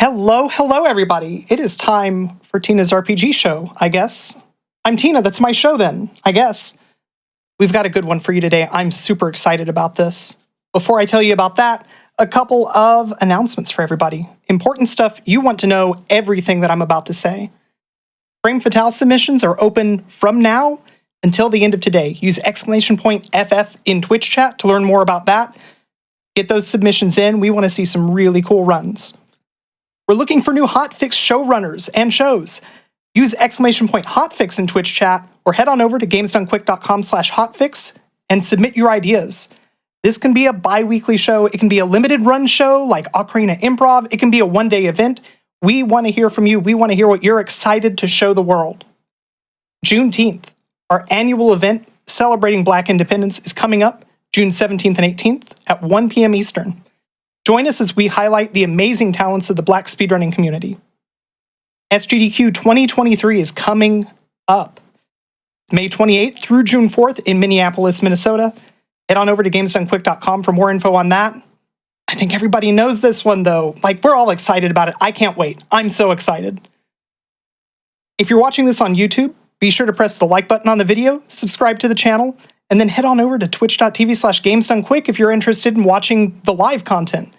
Hello, everybody. It is time for Tina's RPG show, I guess. I'm Tina, that's my show then, I guess. We've got a good one for you today. I'm super excited about this. Before I tell you about that, a couple of announcements for everybody. Important stuff you want to know everything that I'm about to say. Frame Fatale submissions are open from now until the end of today. Use !FF in Twitch chat to learn more about that. Get those submissions in. We want to see some really cool runs. We're looking for new hotfix showrunners and shows. Use !hotfix in Twitch chat or head on over to gamesdoneclick.com/hotfix and submit your ideas. This can be a bi-weekly show. It can be a limited run show like Ocarina Improv. It can be a one-day event. We want to hear from you. We want to hear what you're excited to show the world. Juneteenth, our annual event celebrating Black independence, is coming up June 17th and 18th at 1 p.m. Eastern. Join us as we highlight the amazing talents of the Black speedrunning community. SGDQ 2023 is coming up May 28th through June 4th in Minneapolis, Minnesota. Head on over to gamesdoneclick.com for more info on that. I think everybody knows this one, though. Like, we're all excited about it. I can't wait. I'm so excited. If you're watching this on YouTube, be sure to press the like button on the video, subscribe to the channel, and then head on over to twitch.tv/gamesdonequick if you're interested in watching the live content.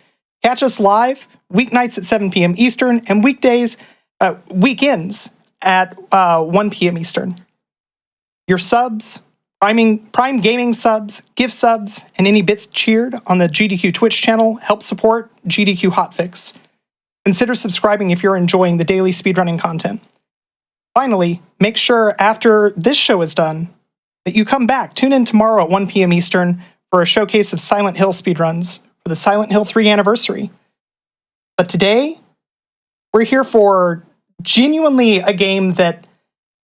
Catch us live weeknights at 7 p.m. Eastern and weekends at 1 p.m. Eastern. Your subs, Prime Gaming subs, gift subs, and any bits cheered on the GDQ Twitch channel help support GDQ Hotfix. Consider subscribing if you're enjoying the daily speedrunning content. Finally, make sure after this show is done that you come back. Tune in tomorrow at 1 p.m. Eastern for a showcase of Silent Hill speedruns for the Silent Hill 3 anniversary. But today, we're here for genuinely a game that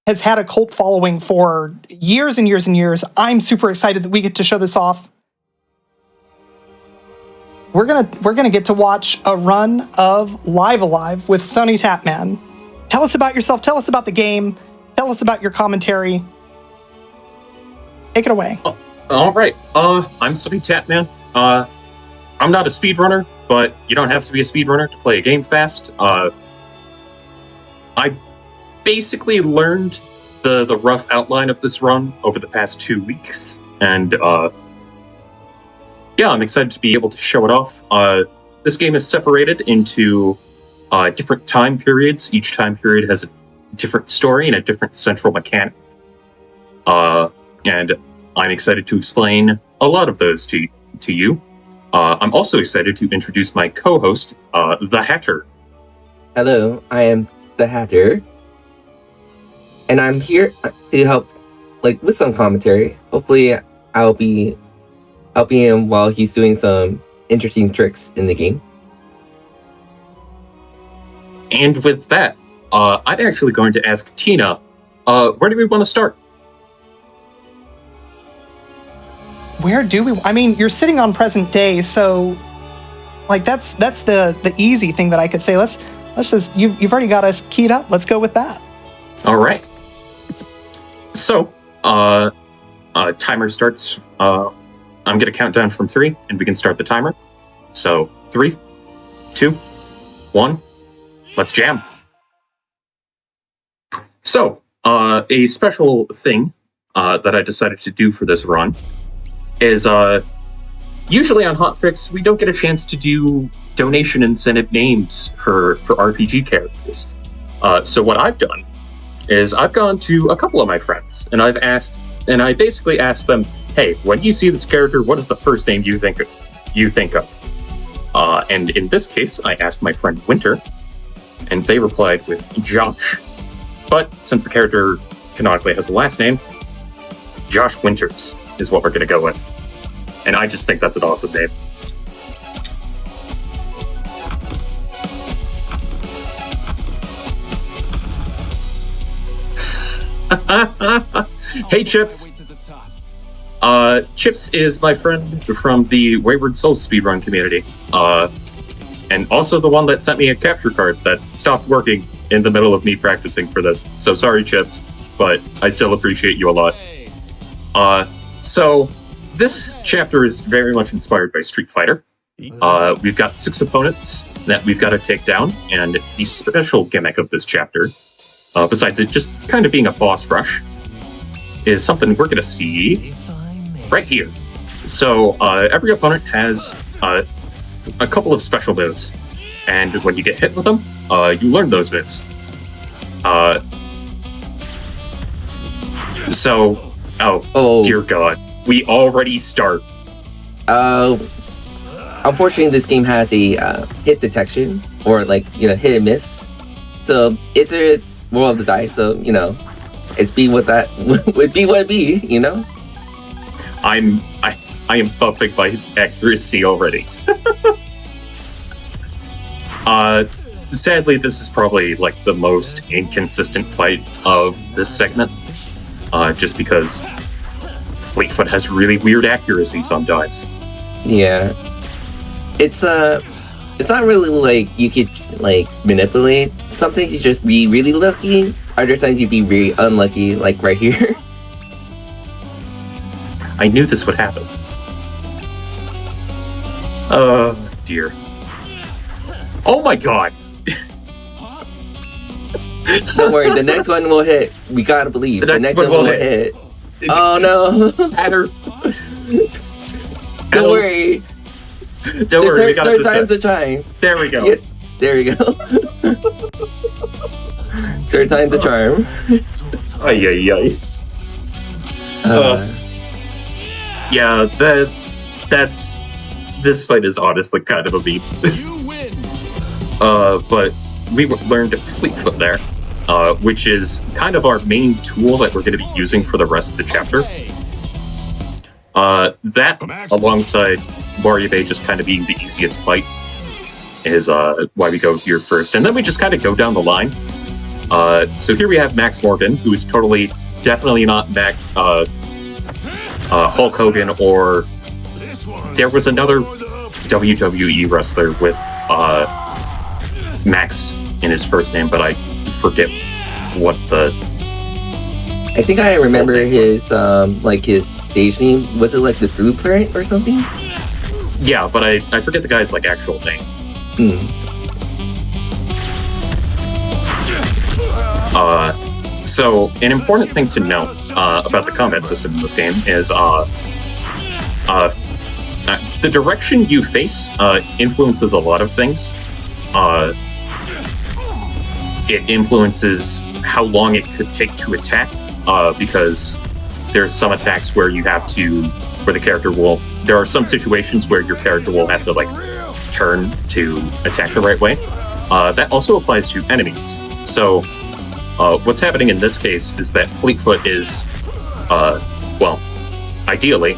has had a cult following for years and years and years. I'm super excited that we get to show this off. We're gonna get to watch a run of Live Alive with Sonny Tapman. Tell us about yourself. Tell us about the game. Tell us about your commentary. Take it away. All right. I'm Sonny Tapman. I'm not a speedrunner, but you don't have to be a speedrunner to play a game fast. I basically learned the rough outline of this run over the past 2 weeks, and yeah, I'm excited to be able to show it off. This game is separated into different time periods. Each time period has a different story and a different central mechanic. And I'm excited to explain a lot of those to you. I'm also excited to introduce my co-host, The Hatter. Hello, I am The Hatter. And I'm here to help, with some commentary. Hopefully, I'll be helping him while he's doing some interesting tricks in the game. And with that, I'm actually going to ask Tina, where do we want to start? Where do we? I mean, you're sitting on present day, so that's the easy thing that I could say. Let's just you've already got us keyed up. Let's go with that. All right. So, timer starts. I'm gonna count down from 3, and we can start the timer. So 3, 2, 1. Let's jam. So, a special thing that I decided to do for this run is usually on Hotfix we don't get a chance to do donation incentive names for RPG characters. So what I've done is I've gone to a couple of my friends and I basically asked them, hey, when you see this character, what is the first name you think of? And in this case, I asked my friend Winter, and they replied with Josh. But since the character canonically has a last name, Josh Winters is what we're going to go with. And I just think that's an awesome name. Hey, Chips. Chips is my friend from the Wayward Souls speedrun community. And also the one that sent me a capture card that stopped working in the middle of me practicing for this. So sorry, Chips, but I still appreciate you a lot. So this chapter is very much inspired by Street Fighter. We've got 6 opponents that we've got to take down, and the special gimmick of this chapter, besides it just kind of being a boss rush, is something we're going to see right here. So every opponent has a couple of special moves, and when you get hit with them, you learn those moves. Oh dear God, we already start. Unfortunately, this game has a hit detection, or hit and miss. So it's a roll of the dice. So it's be what that would be what it be. I am buffing my accuracy already. Sadly, this is probably the most inconsistent fight of this segment. Just because Fleetfoot has really weird accuracy sometimes. Yeah. It's not really you could manipulate. Sometimes you just be really lucky. Other times you'd be really unlucky, like right here. I knew this would happen. Oh dear. Oh my God. Don't worry, the next one will hit. We gotta believe. The next one will hit. Oh no. Adder. Don't worry. Don't worry, we got it third this time's time. the charm. There we go. Yeah, there we go. Third time's the charm. Ay. Yeah, this fight is honestly kind of a beat. But we learned Fleetfoot there, which is kind of our main tool that we're going to be using for the rest of the chapter. That, alongside Mario Bay just kind of being the easiest fight, is why we go here first. And then we just kind of go down the line. So here we have Max Morgan, who's definitely not Hulk Hogan, or there was another WWE wrestler with Max in his first name, but I forget what the... I think I remember his his stage name. Was it the Blueprint or something? Yeah, but I forget the guy's actual name. So an important thing to note about the combat system in this game is the direction you face influences a lot of things. It influences how long it could take to attack, because there's some attacks where there are some situations where your character will have to turn to attack the right way. That also applies to enemies. So what's happening in this case is that Fleetfoot is, ideally,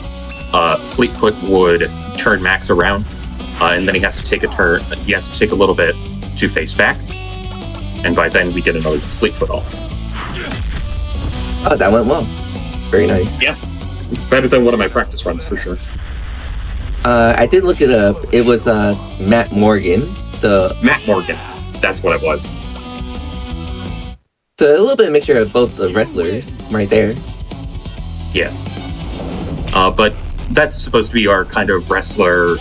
Fleetfoot would turn Max around, and then he has to take a turn. He has to take a little bit to face back, and by then we get another Fleetfoot off. Oh, that went well. Very nice. Yeah, better than one of my practice runs for sure. I did look it up. It was Matt Morgan. So Matt Morgan, that's what it was. So a little bit of mixture of both the wrestlers right there. Yeah. But that's supposed to be our kind of wrestler,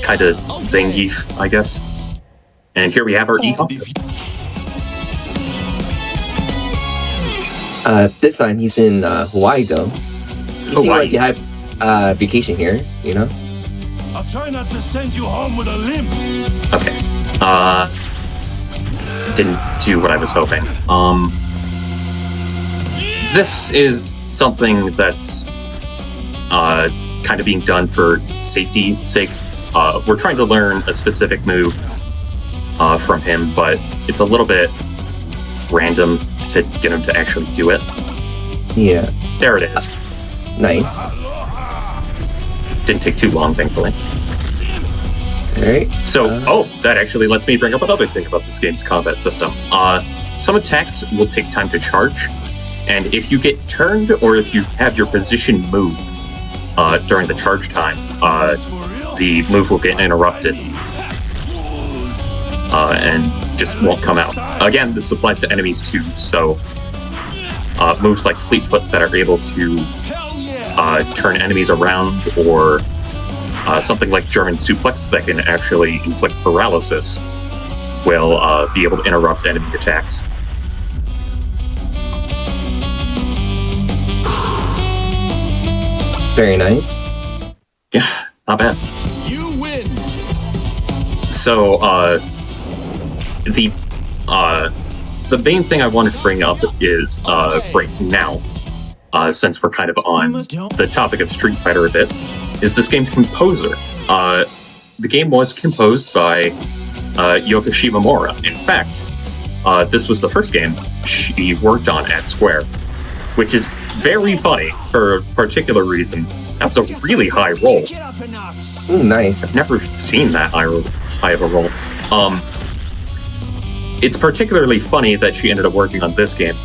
kind of Zangief, I guess. And here we have our E-Hop. This time he's in Hawaii though. He seemed like he had vacation here, I'll try not to send you home with a limp. Okay. Didn't do what I was hoping. This is something that's kind of being done for safety's sake. We're trying to learn a specific move from him, but it's a little bit random to get him to actually do it. Yeah. There it is. Nice. Didn't take too long, thankfully. Alright. So, that actually lets me bring up another thing about this game's combat system. Some attacks will take time to charge, and if you get turned or if you have your position moved during the charge time, the move will get interrupted and just won't come out. Again, this applies to enemies too, so moves like Fleetfoot that are able to turn enemies around or something like German suplex that can actually inflict paralysis will be able to interrupt enemy attacks. Very nice. Yeah, not bad. You win. So, the main thing I wanted to bring up is right now, since we're kind of on the topic of Street Fighter a bit, is this game's composer. The game was composed by Yoko Shimomura. In fact, this was the first game she worked on at Square, which is very funny for a particular reason. That was a really high roll. Ooh, nice. I've never seen that high of a roll. It's particularly funny that she ended up working on this game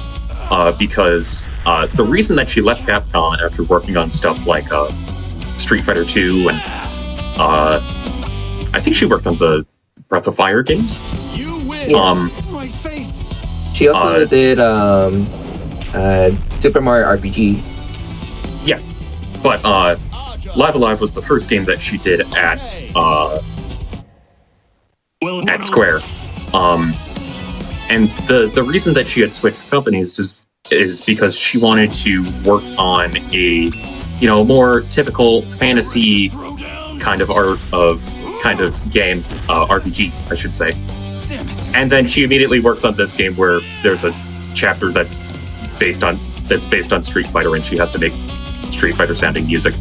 because the reason that she left Capcom after working on stuff like Street Fighter 2 and I think she worked on the Breath of Fire games. Yeah. She also did Super Mario RPG. Yeah, but Live Alive was the first game that she did at Square. And the reason that she had switched companies is because she wanted to work on a more typical fantasy kind of game, RPG, I should say. And then she immediately works on this game where there's a chapter that's based on Street Fighter, and she has to make Street Fighter sounding music.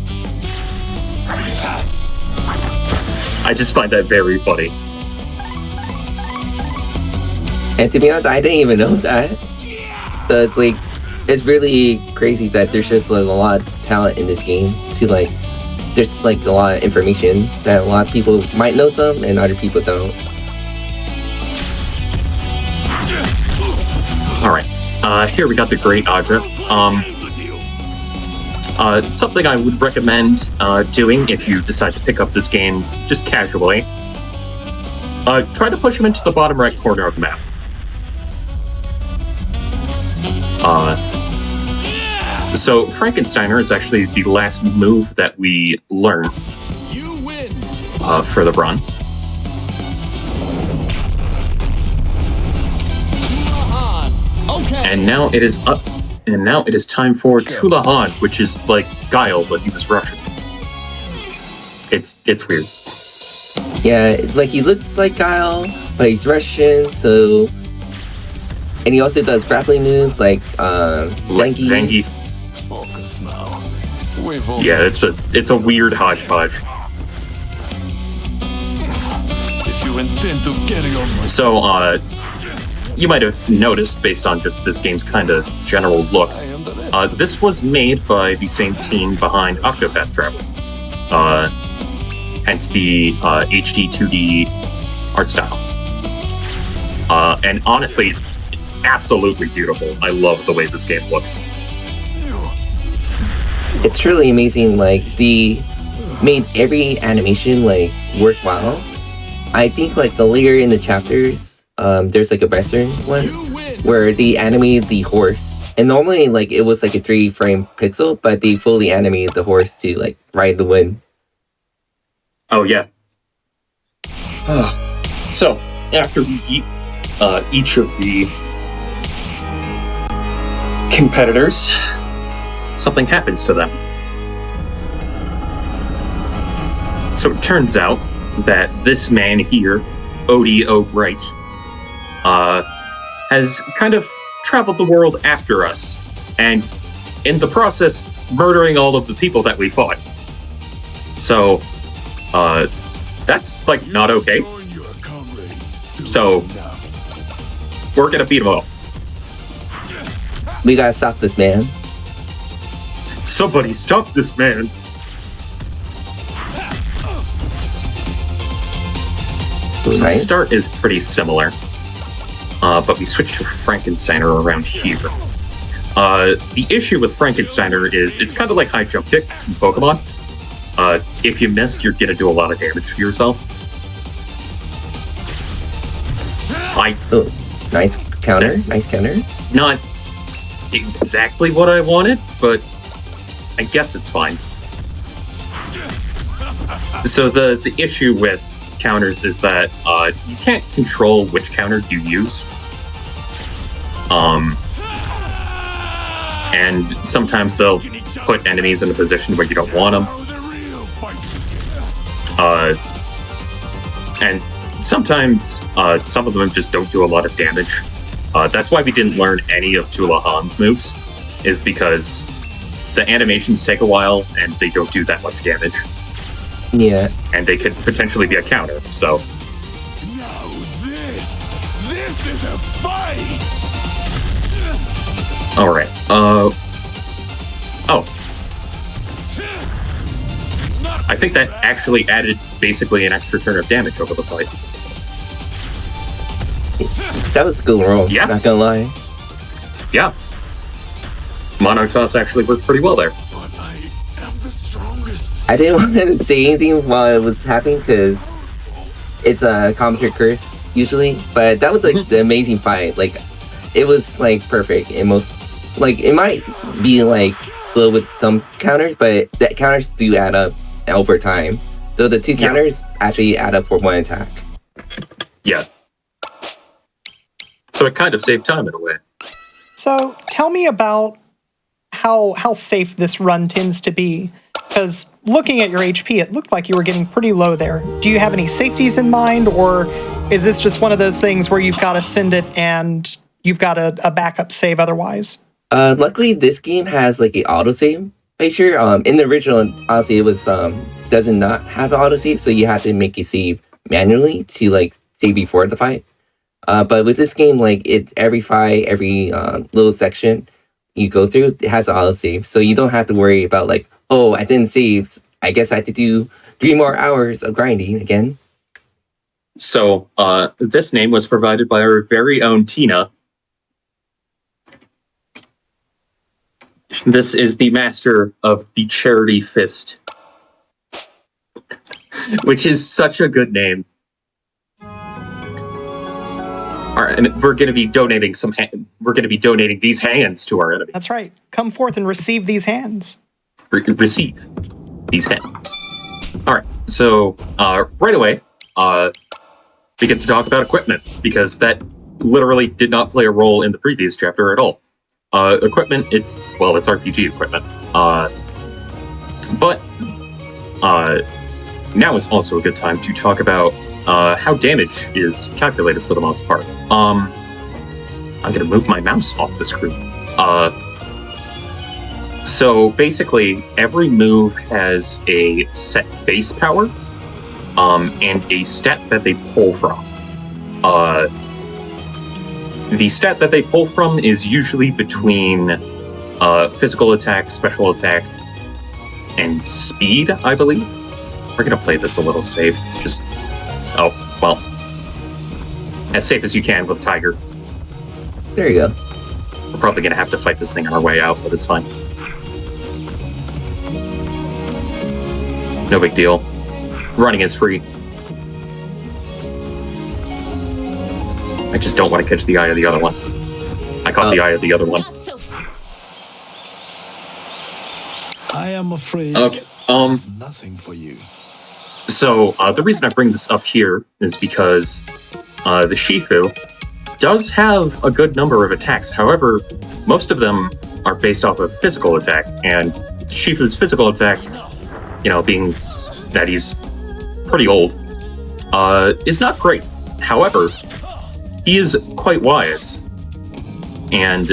I just find that very funny. And to be honest, I didn't even know that. So it's really crazy that there's just a lot of talent in this game. There's a lot of information that a lot of people might know some and other people don't. All right, here we got the great Aja. Something I would recommend doing if you decide to pick up this game just casually. Try to push him into the bottom right corner of the map. So Frankensteiner is actually the last move that we learn for the run. And now it is time for Tulahan, which is like Guile, but he was Russian. It's weird. Yeah, he looks like Guile, but he's Russian, so... And he also does grappling moves like Zangief. Focus now. Yeah, it's a weird hodgepodge. If you intend to carry on my So, you might have noticed, based on just this game's kind of general look, this was made by the same team behind Octopath Traveler. Hence the HD 2D art style. And honestly, it's absolutely beautiful. I love the way this game looks. It's truly amazing. They made every animation worthwhile. I think the later in the chapters, there's a Western one where they animated the horse, and normally it was a 3-frame pixel, but they fully animated the horse to ride the wind. Oh yeah. So after we beat each of the competitors, something happens to them. So it turns out that this man here, Odie O'Bright, has kind of traveled the world after us, and in the process, murdering all of the people that we fought. So, that's not okay. So, we're gonna beat him up. We gotta stop this man. Somebody stop this man. So the start is pretty similar, but we switch to Frankensteiner around here. The issue with Frankensteiner is it's kind of like high jump kick in Pokemon. If you miss, you're gonna do a lot of damage to yourself. Nice counter. Nice counter. Not exactly what I wanted, but I guess it's fine. So the issue with counters is that you can't control which counter you use. And sometimes they'll put enemies in a position where you don't want them. And sometimes some of them just don't do a lot of damage. That's why we didn't learn any of Tula Han's moves, is because the animations take a while and they don't do that much damage. Yeah. And they could potentially be a counter, so. Now this is a fight! Alright, I think that actually added basically an extra turn of damage over the fight. That was a good roll, Yeah. not gonna lie. Yeah. Monarch Toss actually worked pretty well there. But I am the strongest. I didn't want to say anything while it was happening because it's a commentary curse usually, but that was like the amazing fight. Like, it was like perfect in most. Like, it might be like slow with some counters, but that counters do add up over time. So the two counters actually add up for one attack. Yeah. So it kind of saved time in a way. So tell me about how safe this run tends to be. Because looking at your HP, it looked like you were getting pretty low there. Do you have any safeties in mind, or is this just one of those things where you've got to send it and you've got a backup save otherwise? Luckily, this game has like an autosave feature. In the original, honestly, it was does not have an autosave, so you have to make a save manually to like save before the fight. But with this game, like it's every fight, every little section you go through, it has an autosave, so you don't have to worry about like, oh, I didn't save. I guess I have to do 3 more hours of grinding again. So this name was provided by our very own Tina. This is the master of the Charity Fist, which is such a good name. All right, and we're going to be donating we're going to be donating these hands to our enemy. That's right. Come forth and receive these hands. Receive these hands. All right, so right away, we get to talk about equipment, because that literally did not play a role in the previous chapter at all. Equipment, it's RPG equipment. But now is also a good time to talk about how damage is calculated for the most part. I'm gonna move my mouse off the screen. So basically, every move has a set base power, and a stat that they pull from. The stat that they pull from is usually between physical attack, special attack, and speed, I believe. We're gonna play this a little safe. Just, as safe as you can with Tiger. There you go. We're probably gonna have to fight this thing on our way out, but it's fine. No big deal. Running is free. I just don't want to catch the eye of the other one. I caught the eye of the other one. I am afraid Okay. I have nothing for you. So the reason I bring this up here is because the Shifu does have a good number of attacks. However, most of them are based off of physical attack, and Shifu's physical attack, being that he's pretty old, is not great. However, he is quite wise, and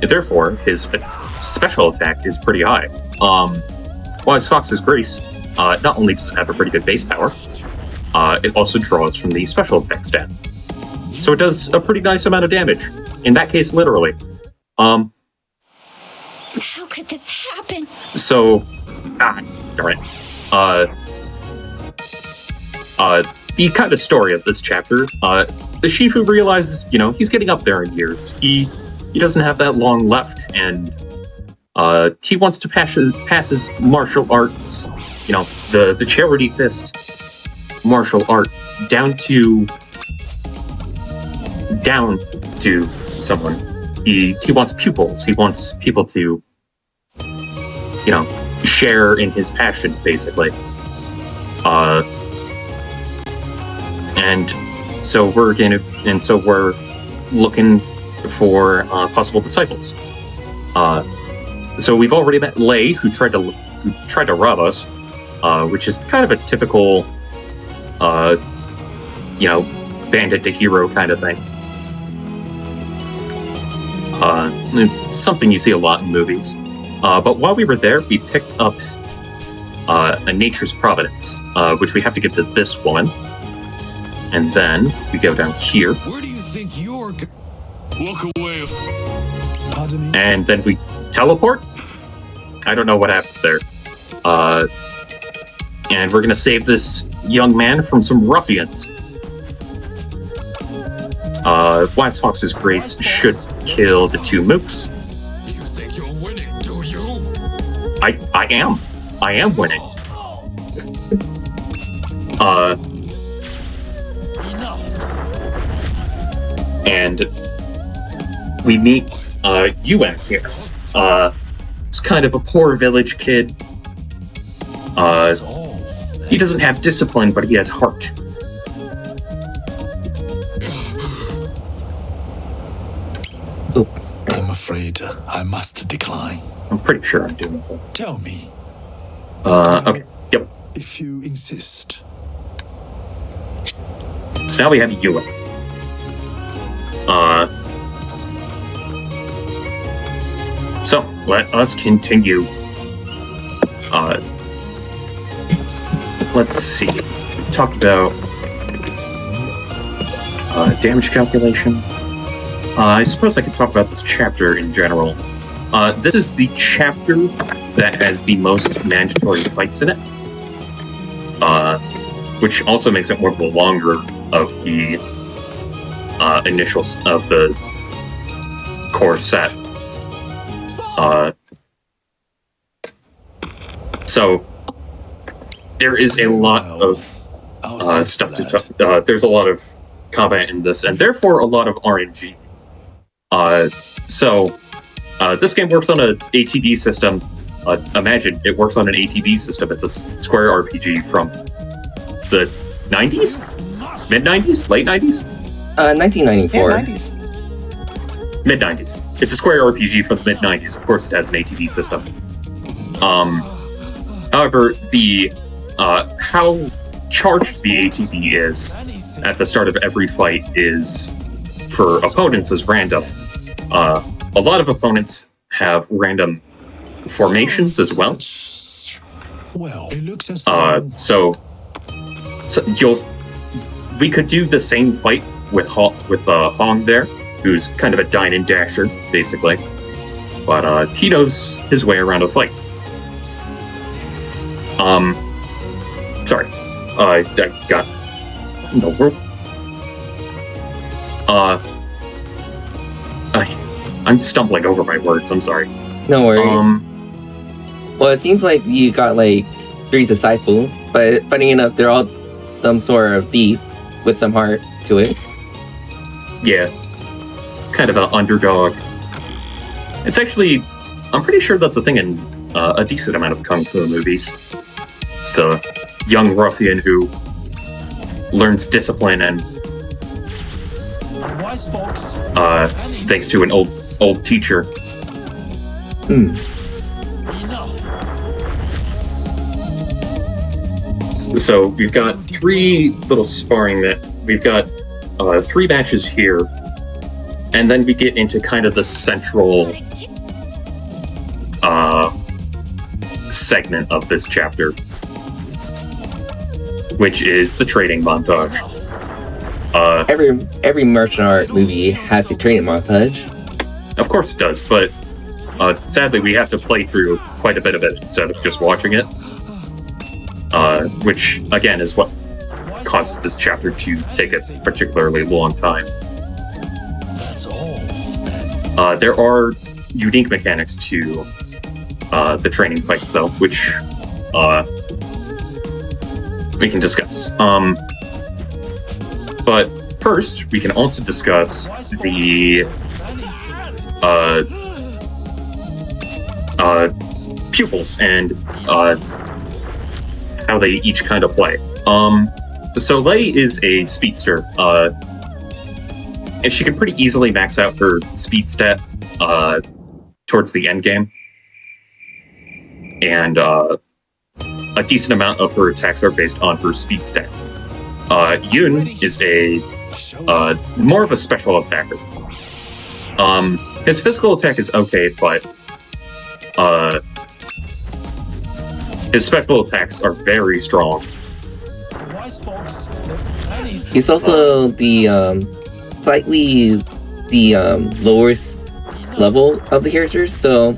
therefore his special attack is pretty high. Wise Fox's Grace not only does it have a pretty good base power, it also draws from the special attack stat. So it does a pretty nice amount of damage. In that case, literally. How could this happen? So, darn it. The kind of story of this chapter, the Shifu realizes, he's getting up there in years. He doesn't have that long left, and he wants to pass his martial arts, the Charity Fist martial art down to someone. He wants pupils. He wants people to, share in his passion, basically. And so we're looking for possible disciples. So we've already met Lei, who tried to rob us, which is kind of a typical, bandit to hero kind of thing. It's something you see a lot in movies. But while we were there, we picked up a Nature's Providence, which we have to give to this woman. And then we go down here. Where do you think you're Walk away. Pardon me? And then we teleport? I don't know what happens there. And we're gonna save this young man from some ruffians. Wise Fox's Grace should kill the two mooks. You think you're winning, do you? I am winning. And we meet UN here. He's kind of a poor village kid. He doesn't have discipline, but he has heart. Oops. I'm afraid I must decline. I'm pretty sure I'm doing it. Tell me, Okay, yep. if you insist. So now we have UN. So let us continue. Let's see. We talked about damage calculation. I suppose I could talk about this chapter in general. This is the chapter that has the most mandatory fights in it, which also makes it one of the longer of the of the core set. So there is a lot of stuff to talk. There's a lot of combat in this, and therefore a lot of RNG. This game works on an ATB system. Imagine it works on an ATB system. It's a Square RPG from the 90s, mid 90s, late 90s. 1994. Yeah, 90s. Mid 90s. It's a Square RPG from the mid 90s. Of course, it has an ATB system. However, the how charged the ATB is at the start of every fight is for opponents is random. A lot of opponents have random formations as well. Well, it looks as we could do the same fight with Hong there, who's kind of a dine and dasher, basically. But he knows his way around a fight. Sorry. I got no world. I'm stumbling over my words, I'm sorry. No worries. Well, it seems like you got like 3 disciples, but funny enough, they're all some sort of thief with some heart to it. Yeah. It's kind of an underdog. It's actually, I'm pretty sure that's a thing in a decent amount of Kung Fu movies. It's the young ruffian who learns discipline and Wise Fox. thanks to an old teacher. So we've got 3 little sparring we've got 3 matches here, and then we get into kind of the central segment of this chapter, which is the training montage. Every martial art movie has a training montage. Of course it does, but sadly we have to play through quite a bit of it instead of just watching it. Which, again, is what causes this chapter to take a particularly long time. That's all. There are unique mechanics to the training fights, though, which we can discuss. But first, we can also discuss the pupils and how they each kind of play. So Lei is a speedster, and she can pretty easily max out her speed stat towards the end game, and a decent amount of her attacks are based on her speed stat. Yoon is a more of a special attacker. His physical attack is okay, but his special attacks are very strong. He's also the slightly the lowest level of the characters, so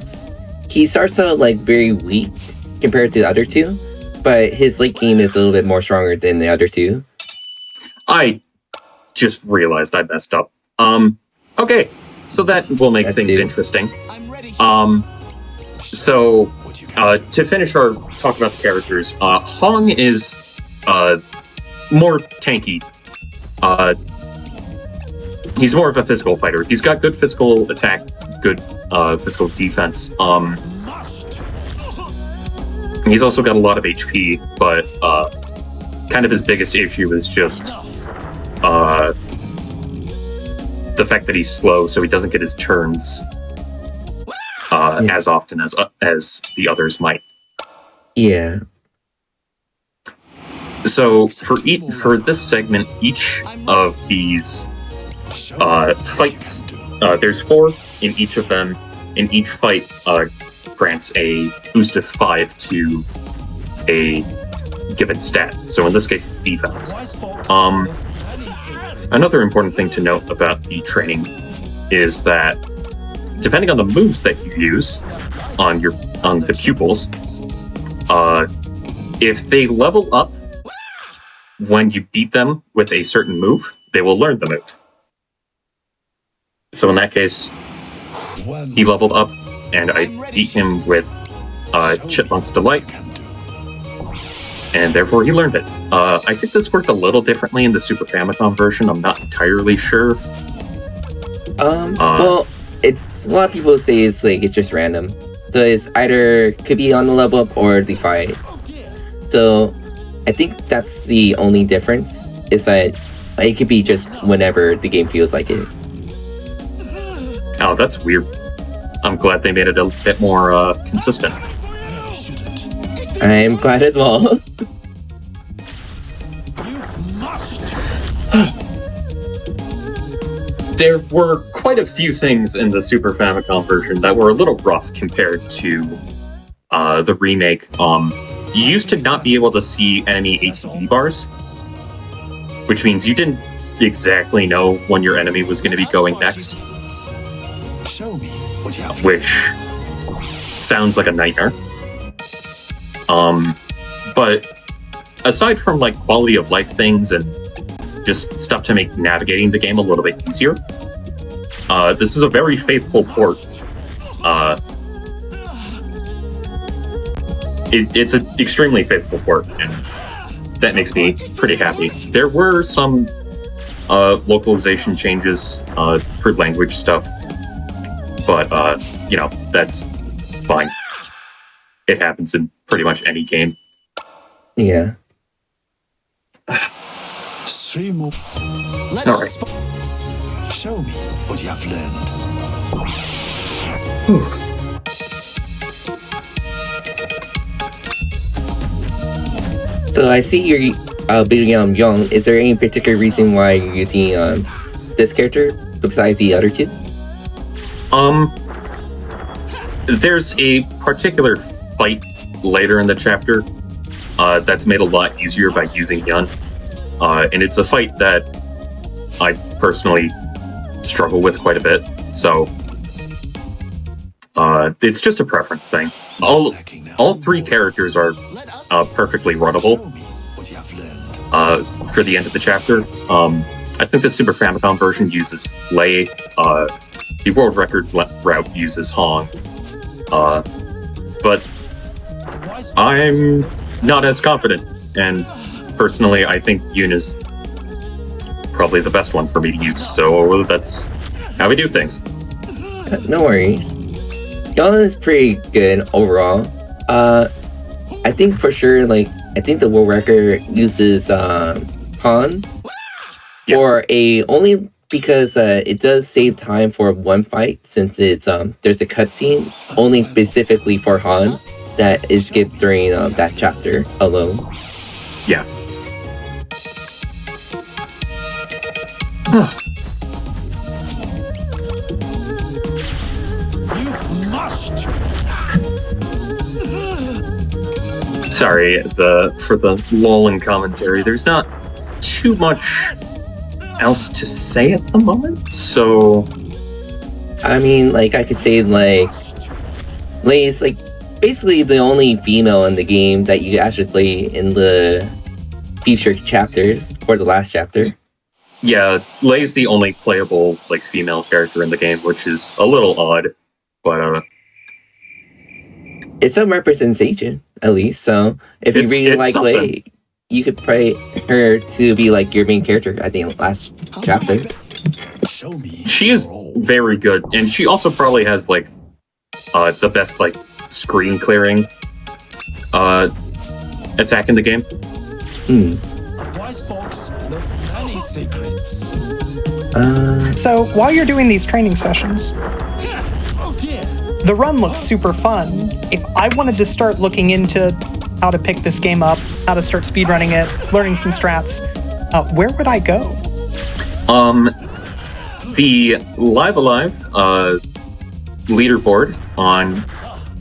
he starts out like very weak compared to the other two, but his late game is a little bit more stronger than the other two. I just realized I messed up. Okay, so that will make things interesting. So to finish our talk about the characters, Hong is more tanky. He's more of a physical fighter. He's got good physical attack, good physical defense. He's also got a lot of HP, but kind of his biggest issue is just the fact that he's slow, so he doesn't get his turns as often as the others might. Yeah. So for this segment, each of these fights, there's 4 in each of them. In each fight, grants a boost of 5 to a given stat. So in this case, it's defense. Another important thing to note about the training is that depending on the moves that you use on the pupils, if they level up when you beat them with a certain move, they will learn the move. So in that case, he leveled up, and I beat him with Chipmunk's Delight, and therefore he learned it. I think this worked a little differently in the Super Famicom version. I'm not entirely sure. Well, it's a lot of people say it's just random. So it's either could be on the level up or the fight. So I think that's the only difference, is that it could be just whenever the game feels like it. Oh, that's weird. I'm glad they made it a bit more consistent. I'm glad as well. There were quite a few things in the Super Famicom version that were a little rough compared to the remake. You used to not be able to see enemy ATB bars, which means you didn't exactly know when your enemy was going to be going next. Show me what you have. Which sounds like a nightmare. But aside from quality of life things and just stuff to make navigating the game a little bit easier, this is a very faithful port. It's an extremely faithful port, and that makes me pretty happy. There were some localization changes for language stuff, but that's fine. It happens in pretty much any game. Yeah. Stream more. All right. Show me what you have learned. So I see you're building Young. Is there any particular reason why you're using this character besides the other two? There's a particular fight later in the chapter that's made a lot easier by using Yun. And it's a fight that I personally struggle with quite a bit, so it's just a preference thing. All 3 characters are perfectly runnable for the end of the chapter. I think the Super Famicom version uses Lei. The world record route uses Hong. But I'm not as confident, and personally, I think Yoon is probably the best one for me to use, so that's how we do things. No worries. Young is pretty good overall. I think for sure, I think the world record uses Han Yeah. or only because it does save time for one fight, since it's there's a cutscene only specifically for Han that is skipped during that chapter alone. Yeah. You've must. Sorry, for the lulling commentary. There's not too much else to say at the moment, so I mean, like, I could say, like, Lei is, like, basically the only female in the game that you actually play in the featured chapters, or the last chapter. yeah, Lei's the only playable like female character in the game, which is a little odd, but It's some representation, at least, so if you really It's like something. Lei, you could play her to be, like, your main character at the last chapter. Show me. she is your role. very good, and she also probably has like the best like screen clearing attack in the game. Wise fox knows many secrets. So while you're doing these training sessions, Oh dear. the run looks super fun. If I wanted to start looking into how to pick this game up, how to start speedrunning it, learning some strats, where would I go? The Live Alive leaderboard on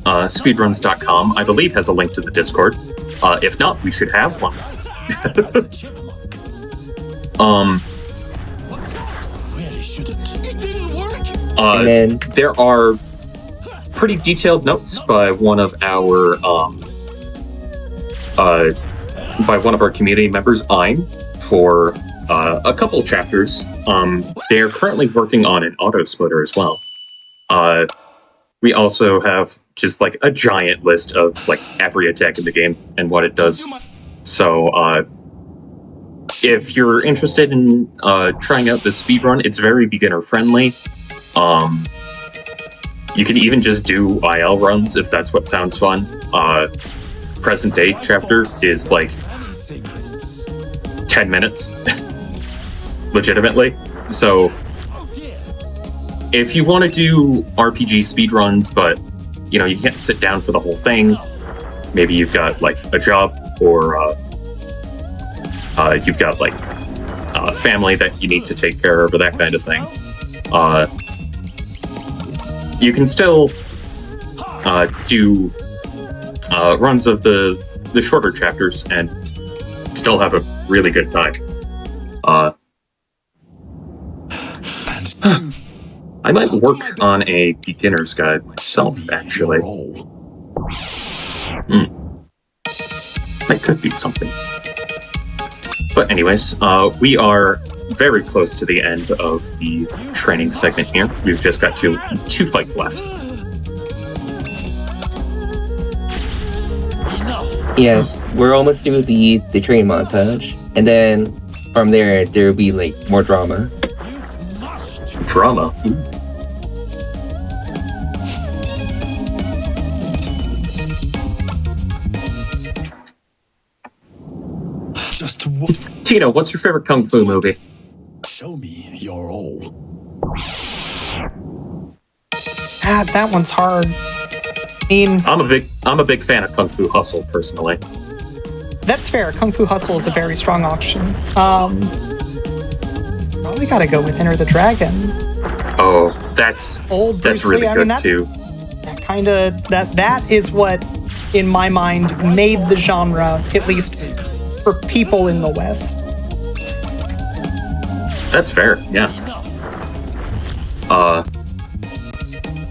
speedruns.com, I believe, has a link to the Discord. If not, we should have one. Really shouldn't. It didn't work. And then, There are pretty detailed notes by one of our community members, Ein, for a couple chapters. They're currently working on an auto splitter as well. We also have just like a giant list of like every attack in the game and what it does. So if you're interested in trying out this speedrun, it's very beginner friendly. You can even just do IL runs if that's what sounds fun. Present day chapter is like 10 minutes, legitimately. So if you want to do RPG speedruns, but you can't sit down for the whole thing, maybe you've got like a job, or you've got like a family that you need to take care of, or that kind of thing, you can still do runs of the shorter chapters and still have a really good time. And I might work on a beginner's guide myself, actually. That could be something. But anyways, we are very close to the end of the training segment here. We've just got two fights left. yeah, we're almost through the training montage. And then from there will be, like, more drama. Drama. just what? Tina, what's your favorite kung fu movie? Show me your role. That one's hard. I mean, I'm a big fan of Kung Fu Hustle, personally. that's fair. Kung Fu Hustle is a very strong option. Probably gotta go with Enter the Dragon. Oh, that's Old Bruce really Lee. I good mean, that, too. that kind of that is what, in my mind, made the genre, at least for people in the West. That's fair. Yeah.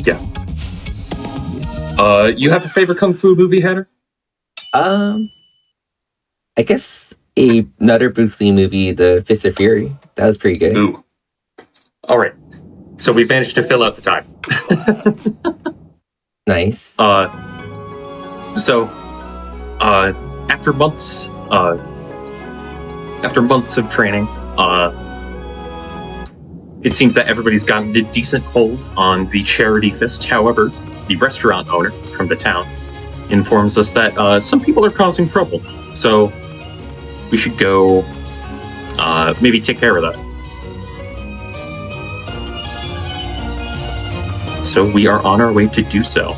Yeah. You have a favorite kung fu movie, Hatter? I guess another Bruce Lee movie, The Fist of Fury. That was pretty good. Ooh. All right. So we managed to fill out the time. Nice. So, after months of training, it seems that everybody's gotten a decent hold on the charity fist. However, the restaurant owner from the town informs us that some people are causing trouble. So we should go maybe take care of that. So we are on our way to do so.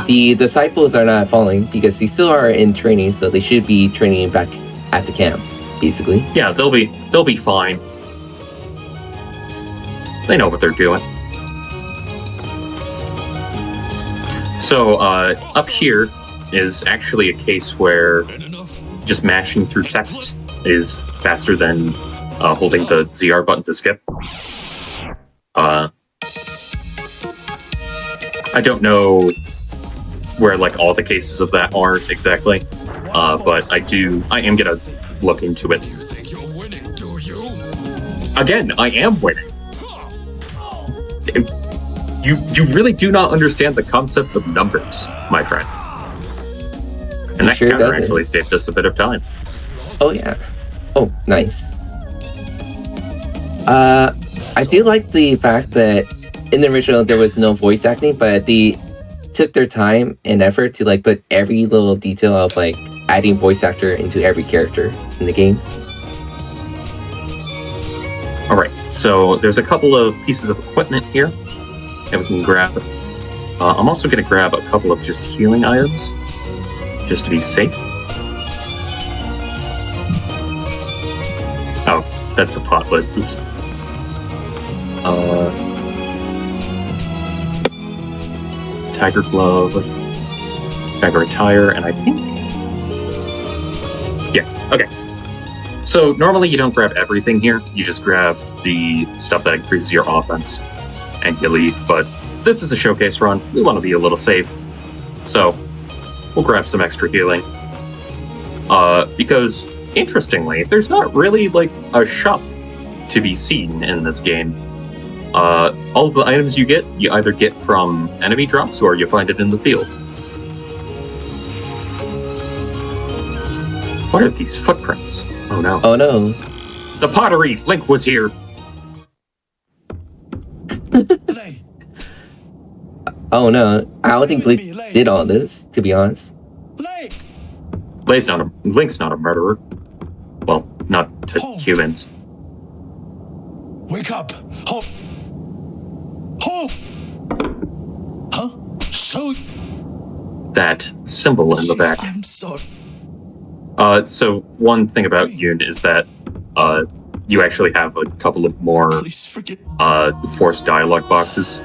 The disciples are not falling because they still are in training, so they should be training back at the camp, basically. Yeah, they'll be fine. They know what they're doing. So up here is actually a case where just mashing through text is faster than holding the ZR button to skip. I don't know where like all the cases of that are exactly, but I am gonna look into it. You think you're winning, do you? Again, I am winning. You really do not understand the concept of numbers, my friend. And that Sure counter doesn't. actually saved us a bit of time. Oh yeah. Oh, nice. I do like the fact that in the original there was no voice acting, but they took their time and effort to like put every little detail of like adding voice actor into every character in the game. Alright, so there's a couple of pieces of equipment here that we can grab. I'm also going to grab a couple of just healing items, just to be safe. Oh, that's the pot lid. Oops. Tiger glove, tiger attire, and I think... Yeah, okay. So normally you don't grab everything here, you just grab the stuff that increases your offense and you leave, but this is a showcase run, we want to be a little safe, so we'll grab some extra healing. Because, interestingly, there's not really, like, a shop to be seen in this game. All of the items you either get from enemy drops or you find it in the field. What are these footprints? Oh no. Oh no. The pottery! Link was here! Lay. Oh no. I don't think Link did all this, to be honest. Lay. Link's not a murderer. Well, not to humans. Wake up. Ho. Ho. Huh? So. That symbol in the back. I'm sorry. So one thing about Yoon is that you actually have a couple of more Please forget. forced dialogue boxes.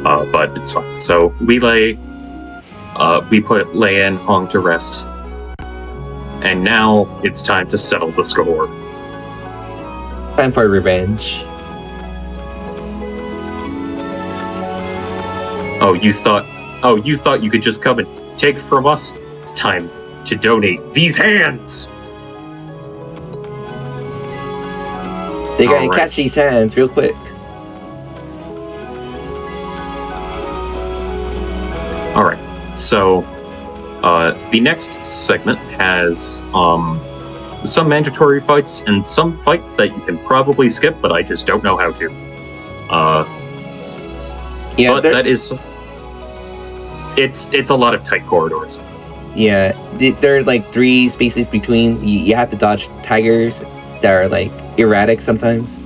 But it's fine. So we put Lei and Hong to rest. And now it's time to settle the score. Time for revenge. You thought you could just come and take from us? It's time to donate these hands! They gotta Alright. catch these hands real quick. Alright, so the next segment has some mandatory fights and some fights that you can probably skip, but I just don't know how to. Yeah, but that is... It's a lot of tight corridors. yeah. There are like 3 spaces between. You have to dodge tigers that are like erratic sometimes.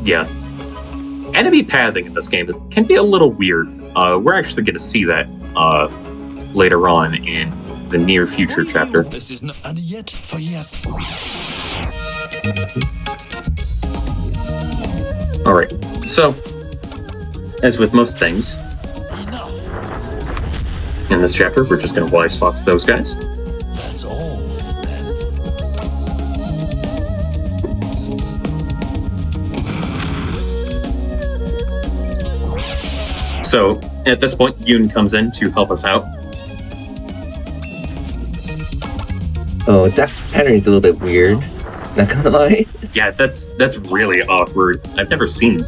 Yeah. Enemy pathing in this game can be a little weird. We're actually going to see that later on in the near future chapter. This is not and yet for yes. Alright, so, as with most things Enough. in this chapter, we're just going to wise fox those guys. That's all. Then. So, at this point, Yoon comes in to help us out. Oh, that pattern is a little bit weird. Not gonna lie. Yeah, that's really awkward. I've never seen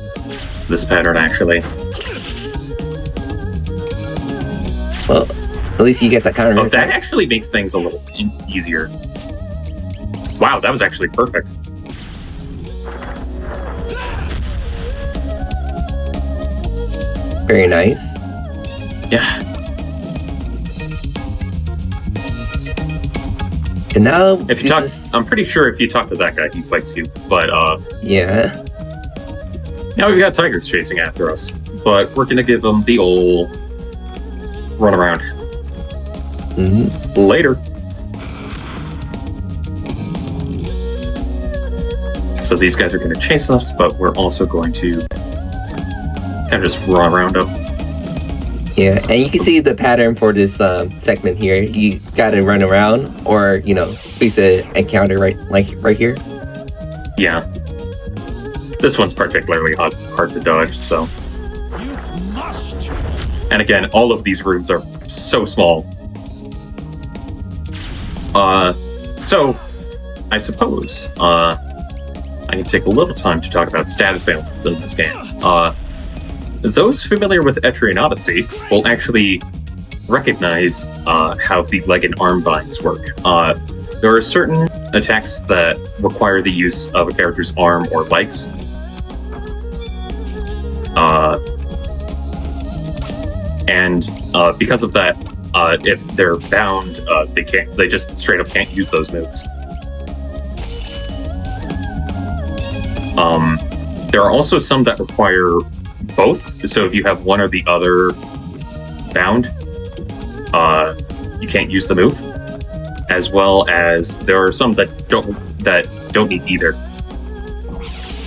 this pattern, actually. Well, at least you get that counter Oh, that attack. actually makes things a little easier. Wow, that was actually perfect. Very nice. Yeah. And now, If you talk, I'm pretty sure if you talk to that guy, he fights you. But yeah. now we've got tigers chasing after us. But we're gonna give them the old run around. Later. So these guys are going to chase us, but we're also going to kind of just run around them. Yeah, and you can see the pattern for this segment here. You gotta run around, or face an encounter right here. Yeah. This one's particularly hard to dodge, so. You must. And again, all of these rooms are so small. So, I suppose, I can take a little time to talk about status ailments in this game. Those familiar with Etrian Odyssey will actually recognize how the leg and arm binds work. There are certain attacks that require the use of a character's arm or legs. And because of that, if they're bound, they just straight up can't use those moves. There are also some that require both. So if you have one or the other bound, you can't use the move. As well as there are some that don't need either.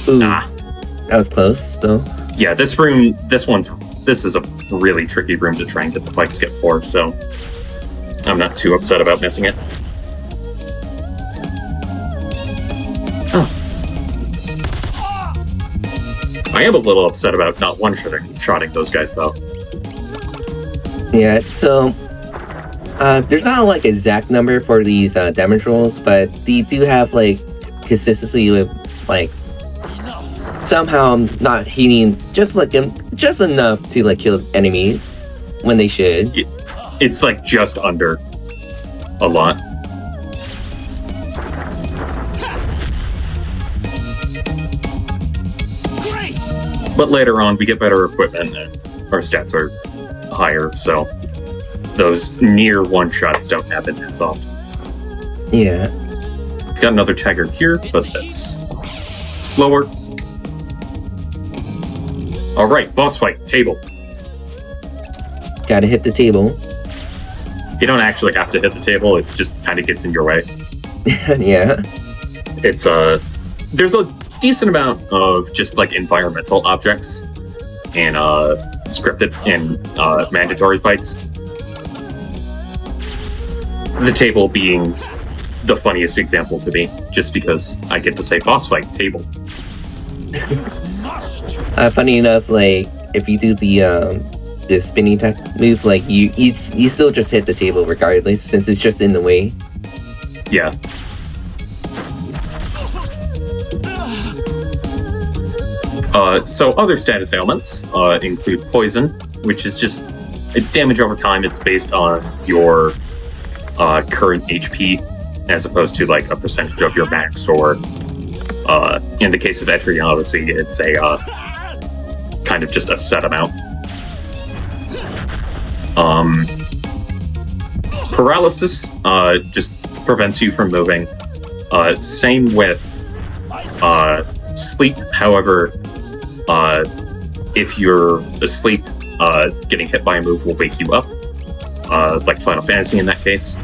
Ooh, that was close though. Yeah, this is a really tricky room to try and get the fight skip for, so I'm not too upset about missing it. I am a little upset about not one-shotting those guys, though. Yeah, so there's not like exact number for these damage rolls, but they do have like consistency with like somehow not hitting just enough to like kill enemies when they should. It's like just under a lot. But later on, we get better equipment and our stats are higher, so those near one-shots don't happen as often. Yeah. Got another tiger here, but that's slower. Alright, boss fight, table. Gotta hit the table. You don't actually have to hit the table, it just kind of gets in your way. Yeah. It's there's a decent amount of just like environmental objects in scripted and mandatory fights. The table being the funniest example to me, just because I get to say boss fight table. Funny enough, like if you do the spinning attack move, like you still just hit the table regardless, since it's just in the way. Yeah. So other status ailments include poison, which is just, it's damage over time. It's based on your current HP, as opposed to like a percentage of your max, or in the case of Etrian Odyssey, it's a kind of just a set amount. Paralysis just prevents you from moving. Same with sleep. However, if you're asleep, getting hit by a move will wake you up, like Final Fantasy in that case.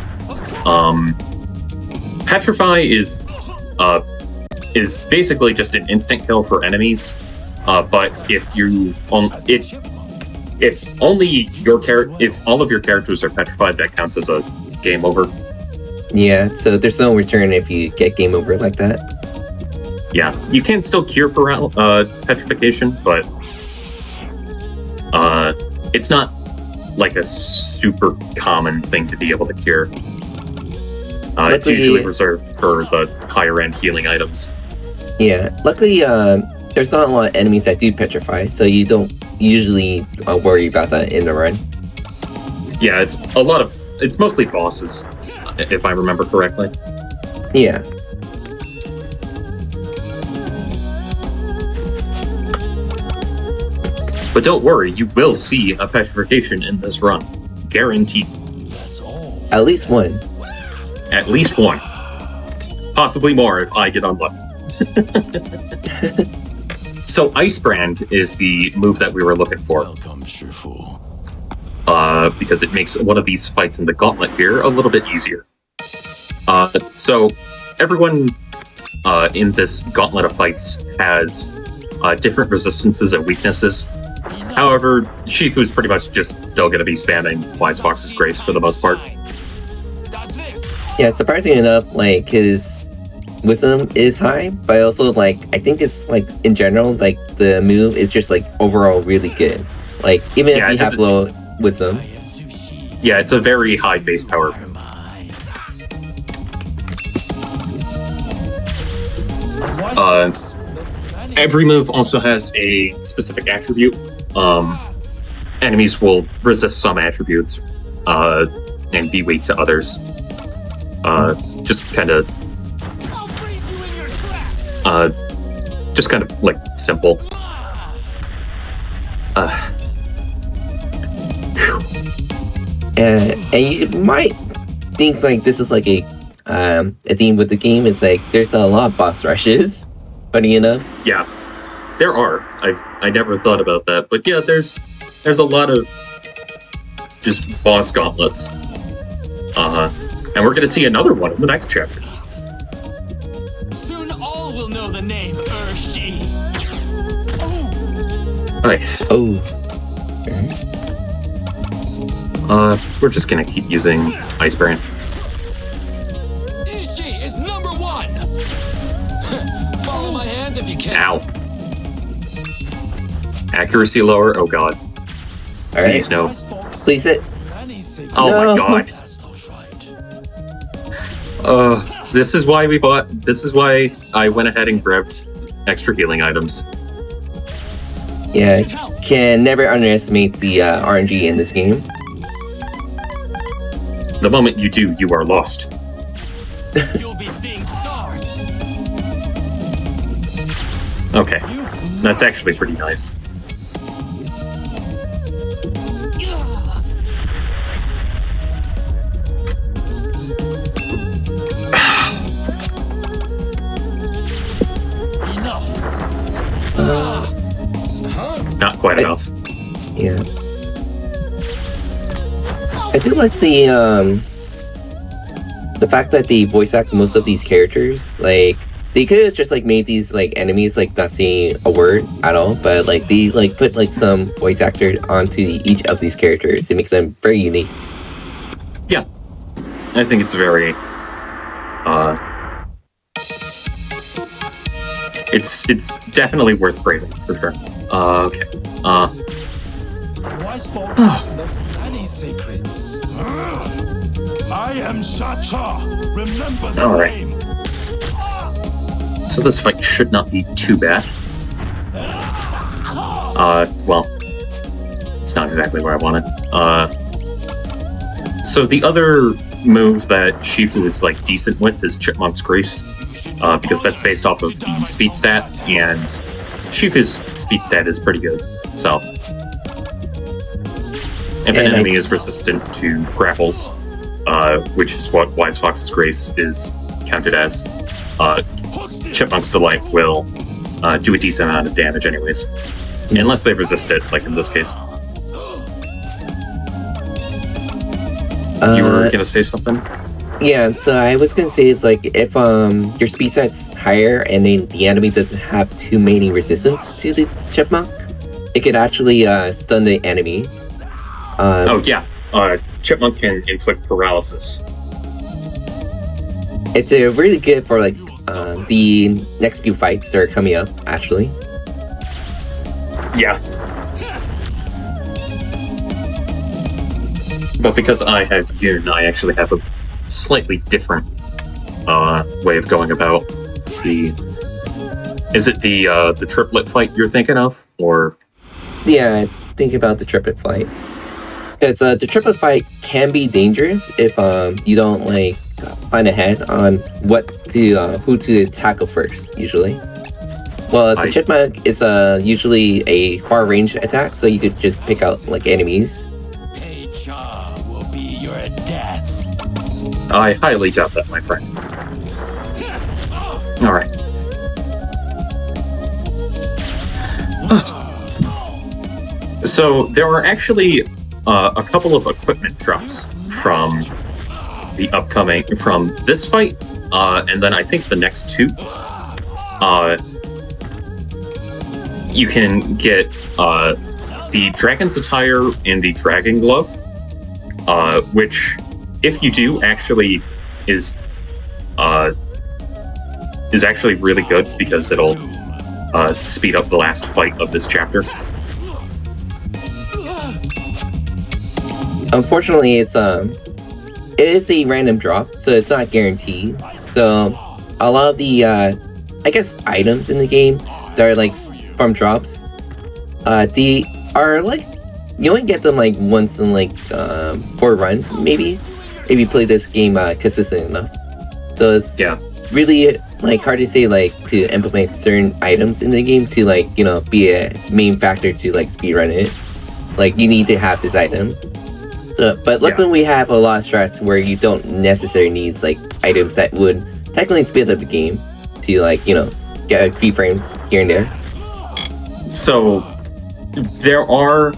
Petrify is basically just an instant kill for enemies, but if all of your characters are petrified, that counts as a game over. Yeah, so there's no return if you get game over like that. Yeah, you can still cure petrification, but it's not like a super common thing to be able to cure. It's usually reserved for the higher end healing items. Yeah, luckily there's not a lot of enemies that do petrify, so you don't usually worry about that in the run. Yeah, it's mostly bosses, if I remember correctly. Yeah. But don't worry, you will see a petrification in this run. Guaranteed. That's all. At least one. At least one. Possibly more if I get unlucky. So Ice Brand is the move that we were looking for. Welcome, Shifu. Because it makes one of these fights in the gauntlet here a little bit easier. So everyone in this gauntlet of fights has different resistances and weaknesses. However, Shifu's pretty much just still going to be spamming Wise Fox's Grace for the most part. Yeah, surprisingly enough, like, his wisdom is high, but also, like, I think it's, like, in general, like, the move is just, like, overall really good. Like, even if you have low wisdom. Yeah, it's a very high base power. Every move also has a specific attribute. Enemies will resist some attributes and be weak to others. Just kind of like simple. And you might think like this is like a theme with the game. It's like there's a lot of boss rushes. Funny enough. Yeah, there are. I never thought about that, but yeah, there's a lot of just boss gauntlets. And we're gonna see another one in the next chapter. Soon all will know the name Urshi. Okay. Oh. We're just gonna keep using Ice Brand. Ishi is number 1. Follow my hands if you can. Ow. Accuracy lower. Oh god. All right. Please no. Please hit. Oh No. my god. This is why I went ahead and grabbed extra healing items. Yeah, can never underestimate the RNG in this game. The moment you do, you are lost. You'll be seeing stars. Okay. That's actually pretty nice. Not quite enough. Yeah. I do like the fact that they voice act most of these characters. Like, they could have just like made these like enemies like not saying a word at all, but like they like put like some voice actor onto each of these characters to make them very unique. Yeah. I think it's very it's definitely worth praising for sure. Okay. Wise folks knows many secrets. I am Cha-Cha. Remember the All right. name. So this fight should not be too bad. Well, it's not exactly where I wanted. So the other move that Shifu is like decent with is Chipmunk's Grace, because that's based off of the speed stat, and Shifu's speed stat is pretty good. So if an enemy is resistant to grapples, which is what Wise Fox's Grace is counted as, Chipmunk's Delight will do a decent amount of damage anyways. Unless they resist it, like in this case. You were gonna say something? Yeah, so I was gonna say it's like if your speed stat's higher and then the enemy doesn't have too many resistance to the Chipmunk, it could actually stun the enemy. Oh yeah, Chipmunk can inflict paralysis. It's really good for like the next few fights that are coming up, actually. Yeah. But because I have Yoon, I actually have a slightly different way of going about the... Is it the triplet fight you're thinking of, or...? Yeah, think about the triplet fight. Because the triplet fight can be dangerous if you don't like plan ahead on who to tackle first, usually. Well, the Chipmunk is usually a far range attack, so you could just pick out like enemies. Pei-Cha will be your death. I highly doubt that, my friend. All right. So there are actually a couple of equipment drops from this fight, and then I think the next two. You can get the Dragon's Attire and the Dragon Glove, which, if you do, actually is actually really good because it'll speed up the last fight of this chapter. Unfortunately, it is a random drop, so it's not guaranteed. So a lot of the I guess items in the game that are like from drops, they are like you only get them like once in like 4 runs maybe if you play this game consistent enough. So it's really like hard to say like to implement certain items in the game to like be a main factor to like speedrun it. Like you need to have this item. So, but luckily we have a lot of strats where you don't necessarily need like items that would technically speed up the game to like get a few frames here and there. So there are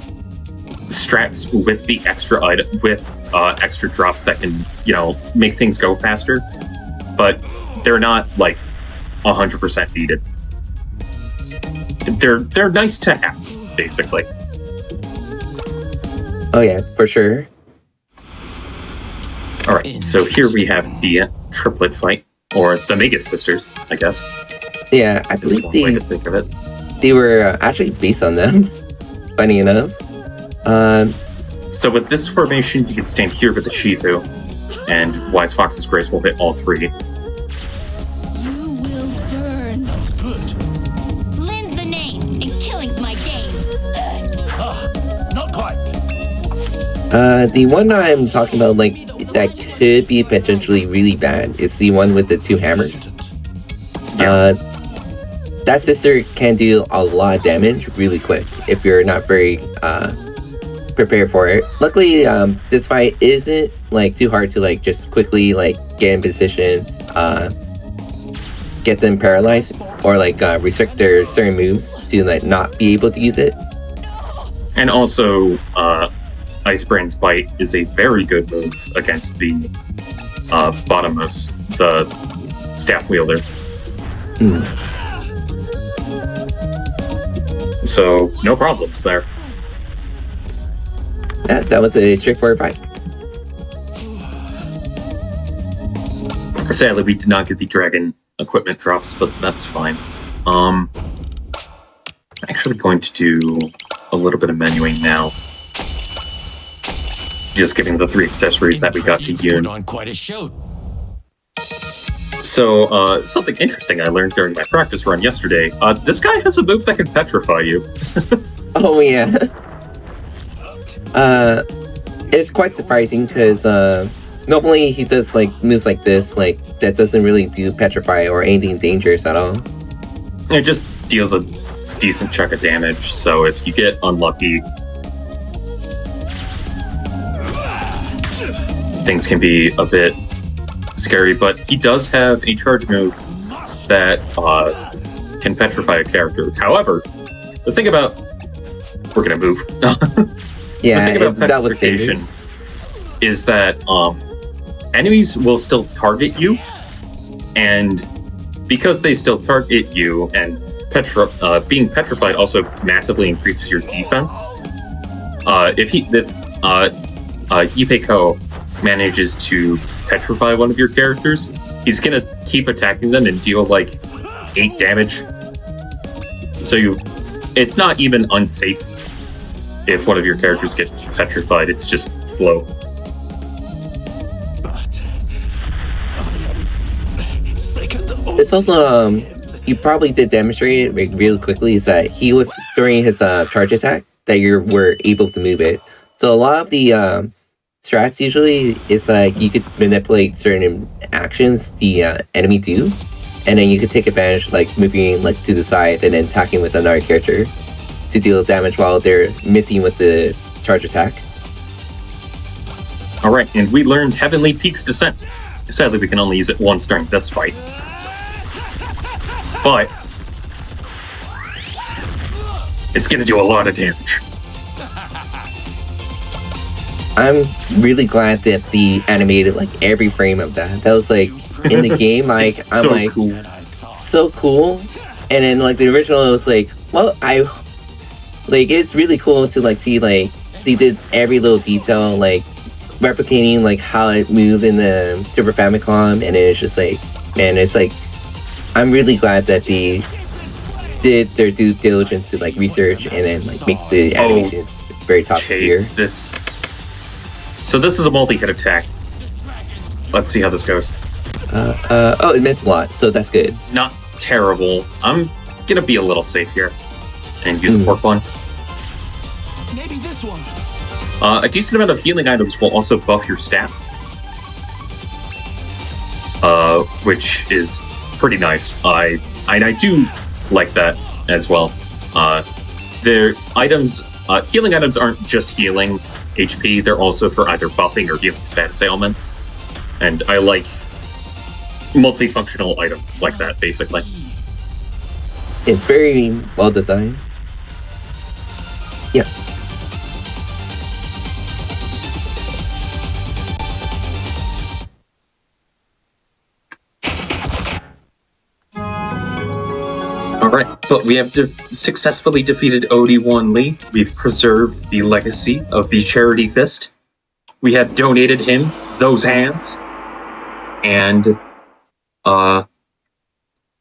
strats with the extra extra drops that can make things go faster, but they're not like 100% needed. They're nice to have, basically. Oh yeah, for sure. All right, so here we have the triplet fight, or the Magus sisters, I guess. Yeah, I believe one way to think of it. They were actually based on them, funny enough. So with this formation, you can stand here with the Shifu, and Wise Fox's Grace will hit all 3. You will burn. That's good. Lynn's the name, and killing's my game. Not quite. The one I'm talking about, like, that could be potentially really bad is the one with the 2 hammers. That sister can do a lot of damage really quick if you're not very prepared for it. Luckily, this fight isn't like too hard to like just quickly like get in position, get them paralyzed, or like restrict their certain moves to like not be able to use it. And also, Icebrain's Bite is a very good move against the Bottomos, the staff wielder. So, no problems there. Yeah, that was a straightforward fight. Sadly, we did not get the dragon equipment drops, but that's fine. I'm actually going to do a little bit of menuing now. Just giving the 3 accessories that we got to Yoon. Put on quite a show. So, something interesting I learned during my practice run yesterday. This guy has a move that can petrify you. Oh yeah. It's quite surprising because normally he does like moves like this, like that doesn't really do petrify or anything dangerous at all. It just deals a decent chunk of damage, so if you get unlucky, things can be a bit scary, but he does have a charge move that can petrify a character. However, the thing about... We're gonna move. Yeah, the thing about that would petrification is that enemies will still target you, and because they still target you, and being petrified also massively increases your defense. If Ippei Ko manages to petrify one of your characters, he's gonna keep attacking them and deal like 8 damage. So it's not even unsafe if one of your characters gets petrified, it's just slow. But I am second only. It's also you probably did demonstrate it really quickly. Is that he was during his charge attack that you were able to move it. So a lot of the strats usually is like you could manipulate certain actions the enemy do, and then you could take advantage like moving like to the side and then attacking with another character to deal damage while they're missing with the charge attack. Alright, and we learned Heavenly Peak's Descent. Sadly, we can only use it once during this fight. but it's going to do a lot of damage. I'm really glad that they animated like every frame of that. That was like in the game, like It's I'm so like cool. so cool. And then like the original, it was like, well, it's really cool to like see like they did every little detail, like replicating like how it moved in the Super Famicom, and it's just like, man, it's like I'm really glad that they did their due diligence to like research and then like make the animations very top tier. So this is a multi-hit attack. Let's see how this goes. Oh, it missed a lot, so that's good. Not terrible. I'm gonna be a little safe here and use a pork bun. Maybe this one. A decent amount of healing items will also buff your stats, which is pretty nice. I do like that as well. Their items, healing items aren't just healing HP; they're also for either buffing or healing status ailments, and I like multifunctional items like that. Basically, It's very well designed. Yeah. Alright, but we have successfully defeated OD1 Lee. We've preserved the legacy of the Charity Fist. We have donated him those hands. And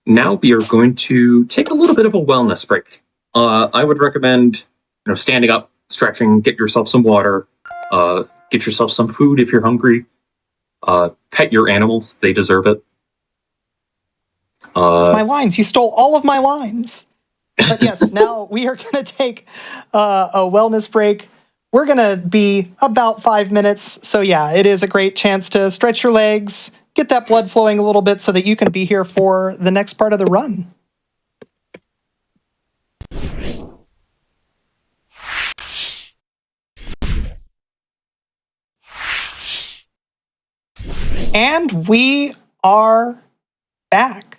now we are going to take a little bit of a wellness break. I would recommend standing up, stretching, get yourself some water, get yourself some food if you're hungry. Pet your animals, they deserve it. It's my lines. You stole all of my lines. But yes, now we are going to take a wellness break. We're going to be about 5 minutes. So yeah, it is a great chance to stretch your legs, get that blood flowing a little bit so that you can be here for the next part of the run. And we are back.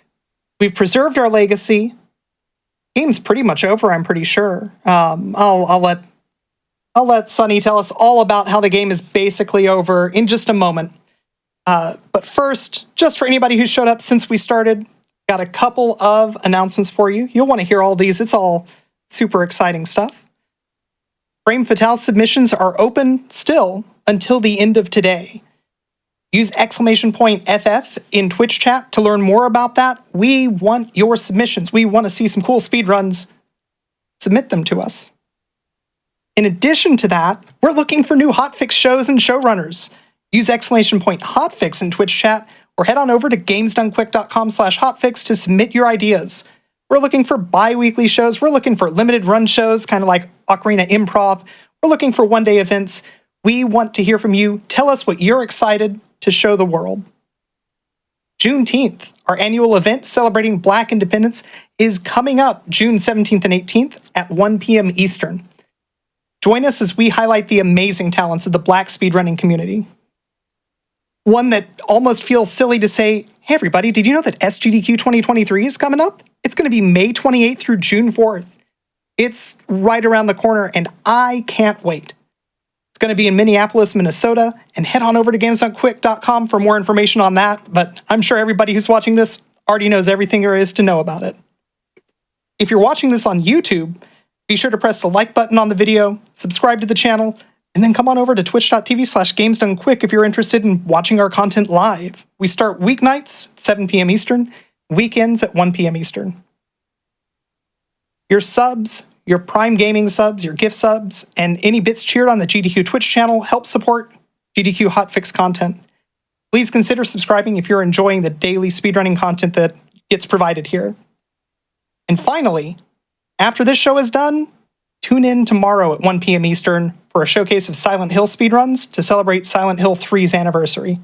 We've preserved our legacy. Game's pretty much over, I'm pretty sure. I'll let Sunny tell us all about how the game is basically over in just a moment. But first, just for anybody who showed up since we started, got a couple of announcements for you. You'll want to hear all these. It's all super exciting stuff. Frame Fatale submissions are open still until the end of today. Use !FF in Twitch chat to learn more about that. We want your submissions. We want to see some cool speedruns. Submit them to us. In addition to that, we're looking for new hotfix shows and showrunners. Use !hotfix in Twitch chat or head on over to gamesdonequick.com/hotfix to submit your ideas. We're looking for bi-weekly shows. We're looking for limited run shows, kind of like Ocarina Improv. We're looking for one-day events. We want to hear from you. Tell us what you're excited to show the world. Juneteenth, our annual event celebrating Black independence, is coming up June 17th and 18th at 1 p.m. Eastern. Join us as we highlight the amazing talents of the Black speedrunning community. One that almost feels silly to say, hey everybody, did you know that SGDQ 2023 is coming up? It's going to be May 28th through June 4th. It's right around the corner and I can't wait. It's going to be in Minneapolis, Minnesota, and head on over to gamesdonequick.com for more information on that, but I'm sure everybody who's watching this already knows everything there is to know about it. If you're watching this on YouTube, be sure to press the like button on the video, subscribe to the channel, and then come on over to twitch.tv/gamesdonequick if you're interested in watching our content live. We start weeknights at 7 p.m. Eastern, weekends at 1 p.m. Eastern. Your subs, your Prime Gaming subs, your gift subs, and any bits cheered on the GDQ Twitch channel help support GDQ Hotfix content. Please consider subscribing if you're enjoying the daily speedrunning content that gets provided here. And finally, after this show is done, tune in tomorrow at 1 p.m. Eastern for a showcase of Silent Hill speedruns to celebrate Silent Hill 3's anniversary.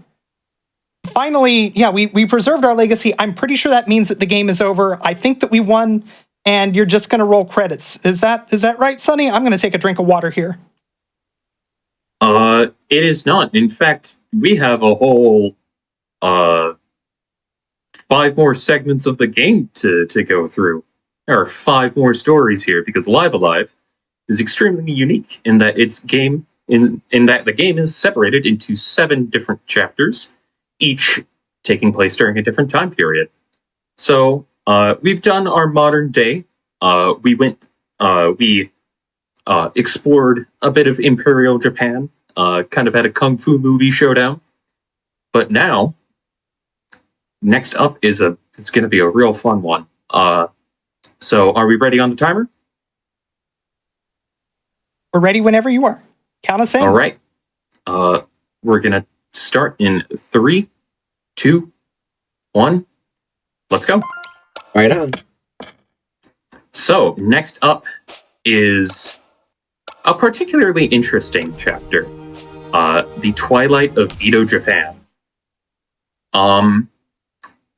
Finally, yeah, we preserved our legacy. I'm pretty sure that means that the game is over. I think that we won, and you're just going to roll credits. Is that right, Sonny? I'm going to take a drink of water here. It is not. In fact, we have a whole 5 more segments of the game to go through. There are 5 more stories here because Live Alive is extremely unique in that its game in that the game is separated into 7 different chapters, each taking place during a different time period. So we've done our modern day. We explored a bit of Imperial Japan, kind of had a kung fu movie showdown. But now, next up it's going to be a real fun one. So are we ready on the timer? We're ready whenever you are. Count us in. All right. We're going to start in 3, 2, 1. Let's go. Right on. So, next up is a particularly interesting chapter. The Twilight of Edo, Japan.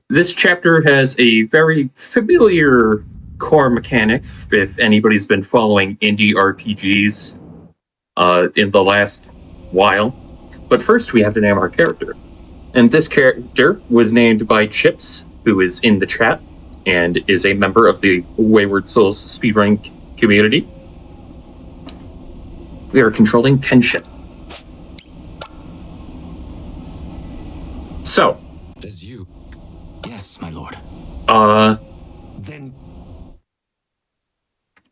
This chapter has a very familiar core mechanic, if anybody's been following indie RPGs in the last while. But first, we have to name our character. And this character was named by Chips, who is in the chat, and is a member of the Wayward Souls speedrunning community. We are controlling Kenshin. So. As you. Yes, my lord. Then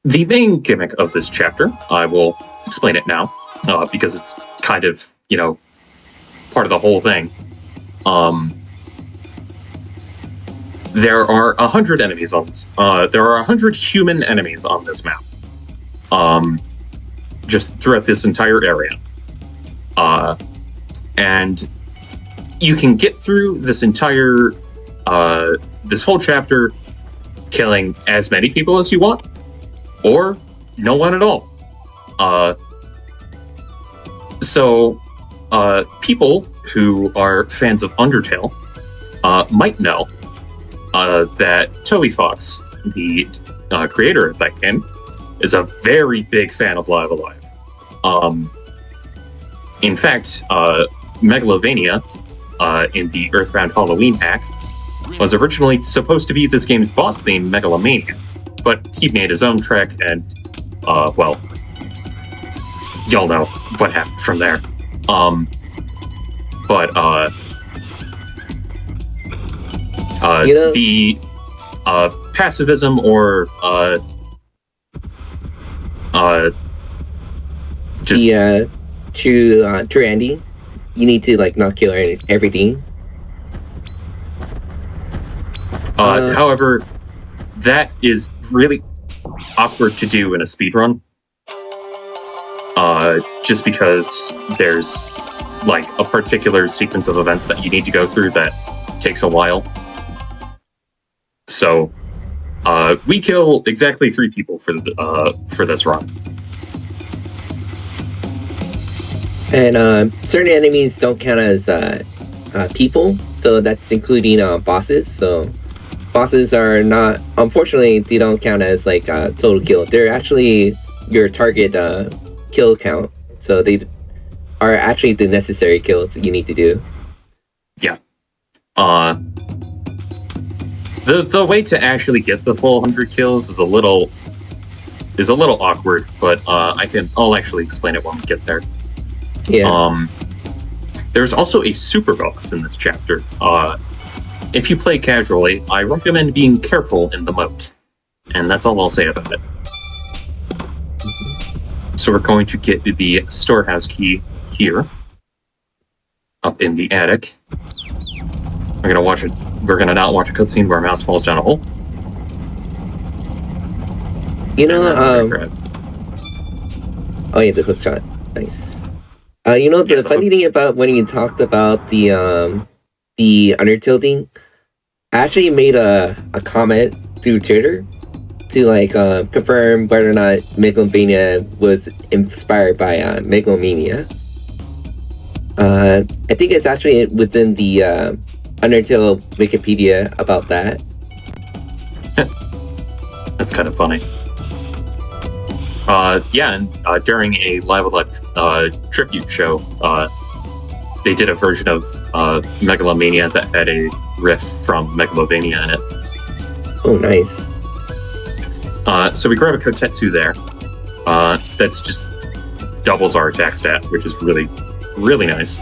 The main gimmick of this chapter, I will explain it now, because it's kind of, part of the whole thing. There are 100 enemies on this. There are 100 human enemies on this map. Just throughout this entire area. And you can get through this entire, this whole chapter killing as many people as you want, or no one at all. So people who are fans of Undertale might know that Toby Fox, the creator of that game, is a very big fan of Live Alive. In fact, Megalovania, in the Earthbound Halloween hack, was originally supposed to be this game's boss theme, Megalomania, but he made his own track, and, well, y'all know what happened from there. The pacifism or just the true ending. You need to not kill everything. However, that is really awkward to do in a speedrun. Just because there's a particular sequence of events that you need to go through that takes a while. So, we kill exactly 3 people for this run. And certain enemies don't count as people, so that's including bosses. So bosses are not, unfortunately, they don't count as total kill. They're actually your target kill count, so they are actually the necessary kills that you need to do. Yeah. The way to actually get the full 100 kills is a little awkward, but I'll actually explain it when we get there. Yeah. There's also a super boss in this chapter. If you play casually, I recommend being careful in the moat. And that's all I'll say about it. So we're going to get the storehouse key here, up in the attic. We're gonna not watch a cutscene where a mouse falls down a hole. Oh yeah, the hook shot. Nice. The funny thing about when you talked about the Undertale thing, I actually made a comment through Twitter to confirm whether or not Megalovania was inspired by Megalomania. I think it's actually within the Undertale Wikipedia about that. That's kind of funny. And during a Live Alive tribute show, they did a version of Megalomania that had a riff from Megalovania in it. Oh, nice. So we grab a Kotetsu there. That's just doubles our attack stat, which is really, really nice.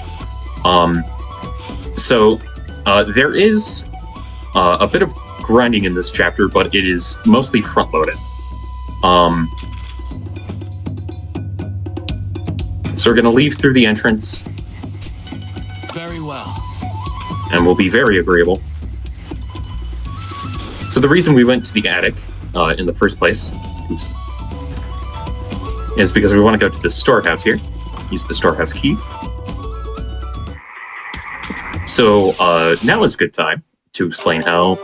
So there is a bit of grinding in this chapter, but it is mostly front-loaded. So we're going to leave through the entrance. Very well. And we'll be very agreeable. So the reason we went to the attic in the first place is because we want to go to the storehouse here. Use the storehouse key. So now is a good time to explain how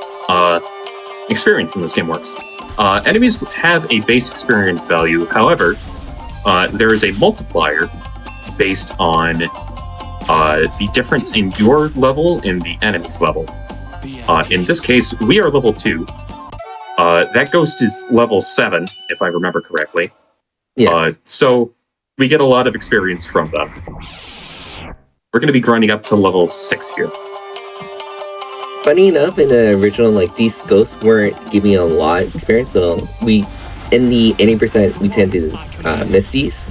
experience in this game works. Enemies have a base experience value. However, there is a multiplier based on the difference in your level and the enemy's level. In this case, we are level 2. That ghost is level 7, if I remember correctly. Yes. So we get a lot of experience from them. We're going to be grinding up to level 6 here. Funny enough, in the original, like, these ghosts weren't giving a lot of experience, so in the 80%, we tend to miss these.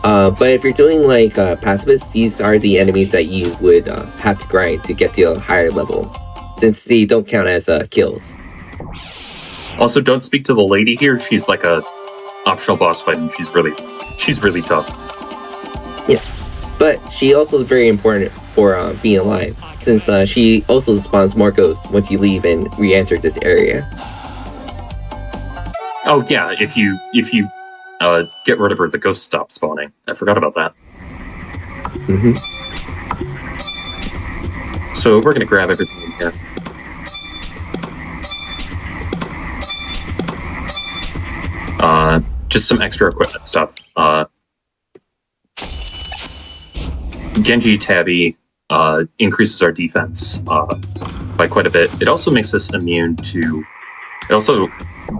But if you're doing, like, pacifists, these are the enemies that you would have to grind to get to a higher level, since they don't count as kills. Also, don't speak to the lady here. She's like a optional boss fight, and she's really tough. Yeah, but she also is very important for being alive, since she also spawns more ghosts once you leave and re-enter this area. Oh yeah, if you get rid of her, the ghosts stop spawning. I forgot about that. Mm-hmm. So we're gonna grab everything in here. Just some extra equipment stuff. Genji Tabi increases our defense by quite a bit. It also makes us immune to... It also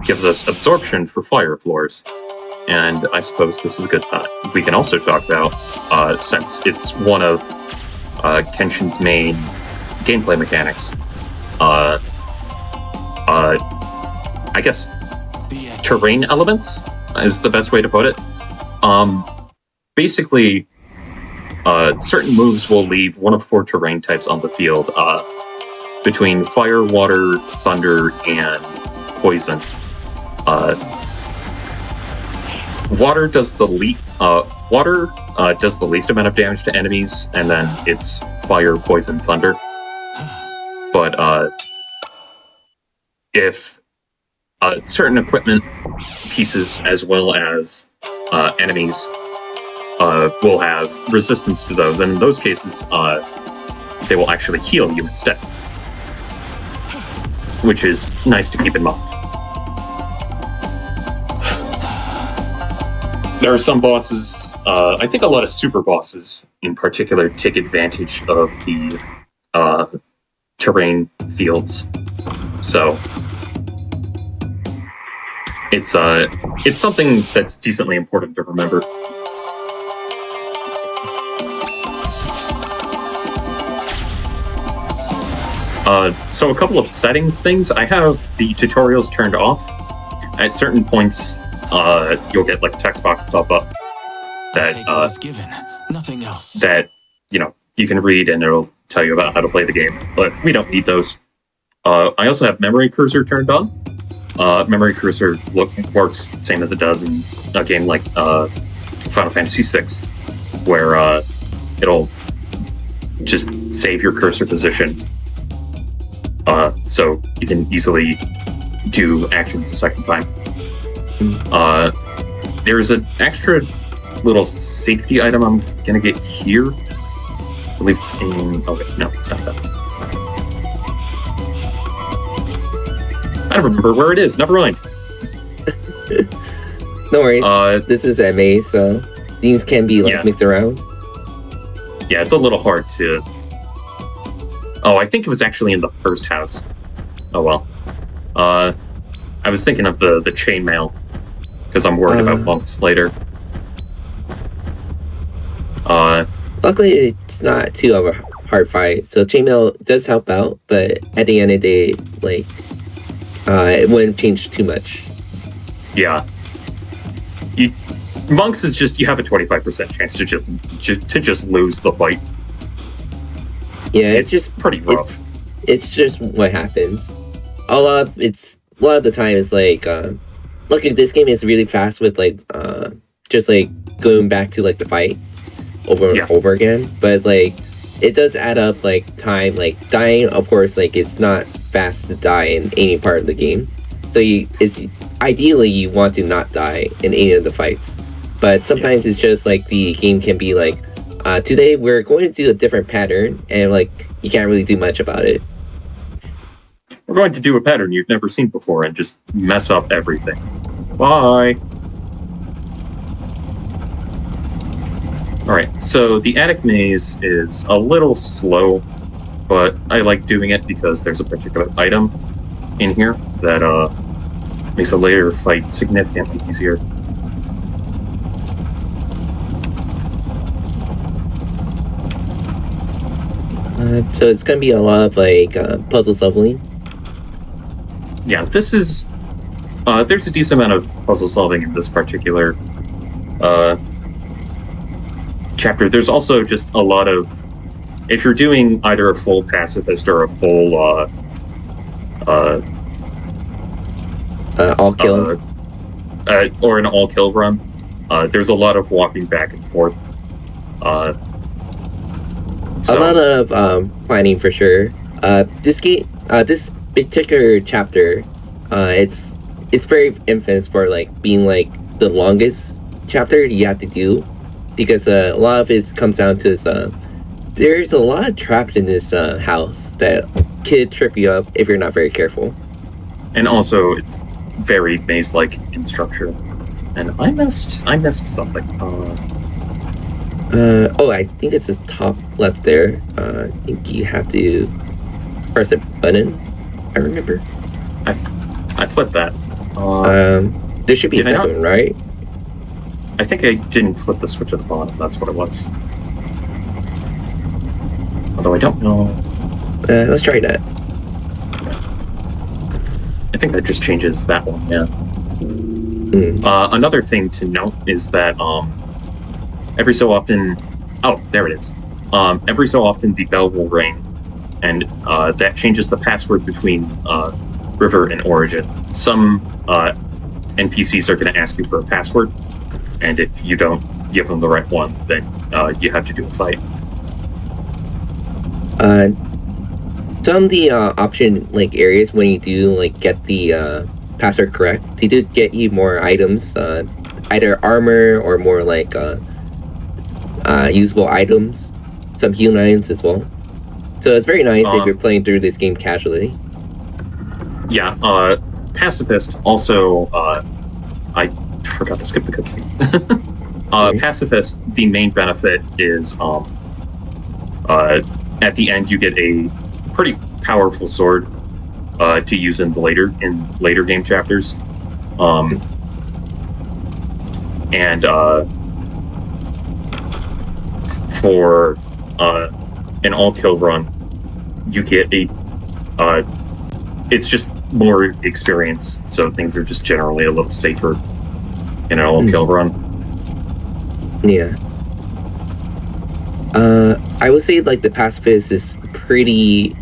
gives us absorption for fire floors. And I suppose this is a good time. We can also talk about, since it's one of Kenshin's main gameplay mechanics, I guess terrain elements is the best way to put it. Basically, certain moves will leave one of 4 terrain types on the field, between fire, water, thunder, and poison. Water does the least amount of damage to enemies, and then it's fire, poison, thunder. But if certain equipment pieces as well as enemies will have resistance to those, and in those cases, they will actually heal you instead, which is nice to keep in mind. There are some bosses, I think a lot of super bosses in particular, take advantage of the terrain fields. So it's something that's decently important to remember. So a couple of settings things. I have the tutorials turned off. At certain points, you'll get like a text box pop up that given, nothing else. That you can read and it'll tell you about how to play the game. But we don't need those. I also have memory cursor turned on. Memory cursor works same as it does in a game like Final Fantasy VI, where it'll just save your cursor position, so you can easily do actions a second time. There's an extra little safety item I'm gonna get here. I believe it's in... Okay, no, it's not that. I don't remember where it is. Never mind. No worries. This is MA, so things can be mixed around. Yeah, it's a little hard to... Oh, I think it was actually in the first house. Oh well. I was thinking of the chainmail, because I'm worried about monks later. Luckily, it's not too of a hard fight, so chainmail does help out, but at the end of the day, like, it wouldn't change too much. Yeah. Monks is just, you have a 25% chance to just lose the fight. Yeah, it's just pretty rough. It's just what happens. A lot of the time is like, look, this game is really fast with like, just like going back to like the fight over and over again. But it's like, it does add up like time, like dying. Of course, like it's not fast to die in any part of the game. So ideally you want to not die in any of the fights. But sometimes it's just like the game can be like, today we're going to do a different pattern, and like you can't really do much about it. We're going to do a pattern you've never seen before and just mess up everything. Bye. Alright, so the attic maze is a little slow, but I like doing it because there's a particular item in here that makes a later fight significantly easier. So it's gonna be a lot of like puzzle solving. Yeah, this is there's a decent amount of puzzle solving in this particular chapter. There's also just a lot of, if you're doing either a full pacifist or a full all kill or an all kill run, there's a lot of walking back and forth. A lot of planning for sure. This particular chapter, it's very infamous for like being like the longest chapter you have to do, because a lot of it comes down to this, there's a lot of traps in this house that could trip you up if you're not very careful. And also, it's very maze-like in structure. And I missed something. Oh, I think it's the top left there. I think you have to press a button. I remember. I flipped that. There should be a second, right? I think I didn't flip the switch at the bottom. That's what it was. Although I don't know. Let's try that. I think that just changes that one. Yeah. Another thing to note is that every so often, there it is. Every so often the bell will ring, and that changes the password between River and Origin. Some NPCs are going to ask you for a password, and if you don't give them the right one, then you have to do a fight. Some of the option like areas, when you do like get the password correct, they do get you more items, either armor or more like usable items, some healing items as well. So it's very nice if you're playing through this game casually. Yeah, Pacifist also, I forgot to skip the cutscene. Pacifist, the main benefit is at the end you get a pretty powerful sword to use in later game chapters. And for an all-kill run, you get it's just more experience, so things are just generally a little safer in an all-kill run. Yeah. I would say like the pacifist is pretty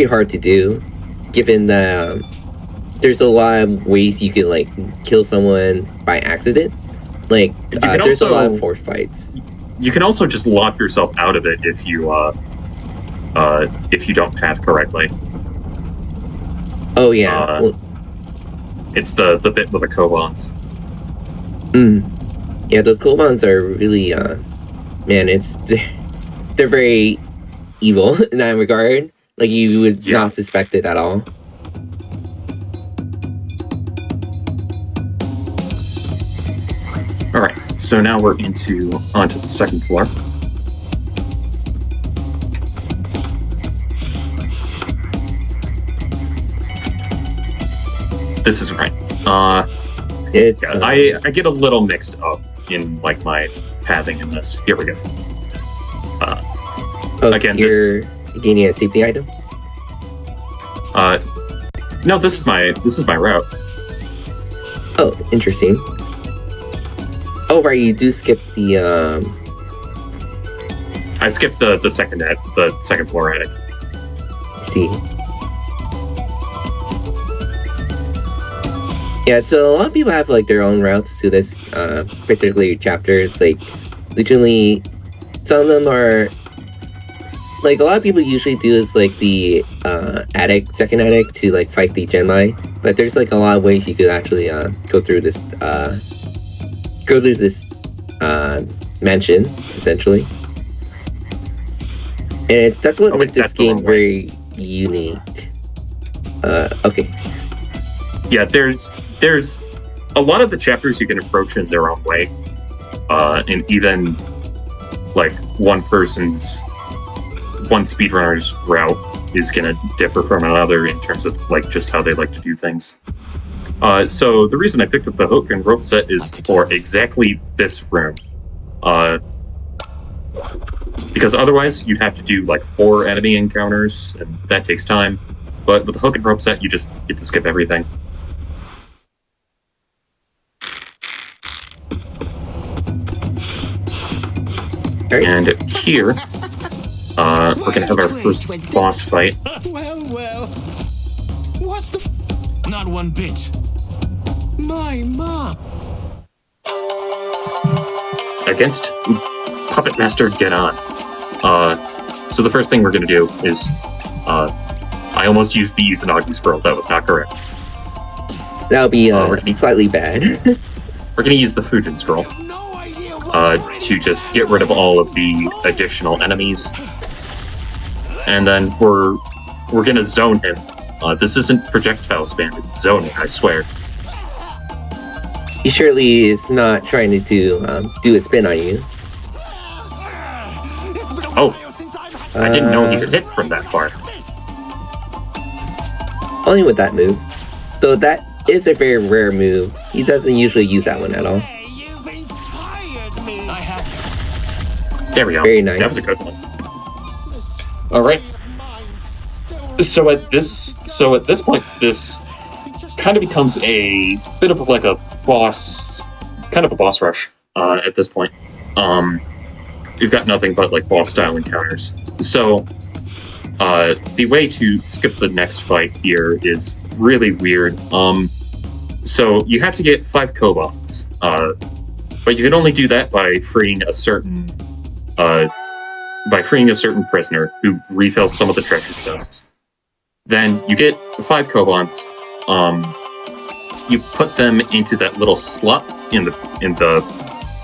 hard to do, given that there's a lot of ways you can like kill someone by accident. Like there's a lot of force fights. You can also just lock yourself out of it if you don't path correctly. Oh yeah. It's the bit with the Kobans. Yeah, the Kobans are really man, they're very evil in that regard. Like you would not suspect it at all. All right, so now we're onto the second floor. This is right. I get a little mixed up in like my pathing in this. Here we go. Again, you're gaining a safety item? No, this is my route. Oh, interesting. Oh, right, you do skip the I skipped the second floor attic. I see. Yeah, so a lot of people have like their own routes to this particular chapter. It's like literally some of them are like a lot of people usually do is like the second attic to like fight the Genmai, but there's like a lot of ways you could actually go through this mansion essentially, and that's what makes this game very unique. Okay. Yeah, there's a lot of the chapters you can approach in their own way, and even like one speedrunner's route is gonna differ from another in terms of like just how they like to do things. So the reason I picked up the hook and rope set is for exactly this room, because otherwise you'd have to do like 4 enemy encounters, and that takes time. But with the hook and rope set, you just get to skip everything. And here, we're gonna have our first boss fight. Well. What's the... Not one bit. My mom. Against Puppet Master Genon. So the first thing we're gonna do is, I almost used the Izanagi scroll. That was not correct. That'll be slightly bad. We're gonna use the Fujin scroll. To just get rid of all of the additional enemies, and then we're gonna zone him. This isn't projectile spam; it's zoning. I swear. He surely is not trying to do a spin on you. Oh, I didn't know he could hit from that far. Only with that move, though. That is a very rare move. He doesn't usually use that one at all. There we go. Very nice. That was a good one. All right. So at this point, this kind of becomes a bit of like a boss rush. At this point, you've got nothing but like boss style encounters. So the way to skip the next fight here is really weird. So you have to get 5 Kobots, but you can only do that by freeing a certain prisoner who refills some of the treasure chests. Then you get 5 Kobolds. You put them into that little slot in the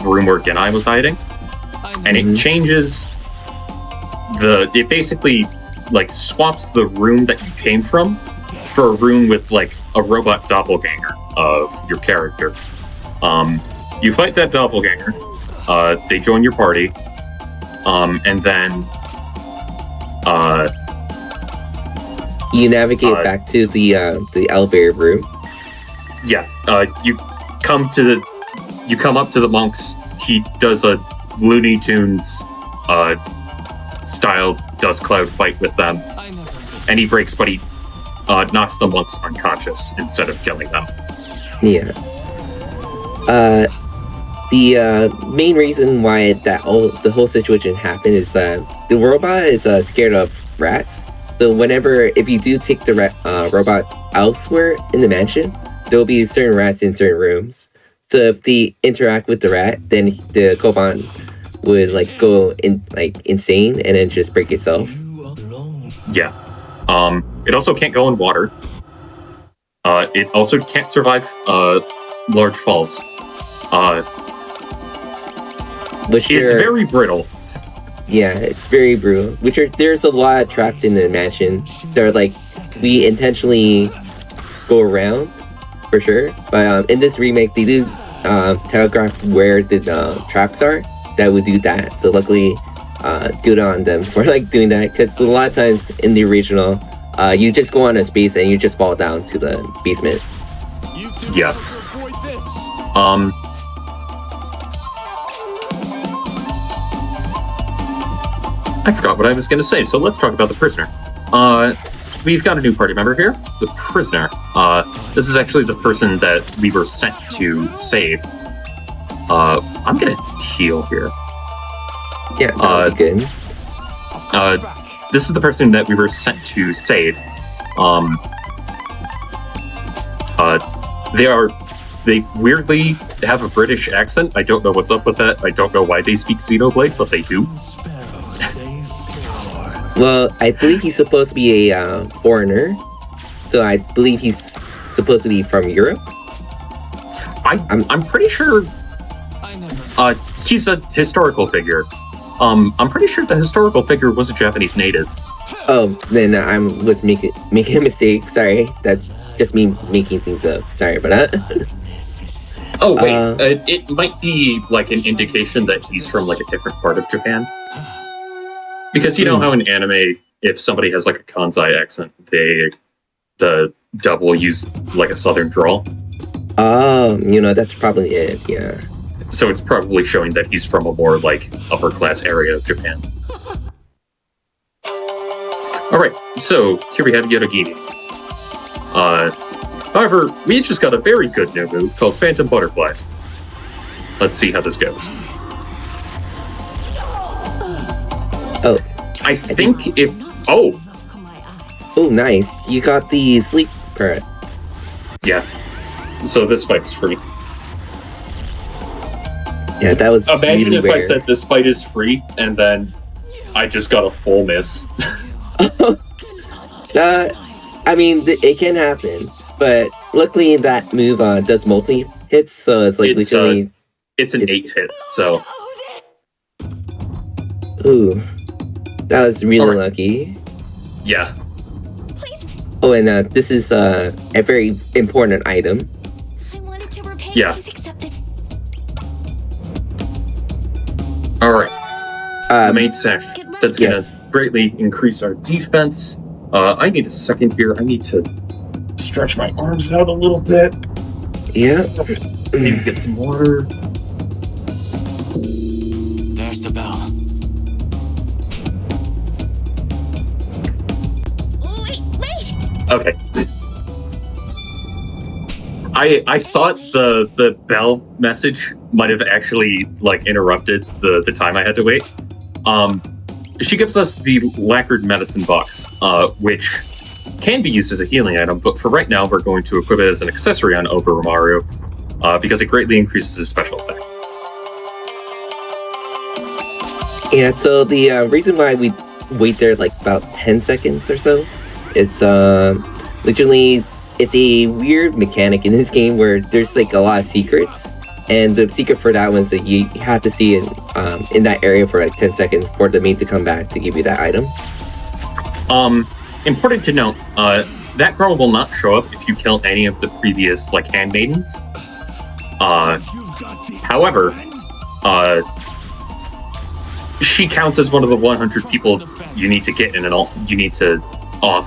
room where Genai was hiding, and it changes it basically like swaps the room that you came from for a room with like a robot doppelganger of your character. You fight that doppelganger. They join your party. And then you navigate back to the elevator room. Yeah, you come up to the monks. He does a Looney Tunes style dust cloud fight with them, and he breaks, but he knocks the monks unconscious instead of killing them. Yeah. The main reason why the whole situation happened is that the robot is scared of rats. So if you do take the robot elsewhere in the mansion, there will be certain rats in certain rooms. So if they interact with the rat, then the Koban would like go insane and then just break itself. Yeah. It also can't go in water. It also can't survive large falls. It's very brittle. Yeah, it's very brutal. There's a lot of traps in the mansion. They're like, we intentionally go around, for sure. But in this remake, they do telegraph where the traps are that would do that. So luckily, good on them for like doing that. Because a lot of times in the original, you just go on a space and you just fall down to the basement. Yeah. I forgot what I was going to say, so let's talk about the prisoner. We've got a new party member here, the prisoner. This is actually the person that we were sent to save. I'm going to heal here. Yeah, that would be good. This is the person that we were sent to save. They weirdly have a British accent. I don't know what's up with that. I don't know why they speak Xenoblade, but they do. Well, I believe he's supposed to be a foreigner, so I believe he's supposed to be from Europe. I'm pretty sure. He's a historical figure. I'm pretty sure the historical figure was a Japanese native. Oh, then I was making a mistake. Sorry, that's just me making things up. Sorry about that. Oh wait, it might be like an indication that he's from like a different part of Japan. Because you know how in anime, if somebody has like a Kansai accent, the dub will use like a southern drawl. Oh, that's probably it. Yeah. So it's probably showing that he's from a more like upper class area of Japan. All right, so here we have Yorogini. However, we just got a very good new move called Phantom Butterflies. Let's see how this goes. Oh. I think if... Oh! Oh, nice. You got the sleep parrot. Yeah. So this fight is free. Yeah, that was Imagine really if rare. I said this fight is free, and then I just got a full miss. I mean, it can happen, but luckily that move does multi-hits, so it's like literally... It's an 8-hit, so... Ooh. That was really lucky. Yeah. Oh, and this is a very important item. I wanted to repay Yeah. these, except that Alright. The main section. That's gonna yes. greatly increase our defense. I need a second here. I need to stretch my arms out a little bit. Yeah. Maybe get some water. There's the bell. wait. Okay. I thought the bell message might have actually like interrupted the time I had to wait. She gives us the lacquered medicine box, which can be used as a healing item, but for right now we're going to equip it as an accessory on Oromaru, because it greatly increases his special attack. Yeah, so the reason why we wait there like about 10 seconds or so, it's literally, it's a weird mechanic in this game where there's like a lot of secrets, and the secret for that one is that you have to see it in that area for like 10 seconds for the mate to come back to give you that item. Important to note, that girl will not show up if you kill any of the previous like handmaidens. However, she counts as one of the 100 people you need to get in an off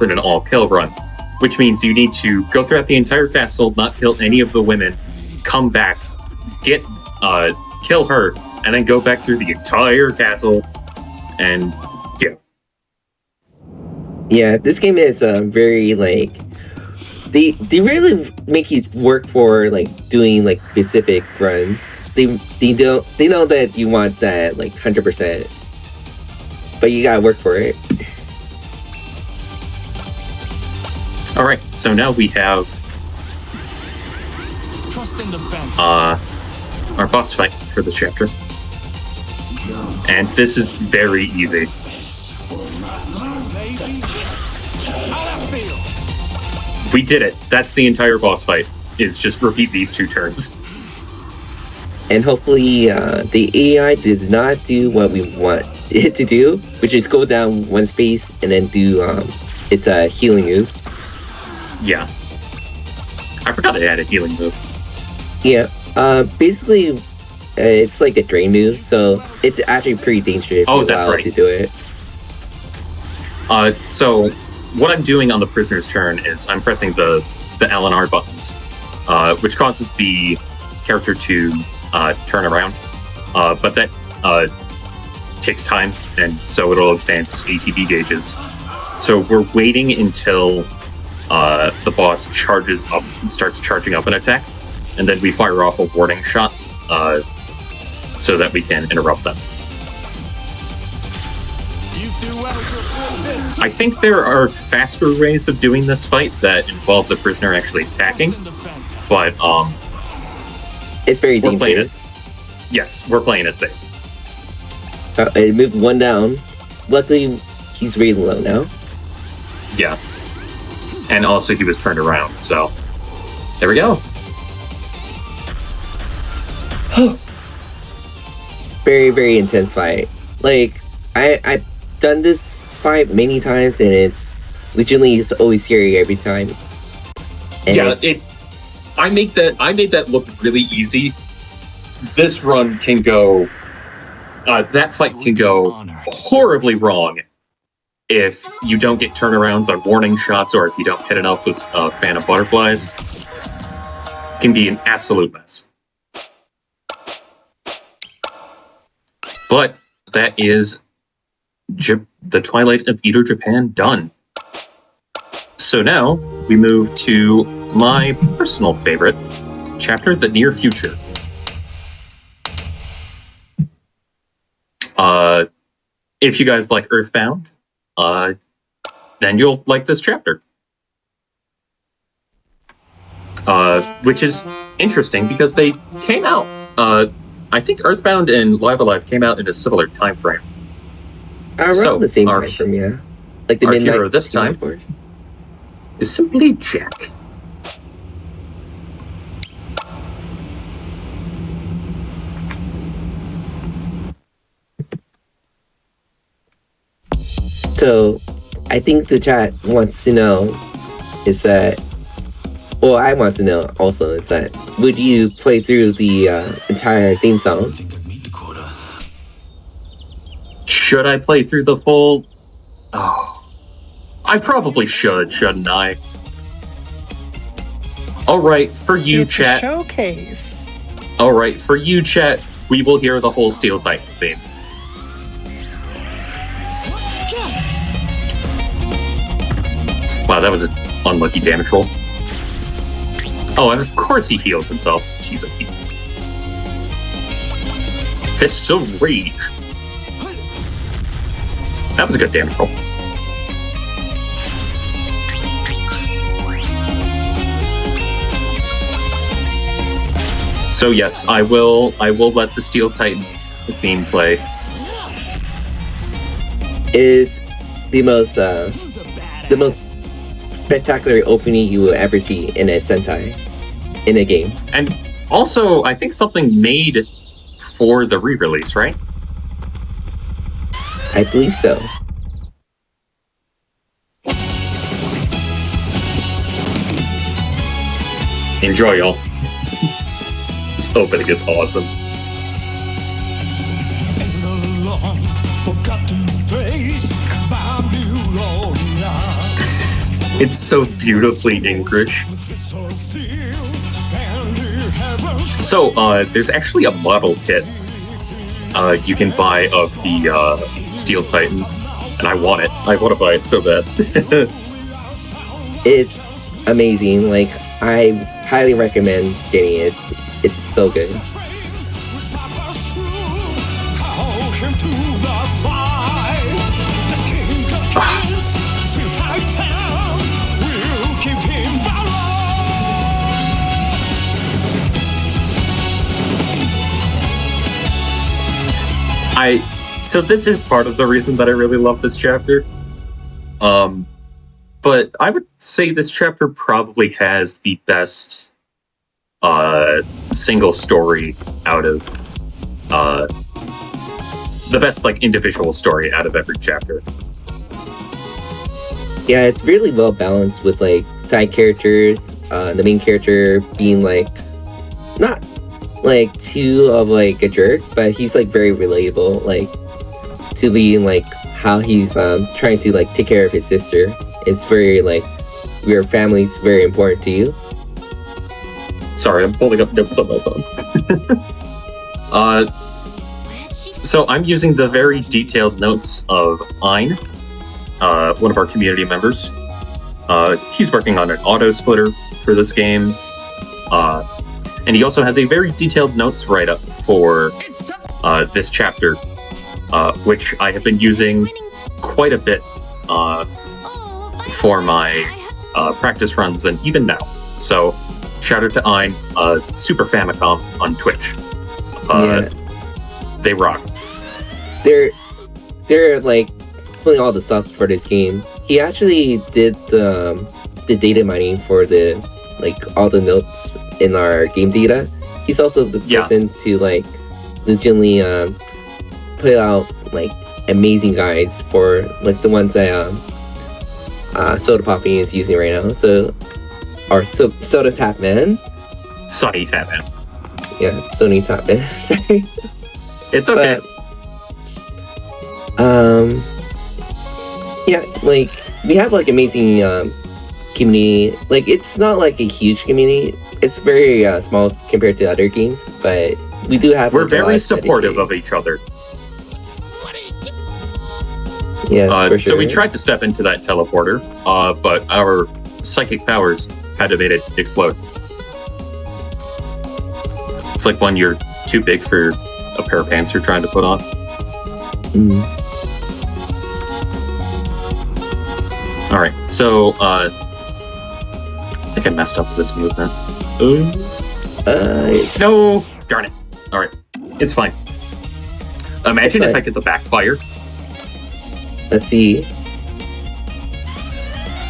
in an all kill run, which means you need to go throughout the entire castle, not kill any of the women, come back, kill her, and then go back through the entire castle, and yeah. Yeah, this game is very like they really make you work for like doing like specific runs. They know that you want that like 100%, but you gotta work for it. All right, so now we have Trust in the phantom. our boss fight for the chapter, and this is very easy. We did it. That's the entire boss fight. Is just repeat these 2 turns. And hopefully the AI does not do what we want it to do, which is go down 1 space and then do its a healing move. Yeah. I forgot it had a healing move. Yeah, basically it's like a drain move, so it's actually pretty dangerous if you that's allow it right. to do it. So what I'm doing on the prisoner's turn is I'm pressing the L and R buttons, which causes the character to turn around. But that takes time, and so it'll advance ATB gauges. So we're waiting until the boss charges up and starts charging up an attack, and then we fire off a warning shot so that we can interrupt them. I think there are faster ways of doing this fight that involve the prisoner actually attacking, but It's very we're playing it. dangerous. Yes, we're playing it safe. It moved one down. Luckily, he's really low now. Yeah. And also he was turned around, so there we go. Very, very intense fight. Like, I've done this fight many times, and it's legitimately it's always scary every time. And Yeah, I made that look really easy. This run can go that fight can go horribly wrong if you don't get turnarounds on warning shots or if you don't hit enough with Phantom Butterflies. It can be an absolute mess. But that is the Twilight of Edo Japan done. So now we move to my personal favorite chapter, The Near Future. If you guys like Earthbound, then you'll like this chapter. Which is interesting because they came out. I think Earthbound and Live Alive came out in a similar time frame. around so, the same our- time from yeah, like the our midnight hero this team, time- of course. Is simply Jack. So, I think the chat wants to know is that, well, I want to know also is that, would you play through the entire theme song? Should I play through the full? Oh, I probably should, shouldn't I? All right, for you, It's a chat. showcase. All right, for you, chat. We will hear the whole Steel Titan theme. Wow, that was an unlucky damage roll. Oh, and of course he heals himself. Jeez, Pete. Fists of Rage. That was a good damage roll. So yes, I will let the Steel Titan theme play. Is the most spectacular opening you will ever see in a Sentai, in a game. And also, I think something made for the re-release, right? I believe so. Enjoy, y'all. This opening is awesome. It's so beautifully English. So, there's actually a model kit you can buy of the Steel Titan, and I want it. I want to buy it so bad. It's amazing. Like, I highly recommend getting it. It's so good. So this is part of the reason that I really love this chapter. But I would say this chapter probably has the best single story out of the best like individual story out of every chapter. Yeah, it's really well balanced with like side characters, the main character being like not like too of like a jerk, but he's like very relatable, like to being like how he's trying to like take care of his sister. It's very like your family's very important to you. Sorry, I'm pulling up notes on my phone. So I'm using the very detailed notes of Ein, one of our community members. He's working on an auto splitter for this game. And he also has a very detailed notes write-up for this chapter, which I have been using quite a bit for my practice runs and even now. So shout out to Ein, Super Famicom on Twitch. They rock. They're like pulling all the stuff for this game. He actually did the data mining for the all the notes in our game data. He's also the person to legitimately put out amazing guides for the ones that Soda Poppy is using right now. Soda Tapman. Sonny Tapman. Yeah, Sony Tapman. Sorry. It's okay. We have amazing community. It's not a huge community. It's very small compared to other games, but we do have. We're very supportive of each other. Yeah, for sure. So we tried to step into that teleporter, but our psychic powers kind of made it explode. It's like when you're too big for a pair of pants you're trying to put on. Alright, so I think I messed up this movement. No! Darn it. Alright, it's fine. Imagine if I get the backfire. Let's see.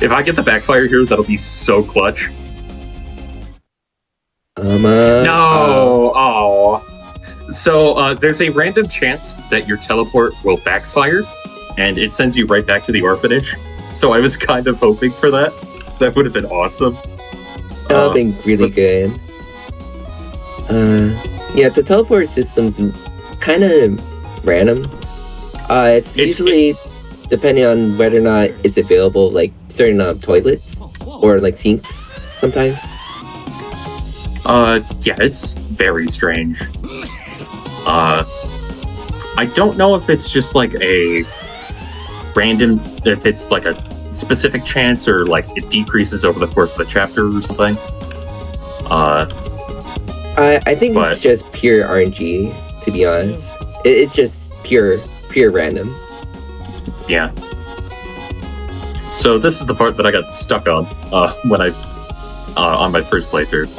If I get the backfire here, that'll be so clutch. No! Oh. So, there's a random chance that your teleport will backfire, and it sends you right back to the orphanage. So I was kind of hoping for that. That would have been awesome. That would have been really good. Yeah, the teleport system's kind of random. It's usually depending on whether or not it's available, certain toilets or sinks sometimes. Yeah, it's very strange. I don't know if it's just a random, if it's a specific chance or it decreases over the course of the chapter or something. I think it's just pure RNG, to be honest. It's just pure random. Yeah. So this is the part that I got stuck on when I on my first playthrough.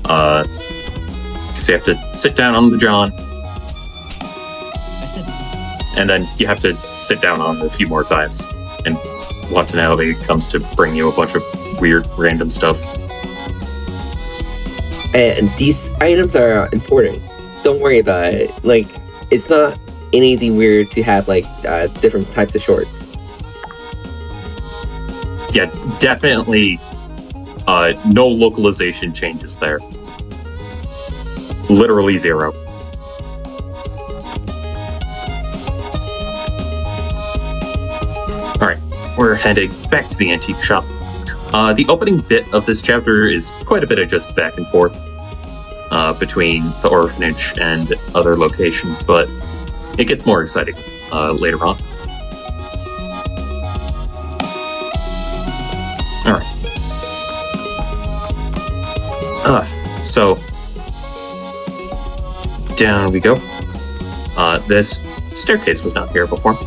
Because you have to sit down on the John, and then you have to sit down on it a few more times, and Watanabe comes to bring you a bunch of weird random stuff. And these items are important. Don't worry about it. It's not anything weird to have different types of shorts. Yeah, definitely no localization changes there. Literally zero. Alright, we're heading back to the antique shop. The opening bit of this chapter is quite a bit of just back and forth between the orphanage and other locations, but it gets more exciting later on. Alright. So down we go. This staircase was not here before.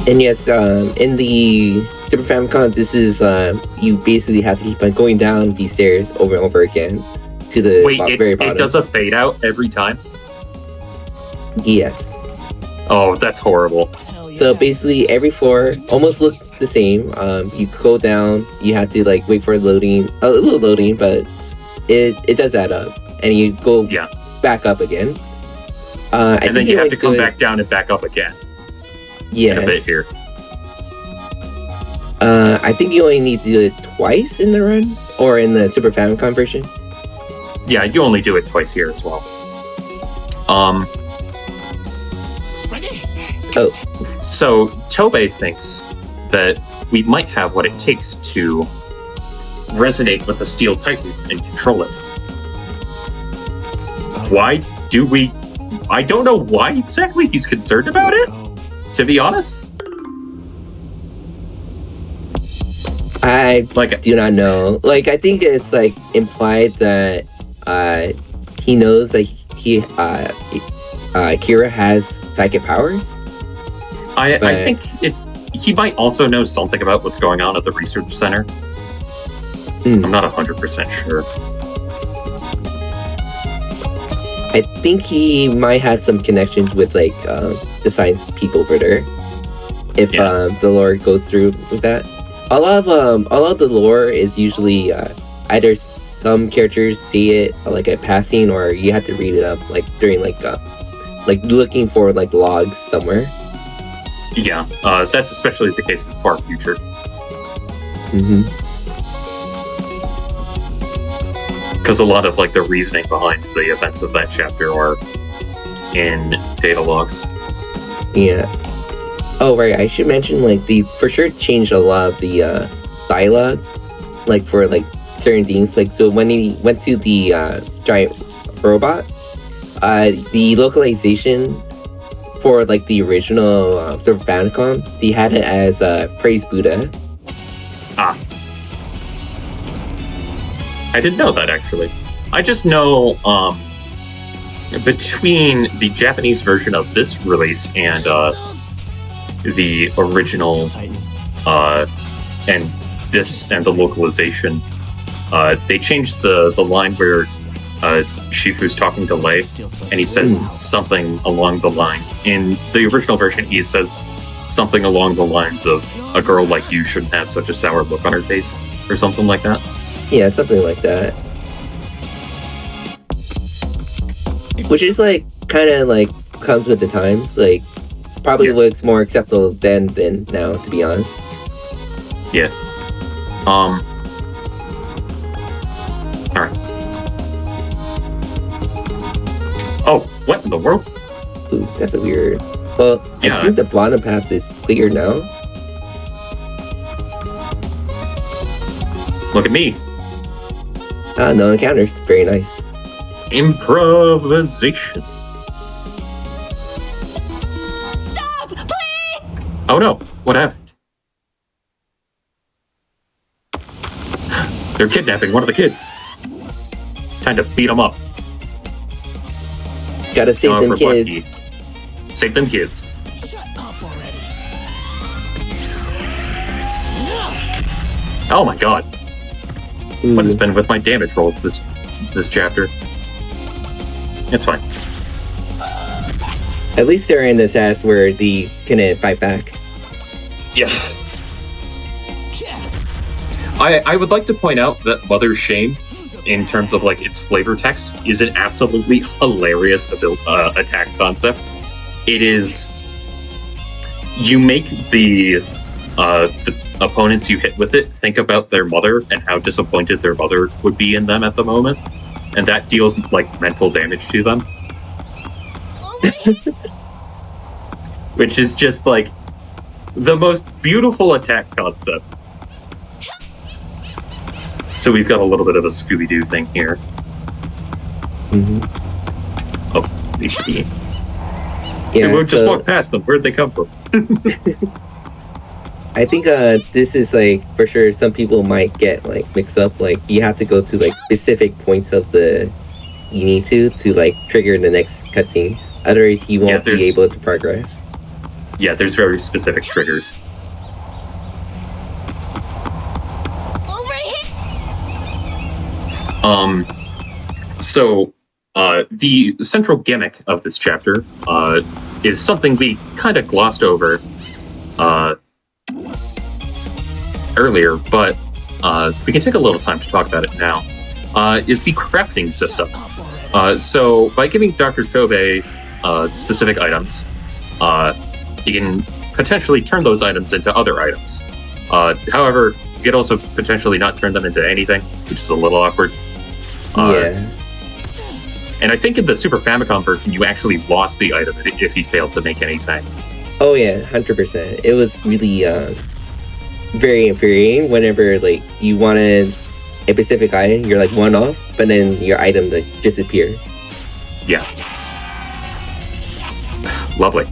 And yes, in the Super Famicom, this is you basically have to keep on going down these stairs over and over again to the very bottom. It does a fade out every time? Yes. Oh, that's horrible. So basically, every floor almost looks the same. You go down, you have to wait for a little loading, but it does add up, and you go back up again. And then you have to come back down and back up again. Yes. In a bit here. I think you only need to do it twice in the run, or in the Super Famicom version. Yeah, you only do it twice here as well. Oh. So Tobey thinks that we might have what it takes to resonate with the steel titan and control it. Why do we... I don't know why exactly he's concerned about it, to be honest. I do not know. Like, I think it's like implied that he knows like Kira has psychic powers. I think he might also know something about what's going on at the research center. I'm not 100% sure. I think he might have some connections with like the science people over there. If the lore goes through with that. A lot of the lore is usually either some characters see it like a passing, or you have to read it up like during like looking for like logs somewhere. Yeah, that's especially the case in Far Future. Because a lot of like the reasoning behind the events of that chapter are in data logs. Yeah. Oh right, I should mention like they for sure changed a lot of the dialogue, like for like certain things. Like so when he went to the giant robot, the localization for like the original Super Famicom, they had it as Praise Buddha. Ah. I didn't know that, actually. I just know, between the Japanese version of this release and the original, and this and the localization, they changed the line where Shifu's talking to Lei, and he says something along the line. In the original version, he says something along the lines of, "A girl like you shouldn't have such a sour look on her face," or something like that. Yeah, something like that. Which is like kind of like comes with the times. Like probably looks more acceptable then than now, to be honest. Yeah. All right. Oh, what in the world? Ooh, that's a weird. Well, I think the bottom path is clear now. Look at me. No encounters. Very nice. Improvisation. Stop, please! Oh no, what happened? They're kidnapping one of the kids. Time to beat them up. Gotta save them kids. Save them kids. Shut up already. Oh my god. Ooh. What has been with my damage rolls this chapter? It's fine. At least they're in this ass where they can fight back. Yeah. I would like to point out that Mother's Shame, in terms of like its flavor text, is an absolutely hilarious attack concept. It is, you make the opponents you hit with it think about their mother and how disappointed their mother would be in them at the moment, and that deals like mental damage to them. Which is just like the most beautiful attack concept. So we've got a little bit of a Scooby-Doo thing here. Oh, HP. Yeah, we'll just walk past them. Where'd they come from? I think this is like for sure some people might get like mixed up. Like you have to go to like specific points of the you need to like trigger the next cutscene. Otherwise you won't be able to progress. Yeah, there's very specific triggers. Over here! So the central gimmick of this chapter is something we kind of glossed over earlier, but we can take a little time to talk about it now, is the crafting system. So by giving Dr. Tobey specific items, he can potentially turn those items into other items. However, you could also potentially not turn them into anything, which is a little awkward. Yeah. And I think in the Super Famicom version, you actually lost the item if you failed to make anything. Oh yeah, 100%. It was really very infuriating whenever like you wanted a specific item, you're like one off, but then your item like disappear. Yeah. Lovely.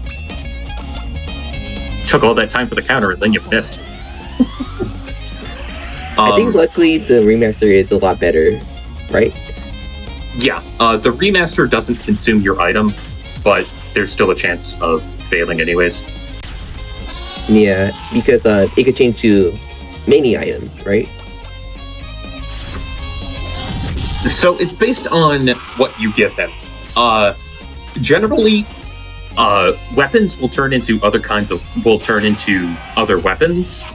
Took all that time for the counter and then you missed. I think luckily the remaster is a lot better, right? Yeah, the remaster doesn't consume your item, but there's still a chance of failing anyways. Yeah, because it could change to many items, right? So it's based on what you give him. Generally, weapons will turn into other weapons.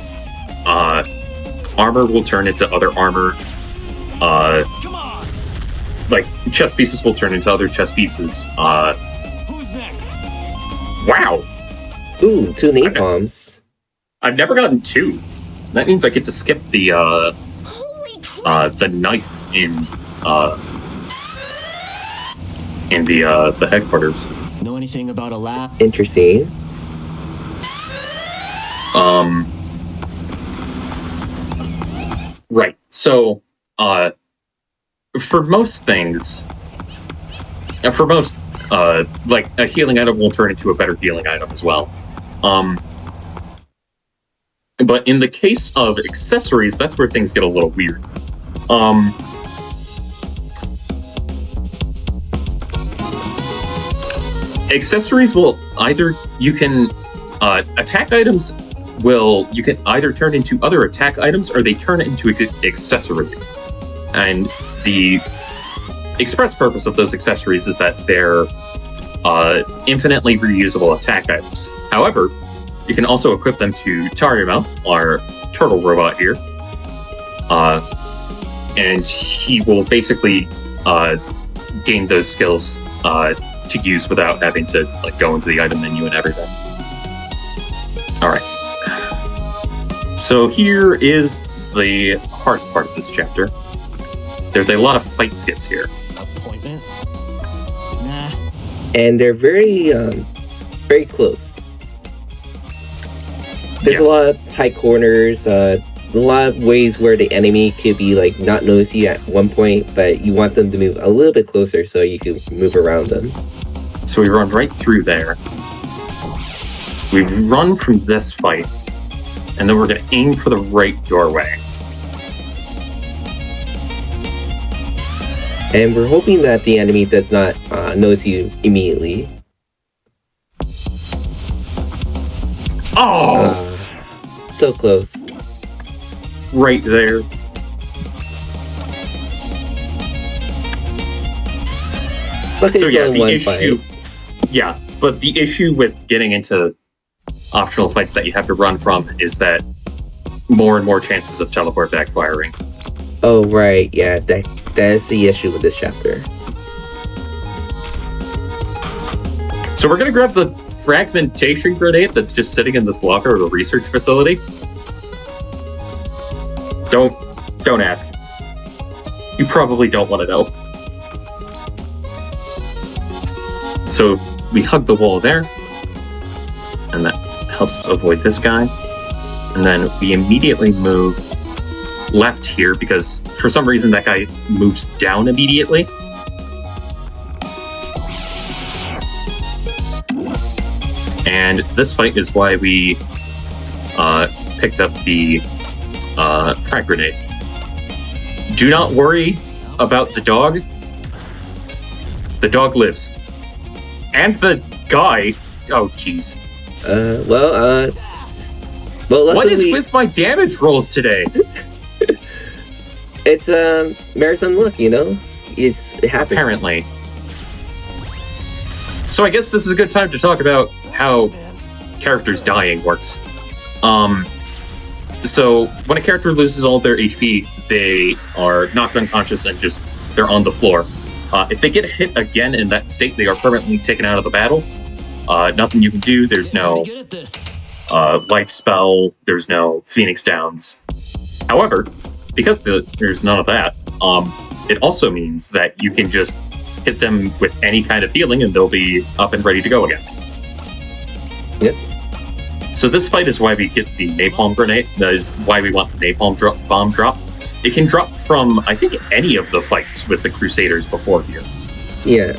Armor will turn into other armor. Like chess pieces will turn into other chess pieces. Who's next? Wow. Ooh, 2 napalms. I've never gotten 2. That means I get to skip the knife in the headquarters. Know anything about a lab? Interesting. Right. So, for most things, like a healing item will turn into a better healing item as well. But in the case of accessories, that's where things get a little weird. Accessories will either attack items you can either turn into other attack items or they turn into accessories. And the express purpose of those accessories is that they're infinitely reusable attack items. However, you can also equip them to Tarima, our turtle robot here, and he will basically gain those skills to use without having to go into the item menu and everything. Alright. So here is the hardest part of this chapter. There's a lot of fight skits here. Appointment? Nah. And they're very, very close. There's a lot of tight corners, a lot of ways where the enemy could be not notice you at one point, but you want them to move a little bit closer so you can move around them. So we run right through there. We run from this fight, and then we're going to aim for the right doorway. And we're hoping that the enemy does not notice you immediately. Oh! So close. Right there. But So yeah, only the one issue... fight. Yeah, but the issue with getting into optional fights that you have to run from is that more and more chances of teleport backfiring. Oh, right. Yeah, that is the issue with this chapter. So we're going to grab the fragmentation grenade that's just sitting in this locker at a research facility. Don't ask. You probably don't want to know. So we hug the wall there, and that helps us avoid this guy. And then we immediately move left here because for some reason that guy moves down immediately. And this fight is why we picked up the frag grenade. Do not worry about the dog. The dog lives. And the guy... Oh, jeez. Well, luckily, what is with my damage rolls today? It's marathon luck, you know? It happens. Apparently. So I guess this is a good time to talk about how characters dying works. So when a character loses all their HP, they are knocked unconscious and they're on the floor. If they get hit again in that state, they are permanently taken out of the battle. Nothing you can do. There's no life spell. There's no Phoenix Downs. However, because there's none of that, it also means that you can just hit them with any kind of healing and they'll be up and ready to go again. Yep. So this fight is why we get the napalm grenade. That is why we want the napalm bomb drop. It can drop from, I think, any of the fights with the Crusaders before here. Yeah.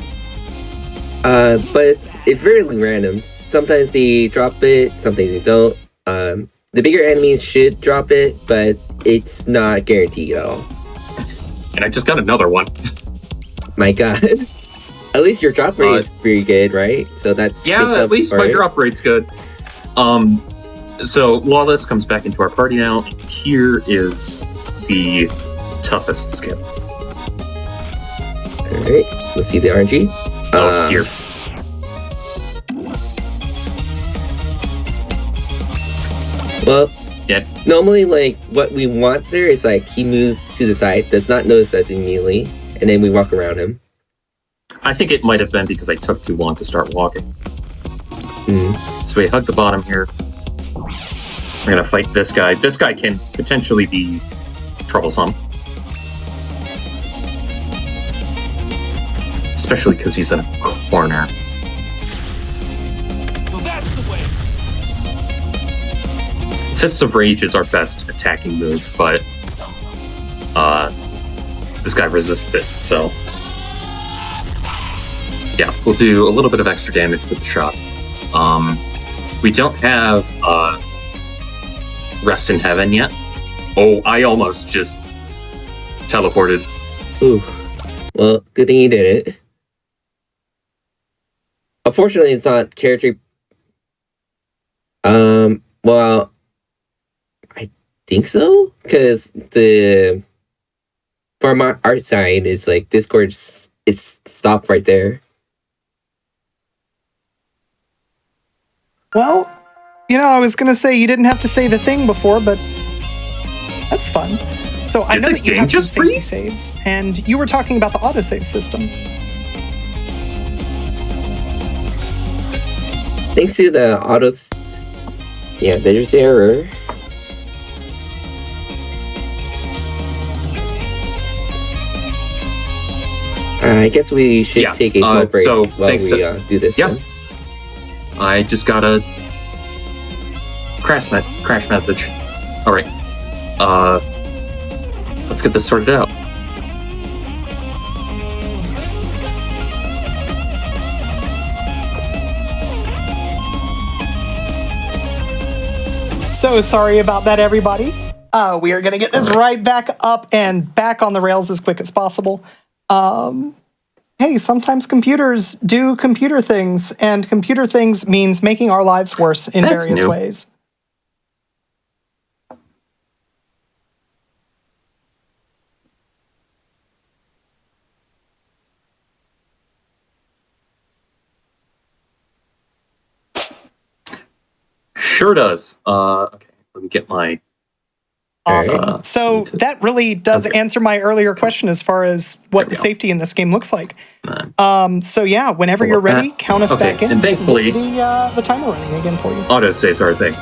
But it's very random. Sometimes they drop it, sometimes they don't. The bigger enemies should drop it, but it's not guaranteed at all. And I just got another one. My god. At least your drop rate is pretty good, right? So that's... Yeah, at least my drop rate's good. So Lawless comes back into our party now, and here is the toughest skip. Alright, let's see the RNG. Here. Well, yeah. Normally, like, what we want there is, like, he moves to the side, does not notice us immediately, and then we walk around him. I think it might have been because I took too long to start walking. So we hug the bottom here. We're gonna fight this guy. This guy can potentially be troublesome. Especially because he's in a corner. So that's the way. Fists of Rage is our best attacking move, but this guy resists it, so yeah, we'll do a little bit of extra damage with the shot. We don't have Rest in Heaven yet. Oh, I almost just teleported. Ooh. Well, good thing you did it. Unfortunately, it's not character... well... I think so? Because the... From our side, it's like Discord, it's stopped right there. Well, you know, I was going to say you didn't have to say the thing before, but that's fun. So I know that you have some safety saves, and you were talking about the autosave system. Thanks to the autos... Yeah, there's the error. I guess we should take a small break while we do this. Yeah. Then. I just got a crash message. All right. Let's get this sorted out. So sorry about that, everybody. We are going to get this right back up and back on the rails as quick as possible. Hey, sometimes computers do computer things, and computer things means making our lives worse in various ways. Sure does. Okay, let me get my... Awesome. So that really does answer my earlier question as far as what the safety in this game looks like. So yeah, whenever you're ready, count us back in. And thankfully, the timer running again for you. Autosaves are a thing.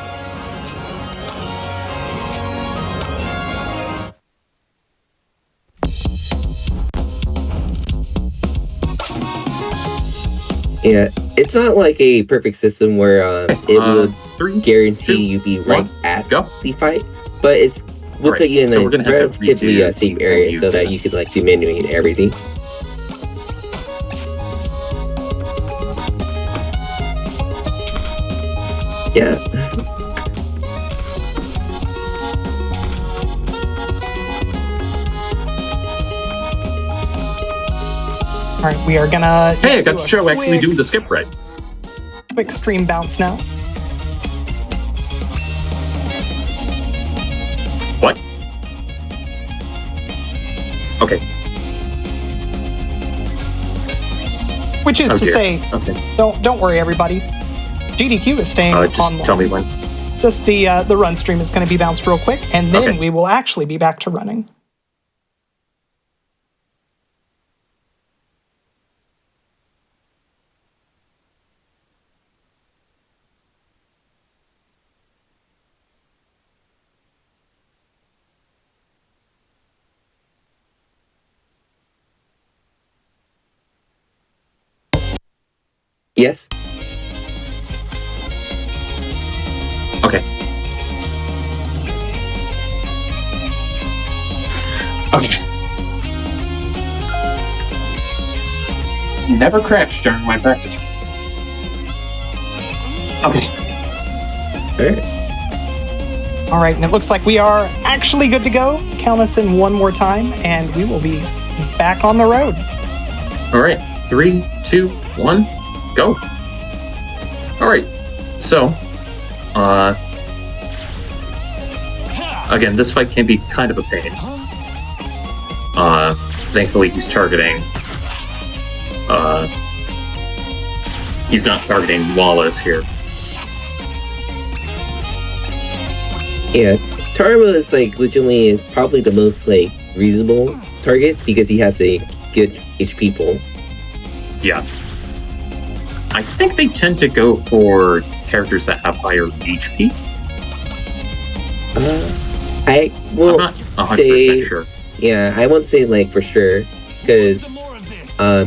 Yeah, it's not like a perfect system where it will guarantee you be right at the fight, but it's will put you in a relatively safe area so that you can like do menuing and everything. Yeah. All right, we are gonna... Hey, I got to show actually doing the skip right. Quick stream bounce now. What? Okay. Which is to say, don't worry, everybody. GDQ is staying just online. Tell me when. Just the run stream is going to be bounced real quick, and then we will actually be back to running. Yes. Okay. Okay. Never crash during my practice runs. Okay. Alright. All right, and it looks like we are actually good to go. Count us in one more time, and we will be back on the road. All right. 3, 2, 1, go. All right. So, again, this fight can be kind of a pain. Thankfully, he's targeting. He's not targeting Lawless here. Yeah, Tarma is like legitimately probably the most like reasonable target because he has a good HP pool. Yeah. I think they tend to go for characters that have higher HP. I I'm won't not 100% say. sure. Yeah, I won't say like for sure because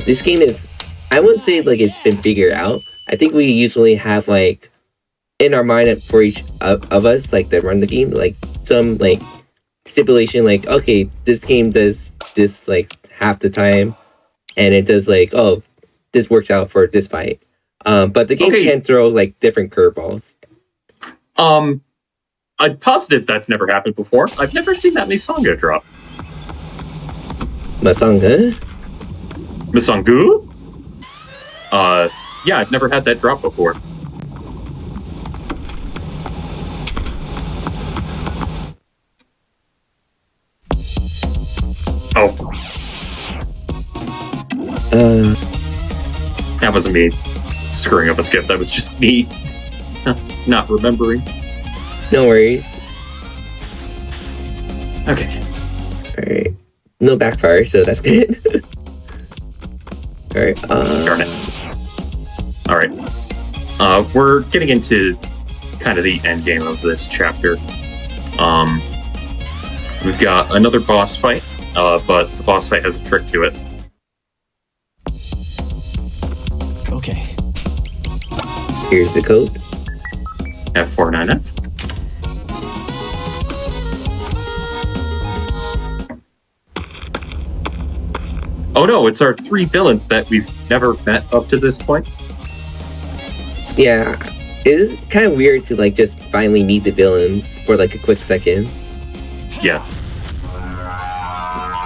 this game is. I wouldn't say like it's been figured out. I think we usually have like in our mind for each of us like that run the game like some like stipulation like okay this game does this like half the time and it does like oh this works out for this fight. But the game can throw like different curveballs. I'm positive that's never happened before. I've never seen that Misanga drop. Masanga? Misangu? Yeah, I've never had that drop before. Oh. That wasn't me screwing up a skip. That was just me not remembering. No worries. Okay. Alright. No backfire, so that's good. Alright, Darn it. Alright. We're getting into kind of the end game of this chapter. We've got another boss fight, but the boss fight has a trick to it. Okay. here's the code. F49F. Oh no, it's our 3 villains that we've never met up to this point. Yeah, it is kind of weird to like just finally meet the villains for like a quick second. Yeah.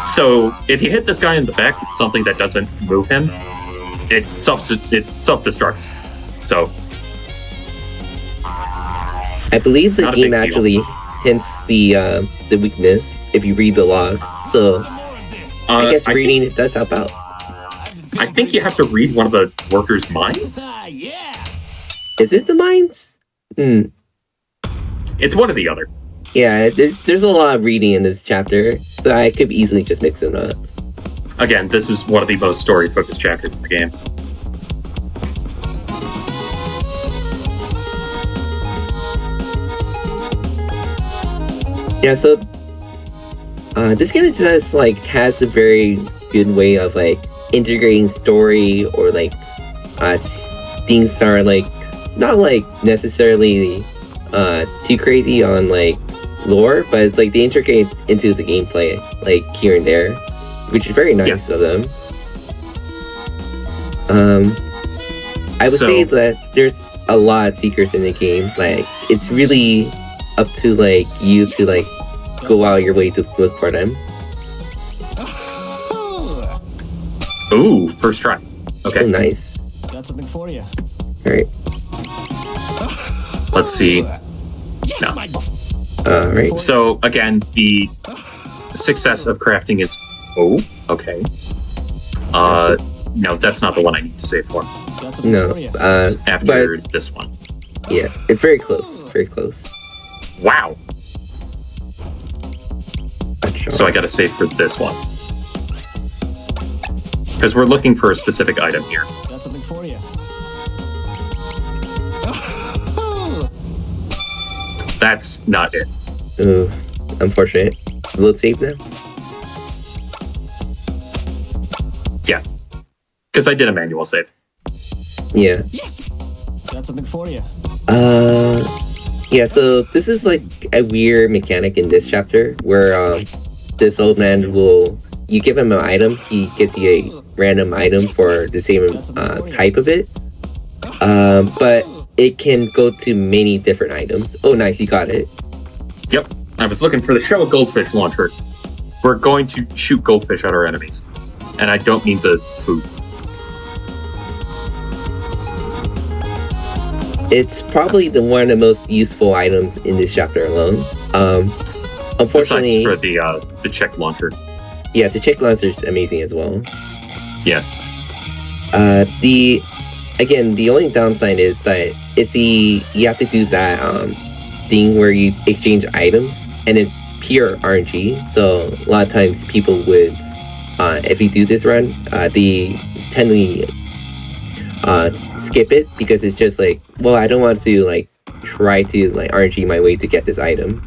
So if you hit this guy in the back, it's something that doesn't move him. It self-destructs. So I believe the Not a game big deal. actually hints the weakness if you read the logs. So I guess reading it does help out. I think you have to read one of the workers' minds. Yeah. Is it the mines? It's one or the other. Yeah, there's a lot of reading in this chapter, so I could easily just mix them up. Again, this is one of the most story-focused chapters in the game. Yeah, so this game just like has a very good way of like integrating story or like things that are like not like necessarily too crazy on like lore, but like they integrate into the gameplay like here and there, which is very nice of them. I would say that there's a lot of secrets in the game. Like it's really up to like you to like go out your way to look for them. Ooh, first try. Okay. Oh, nice. Got something for you. All right. Let's see. No. All right. So again, the success of crafting is okay. No, that's not the one I need to save for. No. It's after this one. Yeah, it's very close. Very close. Wow. So I gotta save for this one. Because we're looking for a specific item here. Got something for you. That's not it. Ooh, unfortunate. Will it save them? Yeah. Because I did a manual save. Yeah. Got something for you. Yeah, so this is like a weird mechanic in this chapter where this old man you give him an item, he gives you a random item for the same type of it. But it can go to many different items. Oh, nice, you got it. Yep, I was looking for the Show a Goldfish launcher. We're going to shoot goldfish at our enemies. And I don't need the food. It's probably one of the most useful items in this chapter alone. Unfortunately, besides for the check launcher. Yeah, the check launcher is amazing as well. Yeah. The only downside is that you have to do that thing where you exchange items, and it's pure RNG. So a lot of times people would, if you do this run, they tend to skip it because it's just like, well, I don't want to like try to like RNG my way to get this item.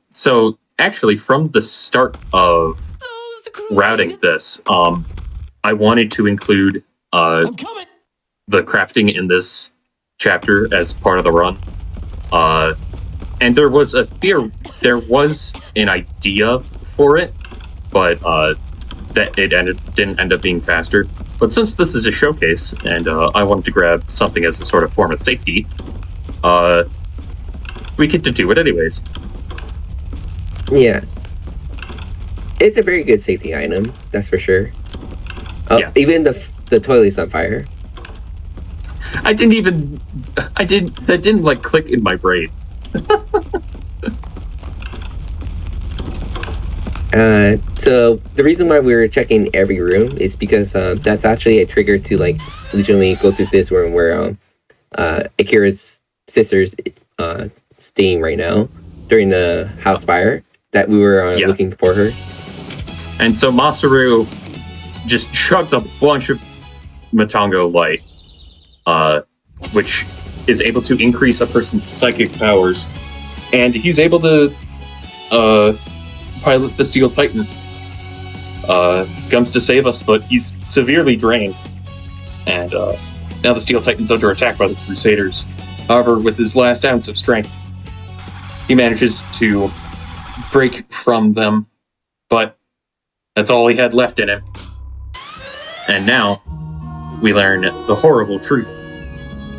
So actually, from the start of routing this, I wanted to include the crafting in this chapter as part of the run. And there was an idea for it, but that didn't end up being faster. But since this is a showcase, and I wanted to grab something as a sort of form of safety, we get to do it anyways. Yeah. It's a very good safety item, that's for sure. Oh, yeah. Even the toilet's on fire. That didn't like click in my brain. So the reason why we were checking every room is because that's actually a trigger to like legitimately go to this room where Akira's sister's staying right now during the house fire that we were looking for her. And so Masaru just chugs a bunch of Matango light, which is able to increase a person's psychic powers, and he's able to pilot the Steel Titan. Comes to save us, but he's severely drained, and now the Steel Titan's under attack by the Crusaders. However, with his last ounce of strength, he manages to break from them, but that's all he had left in him. And now, we learn the horrible truth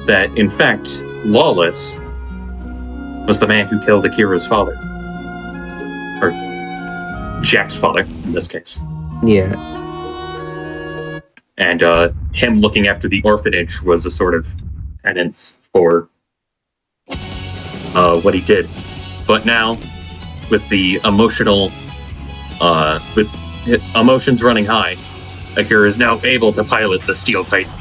that, in fact, Lawless was the man who killed Akira's father. Or Jack's father, in this case. Yeah. And him looking after the orphanage was a sort of penance for what he did. But now, with the with emotions running high, Akira is now able to pilot the Steel Titan.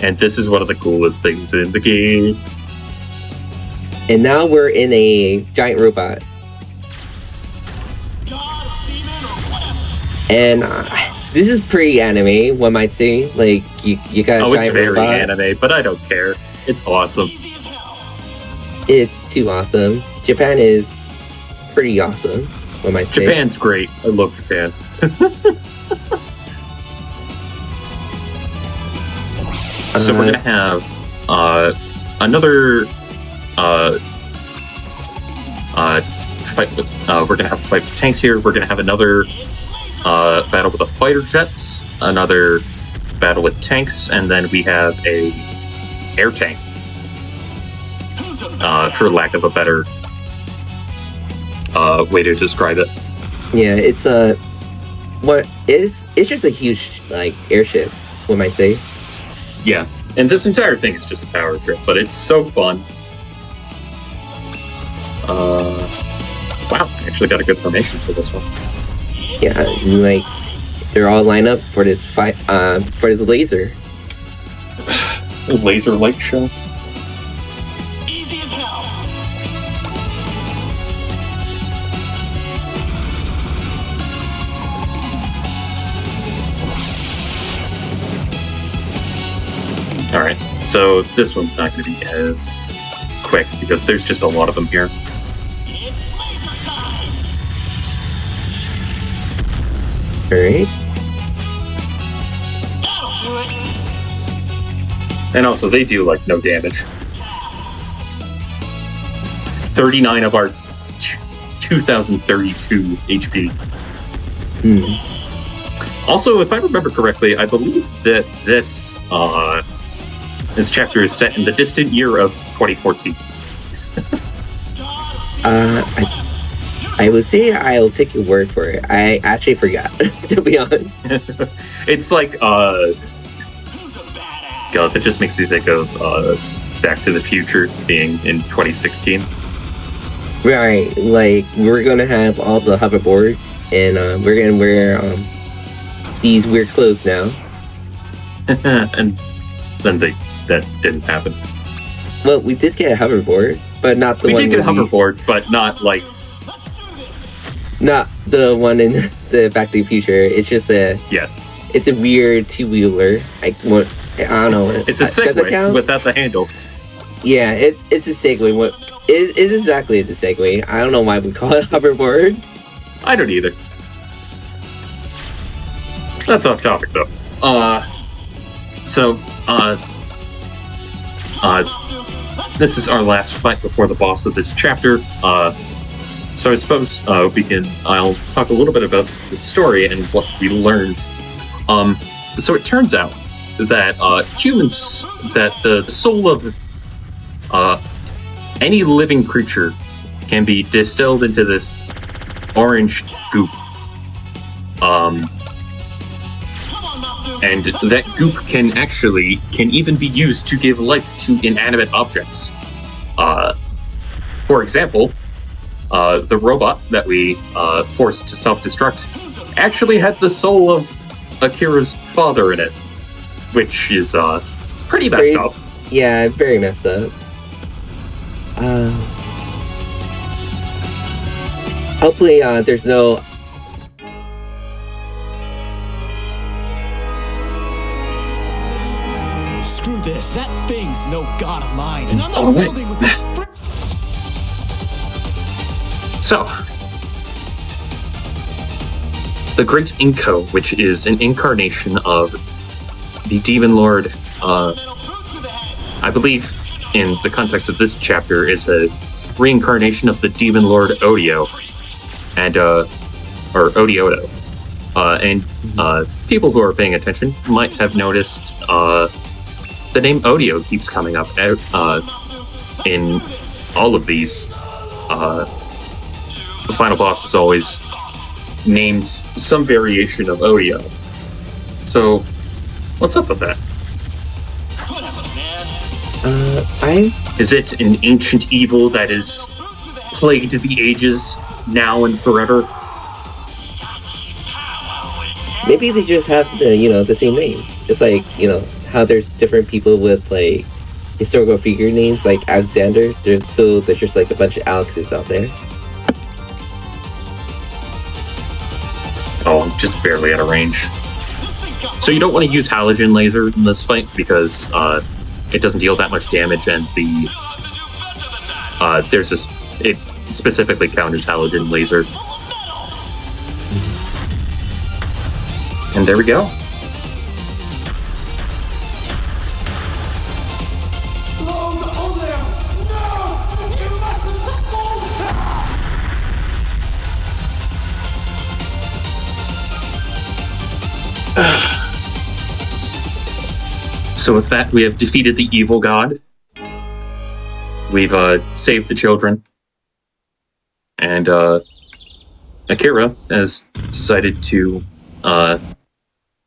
And this is one of the coolest things in the game. And now we're in a giant robot. And this is pretty anime, one might say. Like, you got a giant robot. Oh, it's very anime, but I don't care. It's awesome. It's too awesome. Japan is pretty awesome, one might say. Japan's great. I love Japan. So we're gonna have another fight. We're gonna have a fight with tanks here. We're gonna have another battle with the fighter jets, another battle with tanks, and then we have a air tank. For lack of a better way to describe it. Yeah, it's it's just a huge like airship, one might say. Yeah, and this entire thing is just a power trip, but it's so fun. Wow, I actually got a good formation for this one. Yeah, like they're all lined up for this fight, for this laser. Laser light show. Alright, so this one's not going to be as quick because there's just a lot of them here. Alright. And also, they do, like, no damage. 39 of our 2,032 HP. Hmm. Also, if I remember correctly, I believe that this chapter is set in the distant year of 2014. I would say I'll take your word for it. I actually forgot, to be honest. It's like, God, that just makes me think of Back to the Future being in 2016. Right, like, we're gonna have all the hoverboards, and we're gonna wear these weird clothes now. And then that didn't happen. Well, we did get a hoverboard, but not the We one did get hoverboards, but not like... Not the one in the Back to the Future. It's just Yeah. It's a weird two-wheeler. I don't know. It's a Does it Segway count? without the handle. Yeah, it's a Segway. It exactly is a Segway. I don't know why we call it hoverboard. I don't either. That's off topic, though. This is our last fight before the boss of this chapter. So I suppose I'll talk a little bit about the story and what we learned. So it turns out that humans, that the soul of any living creature can be distilled into this orange goop. And that goop can even be used to give life to inanimate objects. For example, the robot that we forced to self-destruct actually had the soul of Akira's father in it, which is pretty messed up. Yeah, very messed up. Hopefully, there's no... Screw this. That thing's no god of mine, and I'm not building with this. So, the Great Inko, which is an incarnation of the Demon Lord, I believe, in the context of this chapter, is a reincarnation of the Demon Lord Odio, and or Odioto. And people who are paying attention might have noticed the name Odio keeps coming up in all of these. The final boss is always named some variation of Odio. So, what's up with that? Is it an ancient evil that is plagued the ages now and forever? Maybe they just have the same name. It's like, how there's different people with like historical figure names like Alexander. There's just like a bunch of Alexes out there. Oh, I'm just barely out of range. So you don't want to use halogen laser in this fight because it doesn't deal that much damage, and it specifically counters halogen laser. And there we go. So with that, we have defeated the evil god. We've saved the children. And Akira has decided to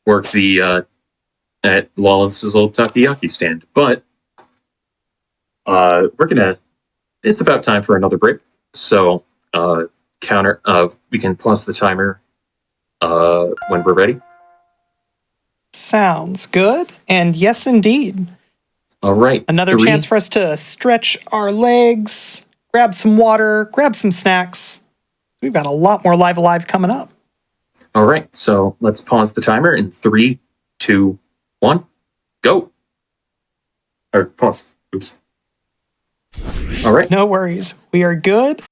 work at Lawless's old takoyaki stand. But it's about time for another break. So we can pause the timer when we're ready. Sounds good. And yes, indeed. All right. Another chance for us to stretch our legs, grab some water, grab some snacks. We've got a lot more Live Alive coming up. All right. So let's pause the timer in 3, 2, 1, go. Or pause. Oops. All right. No worries. We are good.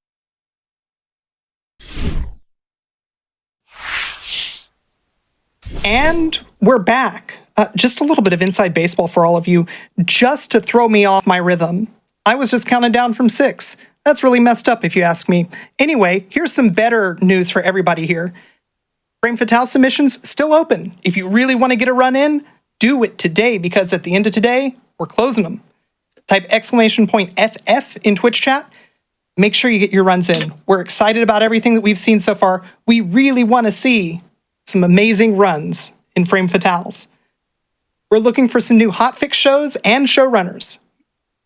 And we're back. Just a little bit of inside baseball for all of you, just to throw me off my rhythm. I was just counting down from 6. That's really messed up if you ask me. Anyway, here's some better news for everybody here. Frame Fatale submissions still open. If you really want to get a run in, do it today, because at the end of today, we're closing them. Type !FF in Twitch chat. Make sure you get your runs in. We're excited about everything that we've seen so far. We really want to see some amazing runs in Frame Fatales. We're looking for some new hotfix shows and showrunners.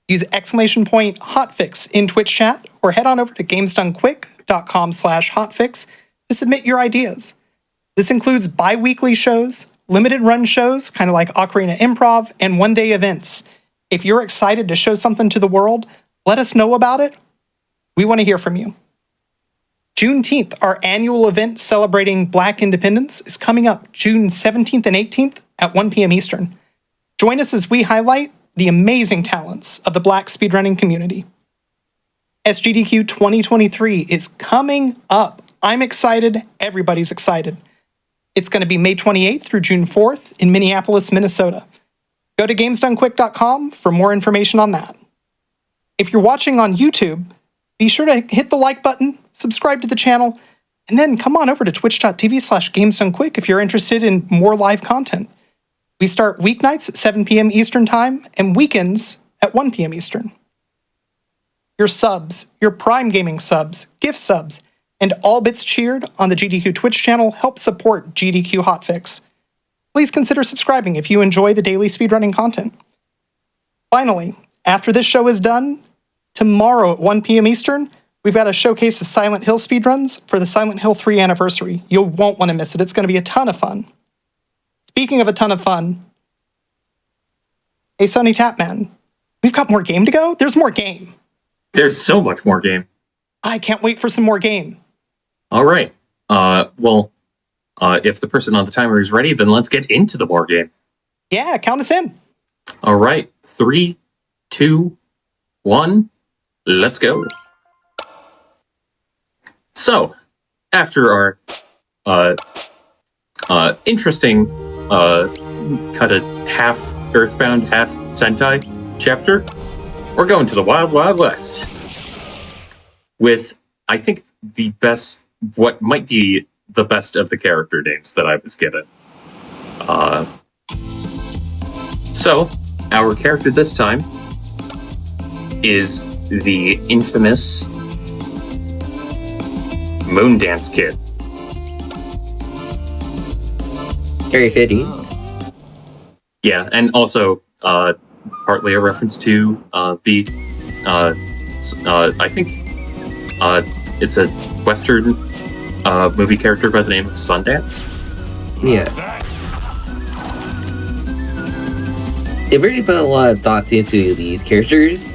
Use !hotfix in Twitch chat or head on over to gamesdonequick.com/hotfix to submit your ideas. This includes bi-weekly shows, limited run shows, kind of like Ocarina Improv, and one-day events. If you're excited to show something to the world, let us know about it. We want to hear from you. Juneteenth, our annual event celebrating Black independence, is coming up June 17th and 18th at 1 p.m. Eastern. Join us as we highlight the amazing talents of the Black speedrunning community. SGDQ 2023 is coming up. I'm excited. Everybody's excited. It's going to be May 28th through June 4th in Minneapolis, Minnesota. Go to gamesdonequick.com for more information on that. If you're watching on YouTube, be sure to hit the like button, subscribe to the channel, and then come on over to twitch.tv/gamesdonequick if you're interested in more live content. We start weeknights at 7 p.m. Eastern Time and weekends at 1 p.m. Eastern. Your subs, your Prime Gaming subs, gift subs, and all bits cheered on the GDQ Twitch channel help support GDQ Hotfix. Please consider subscribing if you enjoy the daily speedrunning content. Finally, after this show is done, tomorrow at 1 p.m. Eastern, we've got a showcase of Silent Hill speedruns for the Silent Hill 3 anniversary. You won't want to miss it. It's going to be a ton of fun. Speaking of a ton of fun, hey, Sonny Tapman, we've got more game to go? There's more game. There's so much more game. I can't wait for some more game. All right. If the person on the timer is ready, then let's get into the more game. Yeah, count us in. All right. 3, 2, 1. Let's go. So, after our interesting kind of half Earthbound, half Sentai chapter, we're going to the Wild Wild West with, I think, the best, what might be the best of the character names that I was given. So, our character this time is the infamous Moondance Kid. Very fitting. Yeah, and also partly a reference to I think it's a Western movie character by the name of Sundance. Yeah. They really put a lot of thought into these characters.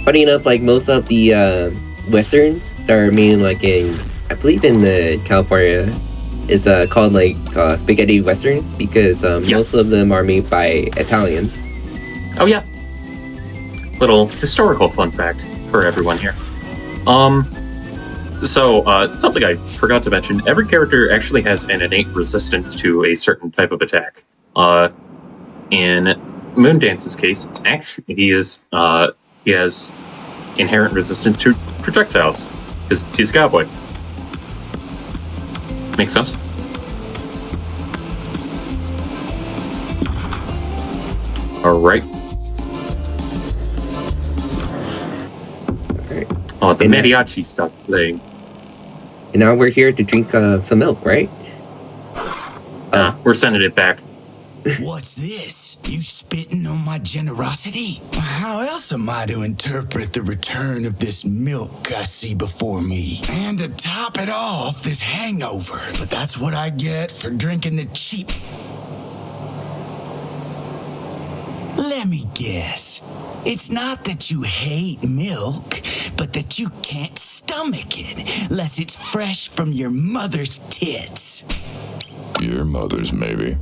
Funny enough, like most of the westerns that are made like in, I believe in the California, is called like spaghetti westerns because most of them are made by Italians. Oh yeah. Little historical fun fact for everyone here. So something I forgot to mention: every character actually has an innate resistance to a certain type of attack. In Moondance's case, it's actually he has inherent resistance to projectiles because he's a cowboy. Makes sense. All right. Oh, the mariachi stopped playing. And now we're here to drink some milk, right? We're sending it back. What's this? You spitting on my generosity? How else am I to interpret the return of this milk I see before me? And to top it off, this hangover. But that's what I get for drinking the cheap... Let me guess. It's not that you hate milk, but that you can't stomach it, unless it's fresh from your mother's tits. Your mother's, maybe.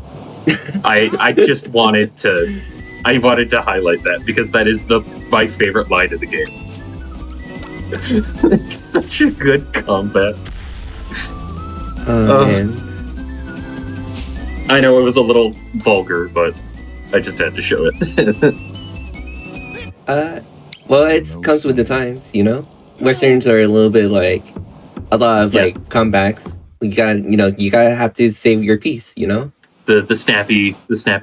I just wanted to highlight that because that is my favorite line of the game. It's such a good combat. Man. I know it was a little vulgar, but I just had to show it. Well, it comes with the times, you know. Westerns are a little bit like a lot of like comebacks. You gotta have to save your piece, you know. The snappy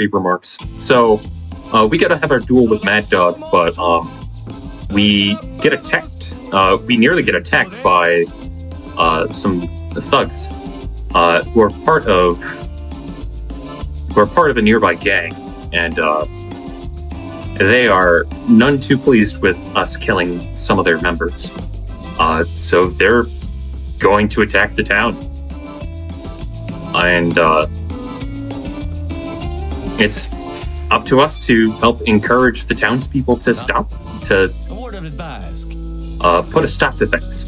remarks. So we gotta have our duel with Mad Dog, but we get attacked. We nearly get attacked by some thugs who are part of a nearby gang, and they are none too pleased with us killing some of their members. So they're going to attack the town, and it's up to us to help encourage the townspeople to put a stop to things.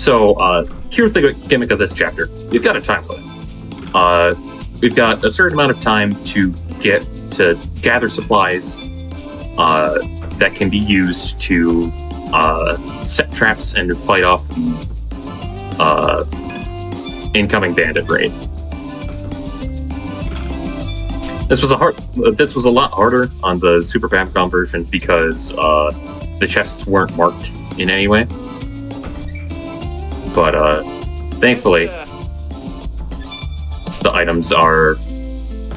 So here's the gimmick of this chapter. We've got a time limit. We've got a certain amount of time to gather supplies that can be used to set traps and fight off the incoming bandit raid. This was a lot harder on the Super Famicom version because the chests weren't marked in any way. But thankfully, the items are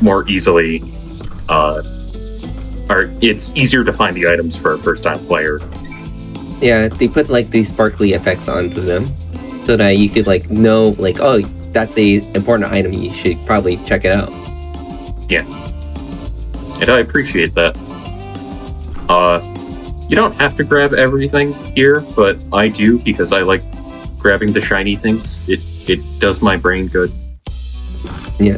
more easily it's easier to find the items for a first-time player. Yeah, they put like these sparkly effects onto them so that you could like know like, oh, that's a important item, you should probably check it out. Yeah. And I appreciate that. You don't have to grab everything here, but I do because I like grabbing the shiny things. It does my brain good. Yeah.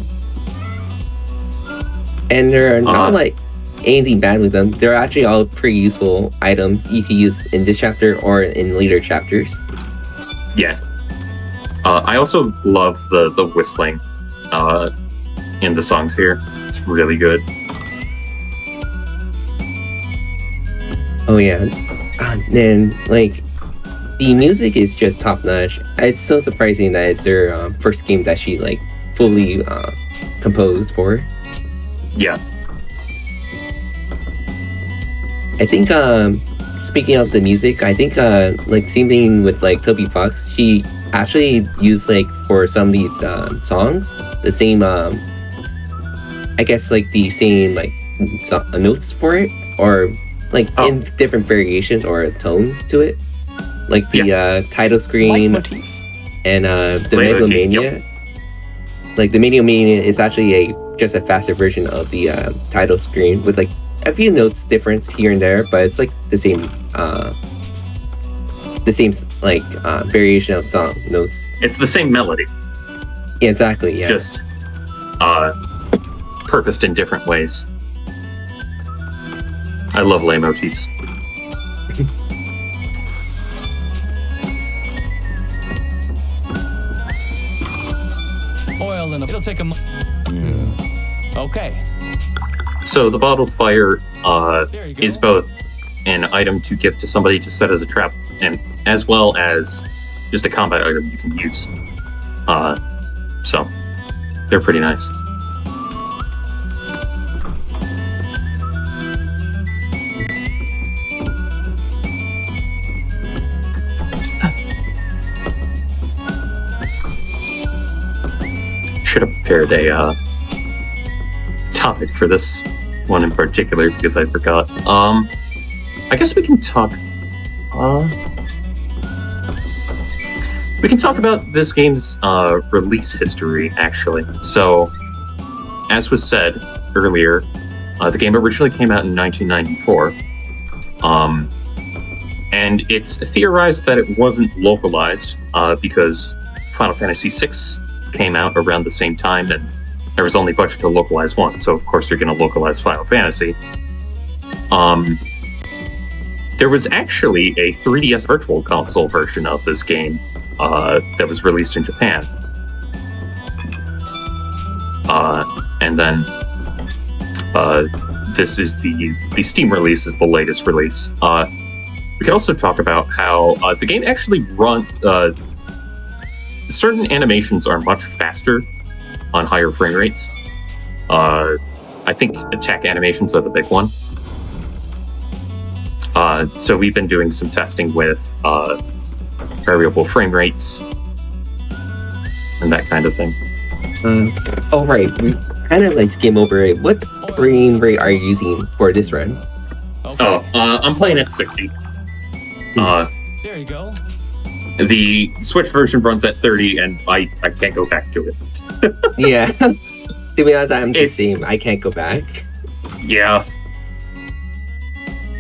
And there are not like anything bad with them. They're actually all pretty useful items you can use in this chapter or in later chapters. Yeah. I also love the whistling in the songs here. It's really good. Oh yeah. And like the music is just top notch. It's so surprising that it's their first game that she like fully composed for. Yeah. I think speaking of the music, I think like same thing with like Toby Fox. She actually used like for some of these songs the same I guess like the same like notes for it, or like in different variations or tones to it, like the title screen and the Megalomania. Like the Megalomania is actually just a faster version of the title screen with like a few notes difference here and there, but it's like the same like variation of song notes. It's the same melody. Yeah, exactly. Yeah. Just purposed in different ways. I love leitmotifs. Oil and it'll take a month. Okay. So the bottled fire is both an item to give to somebody to set as a trap, and as well as just a combat item you can use. So they're pretty nice. Should have prepared a topic for this one in particular because I forgot. I guess we can talk. We can talk about this game's release history, actually. So, as was said earlier, the game originally came out in 1994, and it's theorized that it wasn't localized because Final Fantasy VI came out around the same time, and there was only budget to localize one, so of course you're going to localize Final Fantasy. There was actually a 3DS Virtual Console version of this game that was released in Japan. And then this is the Steam release is the latest release. We could also talk about how the game actually certain animations are much faster on higher frame rates. I think attack animations are the big one. So we've been doing some testing with variable frame rates and that kind of thing. Oh, right. We kind of like skim over it. What frame rate are you using for this run? I'm playing at 60. There you go. The Switch version runs at 30, and I can't go back to it. Yeah. To be honest, I'm the same. I can't go back. Yeah.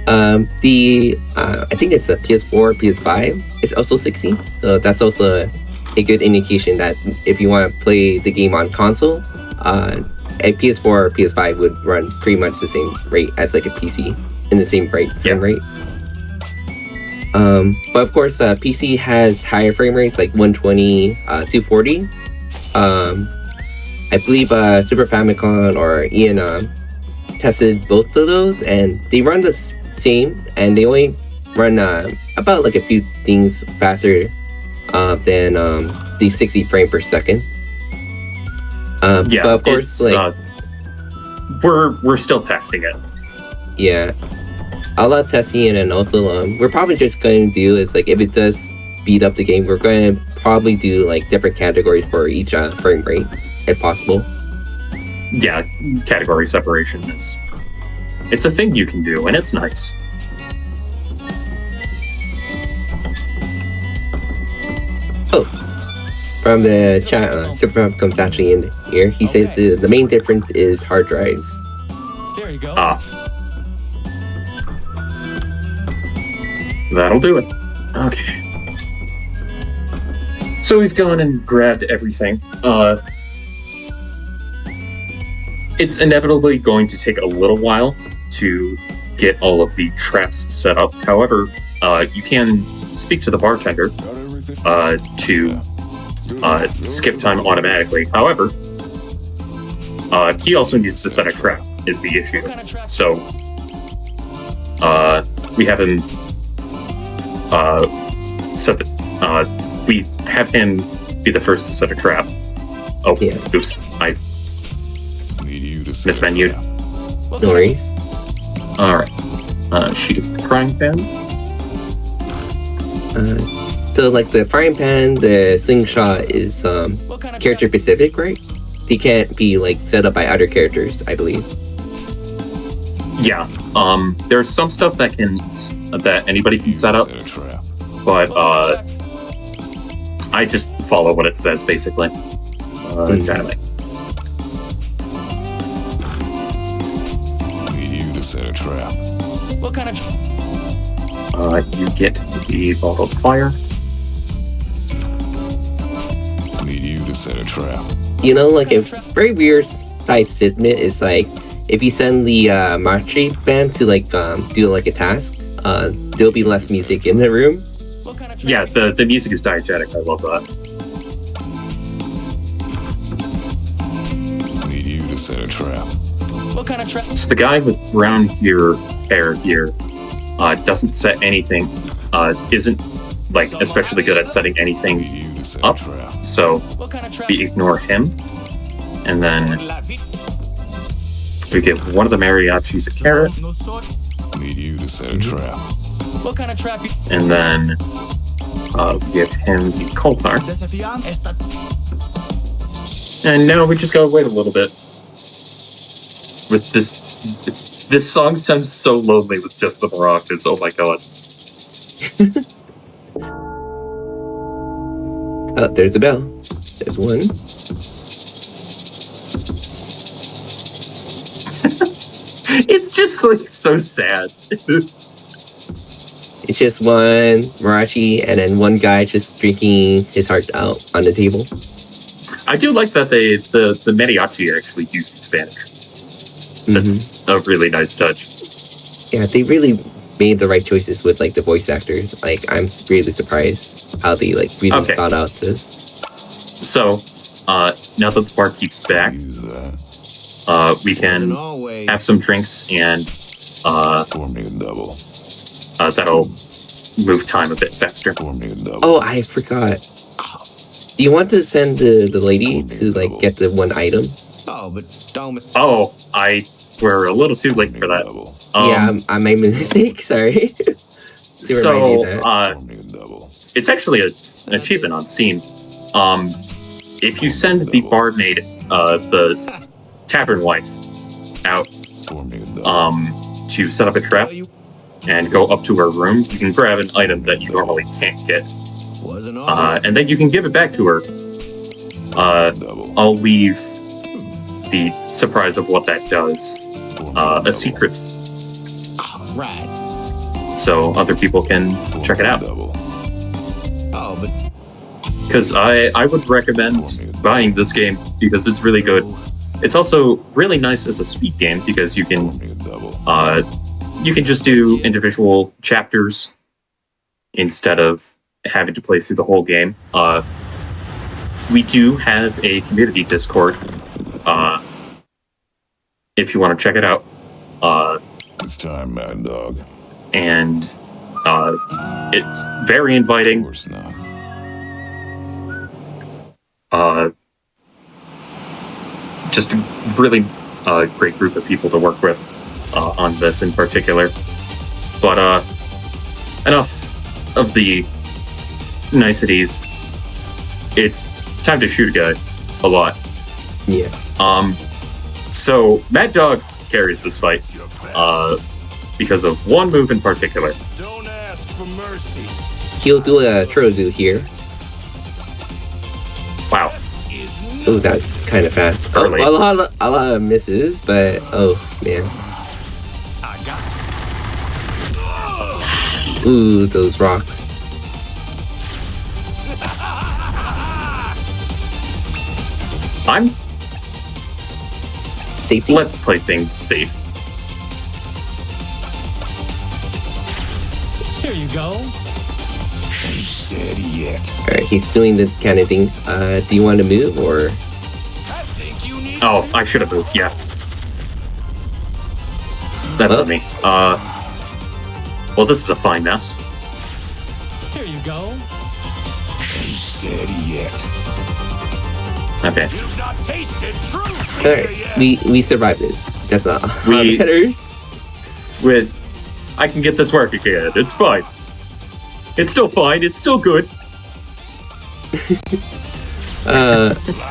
I think it's a PS4, PS5. It's also 60, so that's also a good indication that if you want to play the game on console, a PS4 or PS5 would run pretty much the same rate as like a PC in the same frame rate. But of course, PC has higher frame rates like 120, 240. I believe Super Famicom or Ian tested both of those, and they run the same, and they only run about like a few things faster than the 60 frame per second. But of course, like we're still testing it. Yeah, a lot of testing, and also we're probably just going to do is like if it does speed up the game, we're going to probably do like different categories for each frame rate if possible. Yeah, category separation it's a thing you can do, and it's nice. Oh, from the chat, Super comes actually in here. He said the main difference is hard drives. There you go. That'll do it. Okay. So we've gone and grabbed everything. It's inevitably going to take a little while to get all of the traps set up. However, you can speak to the bartender to skip time automatically. However, he also needs to set a trap, is the issue. So, we have him set the... we have him be the first to set a trap. Oh, yeah. Oops. I mismenued. No worries. Alright. She is the frying pan. So, like, the frying pan, the slingshot is character specific, right? They can't be, like, set up by other characters, I believe. Yeah. There's some stuff that anybody can set up, but I just follow what it says, basically. Dynamite. Need you to set a trap. What kind of... You get the bottle of fire. Need you to set a trap. You know, like, a very weird side segment is, like, if you send the marching band to, like, do, like, a task, there'll be less music in the room. Yeah, the music is diegetic. I love that. Need you to set a trap. What kind of trap? So the guy with brown hair here doesn't set anything, isn't, like, especially good at setting anything up. So we ignore him. And then we give one of the mariachis a carrot. Need you to set a trap. What kind of trap? And then give him the Coltar. And now we just gotta wait a little bit. With this song sounds so lonely with just the maracas. Oh my god. Oh, there's a bell. There's one. It's just like so sad. It's just one Marachi and then one guy just drinking his heart out on the table. I do like that the mariachi actually used in Spanish. That's a really nice touch. Yeah, they really made the right choices with like the voice actors. Like, I'm really surprised how they like really thought out this. So, now that the barkeep's back, we can have some drinks and double. That'll move time a bit faster. Oh, I forgot. Do you want to send the lady to like get the one item? Oh, we're a little too late for that. Yeah, I made a mistake. Sorry. to remind you that. Score me a double. It's actually an achievement on Steam. If you send the barmaid, the tavern wife, out Score me a double. to set up a trap and go up to her room, you can grab an item that you normally can't get, and then you can give it back to her. Double. I'll leave the surprise of what that does a secret, Right. so other people can check it out. Double. Oh, but Because I would recommend buying this game because it's really good. It's also really nice as a speed game because you Score can me a double. you can just do individual chapters instead of having to play through the whole game. We do have a community Discord if you want to check it out. It's time, Mad Dog. And it's very Of inviting. course not. Just a really great group of people to work with on this in particular. But enough of the niceties. It's time to shoot a guy a lot. Yeah. So Mad Dog carries this fight because of one move in particular. Don't ask for mercy. He'll do a Trozu here. Wow. Oh, that's kind of fast. Oh, Early. a lot of misses, but oh man. I got Ooh, those rocks. I'm Safety. let's play things safe. here you go. you. Said yet. All right, he's doing the kind of thing. Do you want to move or? I think you need. Oh, I should have moved. Yeah, that's Oh. on me. Well, this is a fine mess. Here you go. You said yet. Okay. You've not tasted truth All here right, yet. we survived this. That's not We- matters. With, I can get this working again. It's fine. It's still fine. It's still good.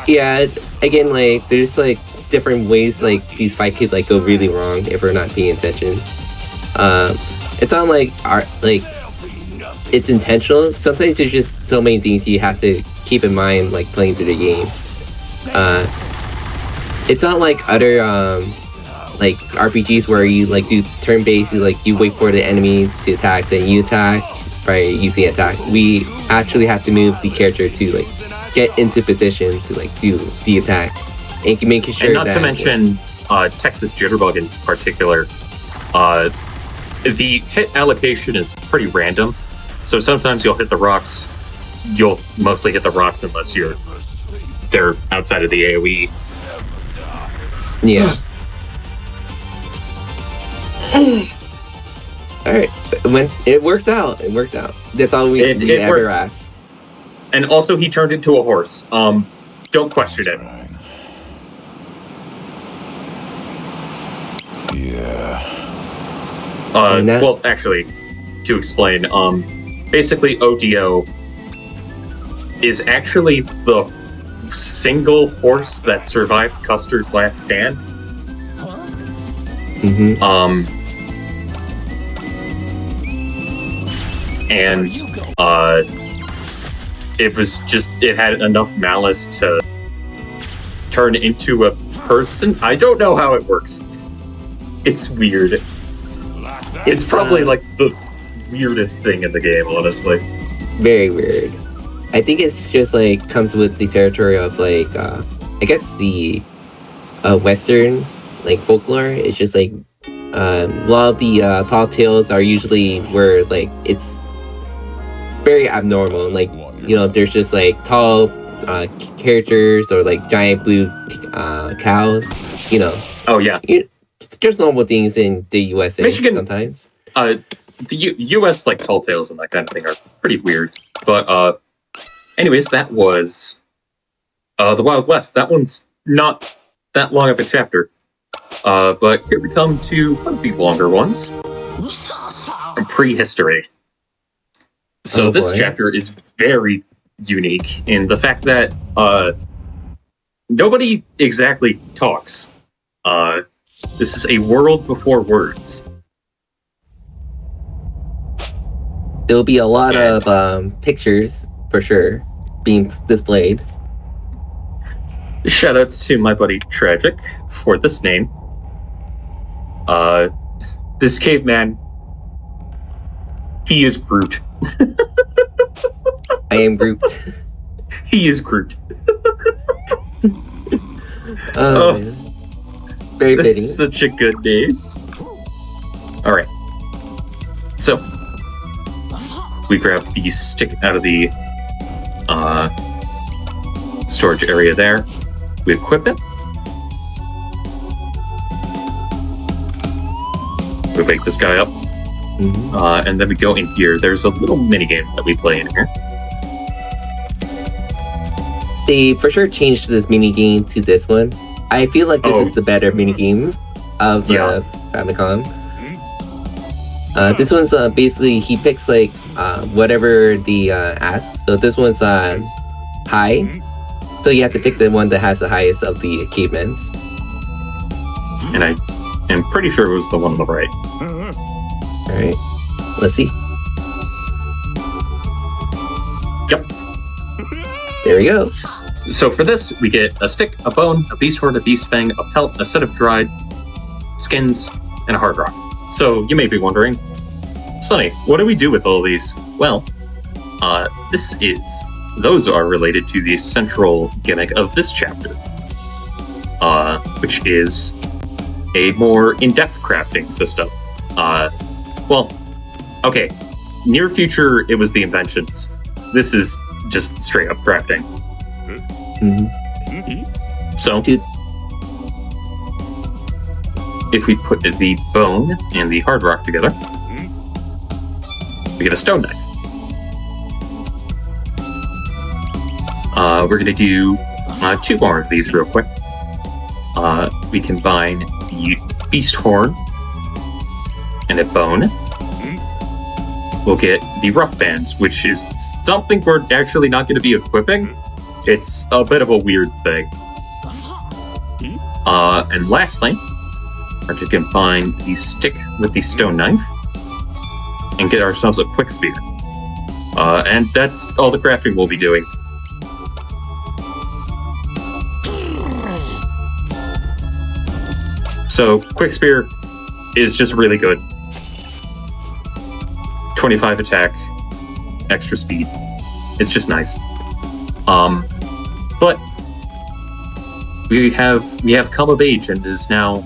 Yeah. Again, like there's like different ways like these fight could like go really wrong if we're not paying attention. It's not like it's intentional. Sometimes there's just so many things you have to keep in mind like playing through the game. It's not like other like RPGs where you like do turn-based, you wait for the enemy to attack, then you attack by using attack. We actually have to move the character to like get into position to like do the attack and making sure And not that to mention Texas Jitterbug in particular. The hit allocation is pretty random, so sometimes you'll hit the rocks. You'll mostly hit the rocks unless they're outside of the AoE. yeah. All right, when it worked out, That's all we It ever worked. asked. And also, he turned into a horse. Don't question it. Right. Yeah. And that- Well, actually, to explain, basically ODO is actually the single horse that survived Custer's last stand. Mm-hmm. And it had enough malice to turn into a person. I don't know how it works. It's weird. It's probably like the weirdest thing in the game, honestly. Very weird. I think it's just like comes with the territory of like I guess the Western like folklore. It's just like a lot of the tall tales are usually where like it's very abnormal. Like there's just like tall characters or like giant blue cows. Oh yeah, There's normal things in the USA Michigan- sometimes. the U.S. like tall tales and that kind of thing are pretty weird. But anyways, that was the Wild West. That one's not that long of a chapter. But here we come to one of the longer ones from prehistory. So Oh, this boy. chapter is very unique in the fact that nobody exactly talks. This is a world before words. There'll be a lot And- of pictures for sure being displayed. Shoutouts to my buddy Tragic for this name. This caveman, he is Groot. I am grouped. He is Groot. Oh, man. Very That's fitting. such a good name. Alright. So, we grab the stick out of the storage area there. We equip it. We wake this guy up. Mhm. And then we go in here. There's a little mini game that we play in here. They for sure changed this mini game to this one. I feel like this Oh. is the better mini game of the Yeah. Famicom. This one's basically he picks like whatever the asks. So this one's high. So you have to pick the one that has the highest of the achievements. And I am pretty sure it was the one on the right. All right, let's see. Yep. There we go. So for this, we get a stick, a bone, a beast horn, a beast fang, a pelt, a set of dried skins, and a hard rock. So you may be wondering, Sonny, what do we do with all these? Well, those are related to the central gimmick of this chapter, which is a more in-depth crafting system. Well, okay, near future, it was the inventions. This is just straight up crafting. Mhm. So, Dude. if we put the bone and the hard rock together, we get a stone knife. We're going to do 2 more of these real quick. We combine the beast horn and a bone. We'll get the rough bands, which is something we're actually not going to be equipping. It's a bit of a weird thing. And lastly, we're going to combine the stick with the stone knife and get ourselves a quick spear. And that's all the crafting we'll be doing. So, quick spear is just really good. 25 attack, extra speed. It's just nice. But we have come of age, and it is now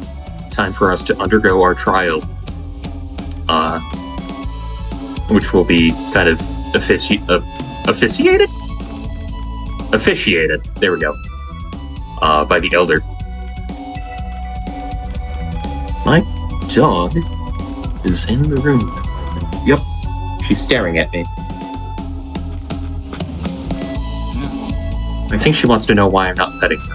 time for us to undergo our trial, which will be kind of officiated. There we go. By the elder. My dog is in the room. Yep, she's staring at me. I think she wants to know why I'm not petting her.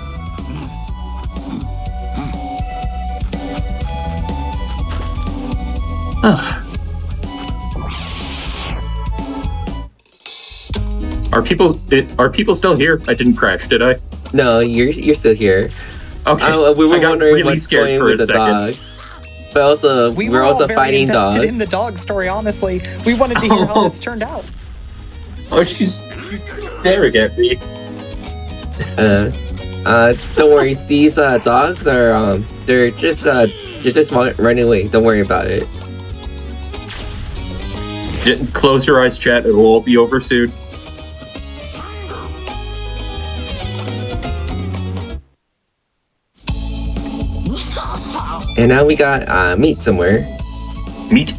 Are people still here? I didn't crash, did I? No, you're still here. Okay. We were I got wondering really what's scared going for with a the second. dog. But also, We we're were all also very fighting invested dogs. in the dog story, honestly. We wanted to hear how this turned out. Oh, she's staring at me. Don't worry. These dogs are they're just running away. Don't worry about it. Close your eyes, chat. It will all be over soon. And now we got meat somewhere. Meat.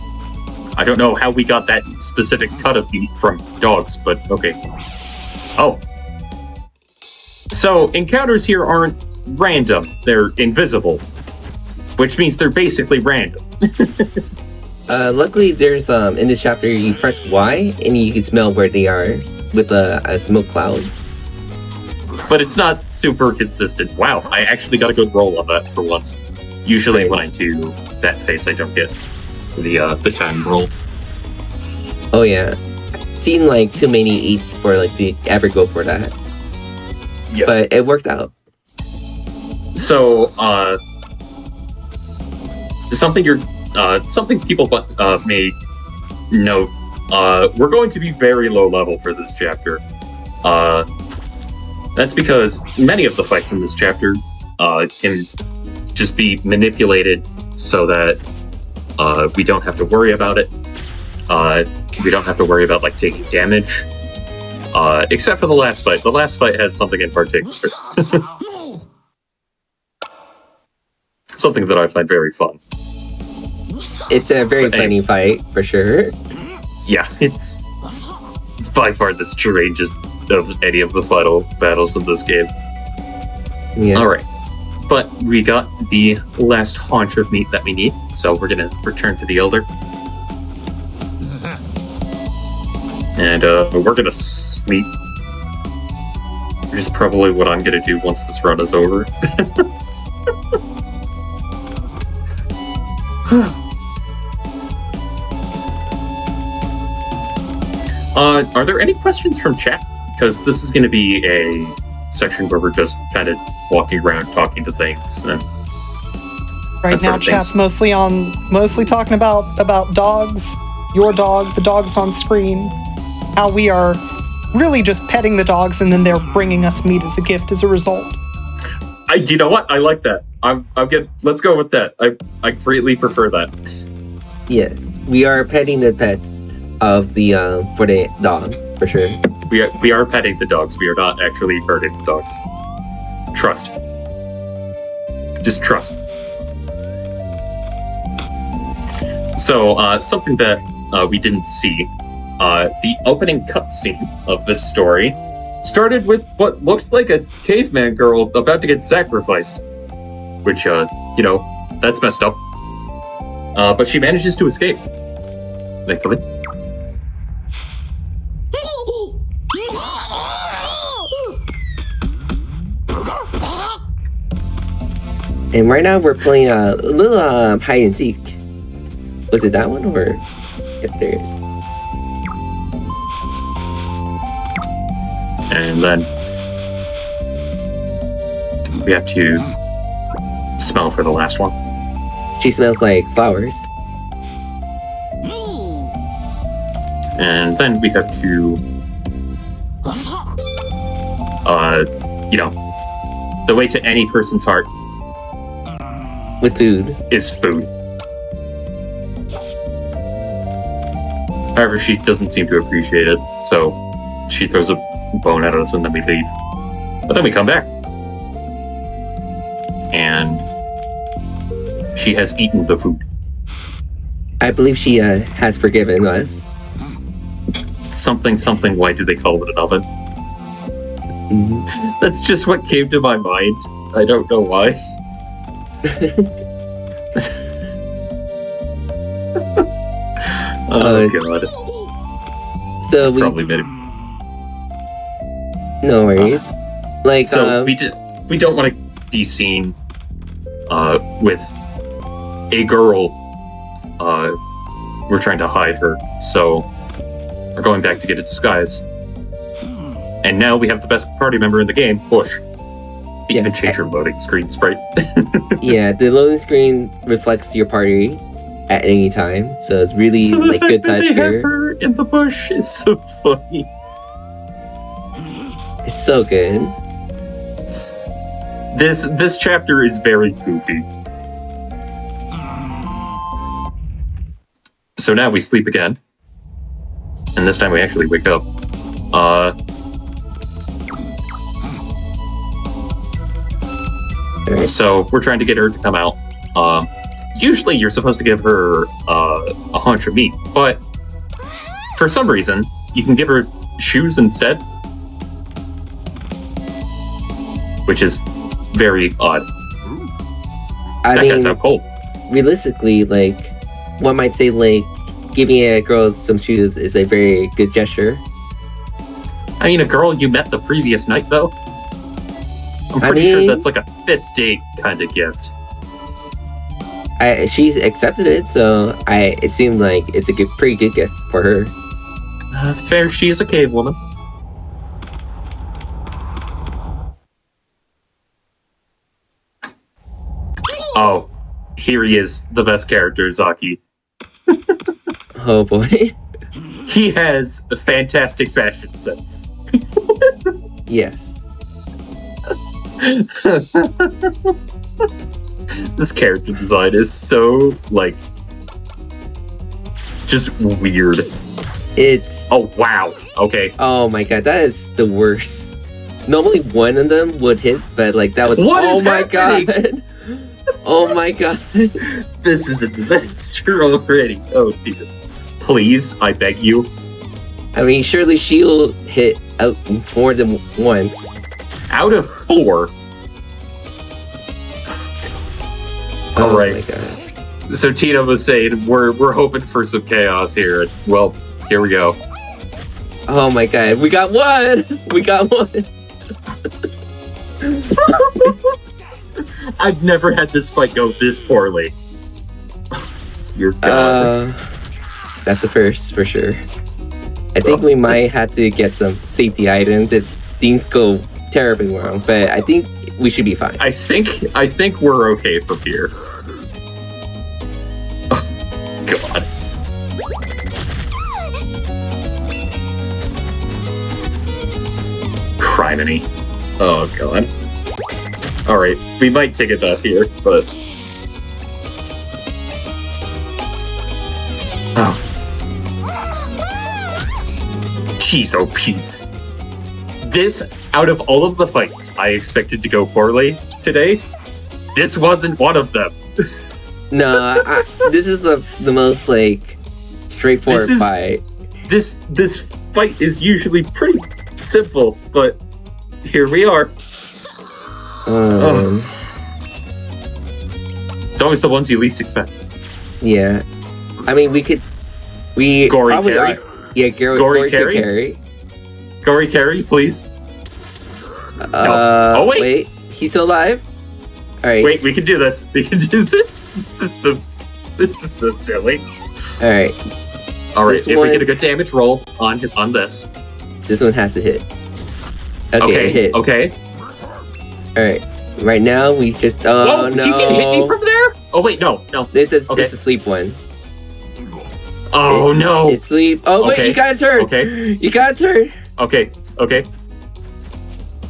I don't know how we got that specific cut of meat from dogs, but okay. Oh. So, encounters here aren't random. They're invisible. Which means they're basically random. Luckily, there's in this chapter you press Y and you can smell where they are with a smoke cloud. But it's not super consistent. Wow, I actually got a good roll on that for once. Usually when I do that face, I don't get the time roll. Oh yeah. seen like too many eats for like to ever go for that. Yeah. But it worked out. So, something people may note. We're going to be very low level for this chapter. That's because many of the fights in this chapter can just be manipulated so that we don't have to worry about it. We don't have to worry about like taking damage. Except for the last fight. The last fight has something in particular. Something that I find very fun. It's a very funny fight, for sure. Yeah, it's by far the strangest of any of the final battles in this game. Yeah. Alright. But we got the last haunch of meat that we need, so we're gonna return to the Elder. And we're gonna sleep. Which is probably what I'm gonna do once this run is over. Are there any questions from chat? Because this is going to be a section where we're just kind of walking around talking to things. And Right now, chat's mostly talking about dogs, your dog, the dogs on screen, how we are really just petting the dogs, and then they're bringing us meat as a gift as a result. You know what? I like that. Let's go with that. I greatly prefer that. Yes, we are petting the pets of the for the dog, for sure. We are petting the dogs. We are not actually hurting the dogs. Trust. Just trust. So, something that we didn't see, the opening cutscene of this story started with what looks like a caveman girl about to get sacrificed. Which, that's messed up. But she manages to escape. Thankfully. And right now we're playing a little hide and seek. Was it that one, or if there is? And then we have to smell for the last one. She smells like flowers. And then we have to, the way to any person's heart With food. is food. However, she doesn't seem to appreciate it, so she throws a bone at us and then we leave. But then we come back. And she has eaten the food. I believe she has forgiven us. Something, why do they call it an oven? Mhm. That's just what came to my mind. I don't know why. Oh, God. So we Probably made it. no worries. Like We don't want to be seen with a girl. We're trying to hide her, so we're going back to get a disguise. And now we have the best party member in the game, Bush. You Yes, even change your loading screen sprite. yeah, the loading screen reflects your party at any time, so it's really So the like fact good that touch they have here. her in the bush is so funny. It's so good. This chapter is very goofy. So now we sleep again. And this time we actually wake up. Alright. So we're trying to get her to come out. Usually you're supposed to give her a haunch of meat, but for some reason you can give her shoes instead, which is very odd. I That guy's mean, out cold. realistically, like, one might say, like, giving a girl some shoes is a very good gesture. I mean, a girl you met the previous night, though? I'm pretty sure that's like a fifth date kind of gift. She's accepted it, so it seemed like it's a pretty good gift for her. Fair, she is a cave woman. Oh, here he is, the best character, Zaki. Oh boy. He has a fantastic fashion sense. Yes. This character design is so, like, just weird. It's... Oh, wow. Okay. Oh my god, that is the worst. Normally one of them would hit, but like that was... What oh is my happening? god. Oh my god. This is a disaster already. Oh, dear. Please, I beg you. I mean, surely she'll hit out more than once. Out of 4. Oh All right. my god. So Tina was saying we're hoping for some chaos here. Well, here we go. Oh my god, we got one! We got one! I've never had this fight go this poorly. You're God. That's the first for sure. I think we might have to get some safety items if things go terribly wrong, but I think we should be fine. I think we're okay from here. Oh, God. Criminy. Oh, God. Alright, we might take a death here, but... Oh. Jeez, oh, Pete's. This, out of all of the fights I expected to go poorly today, this wasn't one of them. No, this is the most, like, straightforward fight. This fight is usually pretty simple, but here we are. It's always the ones you least expect. Yeah. I mean, we Gory probably carry? Yeah, Gory carry? carry. Gory carry, please. No. Oh, wait. He's still alive? Alright. Wait, we can do this. We can do this. This is so silly. Alright. Alright, if we get a good damage roll on this. This one has to hit. Okay, it hit. Okay. Alright. Right now, we just... Oh, whoa, no. He can hit me from there? Oh, wait, no. It's a sleep one. Oh, no. It's sleep. Oh, wait, you gotta turn. Okay. You gotta turn. Okay.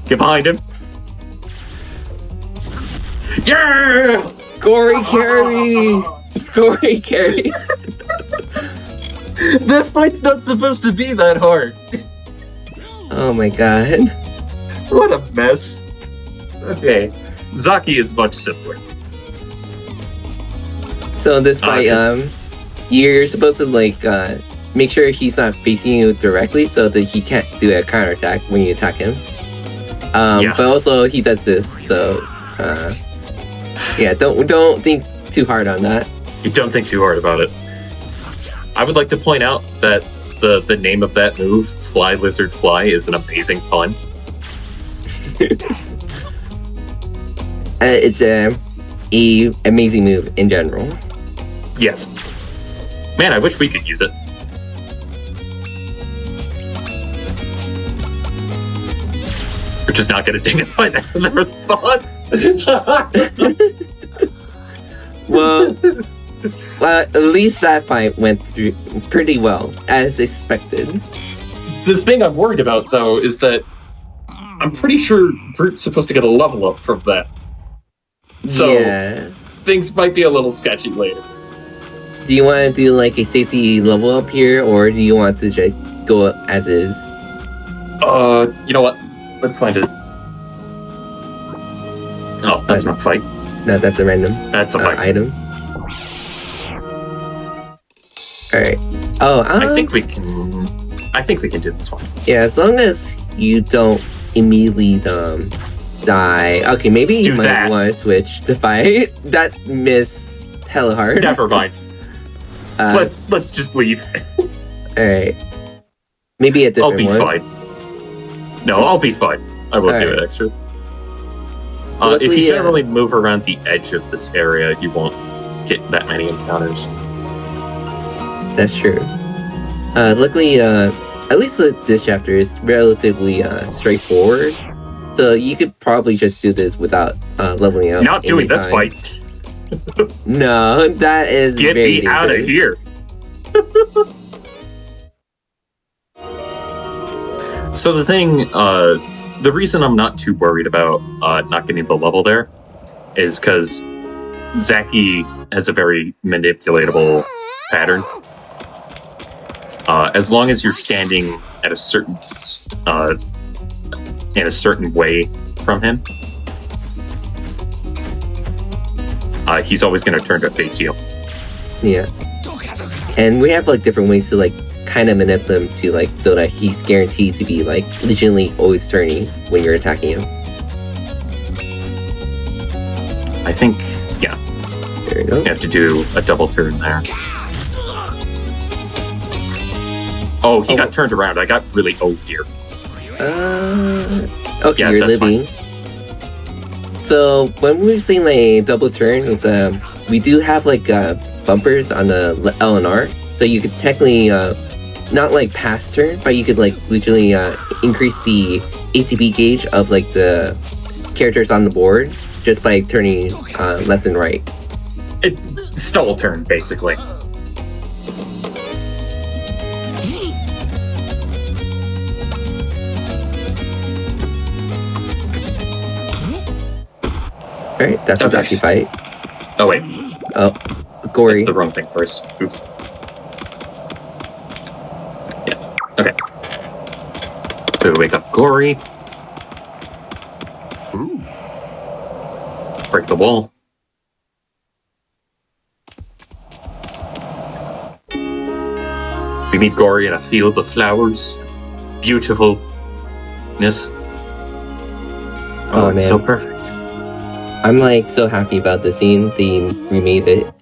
Get behind him. Yeah! Gory carry. Gory carry. That fight's not supposed to be that hard. Oh my god. What a mess. Okay. Zaki is much simpler. So this fight, you're supposed to like make sure he's not facing you directly so that he can't do a counterattack when you attack him. But also he does this, so yeah, don't think too hard on that. You don't think too hard about it. I would like to point out that the name of that move, Fly Lizard Fly, is an amazing pun. It's a amazing move in general. Yes. Man, I wish we could use it. We're just not gonna dignify that for the response. Well, at least that fight went through pretty well, as expected. The thing I'm worried about, though, is that I'm pretty sure Groot's supposed to get a level up from that. So, things might be a little sketchy later. Do you want to do like a safety level up here, or do you want to just go as is? You know what? Let's find it. Oh, that's not a fight. No, that's a random. That's a fight. Item. Alright. I think we can do this one. Yeah, as long as you don't immediately die. Okay, maybe you might want to switch the fight. That missed hella hard. Never mind. Let's just leave. Alright. Maybe a different one. I'll be fine. No, I'll be fine. I won't do it extra. If you generally move around the edge of this area, you won't get that many encounters. That's true. Luckily, at least this chapter is relatively straightforward. So you could probably just do this without leveling up. Not doing this anytime. fight. No, that is Get very me out of dangerous. here. So the thing, the reason I'm not too worried about not getting the level there is because Zaki has a very manipulatable pattern. As long as you're standing at a certain in a certain way from him, he's always going to turn to face you. Yeah. And we have like different ways to like kind of manipulate him to like so that he's guaranteed to be like legitimately always turning when you're attacking him. I think, yeah, There you go. you have to do a double turn there. Oh, he got turned around. I got really old here. Okay, Yeah, you're that's living. So when we've seen like a double turn, it's we do have like bumpers on the L and R, so you could technically not like pass turn, but you could like literally increase the ATB gauge of like the characters on the board just by turning left and right. It's double turn, basically. Alright, that's Okay. exactly fight. Oh, wait. Oh, gory. That's the wrong thing first. Oops. Yeah. Okay. So we wake up Gory. Break the wall. We meet Gory in a field of flowers. Beautifulness. Oh, It's man. so perfect. I'm like so happy about the scene. They remade it.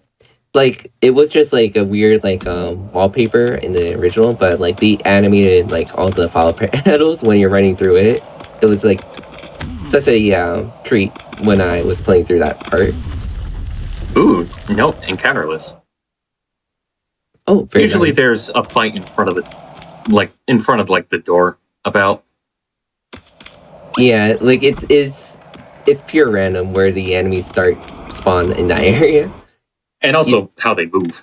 Like it was just like a weird like wallpaper in the original, but like they animated like all the flower petals when you're running through it. It was like such a treat when I was playing through that part. Ooh, nope, encounterless. Oh, very Usually nice. there's a fight in front of the door about. Yeah, like it's pure random where the enemies spawn in that area. And also how they move.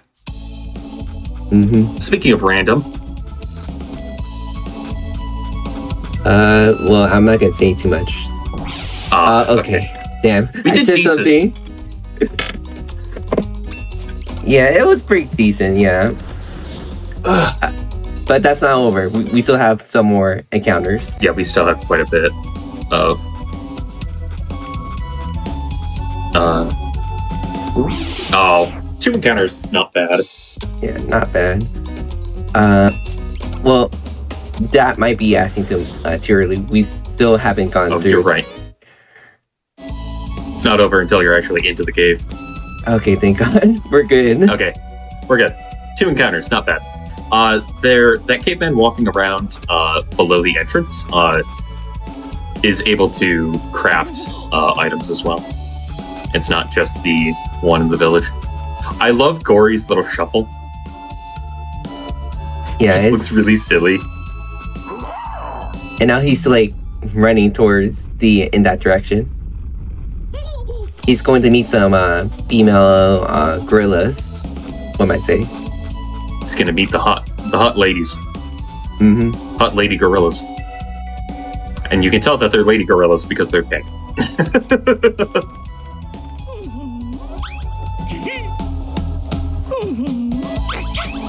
Mm-hmm. Speaking of random, Well, I'm not gonna say too much. Okay. Damn. We I did said decent. something. Yeah, it was pretty decent, yeah. But that's not over. We still have some more encounters. Yeah, we still have quite a bit of. Oh, 2 encounters is not bad. Yeah, not bad. Well, that might be asking too early. We still haven't gone Oh, through. you're right. It's not over until you're actually into the cave. Okay, thank God. We're good. Okay, we're good. 2 encounters, not bad. That caveman walking around below the entrance is able to craft items as well. It's not just the one in the village. I love Gory's little shuffle. Yeah, It just looks really silly. And now he's like running towards in that direction. He's going to meet some female gorillas. One might say. He's gonna meet the hot ladies, Mm-hmm. hot lady gorillas, and you can tell that they're lady gorillas because they're pink.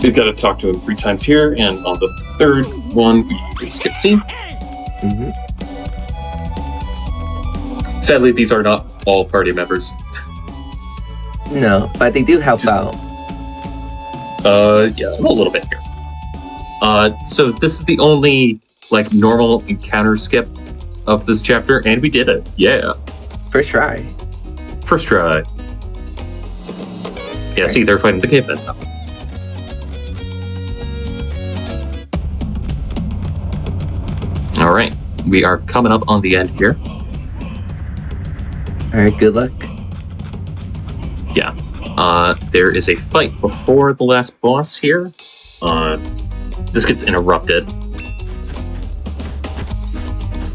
We've got to talk to him 3 times here, and on the 3rd one, we skip scene. Mm-hmm. Sadly, these are not all party members. No, but they do help out. Yeah, a little bit here. So this is the only like normal encounter skip of this chapter, and we did it. Yeah, First try. first try. Yeah, see, they're fighting the cavemen now. All right, we are coming up on the end here. Alright, good luck. Yeah. There is a fight before the last boss here. This gets interrupted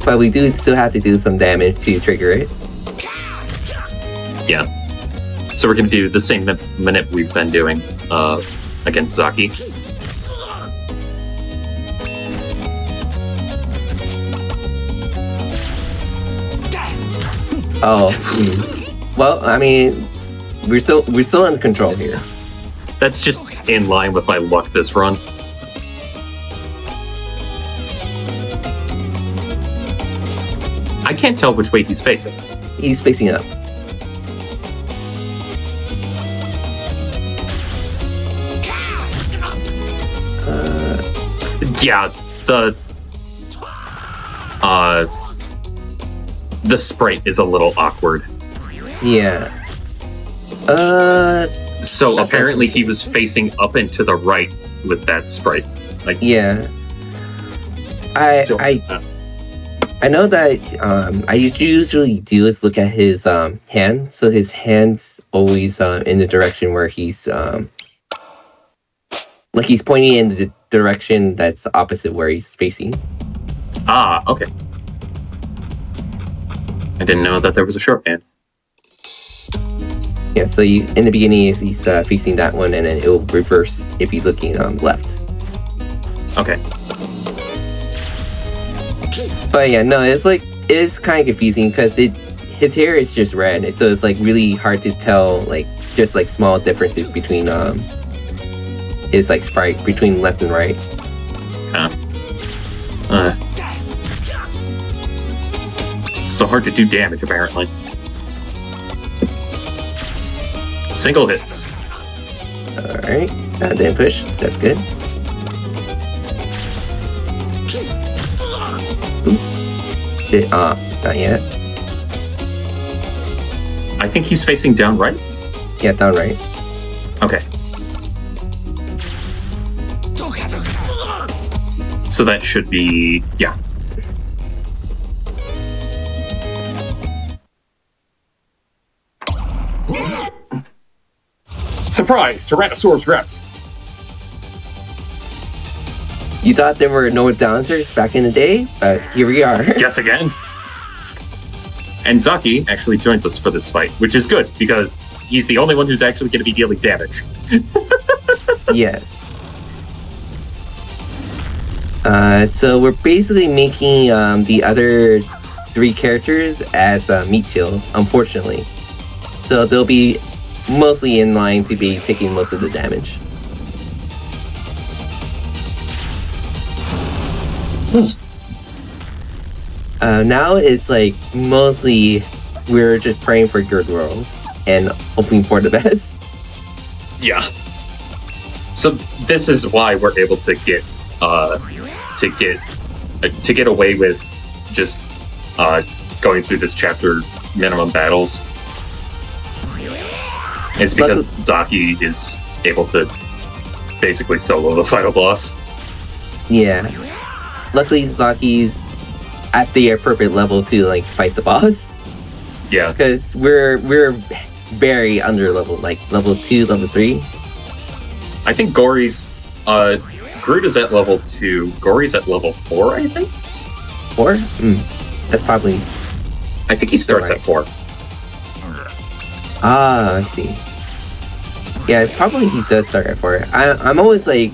But we do still have to do some damage to trigger it. Yeah. So we're going to do the same manip we've been doing against Zaki. Oh. Well, I mean, we're still in control here. That's just in line with my luck this run. I can't tell which way he's facing. He's facing up. Yeah, the sprite is a little awkward. Yeah. So apparently he was facing up and to the right with that sprite. Like, yeah. I know that I usually do is look at his hand. So his hand's always in the direction where he's like he's pointing in the direction that's opposite where he's facing. Ah, okay. I didn't know that there was a shorthand. Yeah, so in the beginning he's facing that one, and then it will reverse if he's looking left. Okay. But yeah, no, it's kind of confusing because his hair is just red, so it's like really hard to tell like just like small differences between his like sprite between left and right. So hard to do damage apparently. Single hits. All right, that didn't push. That's good. Not yet. I think he's facing down right. Yeah, down right. Okay. So that should be, yeah. Surprise! Tyrannosaurus Rex! You thought there were no downsers back in the day, but here we are. Guess again. And Zaki actually joins us for this fight, which is good, because he's the only one who's actually going to be dealing damage. Yes. So we're basically making the other 3 characters as meat shields, unfortunately. So they'll be mostly in line to be taking most of the damage. Now it's like mostly we're just praying for good rolls and hoping for the best. Yeah. So this is why we're able to get away with just going through this chapter minimum battles. It's because Zaki is able to basically solo the final boss. Yeah. Luckily, Zaki's at the appropriate level to like fight the boss. Yeah. Because we're very under level, like level 2, level 3. I think Gory's Groot is at level 2. Gory's at level 4, I think. 4? That's probably. I think he starts right. at 4. Ah, I see. Yeah, probably he does start at 4. I'm always like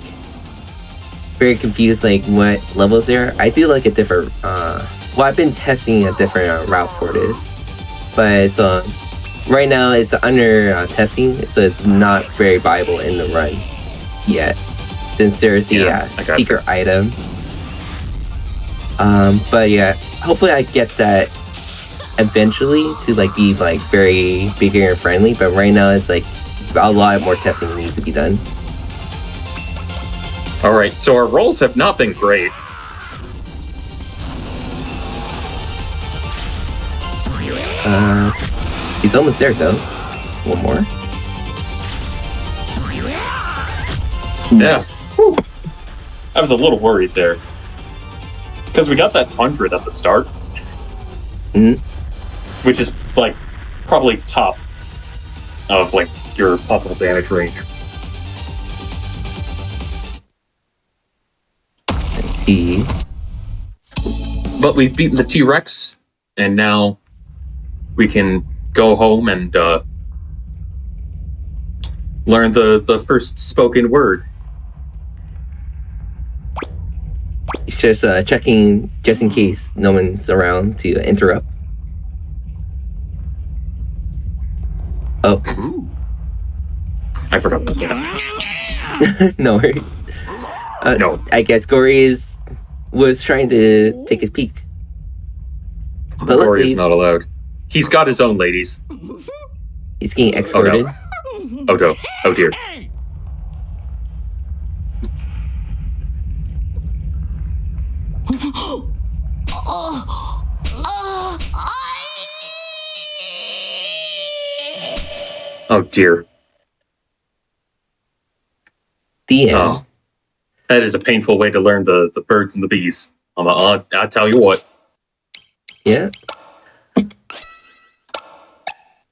very confused, like what levels there. I do like a different. Well, I've been testing a different route for this, but it's right now it's under testing, so it's not very viable in the run yet, since there's a secret item. But yeah, hopefully I get that eventually to like be like very beginner friendly. But right now it's like a lot more testing needs to be done. All right, so our rolls have not been great. He's almost there though. One more. Yes. Whew. I was a little worried there. Because we got that 100 at the start. Which is like probably top of like your possible damage range. Let's see. But we've beaten the T-Rex, and now we can go home and learn the first spoken word. He's just checking just in case no one's around to interrupt. Oh. I forgot about that. No worries. No. I guess Gory was trying to take his peek. But Gory is not allowed. He's got his own ladies. He's getting escorted. Oh no. Oh dear. Oh dear. The end. Oh. That is a painful way to learn the birds and the bees. I'll tell you what. Yeah.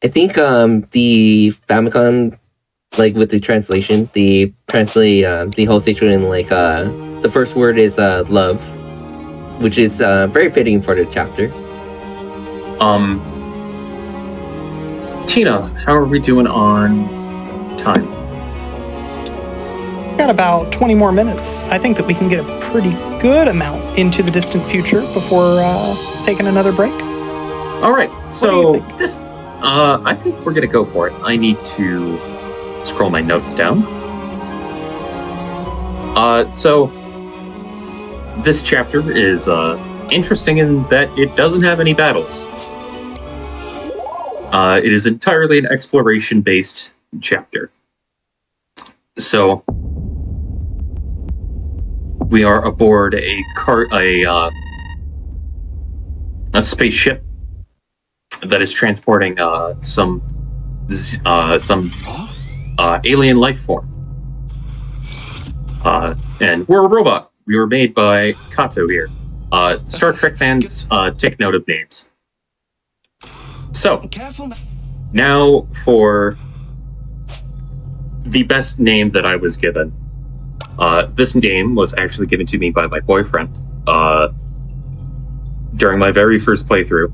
I think the Famicom, like with the translation, they translate the whole situation like the first word is love, which is very fitting for the chapter. Tina, how are we doing on time? Got about 20 more minutes. I think that we can get a pretty good amount into the distant future before taking another break. All right, so What do you think? I think we're gonna go for it. I need to scroll my notes down. So this chapter is interesting in that it doesn't have any battles. It is entirely an exploration-based chapter. So we are aboard a spaceship that is transporting some alien life form. And we're a robot. We were made by Kato here. Star Trek fans, take note of names. So, now for the best name that I was given. This name was actually given to me by my boyfriend during my very first playthrough.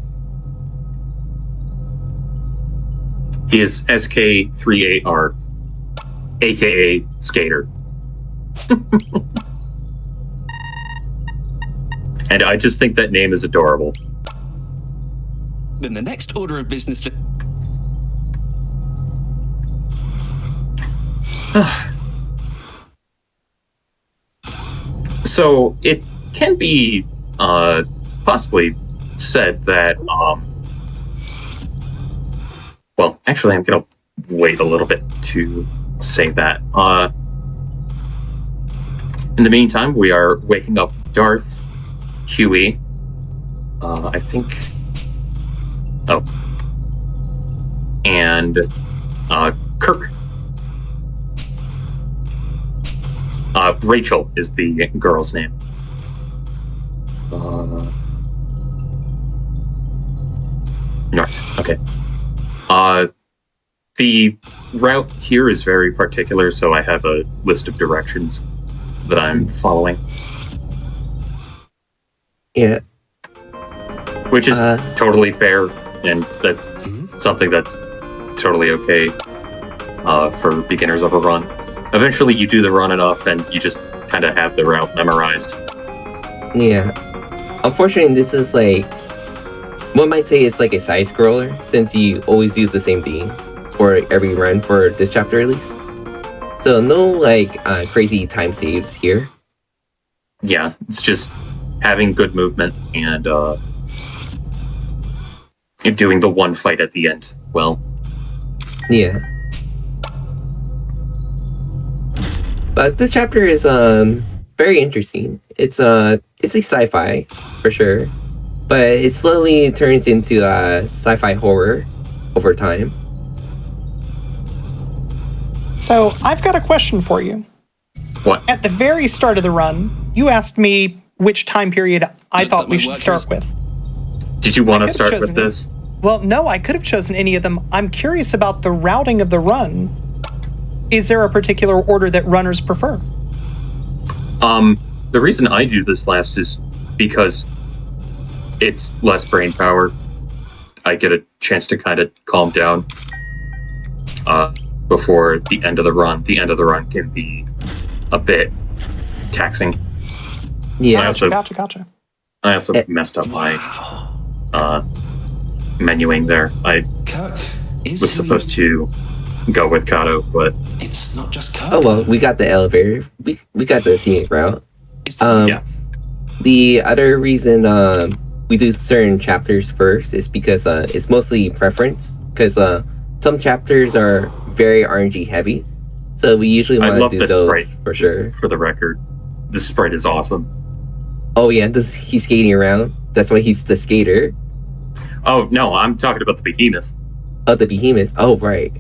He is SK38R, aka Skater. And I just think that name is adorable. Then the next order of business... So it can be possibly said that well, actually I'm gonna wait a little bit to say that. In the meantime, we are waking up Darth, Huey, I think and Kirk. Rachel is the girl's name. North. Okay. The route here is very particular, so I have a list of directions that I'm following. Yeah. Which is totally fair, and that's something that's totally okay for beginners of a run. Eventually you do the run enough and you just kind of have the route memorized. Yeah. Unfortunately, this is like... one might say it's like a side-scroller, since you always use the same theme for every run for this chapter at least. So no like crazy time saves here. Yeah, it's just having good movement and doing the one fight at the end. Well, yeah. But this chapter is very interesting. It's a sci-fi for sure, but it slowly turns into sci-fi horror over time. So I've got a question for you. what? At the very start of the run, you asked me which time period I Looks thought like we my should work start is- with. Did you want to could've start chosen with this? Well, no, I could have chosen any of them. I'm curious about the routing of the run. Is there a particular order that runners prefer? The reason I do this last is because it's less brain power. I get a chance to kind of calm down before the end of the run. The end of the run can be a bit taxing. Yeah. Gotcha. I also messed up my menuing there. I was supposed to go with Kato, but It's not just Kirk. Oh well, we got the elevator. We got the scenic route. yeah. The other reason we do certain chapters first is because it's mostly preference. Because some chapters are very RNG heavy, so we usually I want love to do this those sprite, for just sure. for the record. This sprite is awesome. Oh yeah, he's skating around. That's why he's the skater. Oh no, I'm talking about the behemoth. Oh, the behemoth. Oh right.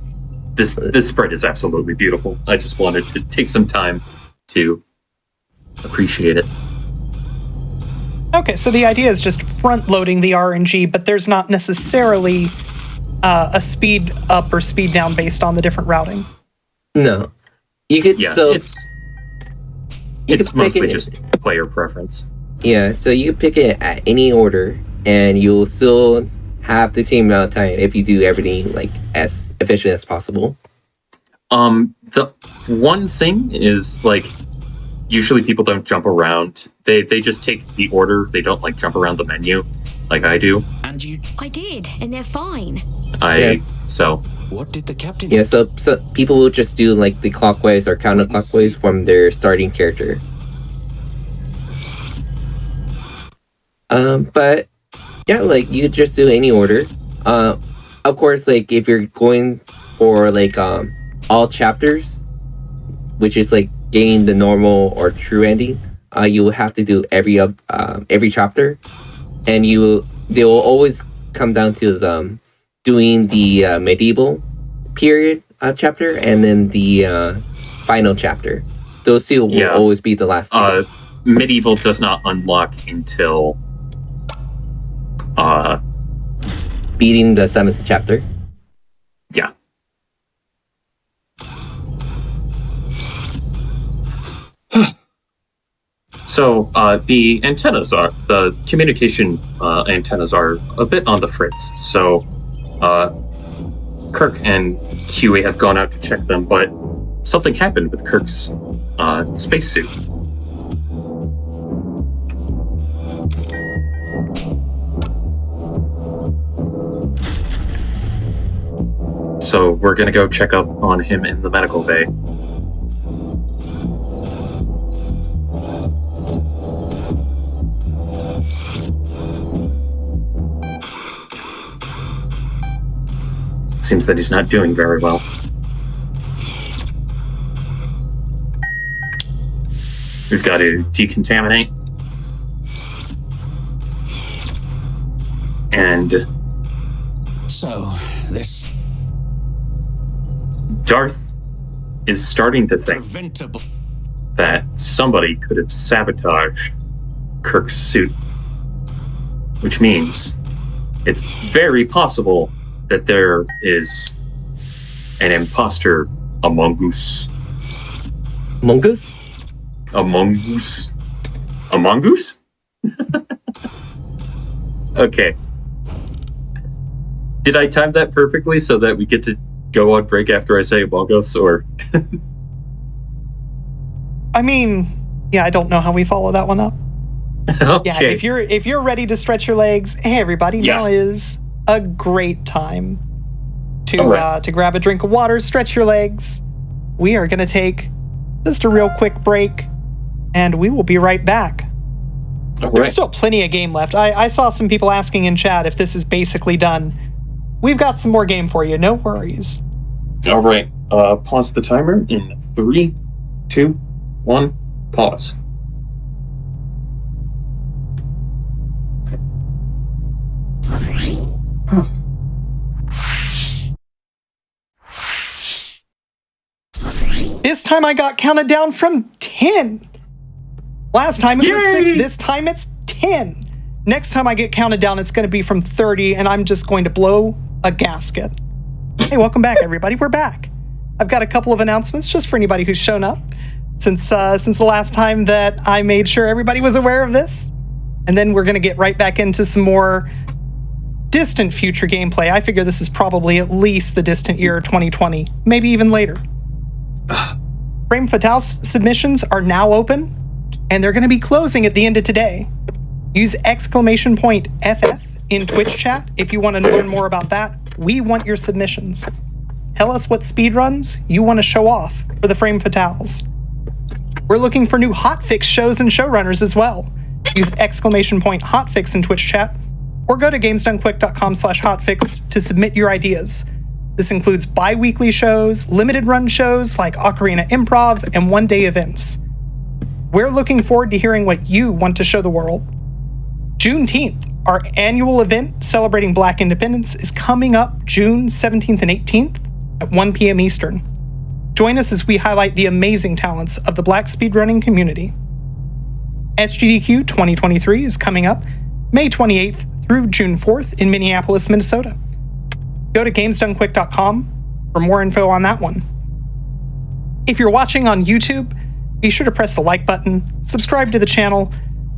This sprite is absolutely beautiful. I just wanted to take some time to appreciate it. Okay, so the idea is just front-loading the RNG, but there's not necessarily a speed up or speed down based on the different routing. No, you could. Yeah, so it's you could pick mostly it- just player preference. Yeah, so you can pick it at any order, and you'll still have the same amount of time if you do everything like as efficient as possible. The one thing is like usually people don't jump around. They just take the order. They don't like jump around the menu like I do. And you, I did, and they're fine. So what did the captain? Yeah, so people will just do like the clockwise or counterclockwise from their starting character. But yeah, like you could just do any order. Of course, like if you're going for like all chapters, which is like getting the normal or true ending, you will have to do every chapter, and they will always come down to doing the medieval period chapter and then the final chapter. Those two will always be the last two. Medieval does not unlock until beating the 7th chapter. Yeah. So the communication antennas are a bit on the fritz. So Kirk and Huey have gone out to check them, but something happened with Kirk's spacesuit. So we're gonna go check up on him in the medical bay. Seems that he's not doing very well. We've got to decontaminate. And So, this Darth is starting to think preventable. that somebody could have sabotaged Kirk's suit. Which means it's very possible that there is an imposter among us. Among Us? Among us? Among us? Okay. Did I time that perfectly so that we get to go on break after I say Among Us, or? I mean, yeah, I don't know how we follow that one up. Okay. Yeah, if you're ready to stretch your legs, hey everybody, now is a great time to grab a drink of water, stretch your legs. We are gonna take just a real quick break, and we will be right back. There's still plenty of game left. I saw some people asking in chat if this is basically done. We've got some more game for you, no worries. All right. Pause the timer in 3, 2, 1, pause. This time I got counted down from 10. Last time it was 6, Yay! this time it's 10. Next time I get counted down, it's going to be from 30, and I'm just going to blow a gasket. Hey, welcome back, everybody. We're back. I've got a couple of announcements just for anybody who's shown up since the last time that I made sure everybody was aware of this. And then we're going to get right back into some more distant future gameplay. I figure this is probably at least the distant year 2020, maybe even later. Frame Fatale's submissions are now open, and they're going to be closing at the end of today. Use !FF in Twitch chat if you want to learn more about that. We want your submissions. Tell us what speedruns you want to show off for the Frame Fatales. We're looking for new hotfix shows and showrunners as well. Use !hotfix in Twitch chat, or go to gamesdonequick.com/hotfix to submit your ideas. This includes bi-weekly shows, limited run shows like Ocarina Improv, and one-day events. We're looking forward to hearing what you want to show the world. Juneteenth, our annual event celebrating Black independence, is coming up June 17th and 18th at 1 p.m. Eastern. Join us as we highlight the amazing talents of the Black speedrunning community. SGDQ 2023 is coming up May 28th through June 4th in Minneapolis, Minnesota. Go to gamesdonequick.com for more info on that one. If you're watching on YouTube, be sure to press the like button, subscribe to the channel,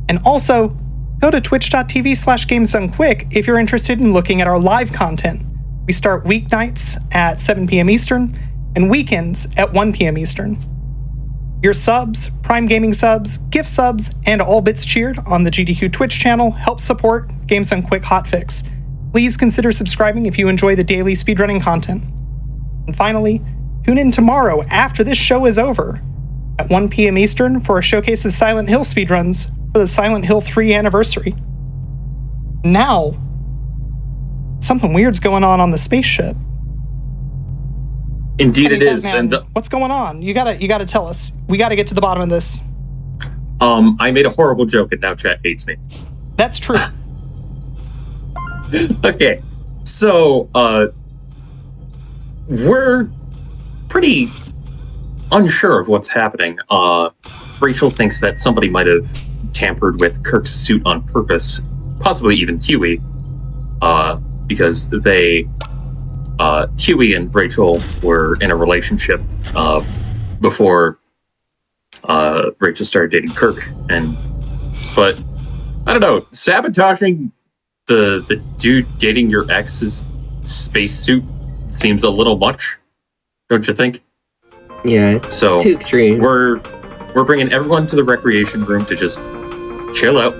and also go to twitch.tv/gamesdonequick if you're interested in looking at our live content. We start weeknights at 7 p.m. Eastern and weekends at 1 p.m. Eastern. Your subs, Prime Gaming subs, gift subs, and all bits cheered on the GDQ Twitch channel help support Games Done Quick Hotfix. Please consider subscribing if you enjoy the daily speedrunning content. And finally, tune in tomorrow after this show is over at 1 p.m. Eastern for a showcase of Silent Hill speedruns for the Silent Hill 3 anniversary. Now, something weird's going on the spaceship. Indeed, it is. Man, and what's going on? You gotta tell us. We gotta get to the bottom of this. I made a horrible joke, and now chat hates me. That's true. Okay, so we're pretty unsure of what's happening. Rachel thinks that somebody might have tampered with Kirk's suit on purpose, possibly even Huey, because Huey and Rachel were in a relationship before Rachel started dating Kirk, but I don't know, sabotaging the dude dating your ex's spacesuit seems a little much, don't you think? Yeah, so too extreme. We're bringing everyone to the recreation room to just chill out,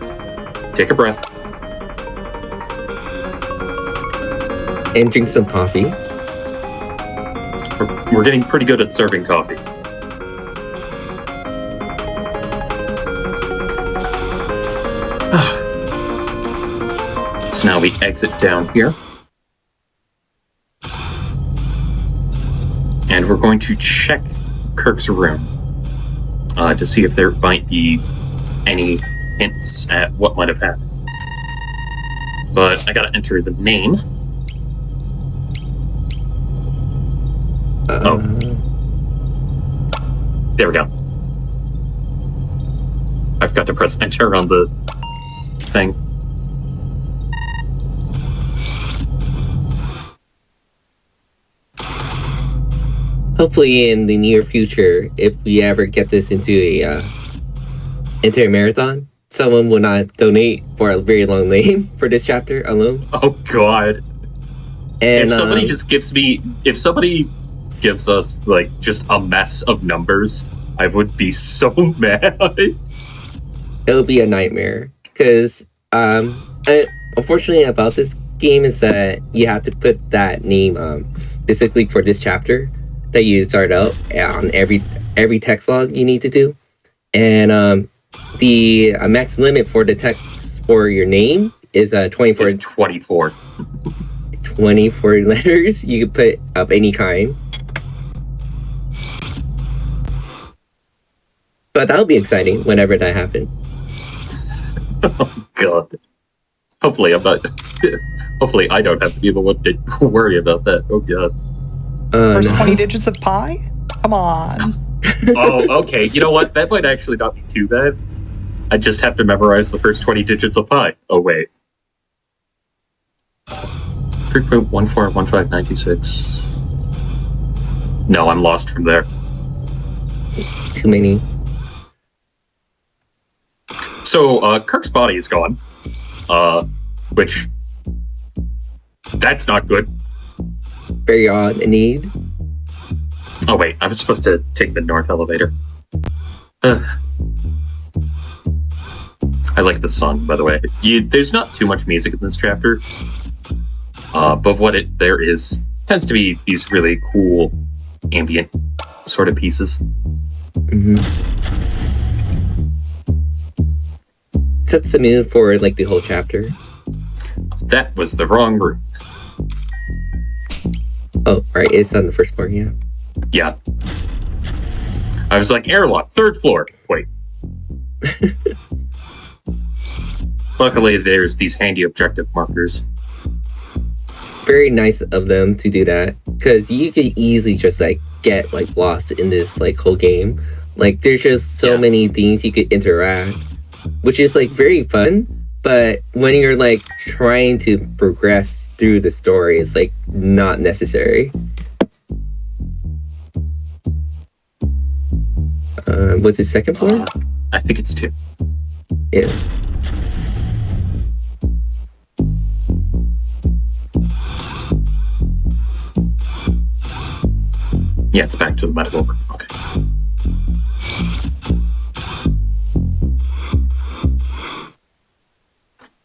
take a breath, and drink some coffee. We're getting pretty good at serving coffee. So now we exit down here. And we're going to check Kirk's room to see if there might be any hints at what might have happened. But I gotta enter the name. Oh. There we go. I forgot to press enter on the thing. Hopefully in the near future, if we ever get this into a marathon, someone will not donate for a very long name for this chapter alone. Oh god. And if somebody gives us like just a mess of numbers, I would be so mad. It'll be a nightmare because unfortunately about this game is that you have to put that name basically for this chapter that you start out on every text log you need to do, and the max limit for the text for your name is 24. It's 24. 24 letters you can put of any kind. But that'll be exciting whenever that happens. Oh god. Hopefully hopefully I don't have to be the one to worry about that. Oh god. First 20 digits of pi? Come on. Oh, okay. You know what? That might actually not be too bad. I just have to memorize the first 20 digits of pi. Oh, wait. 3.1415926. No, I'm lost from there. Too many. So, Kirk's body is gone. Which... That's not good. Very odd indeed. Oh, wait. I was supposed to take the north elevator. I like the song, by the way. There's not too much music in this chapter. But what there is tends to be these really cool ambient sort of pieces. Mm-hmm. Sets the mood for like the whole chapter. That was the wrong room. Oh, right. It's on the first floor, yeah. Yeah. I was like, airlock, 3rd floor. Wait. Luckily, there's these handy objective markers. Very nice of them to do that, because you could easily just like get like lost in this like whole game. Like there's just so many things you could interact, which is like very fun. But when you're like trying to progress through the story, it's like not necessary. What's it, 2nd floor? I think it's 2. Yeah. Yeah, it's back to the medical room. Okay.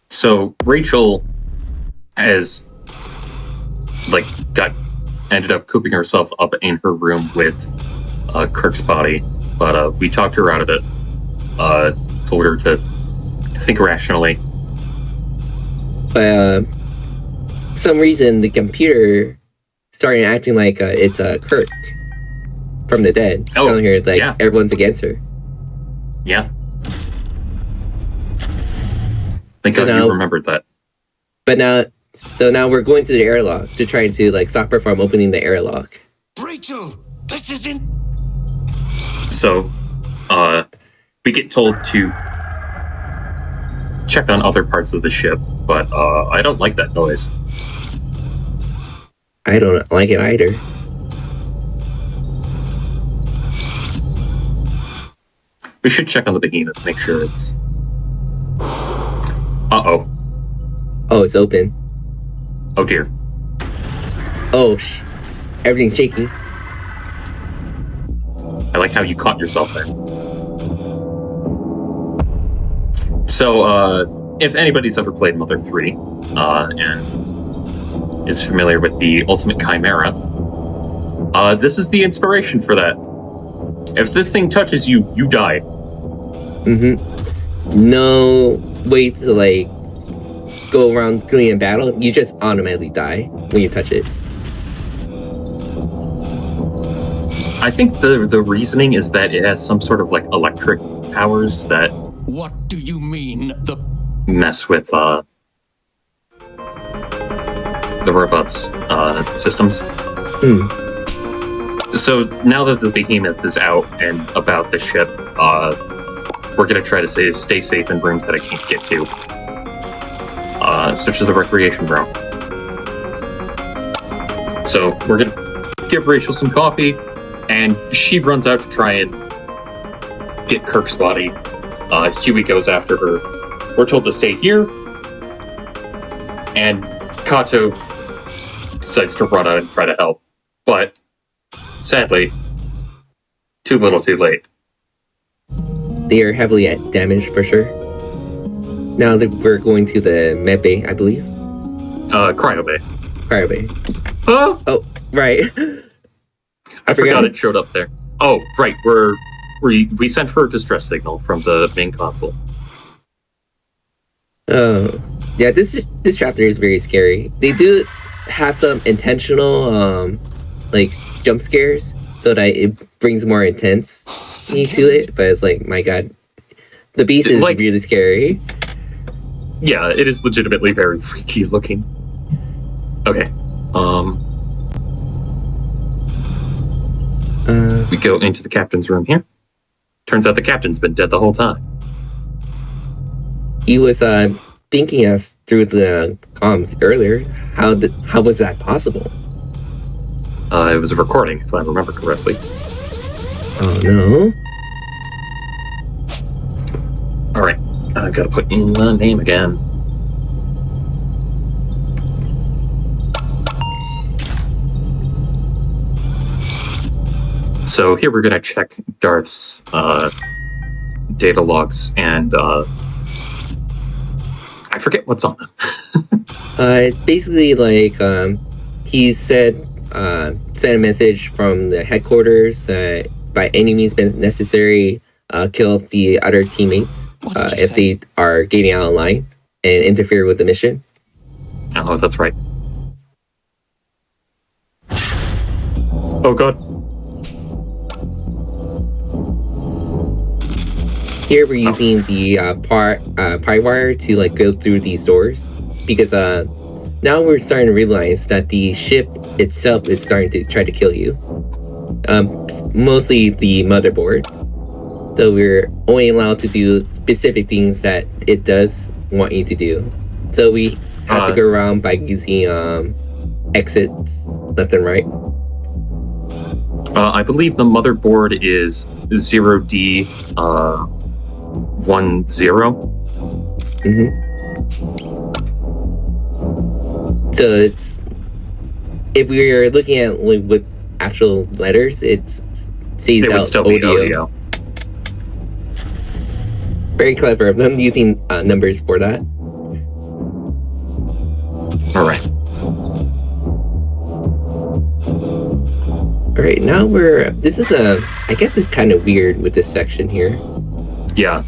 So Rachel has ended up cooping herself up in her room with Kirk's body, but we talked her out of it. Told her to think rationally. But for some reason, the computer started acting like it's Kirk from the dead. Telling her like everyone's against her. Yeah. Thank God you remembered that. But now we're going to the airlock to try to like stop her from opening the airlock. Rachel, this isn't. So, we get told to check on other parts of the ship, but I don't like that noise. I don't like it either. We should check on the behemoth, make sure it's... Uh-oh. Oh, it's open. Oh, dear. Oh, everything's shaking. I like how you caught yourself there. So, if anybody's ever played Mother 3, and is familiar with the Ultimate Chimera, this is the inspiration for that. If this thing touches you, you die. Mm-hmm. No way to, like, go around doing a battle. You just automatically die when you touch it. I think the reasoning is that it has some sort of, like, electric powers that... What do you mean, the... mess with, the robot's, systems. So now that the behemoth is out and about the ship, we're gonna try to stay safe in rooms that I can't get to. Such as the recreation room. So we're gonna give Rachel some coffee, and she runs out to try and get Kirk's body. Huey goes after her. We're told to stay here, and Kato decides to run out and try to help. But, sadly, too little too late. They are heavily damaged for sure. Now that we're going to the med bay, I believe. Cryo bay. Cryo bay. Huh? Oh, right. I forgot it showed up there. Oh, right. We sent for a distress signal from the main console. Oh, yeah. This chapter is very scary. They do have some intentional, like jump scares, so that it brings more intensity to it. But it's like, my God, the beast is like, really scary. Yeah, it is legitimately very freaky looking. Okay. We go into the captain's room here. Turns out the captain's been dead the whole time. He was thinking us through the comms earlier. How was that possible? It was a recording, if I remember correctly. Oh no. Alright. I gotta put in the name again. So here we're gonna check Darth's data logs, and I forget what's on them. It's basically like he said sent a message from the headquarters that by any means necessary kill the other teammates if they are getting out of line and interfere with the mission. Oh, that's right. Oh god. Here we're using the pry wire to like go through these doors because now we're starting to realize that the ship itself is starting to try to kill you. Mostly the motherboard. So we're only allowed to do specific things that it does want you to do. So we have to go around by using exits left and right. I believe the motherboard is 0D 10. So it's, if we're looking at like with actual letters, it says out still be audio. Very clever of them using numbers for that. All right. All right, now this is I guess it's kind of weird with this section here. Yeah.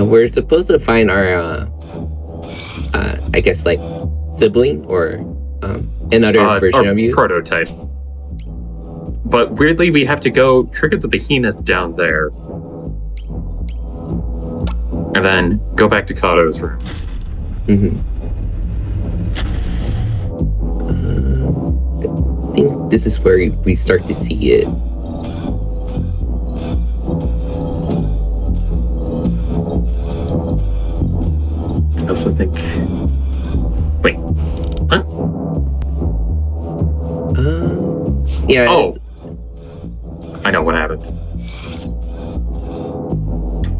We're supposed to find our, I guess like sibling or another version of you. Prototype. But weirdly, we have to go trigger the behemoth down there. And then go back to Kato's room. I think this is where we start to see it. I also think... Wait. Huh? Yeah. Oh! I know what happened.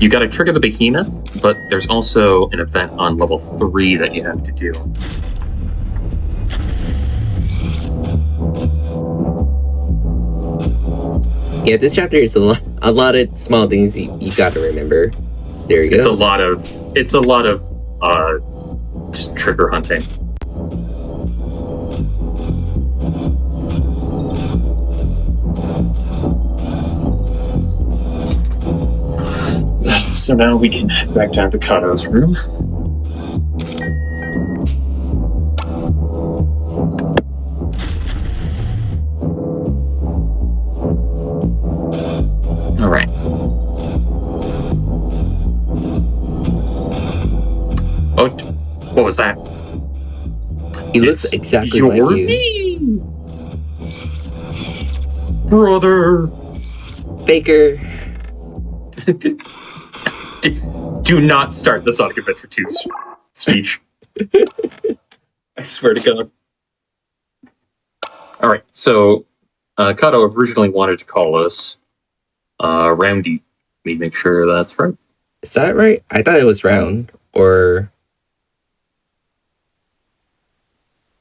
You gotta trigger the behemoth, but there's also an event on level 3 that you have to do. Yeah, this chapter is a lot of small things you gotta remember. There you go. It's a lot of just trigger hunting. So now we can head back down to Kato's room. All right. Oh, what was that? He looks exactly like you. Me, brother. Baker. Do not start the Sonic Adventure 2 speech. I swear to God. All right, so Kato originally wanted to call us Roundy. Let me make sure that's right. Is that right? I thought it was round, or...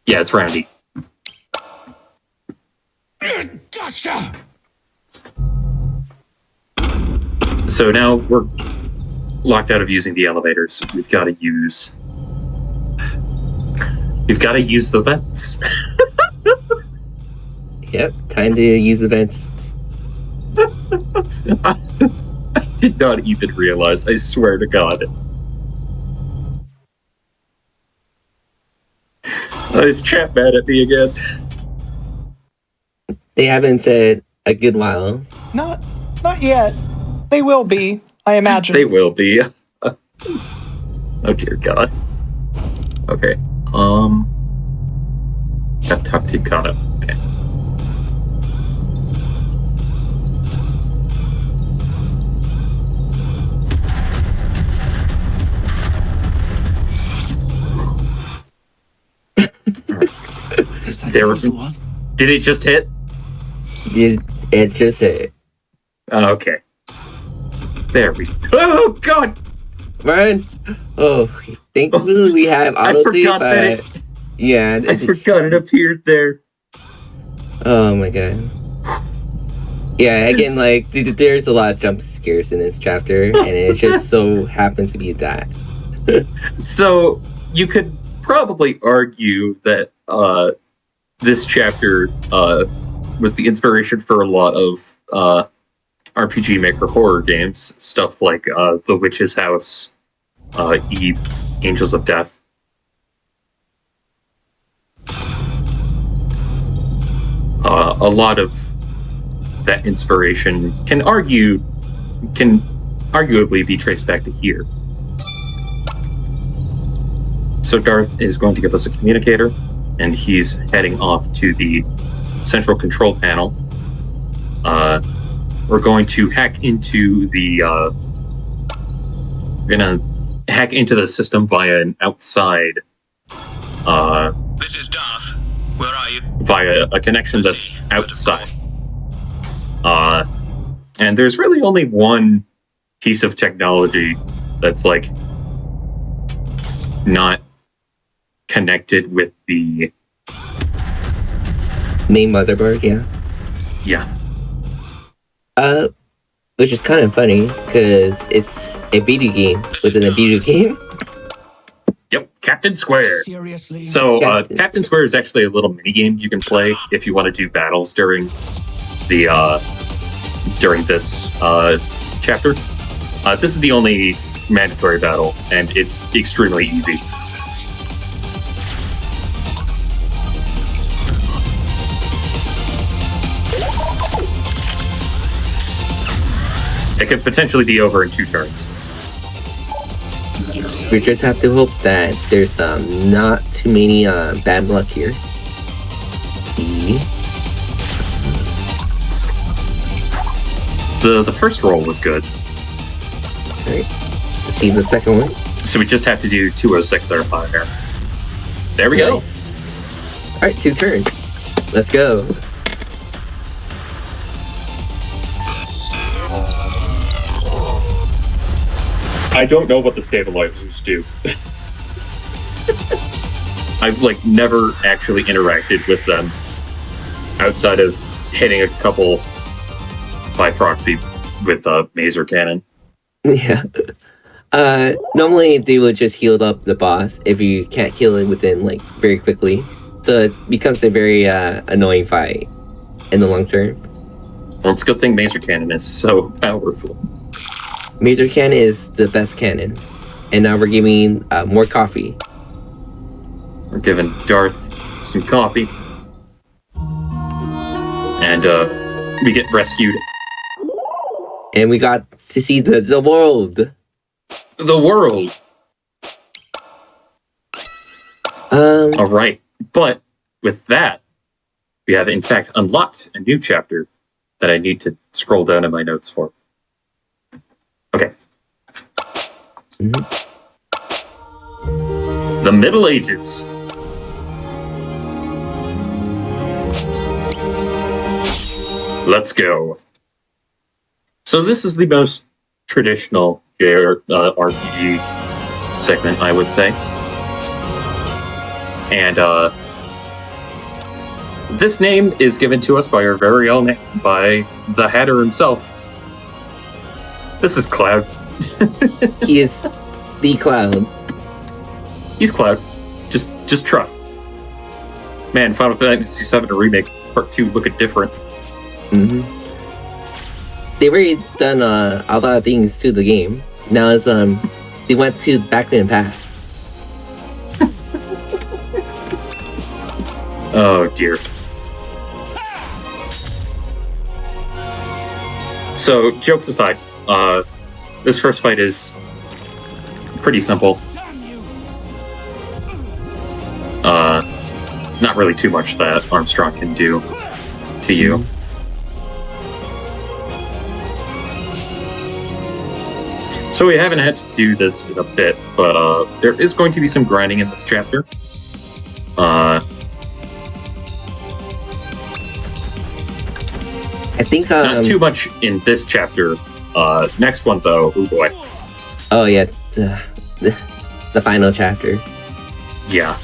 Yeah, it's Roundy. Gotcha! So now we're locked out of using the elevators. We've got to use the vents. Yep, time to use the vents. I did not even realize, I swear to God. Is chat mad at me again? They haven't said a good while. Not yet. They will be, I imagine. They will be. Oh dear God. Okay. Got to talk to Kato. Okay. Is that There, the one? did it just hit? It just hit. Okay. There we go. Oh God! Run! Oh, thankfully we have auto save. forgot that Yeah, I forgot it appeared there. Oh my god. Yeah, again, like there's a lot of jump scares in this chapter, and it just so happens to be that. So you could probably argue that this chapter was the inspiration for a lot of RPG Maker horror games, stuff like The Witch's House, Eve, Angels of Death. A lot of that inspiration can arguably be traced back to here. So Darth is going to give us a communicator, and he's heading off to the central control panel. We're going to hack into the system via an outside. This is Darth. Where are you? Via a connection that's outside. And there's really only one piece of technology that's like not connected with the main motherboard. Yeah. Which is kind of funny because it's a video game within a video game. Yep, Captain Square. Seriously? So Captain Square is actually a little mini game you can play if you want to do battles during the during this chapter. This is the only mandatory battle, and it's extremely easy. It could potentially be over in 2 turns. We just have to hope that there's not too many bad luck here. The first roll was good. Alright. Let's see the second one. So we just have to do 206 or higher. There we Nice. Alright, 2 turns. Let's go. I don't know what the stabilizers do. I've like never actually interacted with them outside of hitting a couple by proxy with a maser cannon. Yeah. Normally they would just heal up the boss if you can't kill it within like very quickly. So it becomes a very annoying fight in the long term. Well, it's a good thing maser cannon is so powerful. Maser cannon is the best cannon. And now we're giving more coffee. We're giving Darth some coffee. And we get rescued. And we got to see the world. The world! Alright, but with that, we have in fact unlocked a new chapter that I need to scroll down in my notes for. Okay. The Middle Ages. Let's go. So this is the most traditional RPG segment, I would say. And this name is given to us by our very own, by the Hatter himself. This is Cloud. He is the Cloud. He's Cloud. Just trust. Man, Final Fantasy VII Remake Part 2 looking different. They've already done a lot of things to the game. Now it's they went to back in the past. Oh dear. So, jokes aside, this first fight is pretty simple. Not really too much that Armstrong can do to you. So we haven't had to do this in a bit, but there is going to be some grinding in this chapter. I think not too much in this chapter. Next one though, oh boy. Oh yeah, the final chapter. Yeah.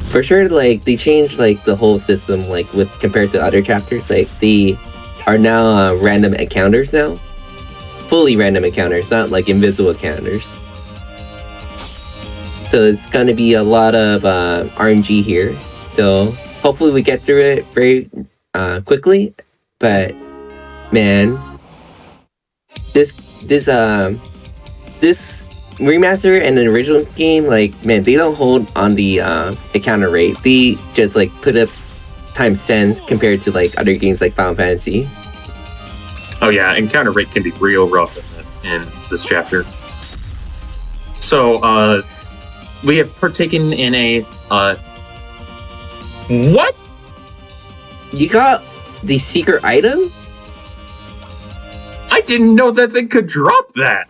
For sure, like they changed like the whole system, like with compared to other chapters. Like they are now random encounters now, fully random encounters, not like invisible encounters. So it's gonna be a lot of RNG here. So hopefully we get through it very quickly. But man, this remaster and the original game, like, man, they don't hold on the encounter rate. They just like put up times 10 compared to like other games like Final Fantasy. Oh yeah, encounter rate can be real rough in this chapter. So we have partaken in a what? You got the secret item? I didn't know that they could drop that.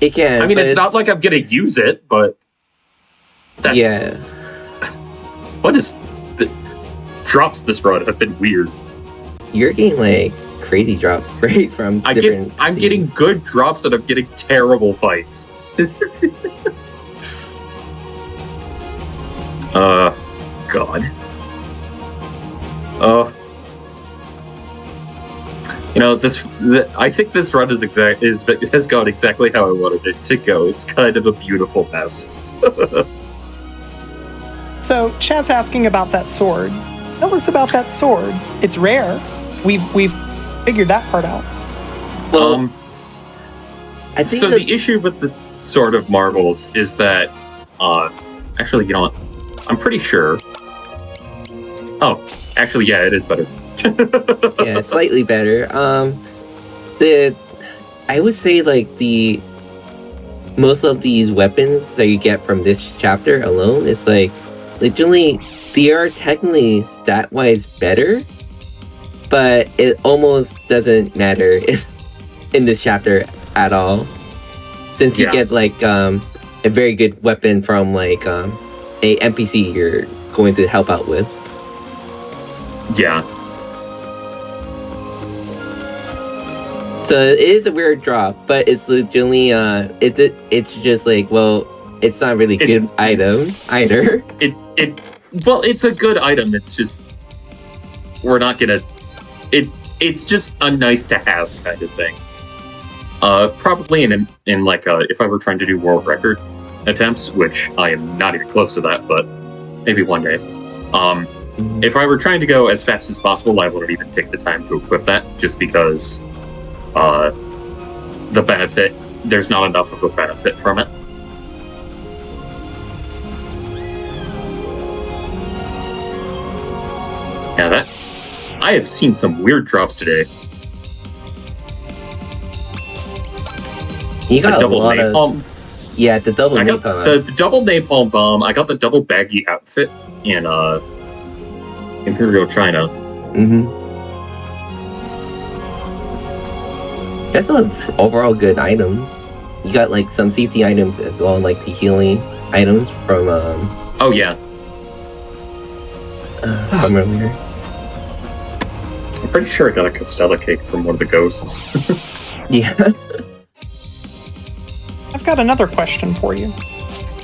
It can. I mean, it's not like I'm gonna use it, but that's... Yeah. What is... Drops this run have been weird. You're getting, like, crazy drop sprays from different I'm things. getting good drops and I'm getting terrible fights. God. You know, I think this run has gone exactly how I wanted it to go. It's kind of a beautiful mess. So, chat's asking about that sword. Tell us about that sword. It's rare. We've figured that part out. Well, I think so the issue with the Sword of Marvels is that, actually, you know what? I'm pretty sure. Oh, actually, yeah, it is better. yeah, it's slightly better. I would say like most of these weapons that you get from this chapter alone is like literally they are technically stat-wise better, but it almost doesn't matter in this chapter at all, since you get like a very good weapon from like a NPC you're going to help out with. Yeah. So it is a weird drop, but it's legitimately it's just like, well, it's not really good item either. Well, it's a good item. It's just we're not gonna. It's just a nice to have kind of thing. Probably in like if I were trying to do world record attempts, which I am not even close to that, but maybe one day. If I were trying to go as fast as possible, I wouldn't even take the time to equip that, just because the benefit, there's not enough of a benefit from it. Yeah, I have seen some weird drops today. You got a double napalm. Yeah, the double napalm. I got the double napalm bomb. I got the double baggy outfit in Imperial China. That's some overall good items. You got like some safety items as well, like the healing items from oh yeah. From earlier. I'm pretty sure I got a Costella cake from one of the ghosts. Yeah. I've got another question for you.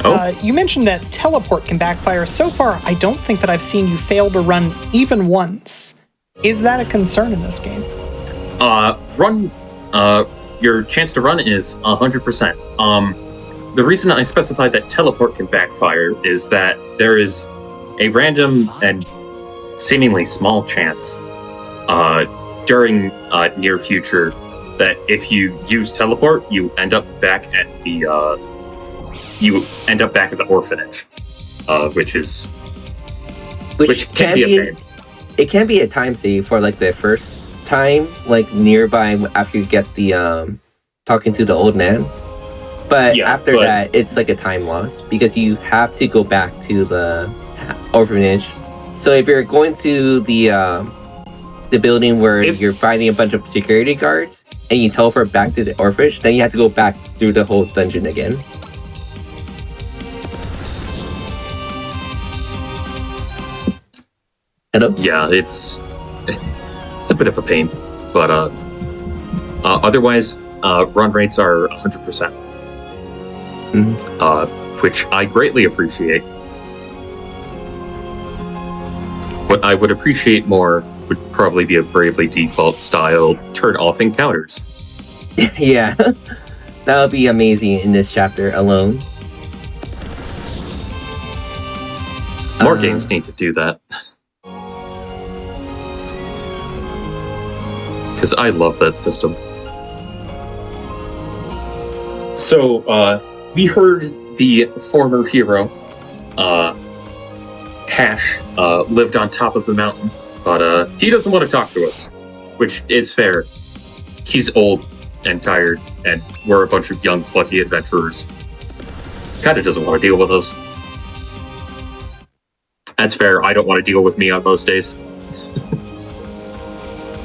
Oh? You mentioned that teleport can backfire. So far, I don't think that I've seen you fail to run even once. Is that a concern in this game? Your chance to run is 100%. The reason I specified that teleport can backfire is that there is a random and seemingly small chance during near future that if you use teleport, you end up back at the orphanage, which can be a pain. It can be a time save for like the first time, like nearby after you get the talking to the old man. But after that, it's like a time loss because you have to go back to the orphanage. So if you're going to the building where you're fighting a bunch of security guards and you teleport back to the orphanage, then you have to go back through the whole dungeon again. Hello? Yeah, it's a bit of a pain, but otherwise, run rates are 100%, which I greatly appreciate. What I would appreciate more would probably be a Bravely Default style turn off encounters. Yeah, that would be amazing in this chapter alone. More games need to do that. Because I love that system. So, we heard the former hero, Hash, lived on top of the mountain, but he doesn't want to talk to us, which is fair. He's old and tired, and we're a bunch of young, plucky adventurers. Kinda doesn't want to deal with us. That's fair. I don't want to deal with me on most days.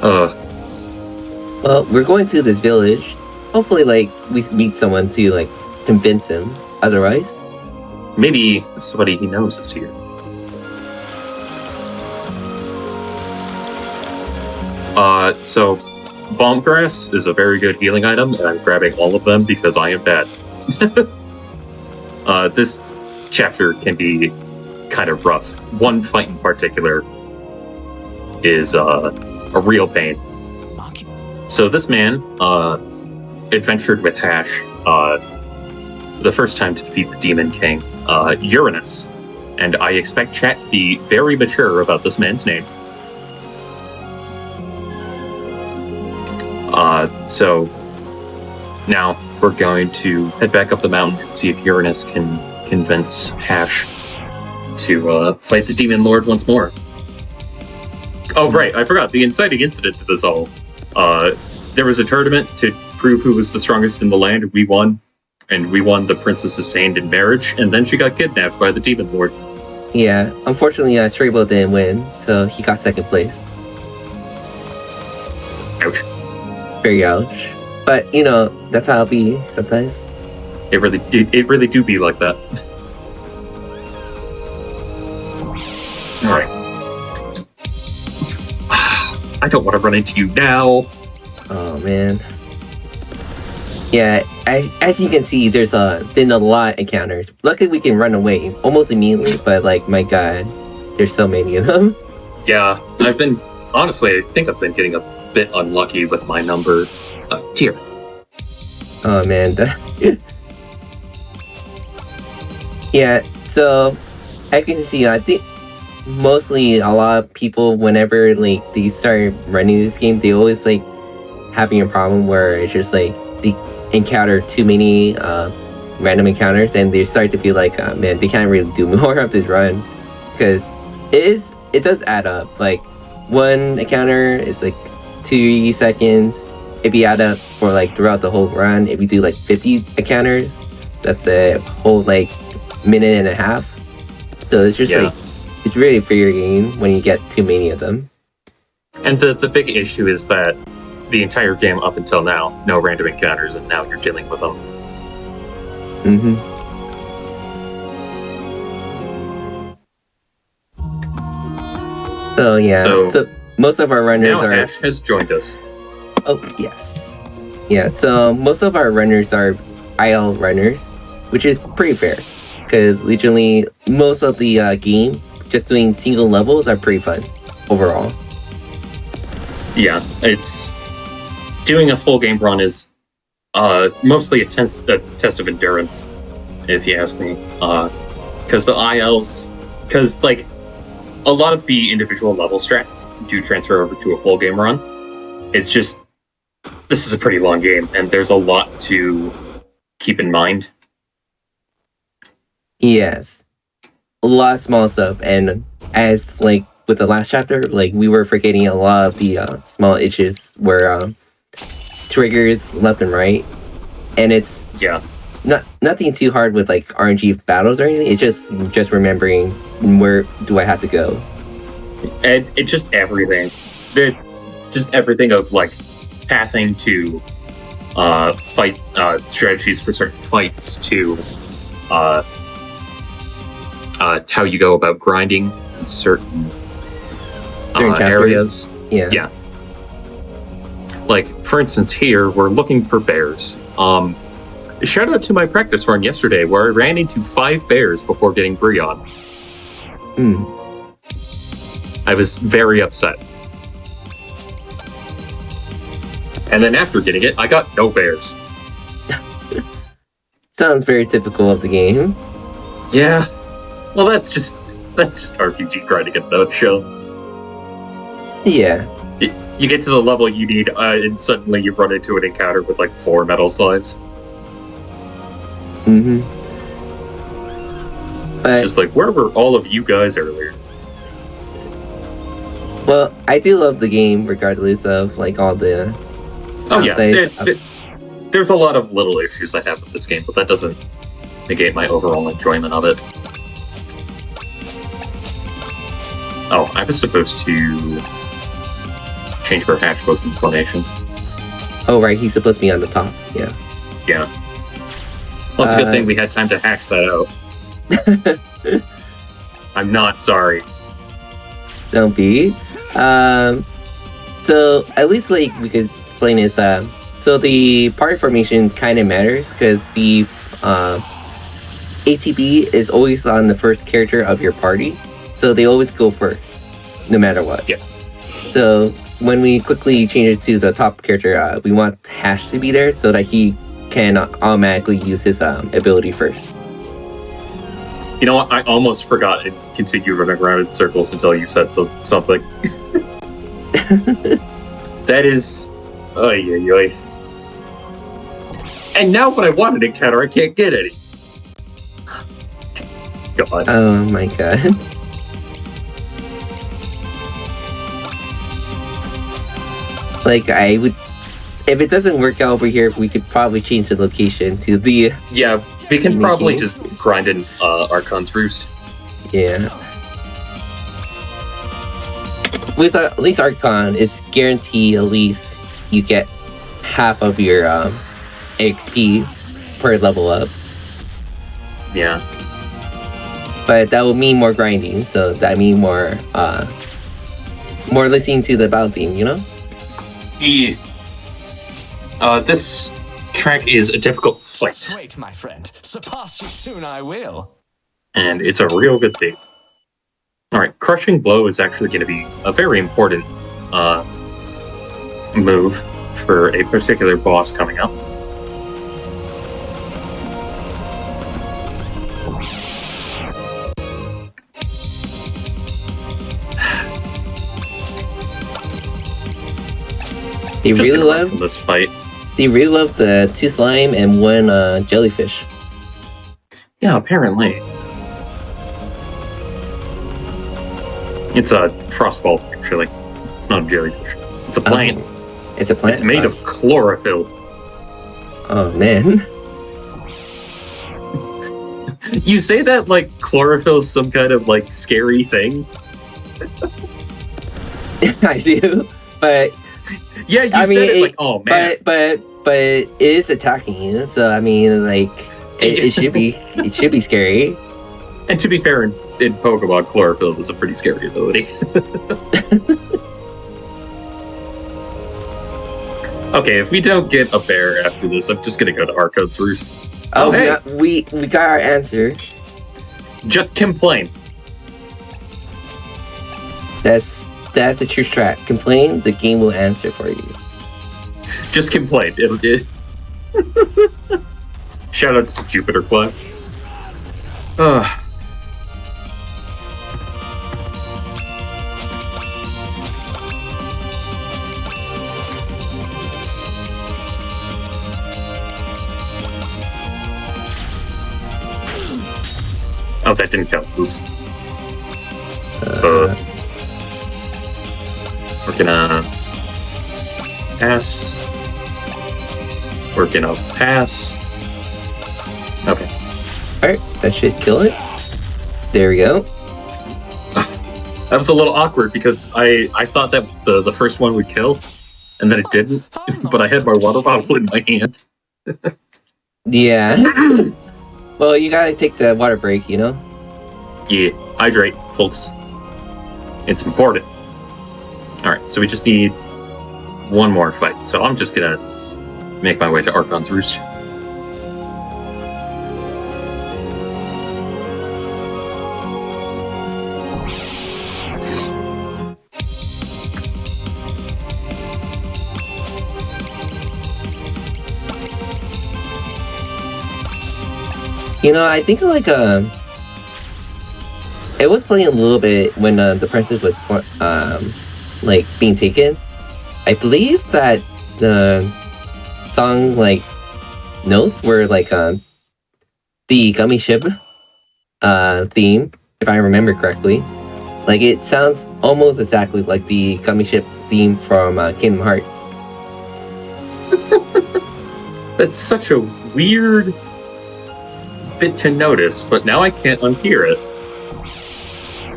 Well, we're going to this village. Hopefully, like, we meet someone to, like, convince him. Otherwise, maybe somebody he knows is here. So, bomb grass is a very good healing item, and I'm grabbing all of them because I am bad. This chapter can be kind of rough. One fight in particular is a real pain. So this man adventured with Hash the first time to defeat the Demon King, Uranus, and I expect chat to be very mature about this man's name. So now we're going to head back up the mountain and see if Uranus can convince Hash to fight the Demon Lord once more. Oh, right, I forgot the inciting incident to this all. There was a tournament to prove who was the strongest in the land. We won, and we won the princess's hand in marriage, and then she got kidnapped by the Demon Lord. Yeah, unfortunately, Strabo didn't win, so he got second place. Ouch. Very ouch. But, you know, that's how it be sometimes. It really do be like that. Alright. I don't want to run into you now. Oh, man. Yeah, as you can see, there's been a lot of encounters. Luckily, we can run away almost immediately, but, like, my god, there's so many of them. Yeah, honestly, I think I've been getting a bit unlucky with my number tier. Oh, man. Yeah, so, as you can see, I think mostly a lot of people, whenever, like, they start running this game, they always, like, having a problem where it's just, like, they encounter too many random encounters, and they start to feel like, man, they can't really do more of this run, because it does add up. Like, one encounter is like 2 seconds. If you add up for like throughout the whole run, if you do like 50 encounters, that's a whole like minute and a half. So it's just like, it's really infuriating when you get too many of them. And the big issue is that the entire game up until now, no random encounters, and now you're dealing with them. So yeah, so most of our runners now Ash has joined us. Oh yes, yeah. So most of our runners are IL runners, which is pretty fair, because literally most of the game, just doing single levels are pretty fun overall. Yeah, it's doing a full game run is mostly a test of endurance, if you ask me. Because the ILs, because like a lot of the individual level strats do transfer over to a full game run. It's just, this is a pretty long game, and there's a lot to keep in mind. Yes, a lot of small stuff, and as like with the last chapter, like we were forgetting a lot of the small issues where triggers left and right, and it's nothing too hard with like RNG battles or anything. It's just remembering where do I have to go, and it's just everything. Just everything of like pathing to fight strategies for certain fights to how you go about grinding in certain areas. Yeah. like, for instance, here, we're looking for bears. Shout out to my practice run yesterday where I ran into 5 bears before getting Bree on. I was very upset. And then after getting it, I got no bears. Sounds very typical of the game. Yeah. Well, that's just RPG grinding in a nutshell. Yeah. You get to the level you need, and suddenly you run into an encounter with like 4 metal slimes. But, it's just like, where were all of you guys earlier? well, I do love the game regardless of like all the. Oh yeah, there's a lot of little issues I have with this game, but that doesn't negate my overall enjoyment of it. Oh, I was supposed to change where Hatch was in formation. Oh right, he's supposed to be on the top. Yeah. Yeah. Well, it's a good thing we had time to hash that out. I'm not sorry. Don't be. So at least like we could explain this. So the party formation kind of matters because the ATB is always on the first character of your party, so they always go first, no matter what. Yeah. So when we quickly change it to the top character, we want Hash to be there so that he can automatically use his ability first. You know what? I almost forgot and continued running around in circles until you said something. That is... Oy, oy, oy. And now when I want an encounter, I can't get any. God. Oh my god. Like, I would... If it doesn't work out over here, we could probably change the location to the... Yeah, we can probably just grind in Archon's Roost. Yeah. With at least Archon, it's guaranteed at least you get half of your XP per level up. Yeah. But that will mean more grinding, so that means more listening to the battle theme, you know? Yeah. This track is a difficult fight. Wait, my friend. Surpass you soon I will. And it's a real good thing. Alright, Crushing Blow is actually going to be a very important move for a particular boss coming up. They Just really gonna run love from this fight. They really love the 2 slime and 1 jellyfish. Yeah, apparently. It's a frostball, actually. It's not a jellyfish. It's a plant. It's a plant? It's made of chlorophyll. Oh, man. You say that like chlorophyll is some kind of like scary thing? I do, but... Yeah, you said it like, oh man. But it is attacking you, so I mean, like, it should be scary. And to be fair, in Pokemon, chlorophyll is a pretty scary ability. Okay, if we don't get a bear after this, I'm just gonna go to Archo's Roost. Oh, hey! we got our answer. Just complain. That's a true strat. Complain, the game will answer for you. Just complain. It'll get. Shoutouts to Jupiter Clap. Oh, that didn't count. Oops. We're gonna pass. We're gonna pass. Okay. Alright, that should kill it. There we go. That was a little awkward because I thought that the first one would kill, and then it didn't. But I had my water bottle in my hand. Yeah. Well, you gotta take the water break, you know? Yeah, hydrate, folks. It's important. Alright, so we just need one more fight, so I'm just gonna make my way to Archon's Roost. You know, I think like it was playing a little bit when the princess was like being taken. I believe that the song like notes were like the gummy ship theme, if I remember correctly. Like it sounds almost exactly like the gummy ship theme from Kingdom Hearts. That's such a weird bit to notice, but now I can't unhear it.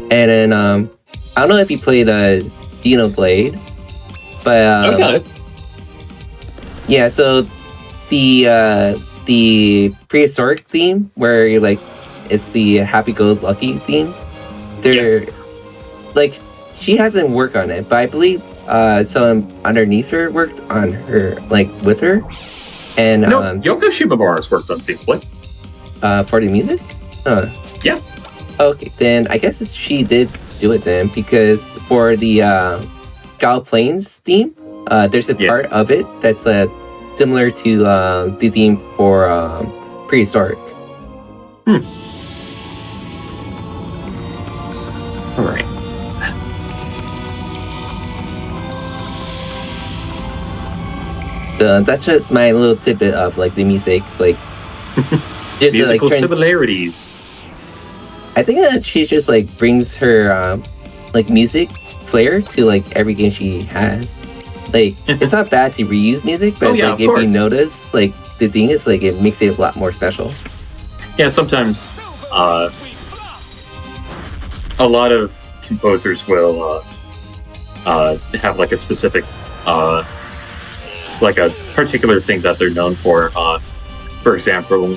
And then I don't know if you played Xenoblade, but Okay. yeah. So the prehistoric theme, where you're like, it's the happy-go-lucky theme. They're like, she hasn't worked on it, but I believe someone underneath her worked on her, like with her. And No, Yoko Shimomura's worked on Xenoblade. For the music? Yeah. Okay, then I guess she did do it then, because for the Gal Plains theme, there's a part of it that's similar to the theme for Prehistoric. All right. So that's just my little tidbit of like the music, like just Musical like similarities. I think that she just like brings her like music flair to like every game she has. Like it's not bad to reuse music, but like if you notice, like the thing is like it makes it a lot more special. Yeah, sometimes a lot of composers will have like a specific like a particular thing that they're known for. For example,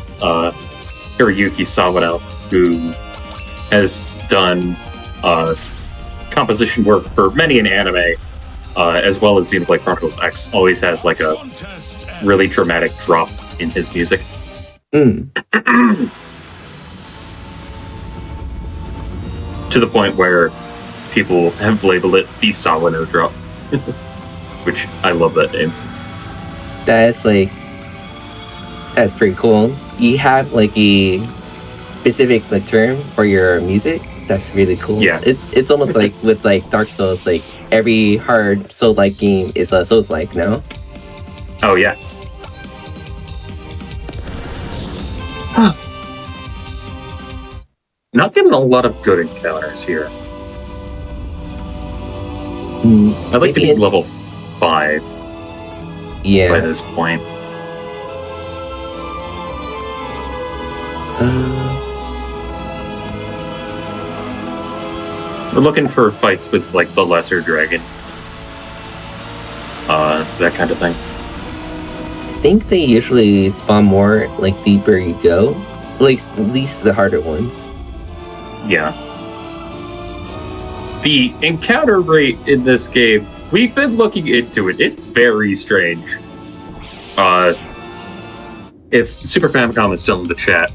Hiroyuki Sawano, who has done composition work for many an anime, as well as Xenoblade Chronicles X, always has like a really dramatic drop in his music. To the point where people have labeled it the Sawano drop, which I love that name. That's pretty cool. You have like a specific like term for your music. That's really cool. Yeah, it's almost like with like Dark Souls, like every hard Soul-like game is a Souls-like now. Oh yeah. Not getting a lot of good encounters here. I'd like to be level 5. Yeah. By this point. We're looking for fights with like the lesser dragon. That kind of thing. I think they usually spawn more like deeper you go. At least the harder ones. Yeah. The encounter rate in this game, we've been looking into it. It's very strange. If Super Famicom is still in the chat,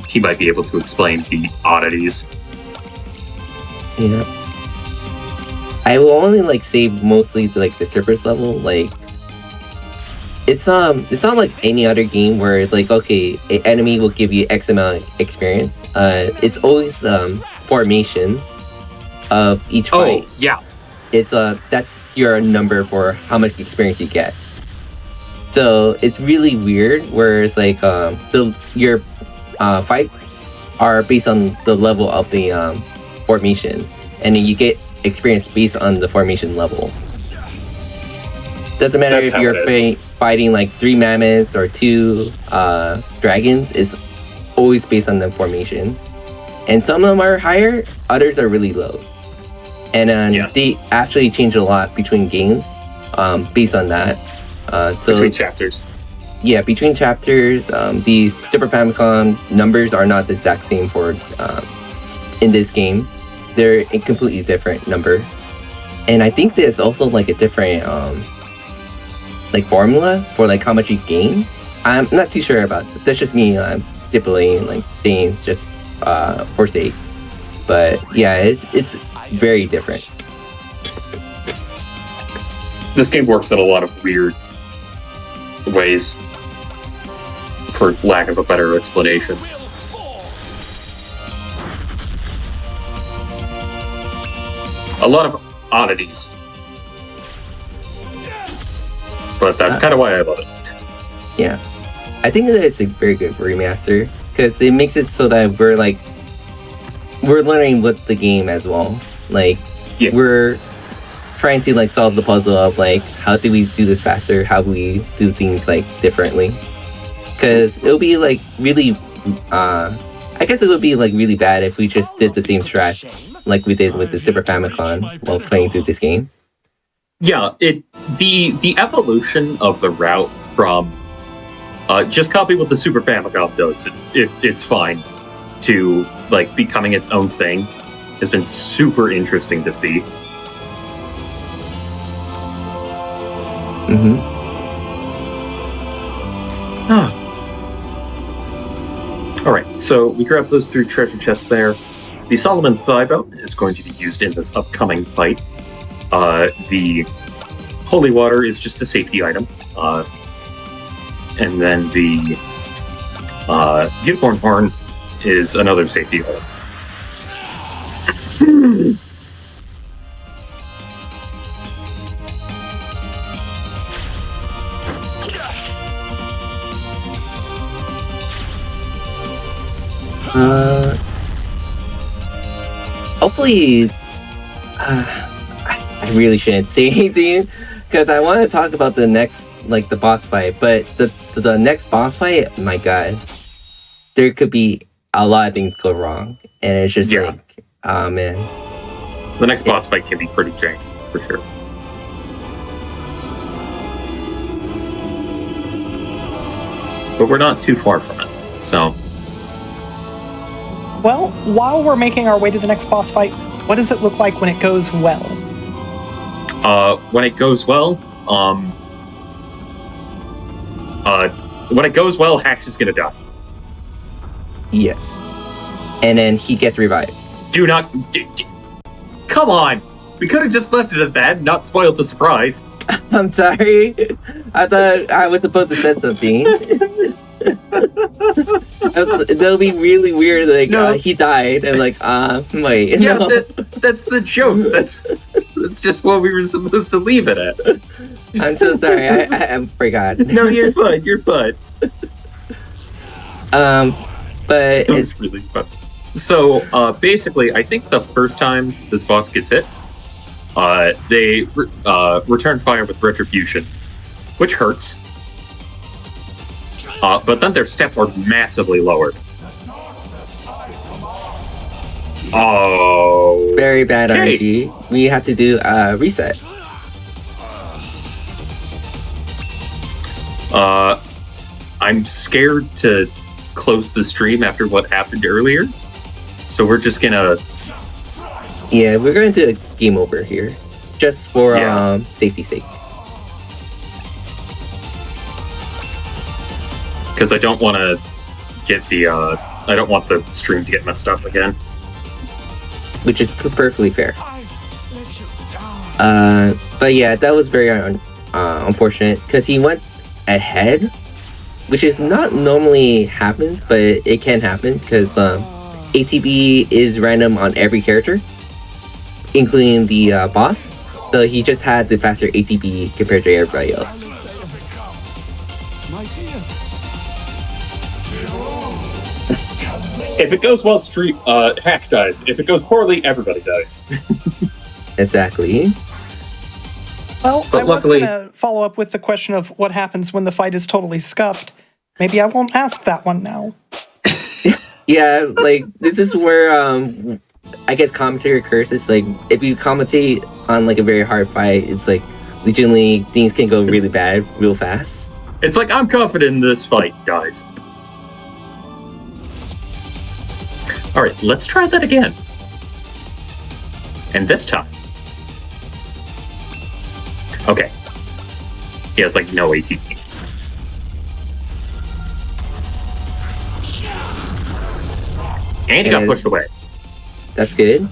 he might be able to explain the oddities. Yeah. I will only like save mostly to like the surface level. Like it's not like any other game where it's like, okay, an enemy will give you X amount of experience. It's always formations of each fight. Oh, yeah. It's that's your number for how much experience you get. So it's really weird where it's like your fights are based on the level of the formation, and then you get experience based on the formation level. Doesn't matter if you're fighting like 3 mammoths or 2 dragons, it's always based on the formation. And some of them are higher, others are really low. And they actually change a lot between games based on that. So between chapters. Yeah, between chapters, the Super Famicom numbers are not the exact same for in this game. They're a completely different number. And I think there's also like a different like formula for like how much you gain. I'm not too sure about it. That's just me stipulating, like saying just for sake. But yeah, it's very different. This game works in a lot of weird ways, for lack of a better explanation. A lot of oddities. But that's kind of why I love it. Yeah. I think that it's a very good remaster because it makes it so that we're learning with the game as well. Like, we're trying to like solve the puzzle of like, how do we do this faster? How do we do things like differently? Because it'll be like really, I guess it would be like really bad if we just did the same strats like we did with the Super Famicom while playing through this game. Yeah, the evolution of the route from just copy what the Super Famicom does, it's fine, to like becoming its own thing has been super interesting to see. Mm-hmm. All right, so we grab those 3 treasure chests there. The Solomon Thigh Bone is going to be used in this upcoming fight. The Holy Water is just a safety item. And then the Unicorn Horn is another safety item. Hopefully, I really shouldn't say anything because I want to talk about the next, like the boss fight. But the next boss fight, my God, there could be a lot of things go wrong, and it's just like, oh man. The next boss fight can be pretty janky for sure. But we're not too far from it, so. Well, while we're making our way to the next boss fight, what does it look like when it goes well? When it goes well, Hash is gonna die. Yes. And then he gets revived. Do not... Come on! We could have just left it at that and not spoiled the surprise. I'm sorry. I thought I was supposed to say something. That'll be really weird. Like he died, and like wait. Yeah, no. that's the joke. That's just what we were supposed to leave it at. I'm so sorry. I forgot. No, you're fine. You're fine. But it was really fun. So basically, I think the first time this boss gets hit, they return fire with retribution, which hurts. But then their steps are massively lowered. Oh. Very bad RNG. We have to do a reset. I'm scared to close the stream after what happened earlier. So we're just gonna... Yeah, we're gonna do a game over here. Just for safety's sake. Because I don't want to get the, I don't want the stream to get messed up again. Which is perfectly fair. But yeah, that was very unfortunate, because he went ahead, which is not normally happens, but it can happen, because ATB is random on every character, including the boss, so he just had the faster ATB compared to everybody else. If it goes well, Hash dies. If it goes poorly, everybody dies. Exactly. Well, but I was going to follow up with the question of what happens when the fight is totally scuffed. Maybe I won't ask that one now. Yeah, like, this is where, I guess commentary occurs. It's like, if you commentate on, like, a very hard fight, it's like, legitimately, things can go really bad real fast. It's like, I'm confident in this fight, guys. Alright, let's try that again. And this time, Okay. He has like no ATP. And he got pushed away. That's good.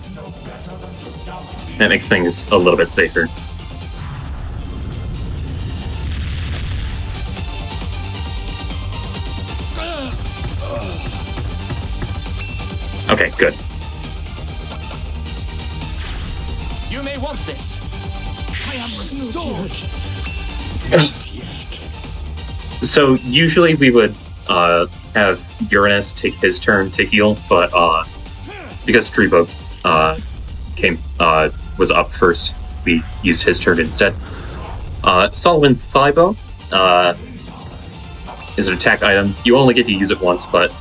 That makes things a little bit safer. Okay, good. You may want this. I am restored. So usually we would have Uranus take his turn to heal, but because Stribo was up first, we used his turn instead. Solomon's Thighbow is an attack item. You only get to use it once, but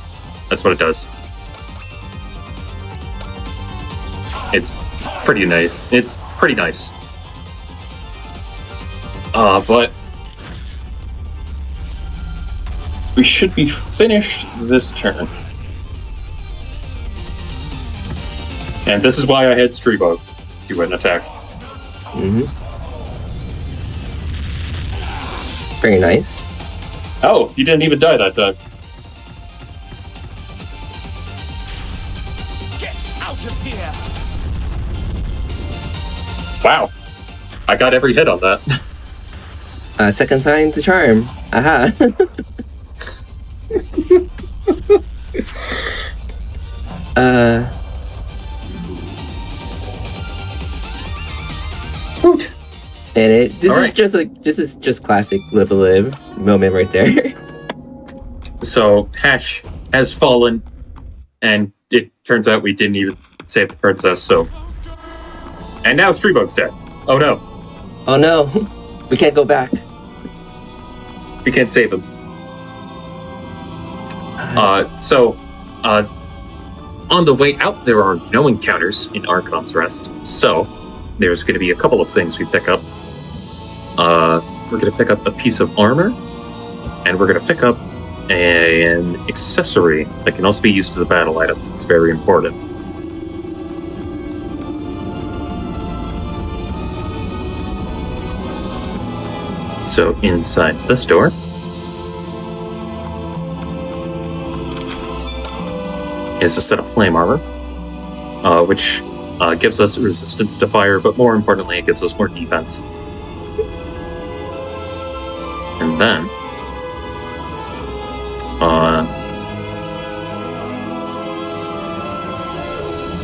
that's what it does. It's pretty nice. But we should be finished this turn. And this is why I had Stribo do an attack. Mm-hmm. Very nice. Oh, you didn't even die that time. Get out of here. Wow. I got every hit on that. Second time's a charm. Aha. And this is just classic live a live moment right there. So Hash has fallen, and it turns out we didn't even save the princess. So, and now Stribo's dead. Oh no! Oh no! We can't go back. We can't save him. On the way out, there are no encounters in Archon's Rest. So there's going to be a couple of things we pick up. We're going to pick up a piece of armor, and we're going to pick up an accessory that can also be used as a battle item. It's very important. So inside this door is a set of flame armor, which gives us resistance to fire, but more importantly, it gives us more defense. And then,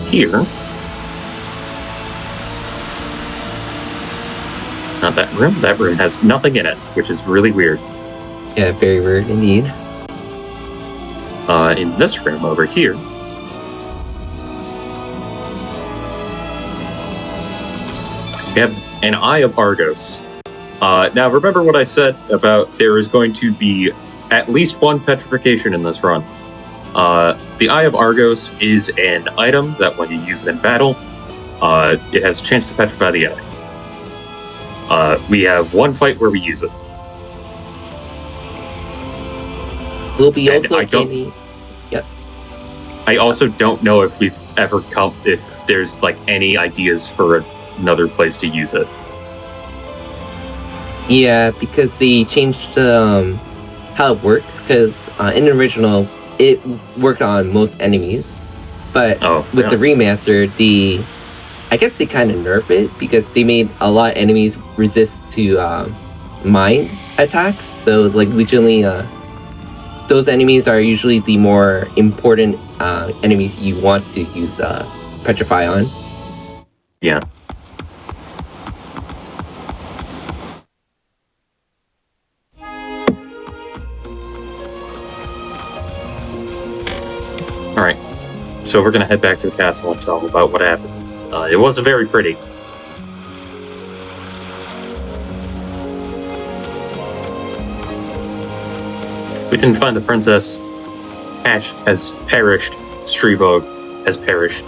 here, not that room. That room has nothing in it, which is really weird. Yeah, very weird indeed. In this room over here, we have an Eye of Argos. Now, remember what I said about there is going to be at least one petrification in this run. The Eye of Argos is an item that when you use it in battle, it has a chance to petrify the enemy. We have one fight where we use it. We'll be also gaining... Yep. I also don't know if we've ever if there's like any ideas for another place to use it. Yeah, because they changed how it works. Because in the original, it worked on most enemies, but with the remaster, I guess they kind of nerfed it because they made a lot of enemies resist to mine attacks. So like literally, those enemies are usually the more important enemies you want to use petrify on. Yeah. Alright, so we're gonna head back to the castle and tell them about what happened. It wasn't very pretty. We didn't find the princess. Ash has perished. Stribo has perished.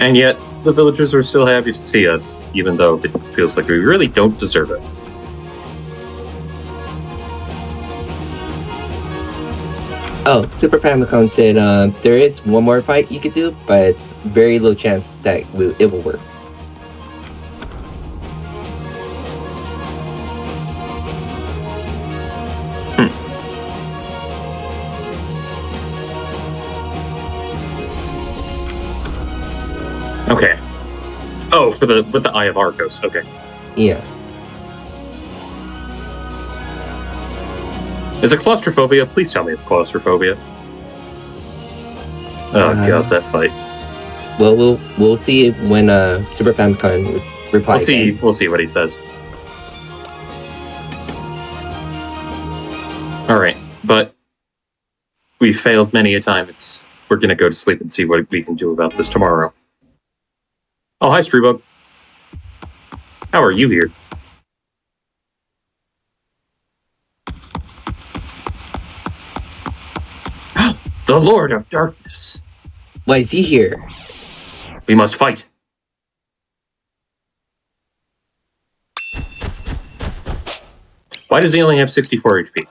And yet, the villagers are still happy to see us, even though it feels like we really don't deserve it. Oh, Super Famicom said there is one more fight you could do, but it's very low chance that it will work. Okay. Oh, with the Eye of Argos. Okay. Yeah. Is it claustrophobia? Please tell me it's claustrophobia. Oh god, that fight. Well, we'll see when Super Famicom replies. We'll see what he says. All right, but we failed many a time. We're gonna go to sleep and see what we can do about this tomorrow. Oh, hi, Streebug. How are you here? The Lord of Darkness. Why is he here? We must fight. Why does he only have 64 HP?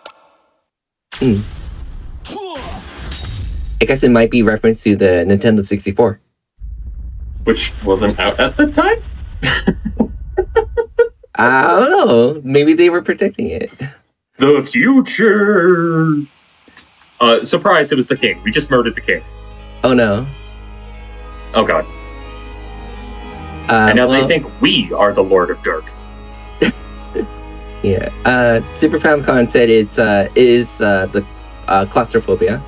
I guess it might be reference to the Nintendo 64. Which wasn't out at the time? I don't know. Maybe they were protecting it. The future! Surprise, it was the king. We just murdered the king. Oh no. Oh god. And now they think we are the Lord of Dark. Yeah. Super Famicom said it is the claustrophobia.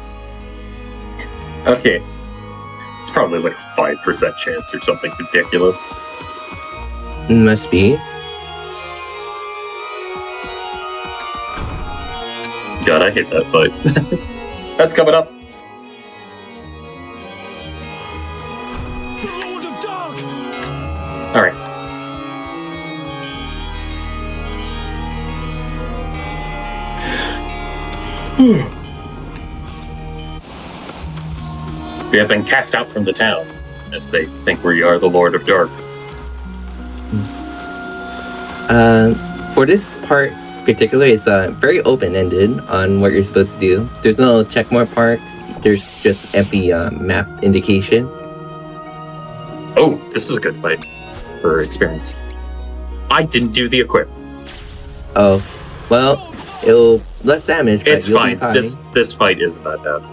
Okay. It's probably like a 5% chance or something ridiculous. Must be. God, I hate that fight. That's coming up. The Lord of Dark! Alright. We have been cast out from the town, as they think we are the Lord of Dark. For this part particular, it's very open-ended on what you're supposed to do. There's no checkmark marks. There's just empty map indication. Oh, this is a good fight for experience. I didn't do the equip. Oh, well, it'll less damage, but It's you'll fine. be fine. This fight isn't that bad.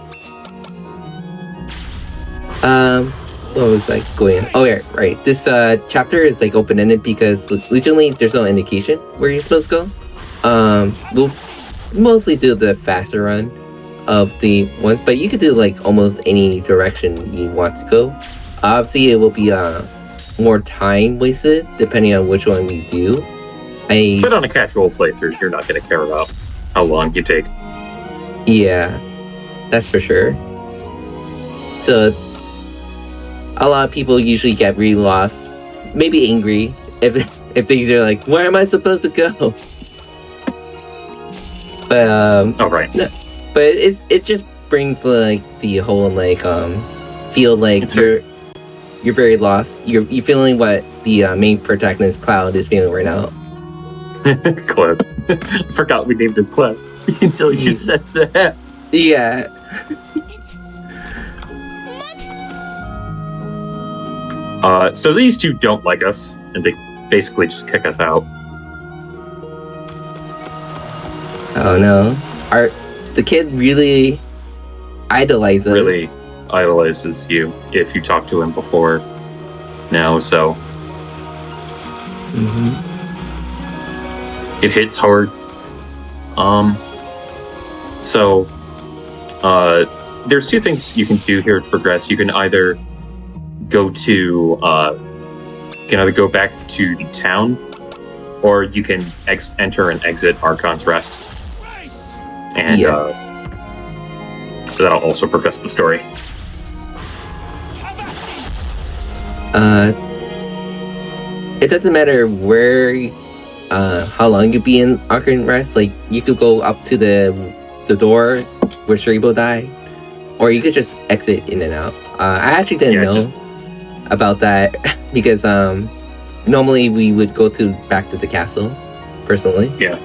What was I going? Oh yeah, right. This chapter is like open-ended because originally there's no indication where you're supposed to go. We'll mostly do the faster run of the ones, but you could do like almost any direction you want to go. Obviously, it will be more time wasted depending on which one you do. But on a casual playthrough, you're not going to care about how long you take. Yeah, that's for sure. So a lot of people usually get really lost, maybe angry if they're like, where am I supposed to go? But oh right. No, but it just brings like the whole like feel like you're very lost. You're feeling what the main protagonist Cloud is feeling right now. Cloud. I forgot we named him Cloud until you said that. Yeah. So these two don't like us, and they basically just kick us out. Oh no. The kid really idolizes. Really idolizes you if you talk to him before now, so. Mm-hmm. It hits hard. So, there's two things you can do here to progress. You can either go to, go back to the town, or you can enter and exit Archon's Rest. And, that'll also progress the story. It doesn't matter where, how long you be in Archon Rest. Like, you could go up to the door where Shribo died, or you could just exit in and out. I actually didn't know about that because normally we would go back to the castle, personally. Yeah.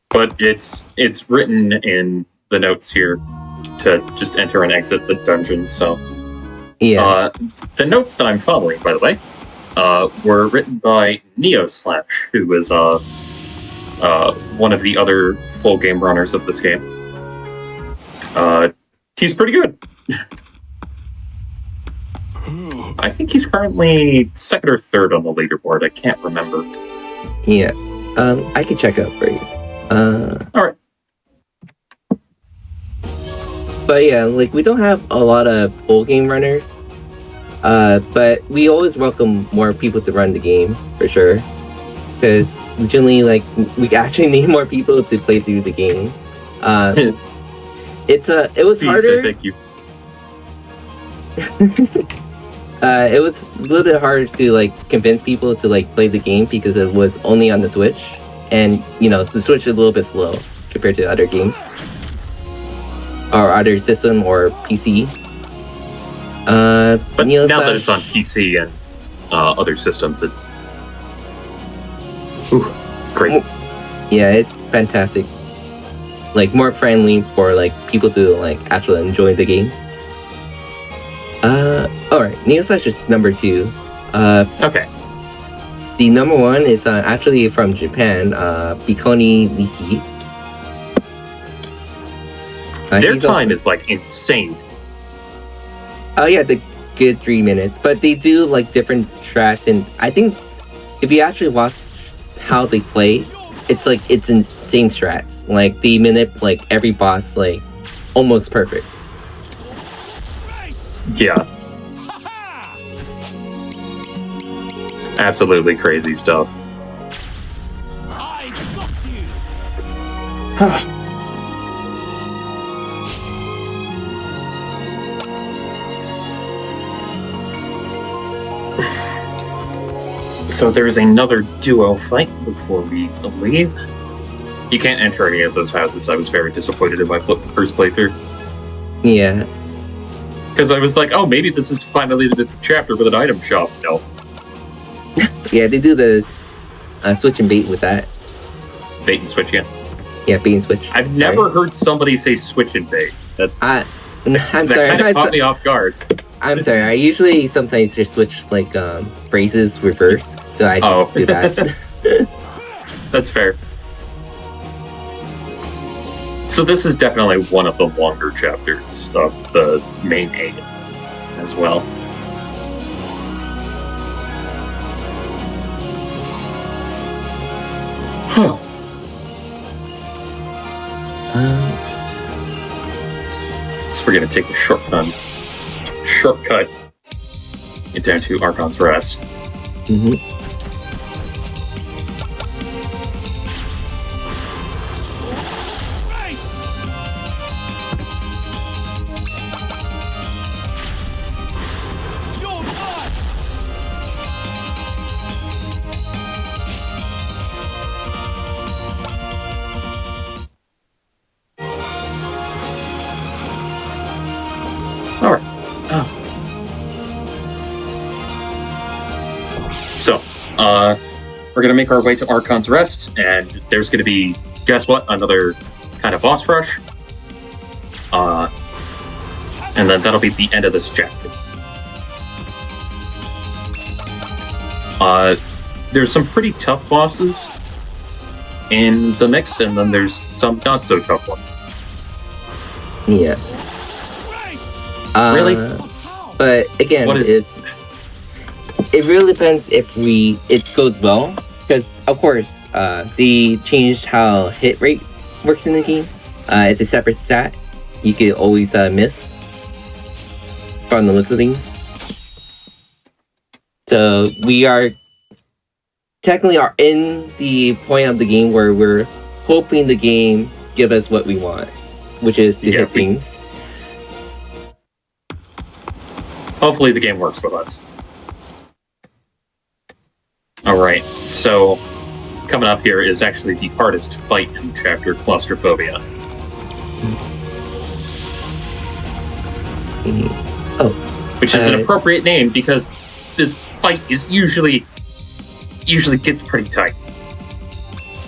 but it's written in the notes here to just enter and exit the dungeon. So Yeah. the notes that I'm following, by the way, were written by Neoslash, who is one of the other full game runners of this game. He's pretty good. I think he's currently second or third on the leaderboard. I can't remember. Yeah. I can check out for you. All right. But yeah, like we don't have a lot of full game runners. But we always welcome more people to run the game for sure. Because generally, like we actually need more people to play through the game. It was harder. Thank you. It was a little bit harder to like convince people to like play the game because it was only on the Switch, and the Switch is a little bit slow compared to other games or other system or PC. But now that it's on PC and other systems, it's great. Yeah, it's fantastic. Like more friendly for like people to like actually enjoy the game. Alright, Neoslash is number 2. Okay. The number 1 is actually from Japan, Bikoni Liki. Their time is like insane. Oh yeah, the good 3 minutes. But they do like different strats, and I think if you actually watch how they play, it's insane strats. Like they minute like every boss like almost perfect. Yeah. Absolutely crazy stuff. I got you. So there's another duo fight before we leave. You can't enter any of those houses. I was very disappointed in my first playthrough. Yeah. Because I was like, oh, maybe this is finally the chapter with an item shop. No. Yeah, they do this switch and bait with that. Bait and switch, yeah. Yeah, bait and switch. I've never heard somebody say switch and bait. I'm sorry. That kind of caught me off guard. I'm sorry. I usually sometimes just switch like phrases reverse, so I just do that. That's fair. So this is definitely one of the longer chapters of the main game as well. So we're gonna take a shortcut. Get down to Archon's Rest. Mm-hmm. Alright. So, we're gonna make our way to Archon's Rest, and there's gonna be, guess what, another kind of boss rush. And then that'll be the end of this chapter. There's some pretty tough bosses in the mix, and then there's some not so tough ones. Yes. Really? But again, it really depends if it goes well, because of course they changed how hit rate works in the game. It's a separate stat. You could always miss from the looks of things. So we are technically in the point of the game where we're hoping the game give us what we want, which is to hit things. Hopefully the game works with us. Alright, so coming up here is actually the hardest fight in the chapter, Claustrophobia. Oh. Which is an appropriate name because this fight is usually gets pretty tight.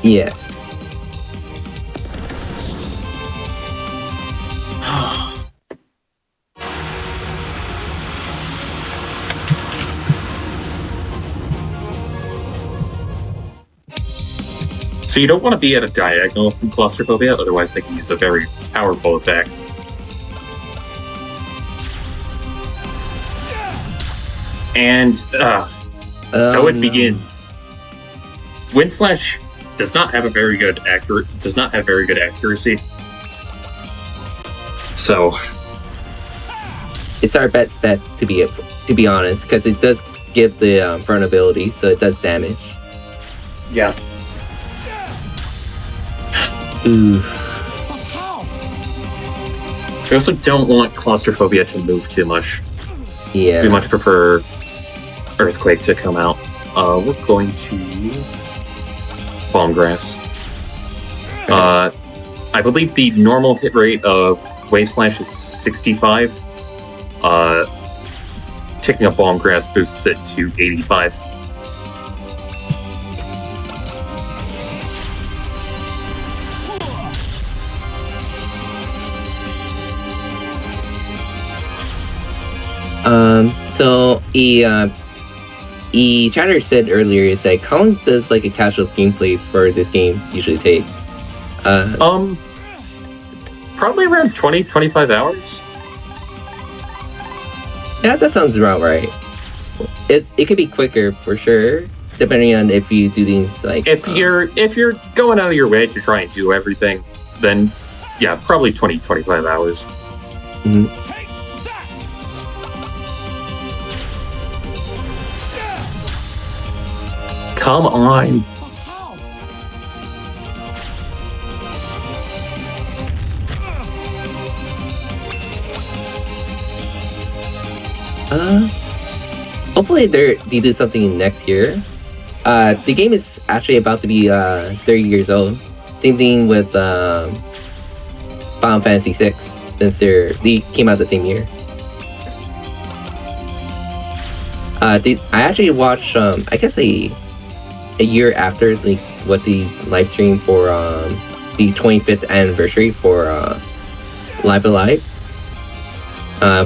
Yes. So you don't want to be at a diagonal from claustrophobia, otherwise they can use a very powerful attack. And so it begins. Wind Slash does not have very good accuracy. So it's our best bet to be honest, because it does give the vulnerability, so it does damage. Yeah. Ooh. We also don't want claustrophobia to move too much. Yeah. We much prefer Earthquake to come out. We're going to Bomb Grass. I believe the normal hit rate of Wave Slash is 65. Taking a Bomb Grass boosts it to 85. So Chatter said earlier, is like, how long does like a casual gameplay for this game usually take? Probably around 20-25 hours. Yeah, that sounds about right. It could be quicker for sure, depending on if you do things like if you're going out of your way to try and do everything, then yeah, probably 20-25 hours. Mm-hmm. Come on. Hopefully they do something next year. The game is actually about to be 30 years old. Same thing with Final Fantasy VI, since they came out the same year. I actually watched I guess a year after like what the live stream for the 25th anniversary for Live Alive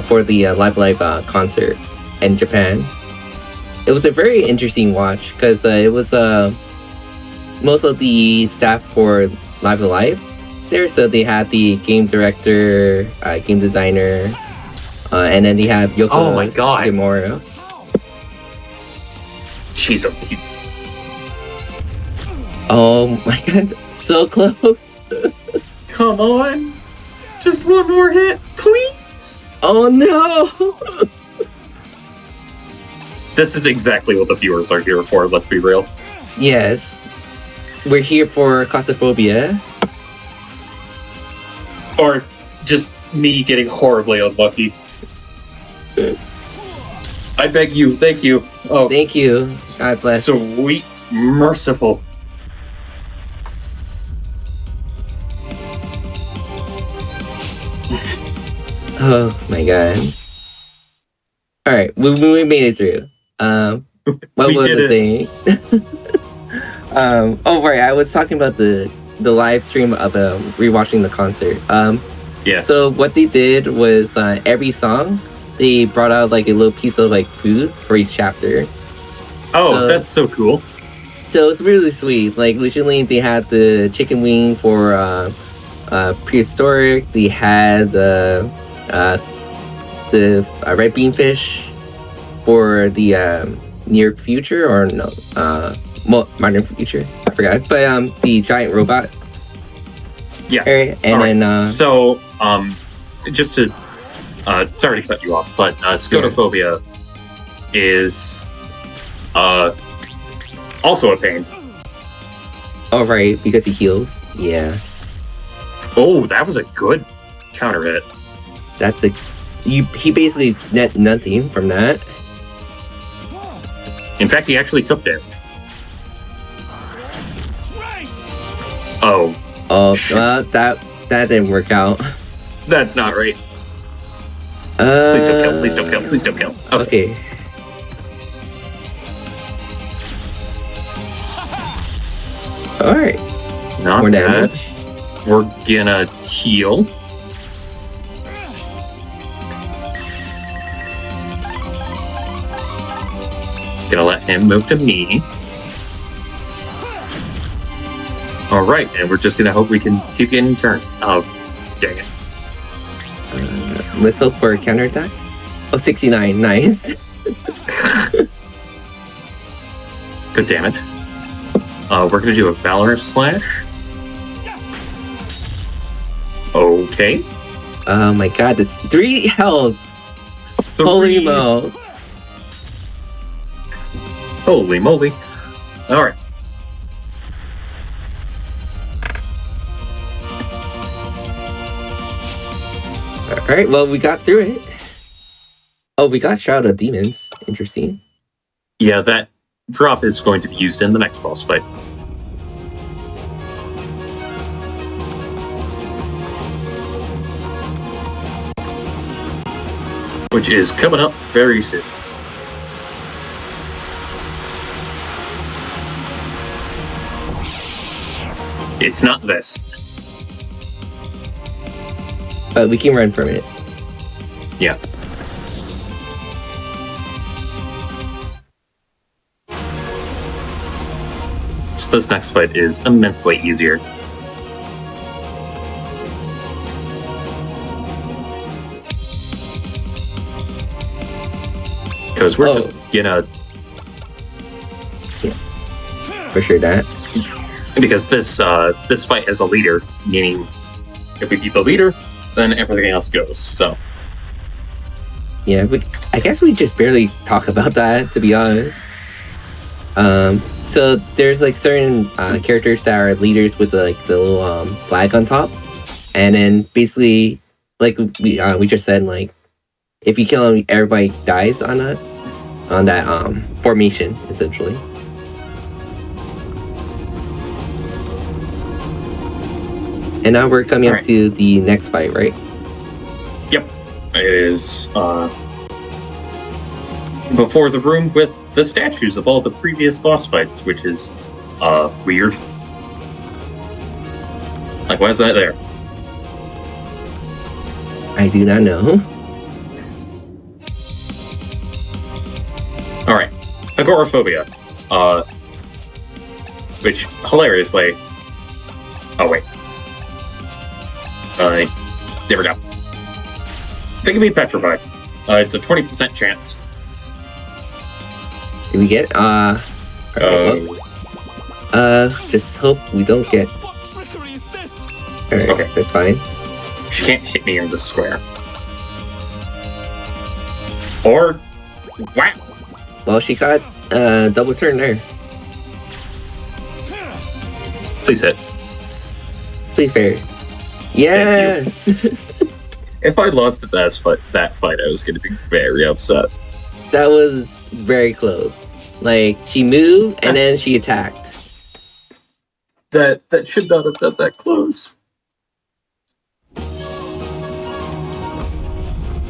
for the Live Alive concert in Japan. It was a very interesting watch because it was most of the staff for Live Alive there, so they had the game director, game designer, and then they have Yoko Oh my god. Kimura. She's a beast. Oh my god, so close. Come on. Just one more hit, please. Oh no. This is exactly what the viewers are here for, let's be real. Yes. We're here for claustrophobia. Or just me getting horribly unlucky. I beg you, thank you. Oh, thank you. God bless. Sweet, merciful. Oh my god. Alright, we made it through. What was I saying? Oh right, I was talking about the live stream of rewatching the concert. Yeah. So what they did was every song they brought out like a little piece of like food for each chapter. Oh, that's so cool. So it's really sweet. Like literally they had the chicken wing for prehistoric, they had the red bean fish for the near future, or no, modern future. I forgot. But the giant robot. Yeah. Area, and right. then so just to sorry to cut you off, but scotophobia is also a pain. Oh right, because he heals. Yeah. Oh, that was a good counter hit. That's he basically net nothing from that. In fact, he actually took damage. Oh. Oh, that didn't work out. That's not right. Please don't kill. Please don't kill. Please don't kill. Okay. All right. Not More bad. damage. We're gonna heal. Gonna let him move to me. All right, and we're just gonna hope we can keep getting turns. Oh, dang it. Let's hope for a counterattack. Oh, 69. Nice. Good damage. We're gonna do a Valorous Slash. Okay. Oh my god, this 3 health. Holy mo. Holy moly. Alright. Alright, well, we got through it. Oh, we got Shroud of Demons. Interesting. Yeah, that drop is going to be used in the next boss fight. Which is coming up very soon. It's not this. But we can run from it. Yeah. So this next fight is immensely easier. Because we're just gonna... Yeah. For sure that. Because this fight has a leader, meaning if we beat the leader, then everything else goes, so... Yeah, I guess we just barely talk about that, to be honest. So there's like certain characters that are leaders with like the little flag on top, and then basically, like we just said, like if you kill them, everybody dies on that formation essentially. And now we're coming up to the next fight, right? Yep, it is before the room with the statues of all the previous boss fights, which is weird. Like, why is that there? I do not know. Alright, agoraphobia. Which, hilariously... Oh, wait. There we go. They can be petrified. It's a 20% chance. Did we get just hope we don't get... Alright, okay. That's fine. She can't hit me in the square. Or... Wow! Well, she got double turn there. Please hit. Please parry. Yes! If I lost at that fight, I was going to be very upset. That was very close. Like, she moved and then she attacked. That should not have been that close.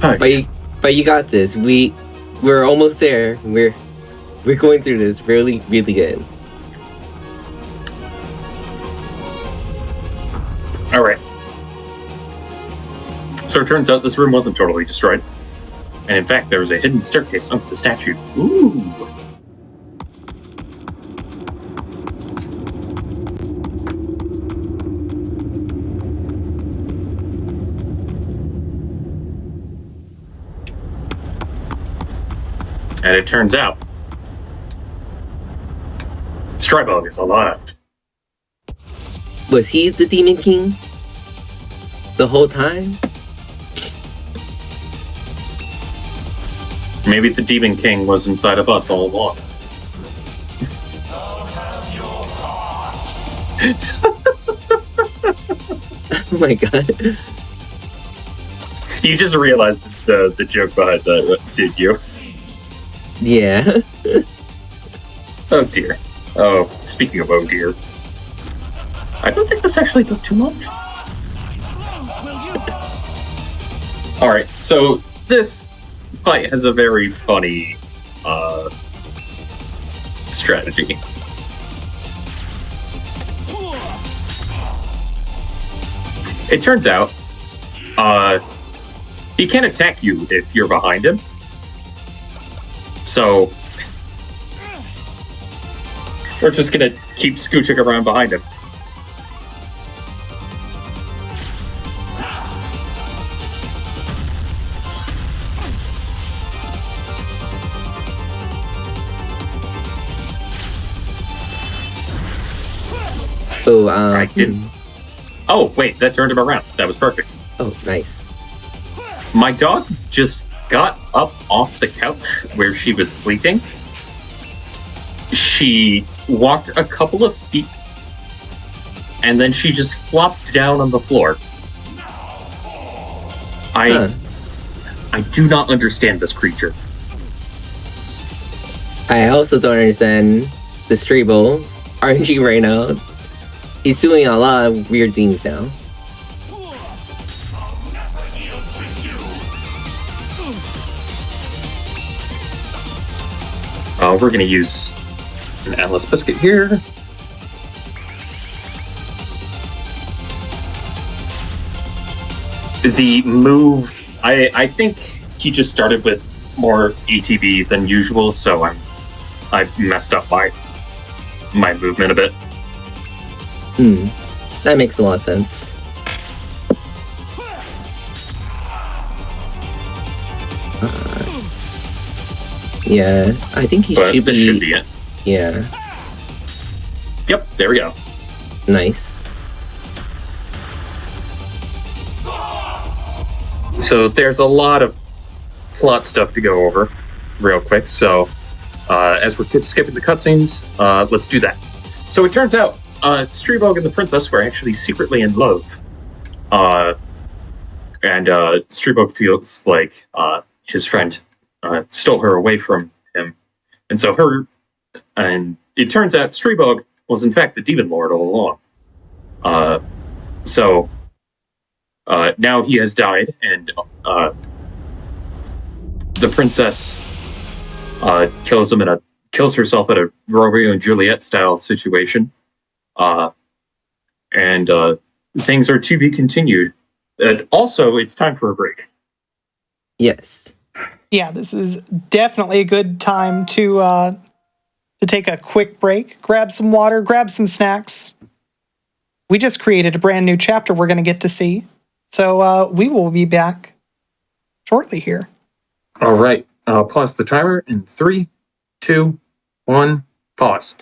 Hi. But you got this. We're almost there. We're going through this really, really good. Alright. So it turns out this room wasn't totally destroyed. And in fact, there was a hidden staircase under the statue. Ooh! And it turns out, Strybog is alive. Was he the Demon King? The whole time? Maybe the Demon King was inside of us all along. Oh my god. You just realized the joke behind that, did you? Yeah. Oh dear. Oh, speaking of oh dear. I don't think this actually does too much. Alright, so this fight has a very funny strategy. It turns out he can't attack you if you're behind him. So we're just gonna keep scooching around behind him. Oh, I didn't. Oh, wait, that turned him around. That was perfect. Oh, nice. My dog just got up off the couch where she was sleeping. She walked a couple of feet, and then she just flopped down on the floor. I do not understand this creature. I also don't understand the Strebo RNG right now. He's doing a lot of weird things now. We're going to use an Atlas Biscuit here. The move, I think he just started with more ATB than usual, so I messed up my movement a bit. That makes a lot of sense. Yeah, I think This should be it. Yeah. Yep, there we go. Nice. So there's a lot of plot stuff to go over real quick. So as we're skipping the cutscenes, let's do that. So it turns out Streebog and the princess were actually secretly in love. And Streebog feels like his friend stole her away from him. And so it turns out Streebog was in fact the demon lord all along. So now he has died, and the princess kills herself at a Romeo and Juliet style situation. And things are to be continued. Also, it's time for a break. Yes. Yeah, this is definitely a good time to take a quick break, grab some water, grab some snacks. We just created a brand new chapter we're going to get to see. So we will be back shortly here. All right. Pause the timer in 3, 2, 1, pause.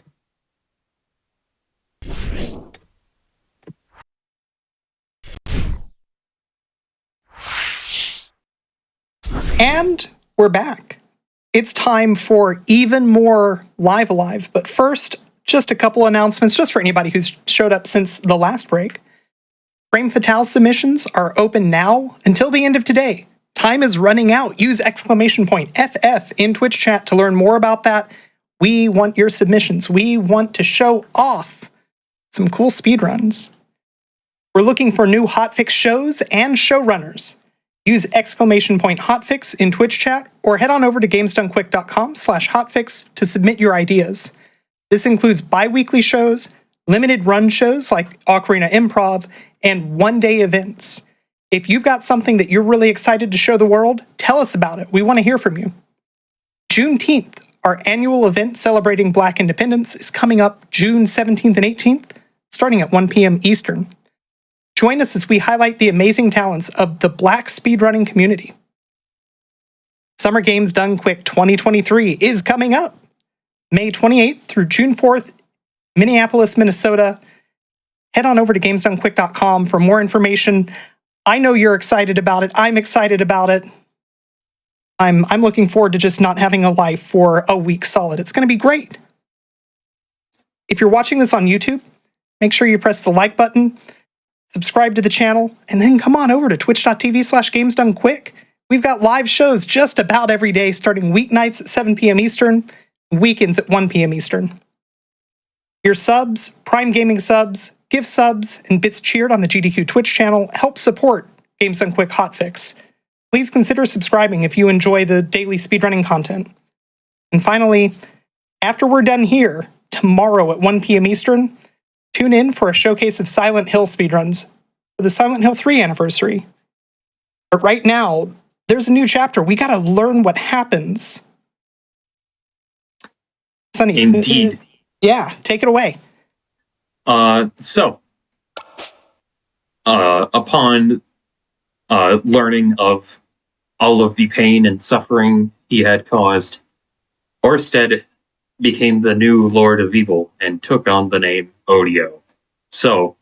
And we're back. It's time for even more Live Alive. But first, just a couple announcements, just for anybody who's showed up since the last break. Frame Fatale submissions are open now until the end of today. Time is running out. Use !FF in Twitch chat to learn more about that. We want your submissions. We want to show off some cool speedruns. We're looking for new hotfix shows and showrunners. Use !hotfix in Twitch chat or head on over to gamesdonequick.com/hotfix to submit your ideas. This includes bi-weekly shows, limited run shows like Ocarina Improv, and one-day events. If you've got something that you're really excited to show the world, tell us about it. We want to hear from you. Juneteenth, our annual event celebrating Black independence, is coming up June 17th and 18th, starting at 1 p.m. Eastern. Join us as we highlight the amazing talents of the Black speedrunning community. Summer Games Done Quick 2023 is coming up May 28th through June 4th, Minneapolis, Minnesota. Head on over to gamesdonequick.com for more information. I know you're excited about it. I'm excited about it. I'm looking forward to just not having a life for a week solid. It's going to be great. If you're watching this on YouTube, make sure you press the like button, subscribe to the channel, and then come on over to twitch.tv/gamesdonequick. We've got live shows just about every day, starting weeknights at 7 p.m. Eastern, weekends at 1 p.m. Eastern. Your subs, Prime Gaming subs, gift subs, and bits cheered on the GDQ Twitch channel help support Games Done Quick Hotfix. Please consider subscribing if you enjoy the daily speedrunning content. And finally, after we're done here, tomorrow at 1 p.m. Eastern, tune in for a showcase of Silent Hill speedruns for the Silent Hill 3 anniversary. But right now, there's a new chapter. We gotta learn what happens. Sunny. Indeed. Yeah, take it away. So, upon learning of all of the pain and suffering he had caused, Orsted became the new Lord of Evil and took on the name Odio. So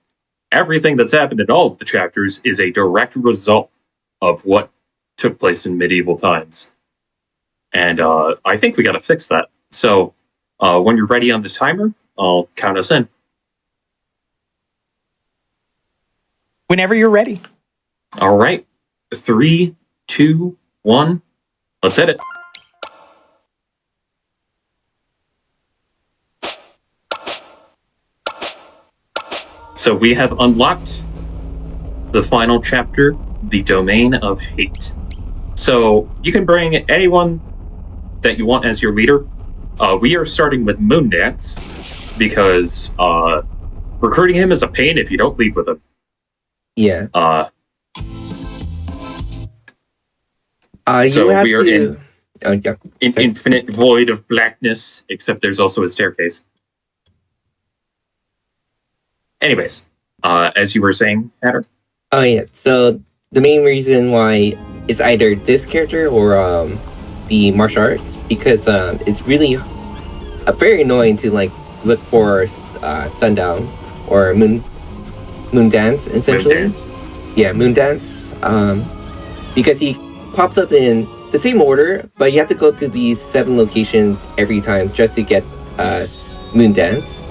everything that's happened in all of the chapters is a direct result of what took place in medieval times. And I think we got to fix that. So when you're ready on the timer, I'll count us in. Whenever you're ready. All right. 3, 2, 1. Let's hit it. So we have unlocked the final chapter, The Domain of Hate. So you can bring anyone that you want as your leader. We are starting with Moondance because recruiting him is a pain if you don't leave with him. Yeah. So you have we are to... in infinite void of blackness, except there's also a staircase. Anyways, as you were saying, Hatter? Oh, yeah. So the main reason why it's either this character or the martial arts, because it's really very annoying to like look for Sundown or Moon Dance, essentially. Moondance. Yeah, Moon Dance. Because he pops up in the same order, but you have to go to these 7 locations every time just to get Moon Dance.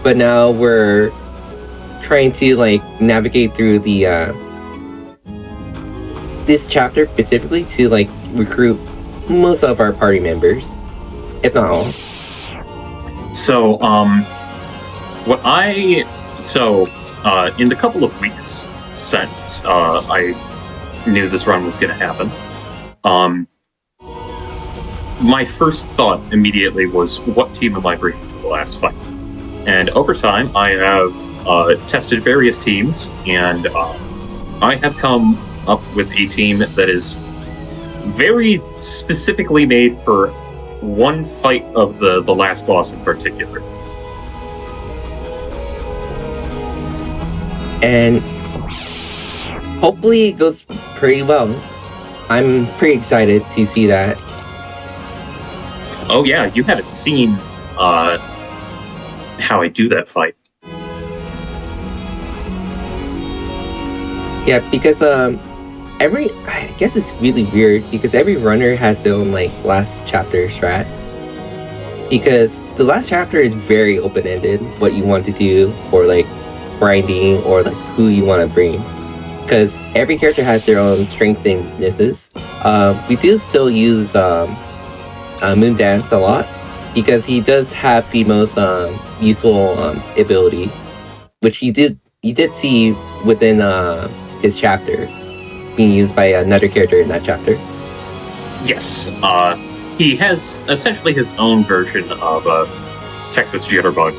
But now we're trying to like navigate through the this chapter specifically to like recruit most of our party members, if not all. So, in the couple of weeks since I knew this run was going to happen, my first thought immediately was, what team am I bringing to the last fight? And over time, I have tested various teams, and I have come up with a team that is very specifically made for one fight of the last boss in particular. And hopefully it goes pretty well. I'm pretty excited to see that. Oh yeah, you haven't seen how I do that fight. Yeah, because I guess it's really weird because every runner has their own like last chapter strat. Because the last chapter is very open-ended, what you want to do for like grinding or like who you want to bring. Because every character has their own strengths and weaknesses. We do still use Moon Dance a lot because he does have the most useful ability, which you did see within his chapter being used by another character in that chapter. Yes, he has essentially his own version of Texas Jitterbug.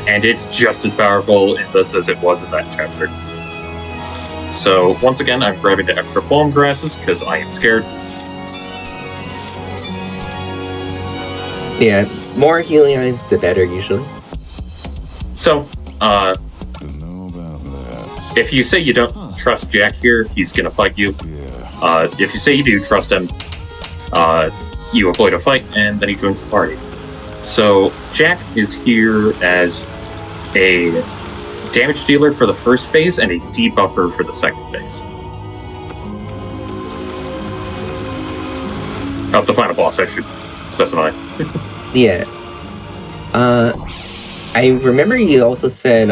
And it's just as powerful in this as it was in that chapter. So, once again, I'm grabbing the extra palm grasses because I am scared. Yeah, more healing eyes, the better, usually. So, if you say you don't trust Jack here, he's gonna fight you. If you say you do trust him, you avoid a fight, and then he joins the party. So, Jack is here as a damage dealer for the first phase and a debuffer for the second phase. Of the final boss, I should specify. Yeah. I remember you also said,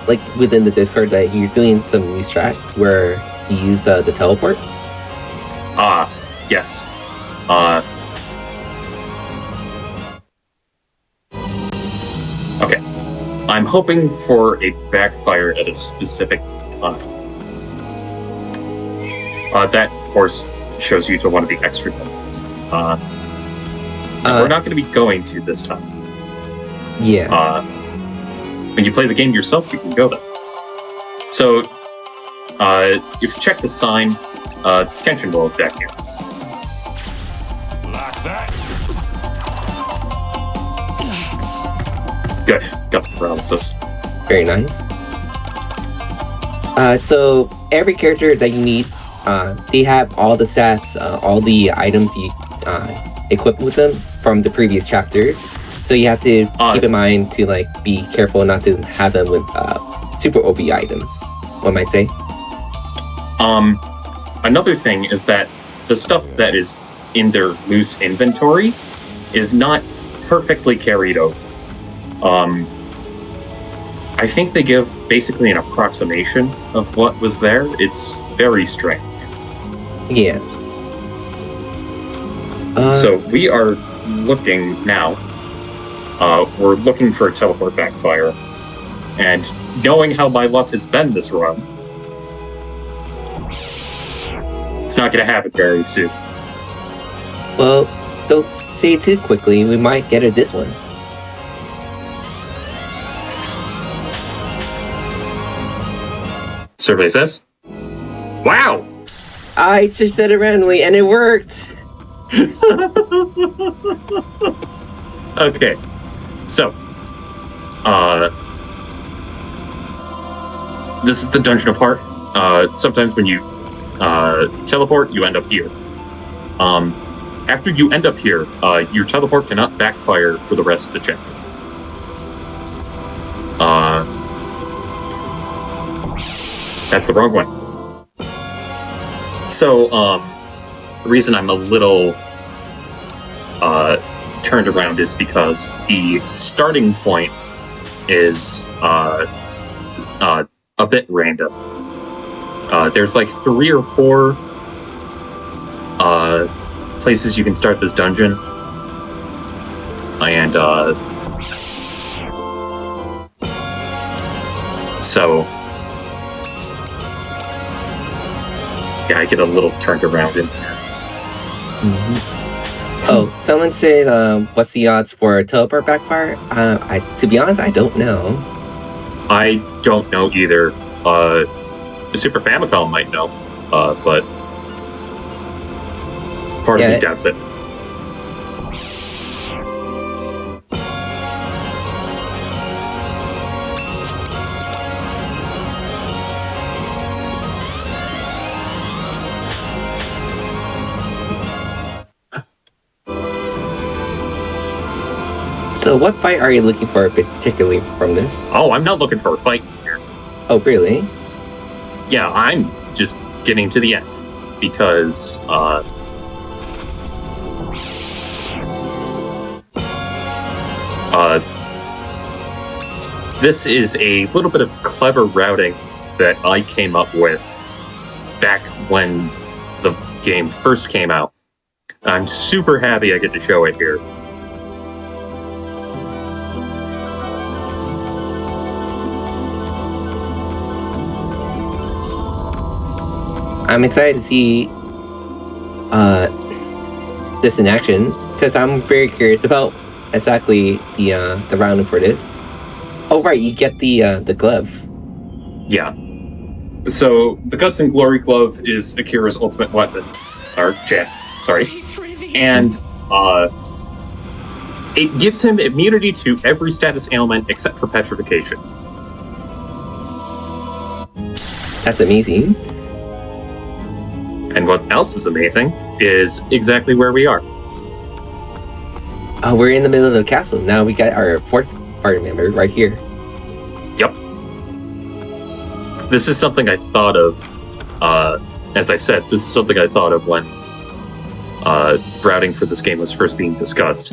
like within the Discord, that you're doing some new strats where you use the teleport. Yes. Okay. I'm hoping for a backfire at a specific time. That, of course, shows you to one of the extra dungeons. We're not going to be going to this time. Yeah. When you play the game yourself, you can go there. So, if you check the sign, Kenshin will attack you. Like that. Good. Got the paralysis. Very nice. So every character that you need, they have all the stats, all the items you equip with them from the previous chapters. So you have to keep in mind to like be careful not to have them with super OP items, one might say. Another thing is that the stuff that is in their loose inventory is not perfectly carried over. I think they give basically an approximation of what was there. It's very strange. Yes. So we are looking now. We're looking for a teleport backfire. And knowing how my luck has been this run, it's not going to happen very soon. Well, don't say it too quickly. We might get it this one. Survey says, wow! I just said it randomly and it worked! Okay, so, this is the dungeon of heart. Sometimes when you teleport, you end up here. After you end up here, your teleport cannot backfire for the rest of the chapter. That's the wrong one. So, the reason I'm a little turned around is because the starting point is a bit random. There's like 3 or 4 places you can start this dungeon, and so yeah, I get a little turned around in here. Oh, someone said, what's the odds for a teleport backfire? To be honest, I don't know. I don't know either. Super Famicom might know, but part of me doubts it. So what fight are you looking for particularly from this? Oh, I'm not looking for a fight here. Oh, really? Yeah, I'm just getting to the end because this is a little bit of clever routing that I came up with back when the game first came out. I'm super happy I get to show it here. I'm excited to see this in action because I'm very curious about exactly the rounding for this. Oh right, you get the glove. Yeah. So the Guts and Glory glove is Akira's ultimate weapon, or Jack, sorry, and it gives him immunity to every status ailment except for petrification. That's amazing. And what else is amazing is exactly where we are. Oh, we're in the middle of the castle. Now we got our 4th party member right here. Yep. This is something I thought of, as I said, this is something I thought of when routing for this game was first being discussed.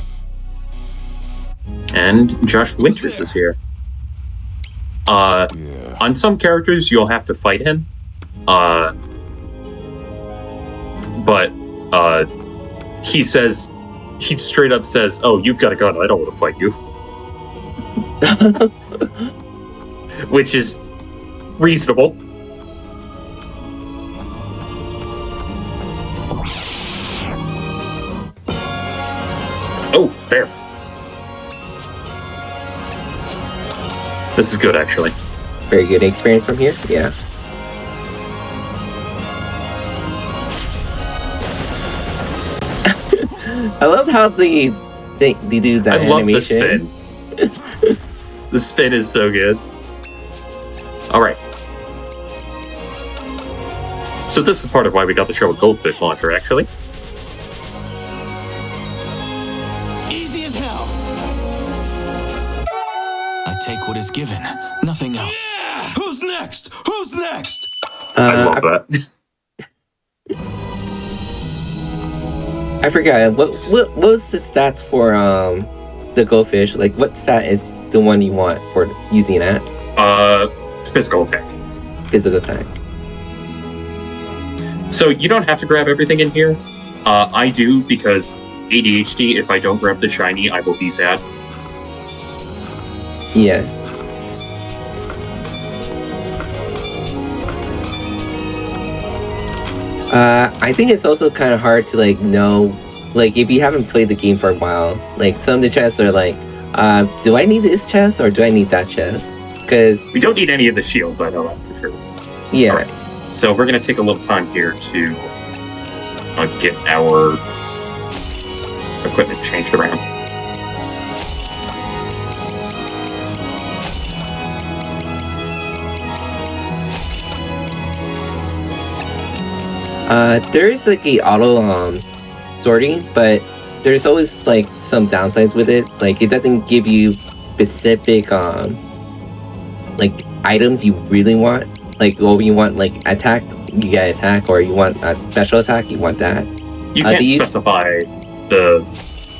And Josh Winters is here. On some characters, you'll have to fight him. But he straight up says, "Oh, you've got a gun. I don't want to fight you," which is reasonable. Oh, there. This is good, actually. Very good experience from here. Yeah. I love how they do that animation. I love the spin. The spin is so good. All right. So this is part of why we got the show a goldfish launcher, actually. Easy as hell. take what is given, nothing else. Yeah! Who's next? Who's next? I love that. I forgot what was the stats for the goldfish? Like, what stat is the one you want for using that? Physical attack. Physical attack. So you don't have to grab everything in here. I do because ADHD. If I don't grab the shiny, I will be sad. Yes. I think it's also kind of hard to like know, like if you haven't played the game for a while, like some of the chests are like, do I need this chest or do I need that chest? Because we don't need any of the shields. I know that for sure. Yeah. All right. So we're gonna take a little time here to get our equipment changed around. There is like a auto sorting, but there's always like some downsides with it. Like it doesn't give you specific like items you really want. Like you want like attack, you get attack, or you want a special attack, you want that. You can't specify the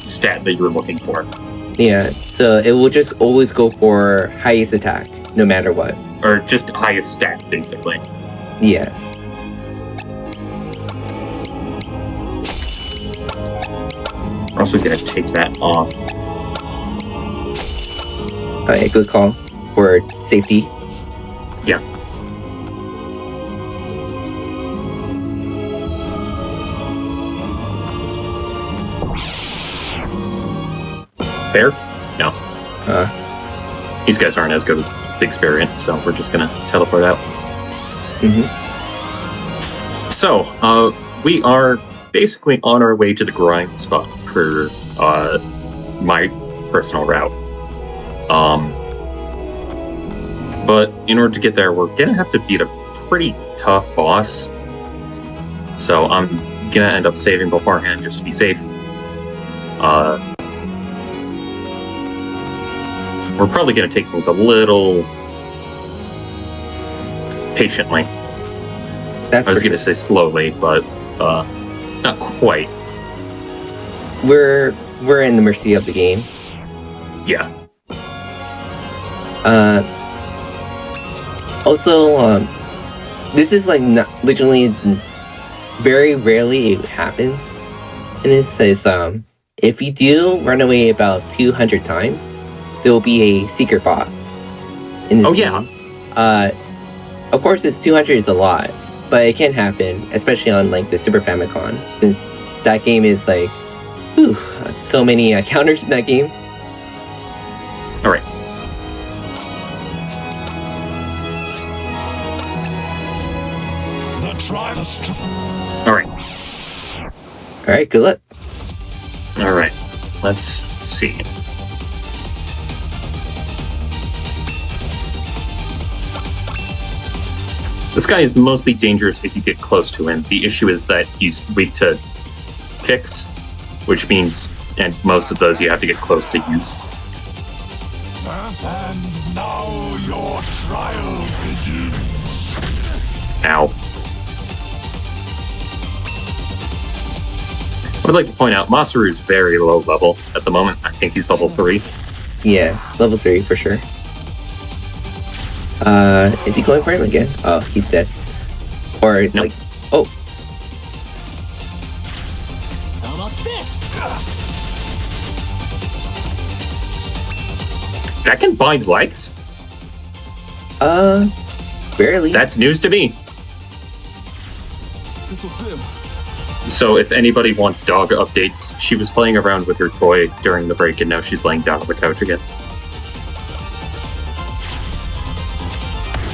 stat that you're looking for. Yeah, so it will just always go for highest attack, no matter what. Or just highest stat, basically. Yes. We're also gonna take that off. Okay, good call for safety. Yeah. Fair? No. These guys aren't as good with experience, so we're just gonna teleport out. So, we are basically on our way to the grind spot for my personal route. But in order to get there, we're gonna have to beat a pretty tough boss. So I'm gonna end up saving beforehand just to be safe. We're probably gonna take things a little patiently. I was gonna say slowly, but not quite. We're in the mercy of the game. Yeah. Also, this is like not literally very rarely it happens. And this is if you do run away about 200 times, there will be a secret boss in this game. Yeah. Of course, it's 200 is a lot, but it can happen, especially on like the Super Famicom, since that game is like, whew, so many counters in that game. All right. All right. All right. Good luck. All right. Let's see. This guy is mostly dangerous if you get close to him. The issue is that he's weak to kicks, which means, and most of those you have to get close to use. And now your trial begins. Ow. I would like to point out, Masaru is very low level at the moment. I think he's level 3. Yes, level 3 for sure. Is he going for him again? Oh, he's dead. Or nope. Like, oh. How about this? That can bind legs? Barely. That's news to me. This'll do. So if anybody wants dog updates, she was playing around with her toy during the break and now she's laying down on the couch again.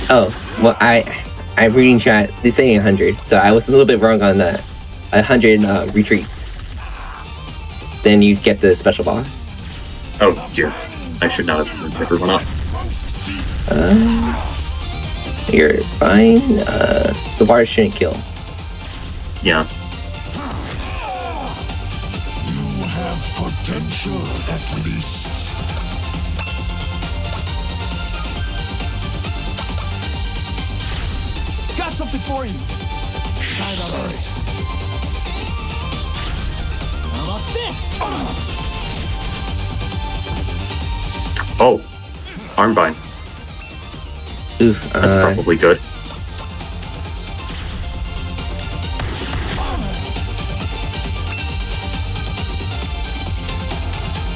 Oh, well, I'm reading chat. They're saying 100, so I was a little bit wrong on that. 100 retreats. Then you get the special boss. Oh dear, I should not have moved everyone up. You're fine. The bars shouldn't kill. Yeah. You have potential, at least. something for you. Try about this. How about this? Oh, armbind. Oof. That's probably good.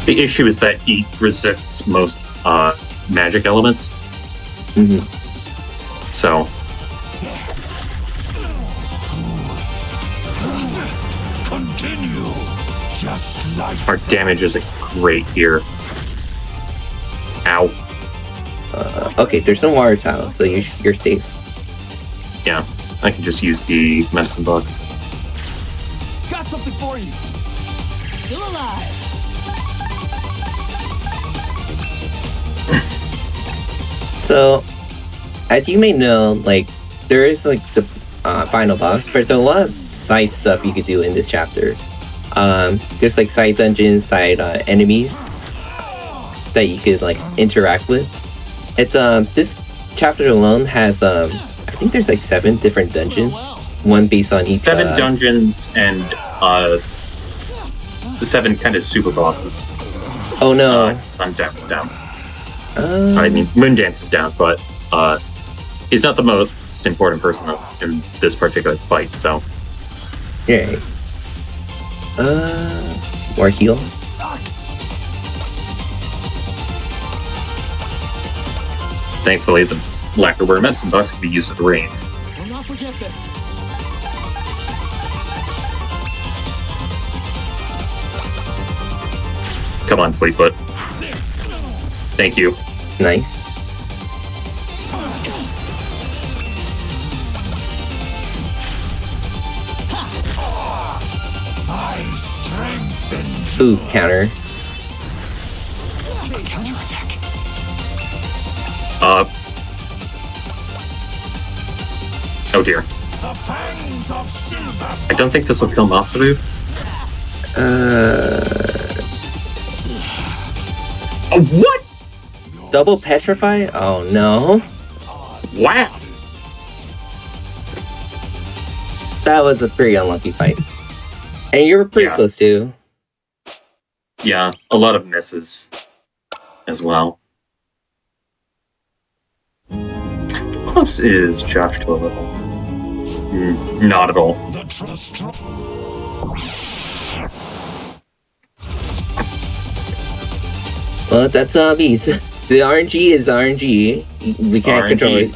The issue is that he resists most magic elements. Mm-hmm. So. Continue. Just like Our damage isn't great here. Ow. Okay, there's no water tile, so you're safe. Yeah, I can just use the medicine box. got something for you. Still alive. So, as you may know, like, there is like the final boss, but there's a lot of side stuff you could do in this chapter. There's like side dungeons, side enemies that you could like interact with. It's this chapter alone has I think there's like 7 different dungeons, one based on each. 7 dungeons and 7 kind of super bosses. Oh no! Sundance down. I mean, Moondance is down, but he's not the most important person that's in this particular fight. So. Yeah. More heal. Thankfully, the lacquerware medicine box can be used at range. Will not forget this. Come on, Fleetfoot. Thank you. Nice. Ooh, counter. Counterattack. Oh dear. The fangs of silver. I don't think this will kill Masaru. What? Double petrify? Oh no. Wow. That was a pretty unlucky fight. And you were pretty close too. Yeah, a lot of misses as well. Close is Josh to a level. Not at all. Well, that's zombies. The RNG is RNG. We can't RNG. control it.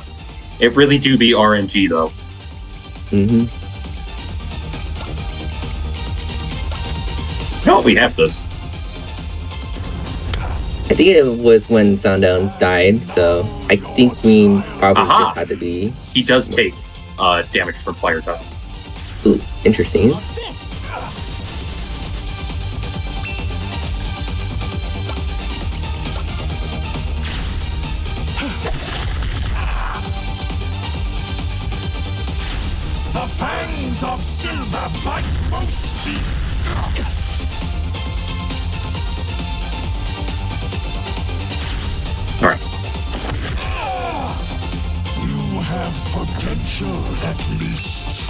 It really do be RNG though. Mm-hmm. No, we have this. I think it was when Sundown died, so I think we probably just had to be. He does take damage from fire tiles. Ooh, interesting. The fangs of silver bite most deep. All right. You have potential, at least.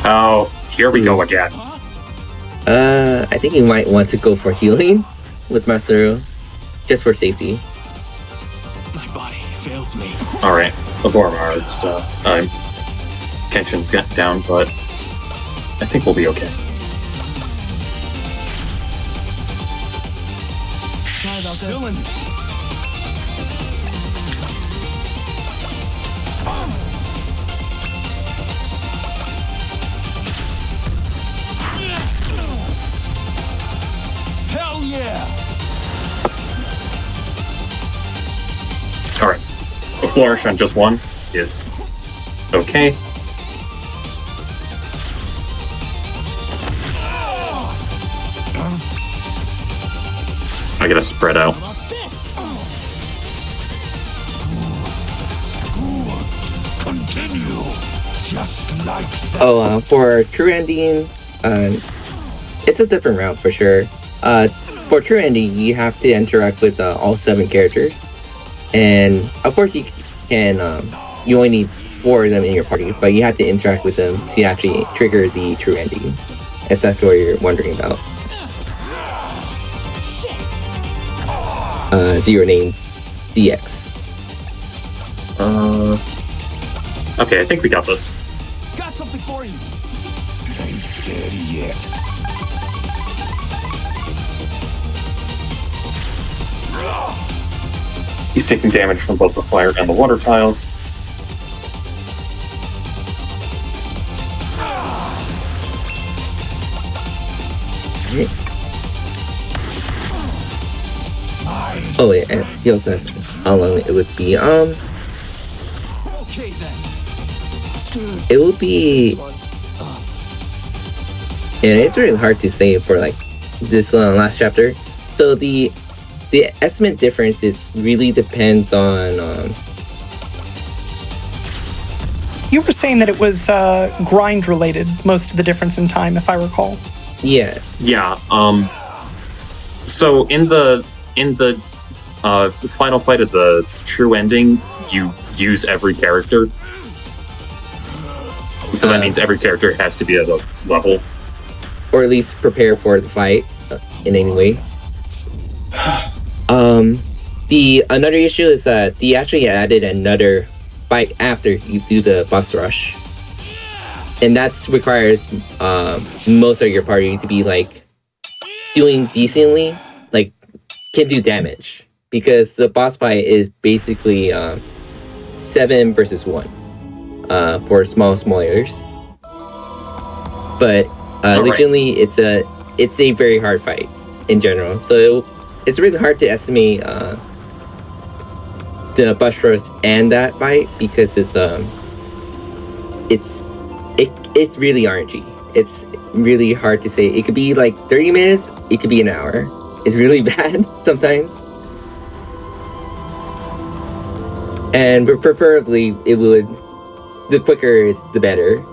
Oh, here we go again. I think you might want to go for healing with Masaru, just for safety. My body fails me. All right, before our stuff, tension's got down, but I think we'll be okay. Sorry about this. Hell yeah! All right, a flourish on just one is okay. I gotta spread out. Continue, just like that. Oh, for true ending, it's a different route for sure. For true ending, you have to interact with all 7 characters. And of course, you can. You only need 4 of them in your party, but you have to interact with them to actually trigger the true ending. If that's what you're wondering about. Zero names, ZX. Okay, I think we got this. Got something for you. Ain't dead yet. He's taking damage from both the fire and the water tiles. Oh wait, and he also has how long it would be. Okay then. It would be. And it's really hard to say for like this last chapter. So the estimate difference is really depends on. You were saying that it was grind related, most of the difference in time, if I recall. Yeah. Yeah. So in the final fight of the true ending, you use every character. So that means every character has to be at a level. Or at least prepare for the fight in any way. The another issue is that they actually added another fight after you do the boss rush. And that requires most of your party to be like doing decently, like can do damage. Because the boss fight is basically 7 versus 1 for small areas. But legitimately, it's a very hard fight in general. So it's really hard to estimate the boss rush and that fight because it's really RNG. It's really hard to say. It could be like 30 minutes. It could be an hour. It's really bad sometimes. And preferably, the quicker is the better.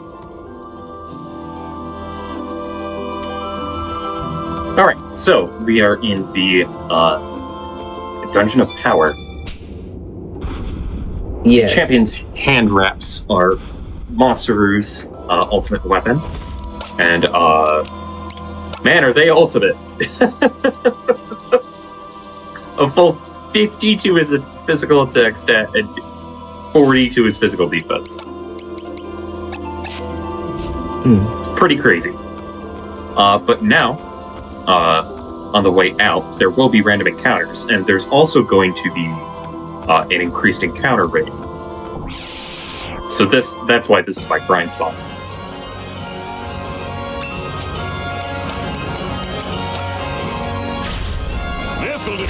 All right, so we are in the Dungeon of Power. Yes. Champion's hand wraps are Monsteroo's ultimate weapon, and man, are they ultimate! A full 52 is its physical attack stat and 42 is physical defense. Pretty crazy. But now, on the way out, there will be random encounters, and there's also going to be an increased encounter rate. So that's why this is my grind spot. This'll do.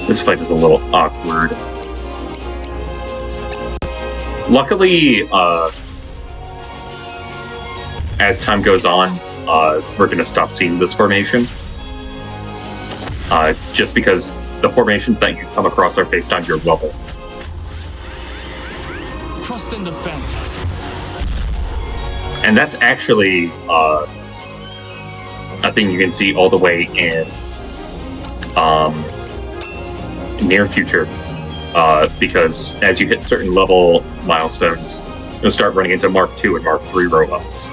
This fight is a little awkward. Luckily, as time goes on, we're going to stop seeing this formation. Just because the formations that you come across are based on your level. Trust in the phantasm. And that's actually a thing you can see all the way in near future. Because as you hit certain level milestones, you'll start running into Mark II and Mark III robots.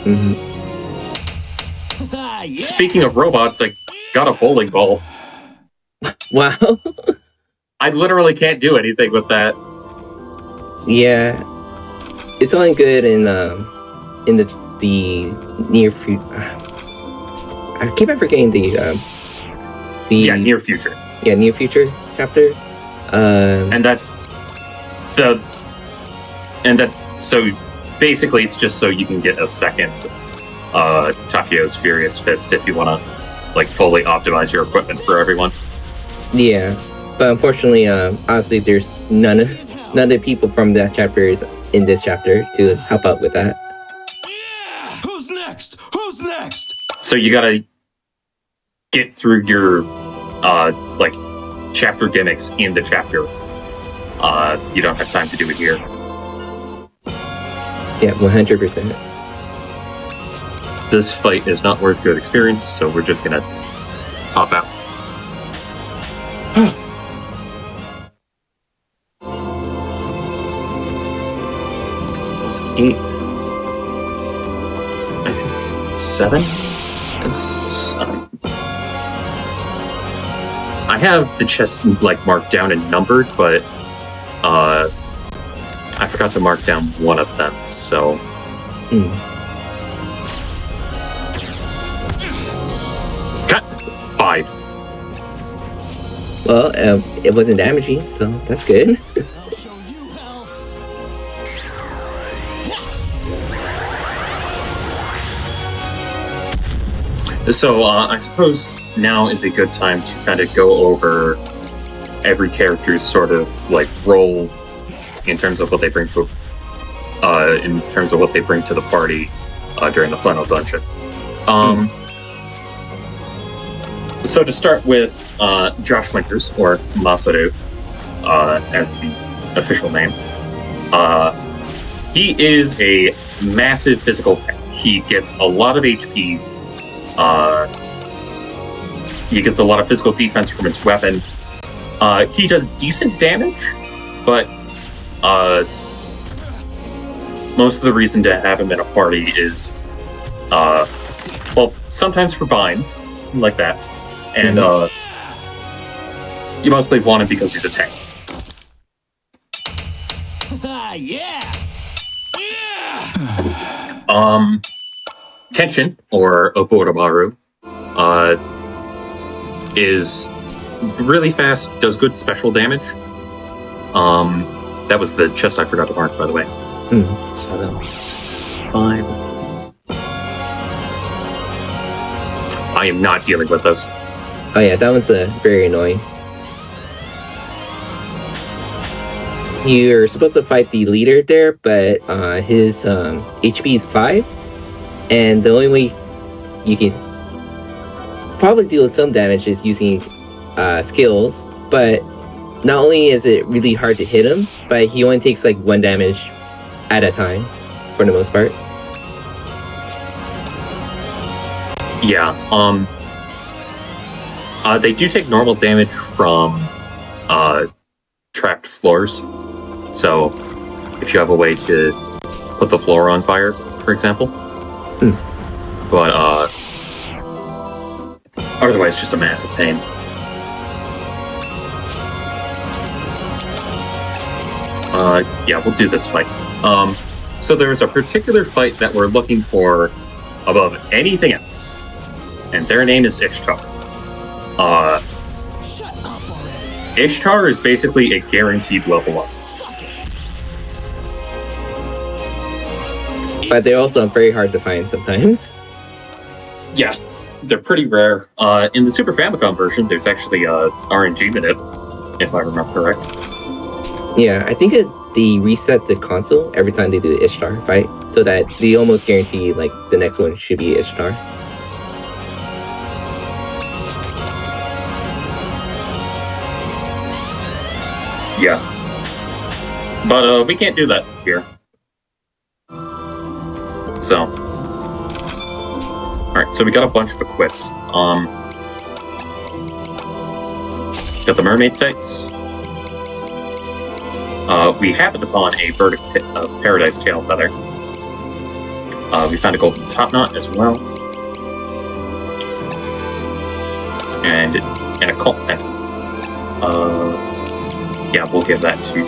Mm-hmm. Yeah. Speaking of robots, I got a bowling ball. Wow. I literally can't do anything with that. Yeah. It's only good in the near future. I keep on forgetting the near future. Yeah, near future chapter. And that's so basically it's just so you can get a second Takio's Furious Fist if you want to like fully optimize your equipment for everyone. Yeah, but unfortunately, honestly, there's none of the people from that chapter is in this chapter to help out with that. Yeah. Who's next? Who's next? So you gotta get through your like chapter gimmicks in the chapter. You don't have time to do it here. Yeah, 100%. This fight is not worth good experience, so we're just gonna pop out. That's 8. I think 7 is 7. I have the chest like marked down and numbered, but I forgot to mark down one of them, so. Cut! 5. Well, it wasn't damaging, so that's good. So I suppose now is a good time to kind of go over every character's sort of like role in terms of what they bring to the party during the final dungeon. So to start with Josh Winters, or Masaru, as the official name, he is a massive physical tank. He gets a lot of HP. He gets a lot of physical defense from his weapon. He does decent damage, but most of the reason to have him in a party is, well, sometimes for binds, like that, and you mostly want him because he's a tank. Kenshin, or Oboromaru, is really fast, does good special damage. That was the chest I forgot to mark, by the way. 7, 6, 5. I am not dealing with this. Oh yeah, that one's very annoying. You're supposed to fight the leader there, but his HP is 5, and the only way you can probably deal with some damage is using skills, but not only is it really hard to hit him, but he only takes like 1 damage at a time, for the most part. Yeah, they do take normal damage from trapped floors. So if you have a way to put the floor on fire, for example. But otherwise just a massive pain. Yeah, we'll do this fight. So there's a particular fight that we're looking for above anything else, and their name is Ishtar. Ishtar is basically a guaranteed level up. But they're also very hard to find sometimes. Yeah, they're pretty rare. In the Super Famicom version, there's actually a RNG minute, if I remember correct. Yeah, I think they reset the console every time they do the Ishtar fight, so that they almost guarantee like the next one should be Ishtar. Yeah. But we can't do that here. So. Alright, so we got a bunch of equips. Got the mermaid tights. We happened upon a paradise tail feather. We found a golden top knot as well. And a cult pendant. Yeah, we'll give that to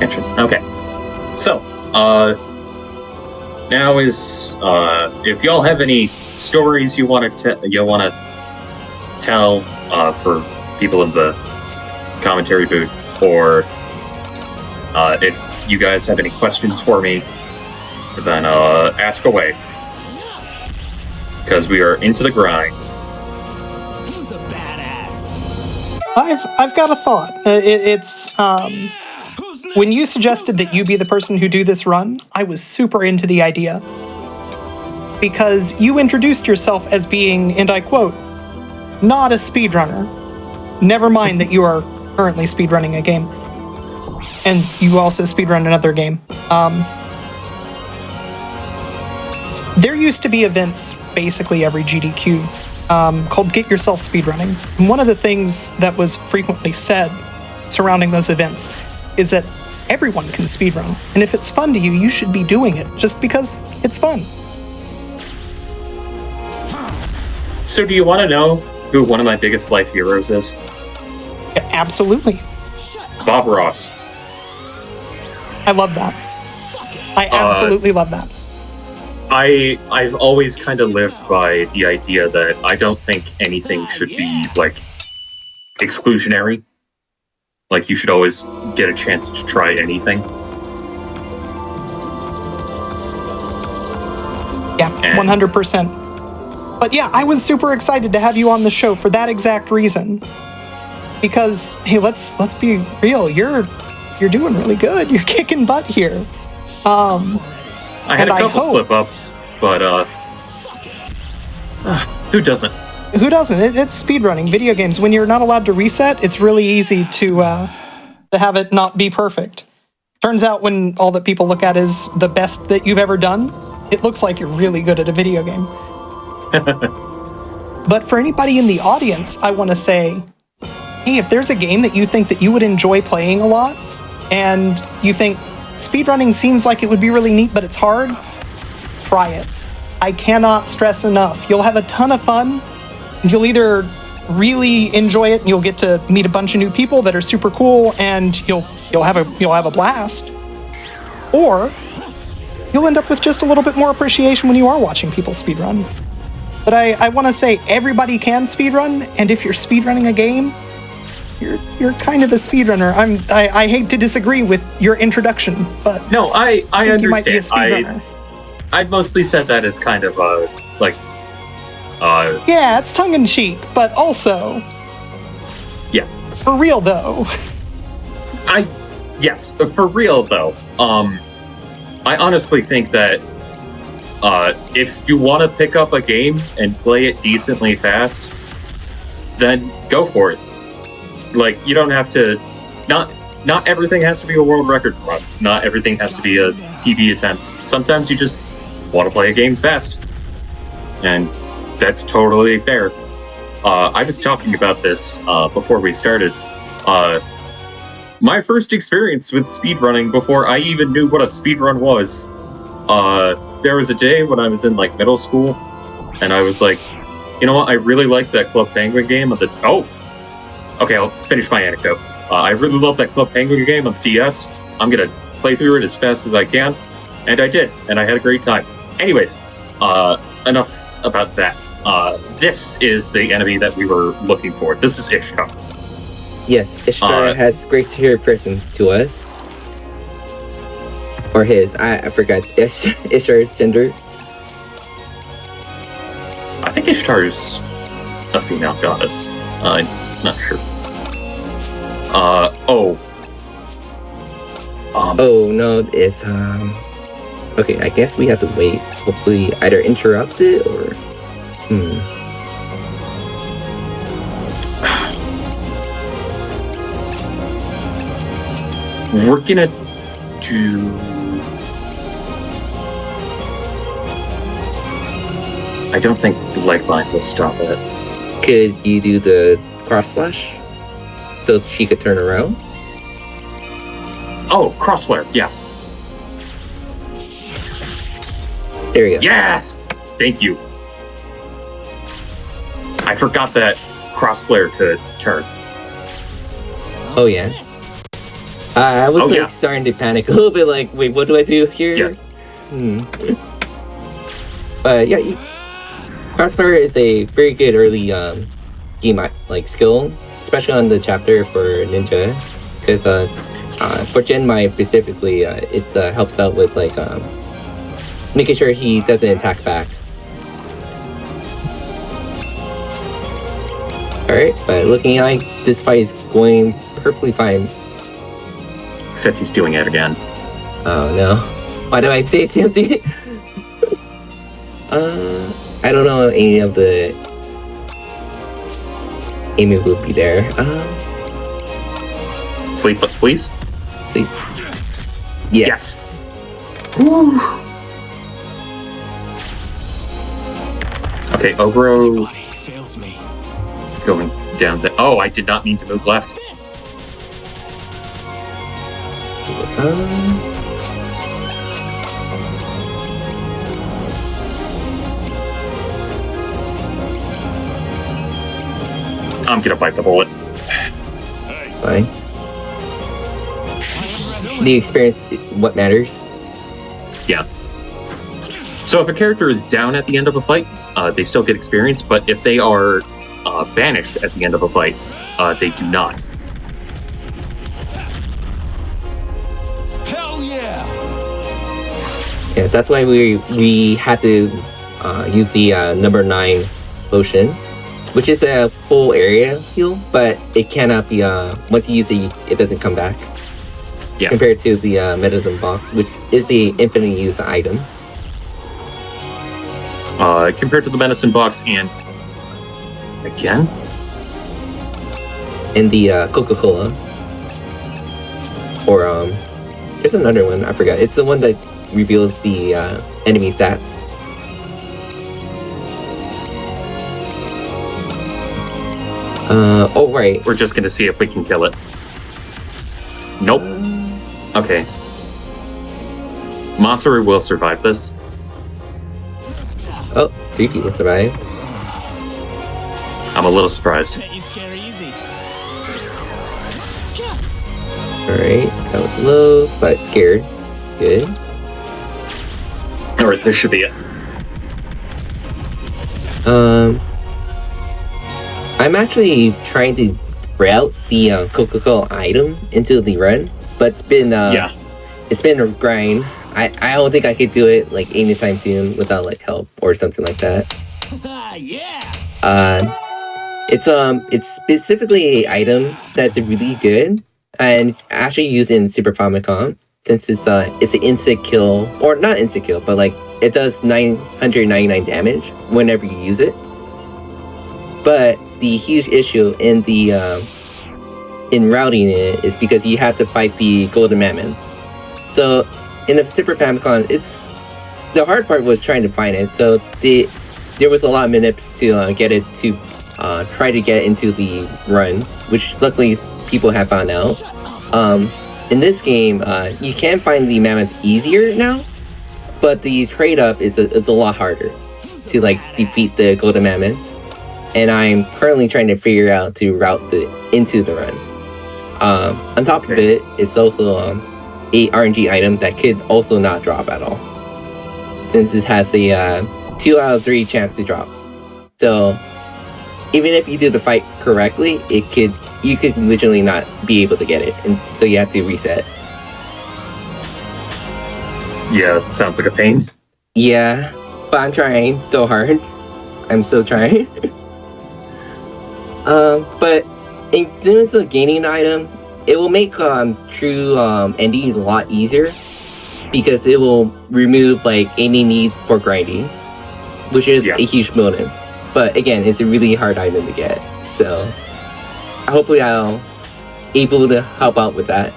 Kenshin. Okay. So, now is if y'all have any stories you want to tell for people in the commentary booth, or if you guys have any questions for me, then ask away, because we are into the grind. Who's a badass? I've got a thought. It's when you suggested that you be the person who do this run, I was super into the idea. Because you introduced yourself as being, and I quote, not a speedrunner. Never mind that you are currently speedrunning a game. And you also speedrun another game. There used to be events basically every GDQ called Get Yourself Speedrunning. And one of the things that was frequently said surrounding those events is that everyone can speedrun. And if it's fun to you, you should be doing it just because it's fun. So do you want to know who one of my biggest life heroes is? Yeah, absolutely. Bob Ross. I love that. I absolutely love that. I've always kind of lived by the idea that I don't think anything should be, like, exclusionary. Like, you should always get a chance to try anything. Yeah, 100%. But yeah, I was super excited to have you on the show for that exact reason. Because, hey, let's be real. You're doing really good. You're kicking butt here. I had a couple slip-ups, but who doesn't? Who doesn't? It's speedrunning. Video games, when you're not allowed to reset, it's really easy to have it not be perfect. Turns out when all that people look at is the best that you've ever done, it looks like you're really good at a video game. But for anybody in the audience, I want to say, hey, if there's a game that you think that you would enjoy playing a lot, and you think speedrunning seems like it would be really neat, but it's hard, try it. I cannot stress enough. You'll have a ton of fun. You'll either really enjoy it and you'll get to meet a bunch of new people that are super cool and you'll have a blast. Or you'll end up with just a little bit more appreciation when you are watching people speedrun. But I want to say everybody can speedrun, and if you're speedrunning a game, you're kind of a speedrunner. I hate to disagree with your introduction, but no, I understand. You might be a speedrunner. I mostly said that as kind of yeah, it's tongue in cheek, but also yeah, for real though. Yes, for real though. I honestly think that if you want to pick up a game and play it decently fast, then go for it. Like, you don't have to. Not everything has to be a world record run. Not everything has to be a PB attempt. Sometimes you just want to play a game fast, and that's totally fair. I was talking about this before we started. My first experience with speedrunning before I even knew what a speedrun was, there was a day when I was in, like, middle school, and I was like, you know what, I really like that Club Penguin game. Okay, I'll finish my anecdote. I really love that Club Penguin game on the DS. I'm gonna play through it as fast as I can. And I did, and I had a great time. Anyways, enough about that. This is the enemy that we were looking for. This is Ishtar. Yes, Ishtar has greater presence to us. Or his. I forgot Ishtar's gender. I think Ishtar is a female goddess. I'm not sure. Oh no, it's okay, I guess we have to wait. Hopefully either interrupt it or We're gonna do. I don't think the leg line will stop it. Could you do the cross slash so she could turn around? Oh, crossflare, yeah. There we go. Yes! Thank you. I forgot that crossflare could turn. Oh yeah. I was starting to panic a little bit, like, wait, what do I do here? Yeah. Crossfire is a very good early game skill, especially on the chapter for Ninja, because for Genmai specifically, it helps out with making sure he doesn't attack back. Alright, but looking like this fight is going perfectly fine. Except he's doing it again. Oh no. Why do I say something? I don't know any of the Amy will be there. Fleet foot, please? Please. Yes. Woo. Okay, Ogro Anybody fails me. going down there. Oh, I did not mean to move left. I'm gonna bite the bullet. Fine. The experience, what matters? Yeah. So if a character is down at the end of a fight, they still get experience, but if they are banished at the end of a fight, they do not. Hell yeah! Yeah, that's why we had to use the number 9 potion, which is a full area heal, but it cannot be once you use it, it doesn't come back. Yeah. Compared to the medicine box, which is a infinite use item. Compared to the medicine box and again, And the Coca-Cola, or there's another one I forgot. It's the one that reveals the enemy stats. Oh right. we're just gonna see if we can kill it. Nope. Okay. Masaru will survive this. Oh, 3 people survive. I'm a little surprised. You scare easy. Alright, that was low, but scared. Good. Alright, this should be it. I'm actually trying to route the Coca-Cola item into the run, but it's been it's been a grind. I don't think I could do it like anytime soon without like help or something like that. Yeah! It's specifically an item that's really good, and it's actually used in Super Famicom since it's an instant kill, or not instant kill, but like it does 999 damage whenever you use it. But the huge issue in the in routing it is because you have to fight the Golden Mammoth. So in the Super Famicom, it's the hard part was trying to find it. So there was a lot of manips to get it to try to get into the run, which luckily people have found out. In this game, you can find the mammoth easier now, but the trade-off is a lot harder to like defeat the Golden Mammoth. And I'm currently trying to figure out to route into the run. On top of it, it's also a RNG item that could also not drop at all, since it has a 2 out of 3 chance to drop. So even if you do the fight correctly, you could literally not be able to get it, and so you have to reset. Yeah, sounds like a pain. Yeah, but I'm trying so hard. I'm still trying. But in terms of gaining an item, it will make true ending a lot easier, because it will remove like any need for grinding, which is a huge bonus. But again, it's a really hard item to get, so hopefully I'll able to help out with that.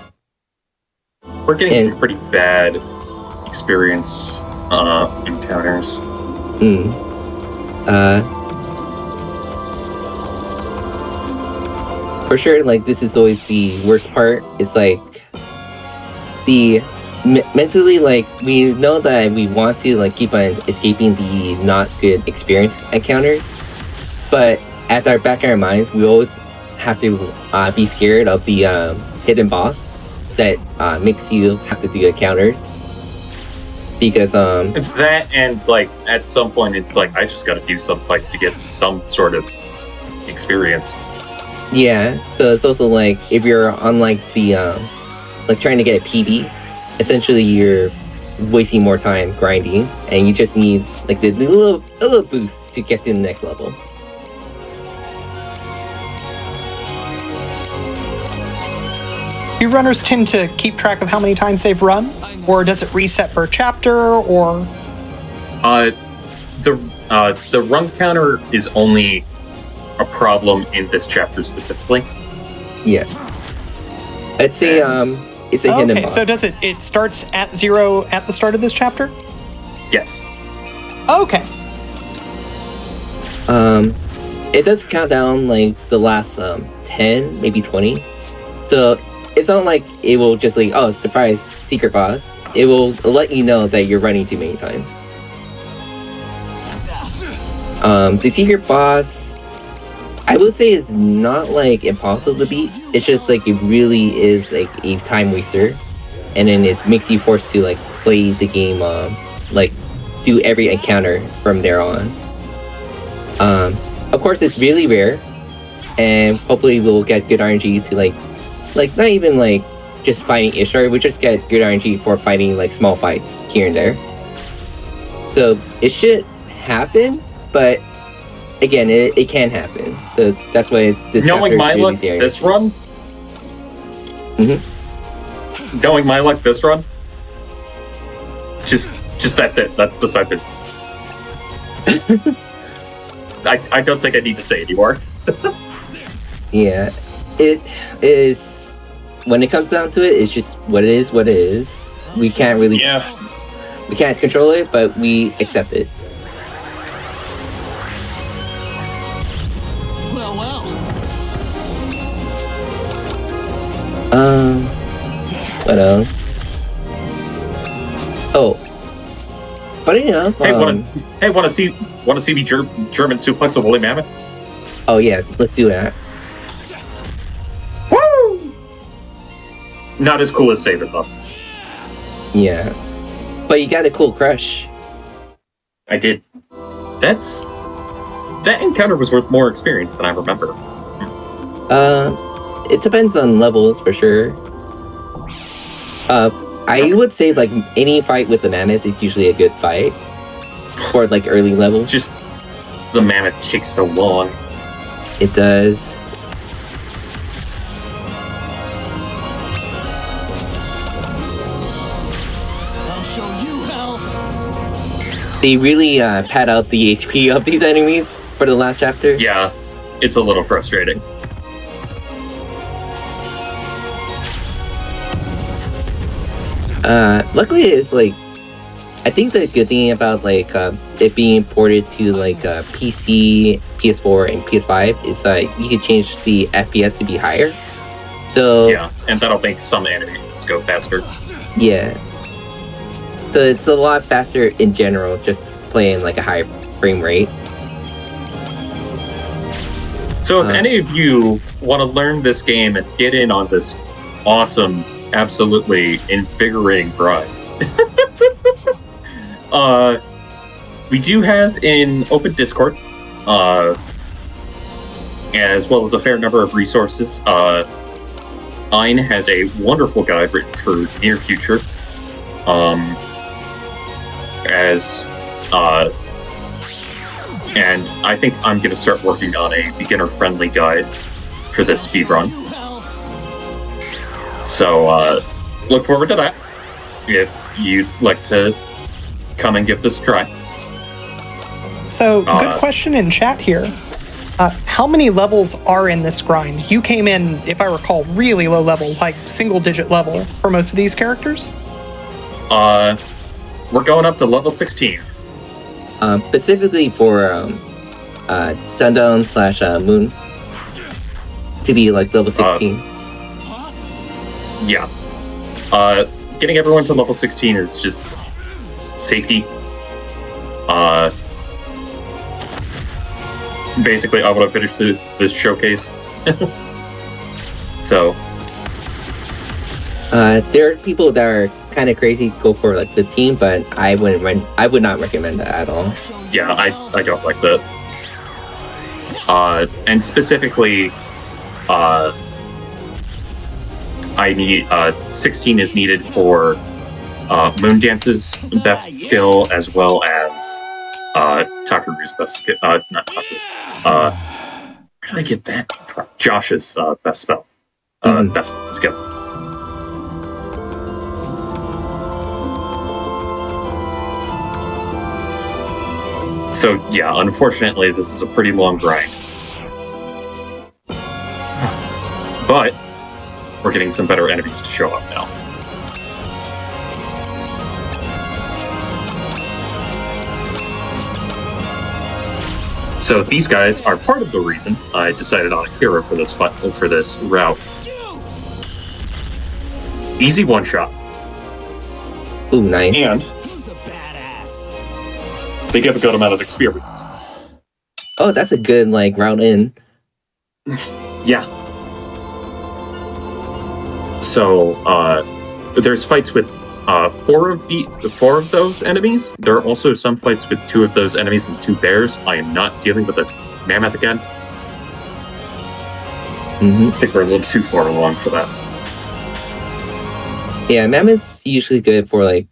We're getting some pretty bad experience encounters. For sure, like this is always the worst part. It's like mentally, like we know that we want to like keep on escaping the not good experience encounters, but at our back of our minds, we always have to be scared of the hidden boss that makes you have to do encounters. Because it's that, and like at some point, it's like I just got to do some fights to get some sort of experience. Yeah, so it's also like if you're on like the like trying to get a PB, essentially you're wasting more time grinding, and you just need like the little boost to get to the next level. Do runners tend to keep track of how many times they've run, or does it reset per chapter, or? The run counter is only a problem in this chapter specifically. Yeah, I'd say it's a hidden boss. So does it starts at 0 at the start of this chapter? Yes. Okay. It does count down like the last 10, maybe 20. So it's not like it will just like, oh, surprise, secret boss. It will let you know that you're running too many times. The secret boss, I would say, is not like impossible to beat. It's just like it really is like a time waster, and then it makes you forced to like play the game, like do every encounter from there on. Of course, it's really rare, and hopefully we'll get good RNG to like not even like just fighting Ishtar. We just get good RNG for fighting like small fights here and there. So it should happen, but again, it can happen. So that's why it's this. Knowing my really luck this run. Mm-hmm. Knowing my luck this run. Just that's it. That's the sentence. I don't think I need to say anymore. Yeah, it is. When it comes down to it, it's just what it is. What it is. We can't really. Yeah. We can't control it, but we accept it. Well. What else? Oh, funny enough. Want to see me German suplex a woolly mammoth? Oh yes, let's do that. Woo! Not as cool as Saber though. Yeah, but you got a cool crush. I did. That encounter was worth more experience than I remember. It depends on levels for sure. I would say like any fight with the mammoth is usually a good fight for like early levels. Just the mammoth takes so long. It does. I'll show you how. They really pad out the HP of these enemies for the last chapter. Yeah, it's a little frustrating. Luckily, it's like I think the good thing about like it being ported to like PC, PS4, and PS5 is you can change the FPS to be higher. So yeah, and that'll make some animations go faster. Yeah. So it's a lot faster in general, just playing like a high frame rate. So if any of you want to learn this game and get in on this awesome, absolutely invigorating ride, we do have an open Discord, as well as a fair number of resources. Ein has a wonderful guide written for near future, and I think I'm going to start working on a beginner-friendly guide for this speedrun. So, look forward to that, if you'd like to come and give this a try. So, good question in chat here. How many levels are in this grind? You came in, if I recall, really low level, like single-digit level for most of these characters? We're going up to level 16. Specifically for Sundown / Moon to be like level 16. Yeah. Getting everyone to level 16 is just safety. Basically, I want to finish this showcase. So. There are people that are kind of crazy, go for like 15, but I would not recommend that at all. Yeah, I don't like that. And specifically, I need 16 is needed for Moon Dance's best skill, as well as Takeru's best skill. Not Takeru. Where did I get that from? Josh's best spell. Best skill. So yeah, unfortunately, this is a pretty long grind. But we're getting some better enemies to show up now. So these guys are part of the reason I decided on a hero for this route. Easy one shot. Ooh, nice. And Who's a badass? they give a good amount of experience. Oh, that's a good like route in. Yeah. So there's fights with four of those enemies. There are also some fights with 2 of those enemies and 2 bears. I am not dealing with a mammoth again. Mm-hmm. I think we're a little too far along for that. Yeah, mammoth's usually good for like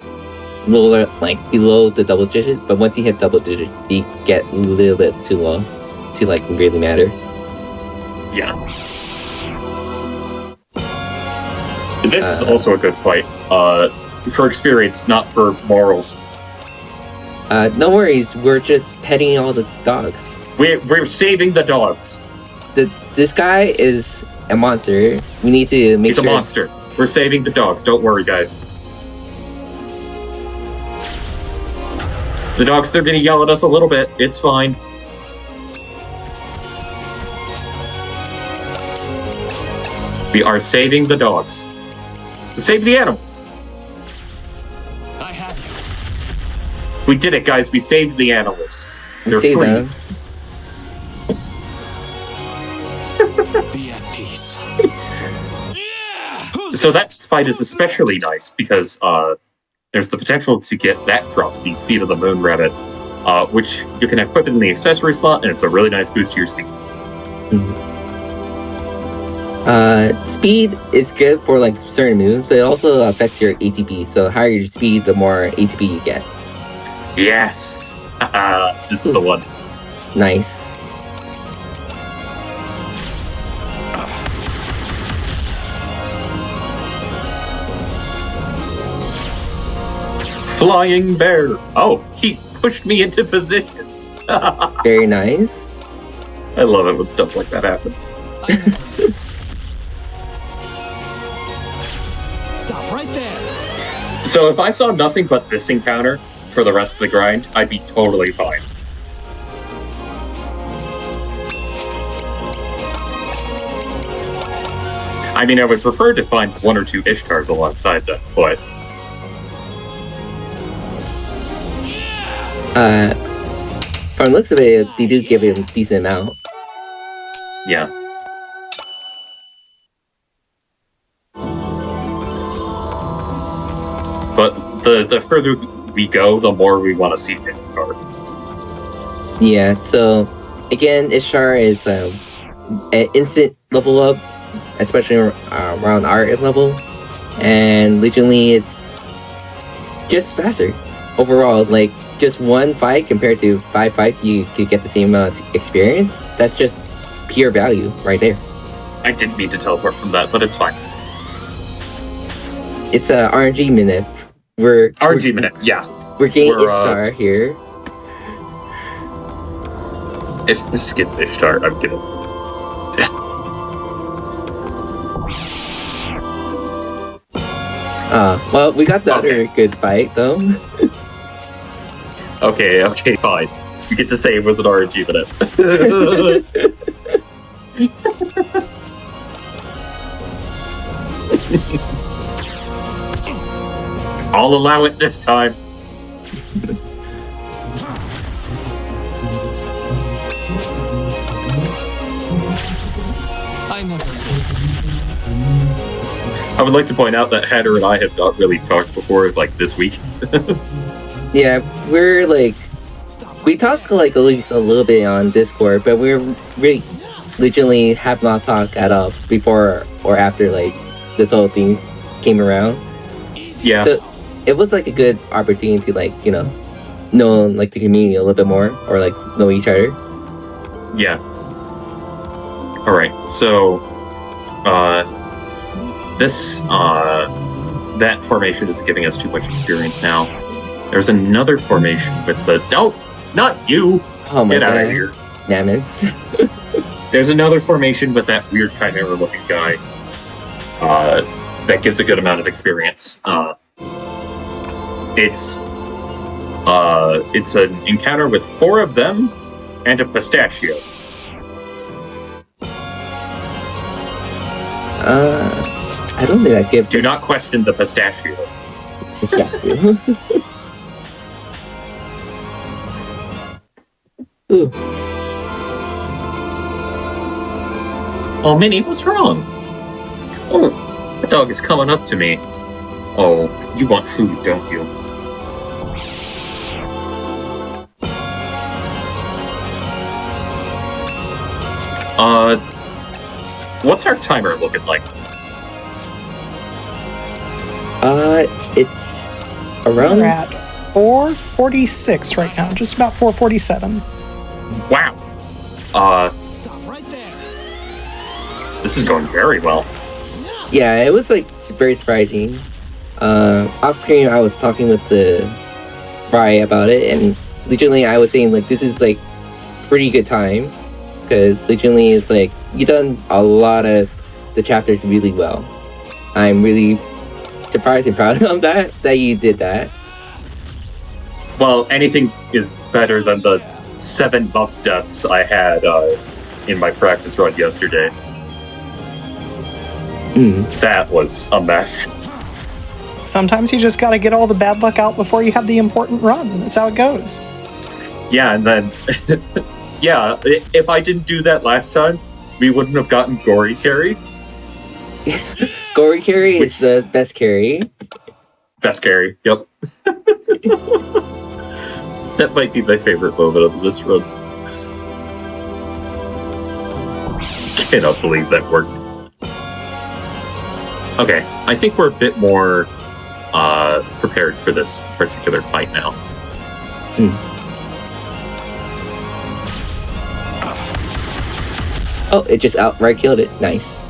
lower, like below the double digit, but once you hit double digit, you get a little bit too low to like really matter. Yeah. This is also a good fight. For experience, not for morals. No worries, we're just petting all the dogs. We're saving the dogs. This guy is a monster. We need to make He's sure. a monster. We're saving the dogs. Don't worry, guys. The dogs, they're gonna yell at us a little bit. It's fine. We are saving the dogs. Save the animals. I have We did it, guys. We saved the animals. We They're save free. them. be at peace. So that fight is especially nice because there's the potential to get that drop, the Feet of the Moon Rabbit, which you can equip in the accessory slot, and it's a really nice boost to your speed. Speed is good for like certain moves, but it also affects your ATB. So higher your speed, the more ATB you get. Yes! This is the one. Nice. Flying Bear! Oh, he pushed me into position! Very nice. I love it when stuff like that happens. Stop right there. So if I saw nothing but this encounter for the rest of the grind, I'd be totally fine. I mean, I would prefer to find 1 or 2 Ishtars alongside them, but... From the looks of it, they do give him a decent amount. Yeah. But the further we go, the more we want to see Ishtar. Yeah, so again, Ishtar is an instant level up, especially around our level, and Legionly it's just faster overall. Like just one fight compared to 5 fights, you could get the same amount of experience. That's just pure value right there. I didn't mean to teleport from that, but it's fine. It's a RNG minute. RNG minute, yeah. We're getting Ishtar here. If this gets Ishtar, I'm gonna... Well, we got the other good fight though. Okay, fine. You get to say it was an RNG minute. I'll allow it this time. I would like to point out that Hatter and I have not really talked before, like this week. Yeah, we're like, we talk like at least a little bit on Discord, but we're really legitimately have not talked at all before or after like this whole thing came around. Yeah. So it was like a good opportunity to like, you know like the community a little bit more or like know each other. Yeah. All right. So, that formation is giving us too much experience now. There's another formation with the... No, not you! Oh my God. Get out of God. here. Damage. There's another formation with that weird chimera-looking guy. That gives a good amount of experience. It's an encounter with 4 of them, And a pistachio. I don't think that gives. Do not question the pistachio. Pistachio. Ooh. Oh, Minnie, what's wrong? Oh, the dog is coming up to me. Oh, you want food, don't you? What's our timer looking like? It's around. We're at 4:46 right now, just about 4:47. Wow. Stop right there. This is going very well. Yeah, it was like very surprising. Off screen, I was talking with the Rye about it, and legitimately, I was saying like this is like pretty good time because legitimately it's like you done a lot of the chapters really well. I'm really surprised and proud of that you did that. Well, anything is better than the 7 bump deaths I had in my practice run yesterday. That was a mess. Sometimes you just got to get all the bad luck out before you have the important run. That's how it goes. Yeah, and then, yeah, if I didn't do that last time, we wouldn't have gotten Gory Carry. Gory carry is the best carry. Best carry, yep. That might be my favorite moment of this run. Cannot believe that worked. Okay, I think we're a bit more prepared for this particular fight now. Oh, it just outright killed it. Nice.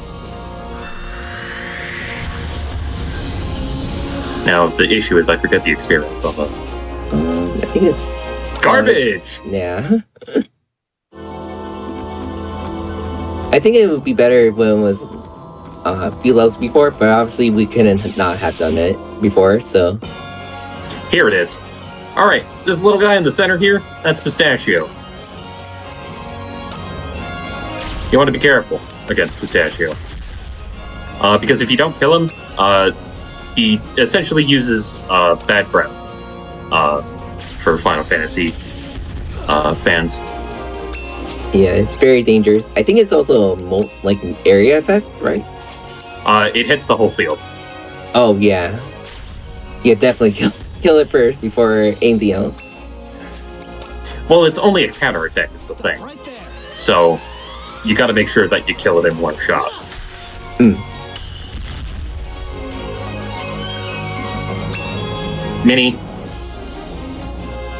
Now, the issue is I forget the experience on this. I think it's Garbage! Yeah. I think it would be better when it was a few levels before, but obviously we couldn't not have done it before, so. Here it is. Alright, this little guy in the center here, that's Pistachio. You want to be careful against Pistachio. Because if you don't kill him, he essentially uses bad breath for Final Fantasy fans. Yeah, it's very dangerous. I think it's also like an area effect, right? It hits the whole field. Oh yeah, yeah, definitely kill it first before anything else. Well, it's only a counterattack is the thing. So you got to make sure that you kill it in one shot. Minnie,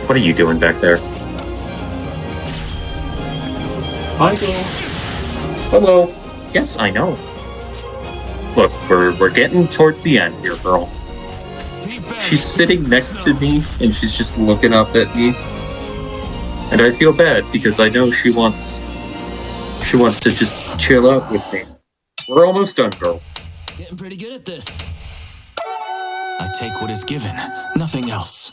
what are you doing back there? Hi, girl. Hello. Yes, I know. Look, we're getting towards the end here, girl. She's sitting next to me, and she's just looking up at me. And I feel bad, because I know she wants to just chill out with me. We're almost done, girl. Getting pretty good at this. I take what is given, nothing else.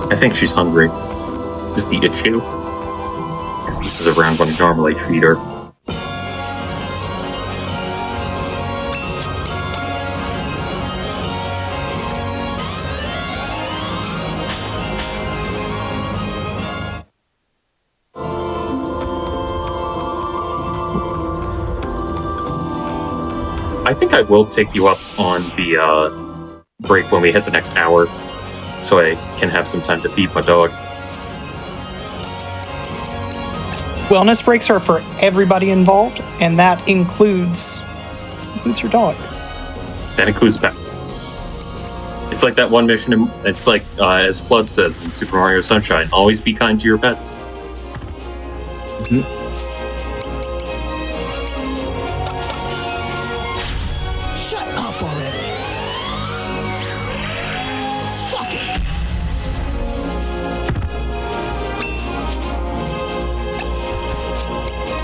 I think she's hungry, is the issue. Because this is around when I normally feed her. I think I will take you up on the break when we hit the next hour, so I can have some time to feed my dog. Wellness breaks are for everybody involved, and that includes your dog. That includes pets. It's like that one mission, it's like, as Flood says in Super Mario Sunshine, always be kind to your pets. Shut up already. Suck it.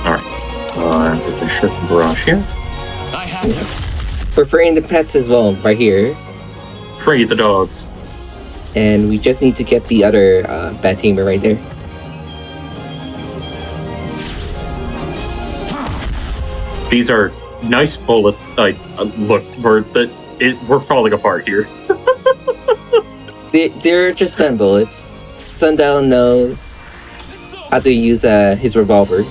Alright. Get the shirt and barrage here. I have it. Preferring the pets as well, right here. Free the dogs. And we just need to get the other bat tamer right there. These are nice bullets. Look, we're falling apart here. They're just gun bullets. Sundown knows how to use his revolver.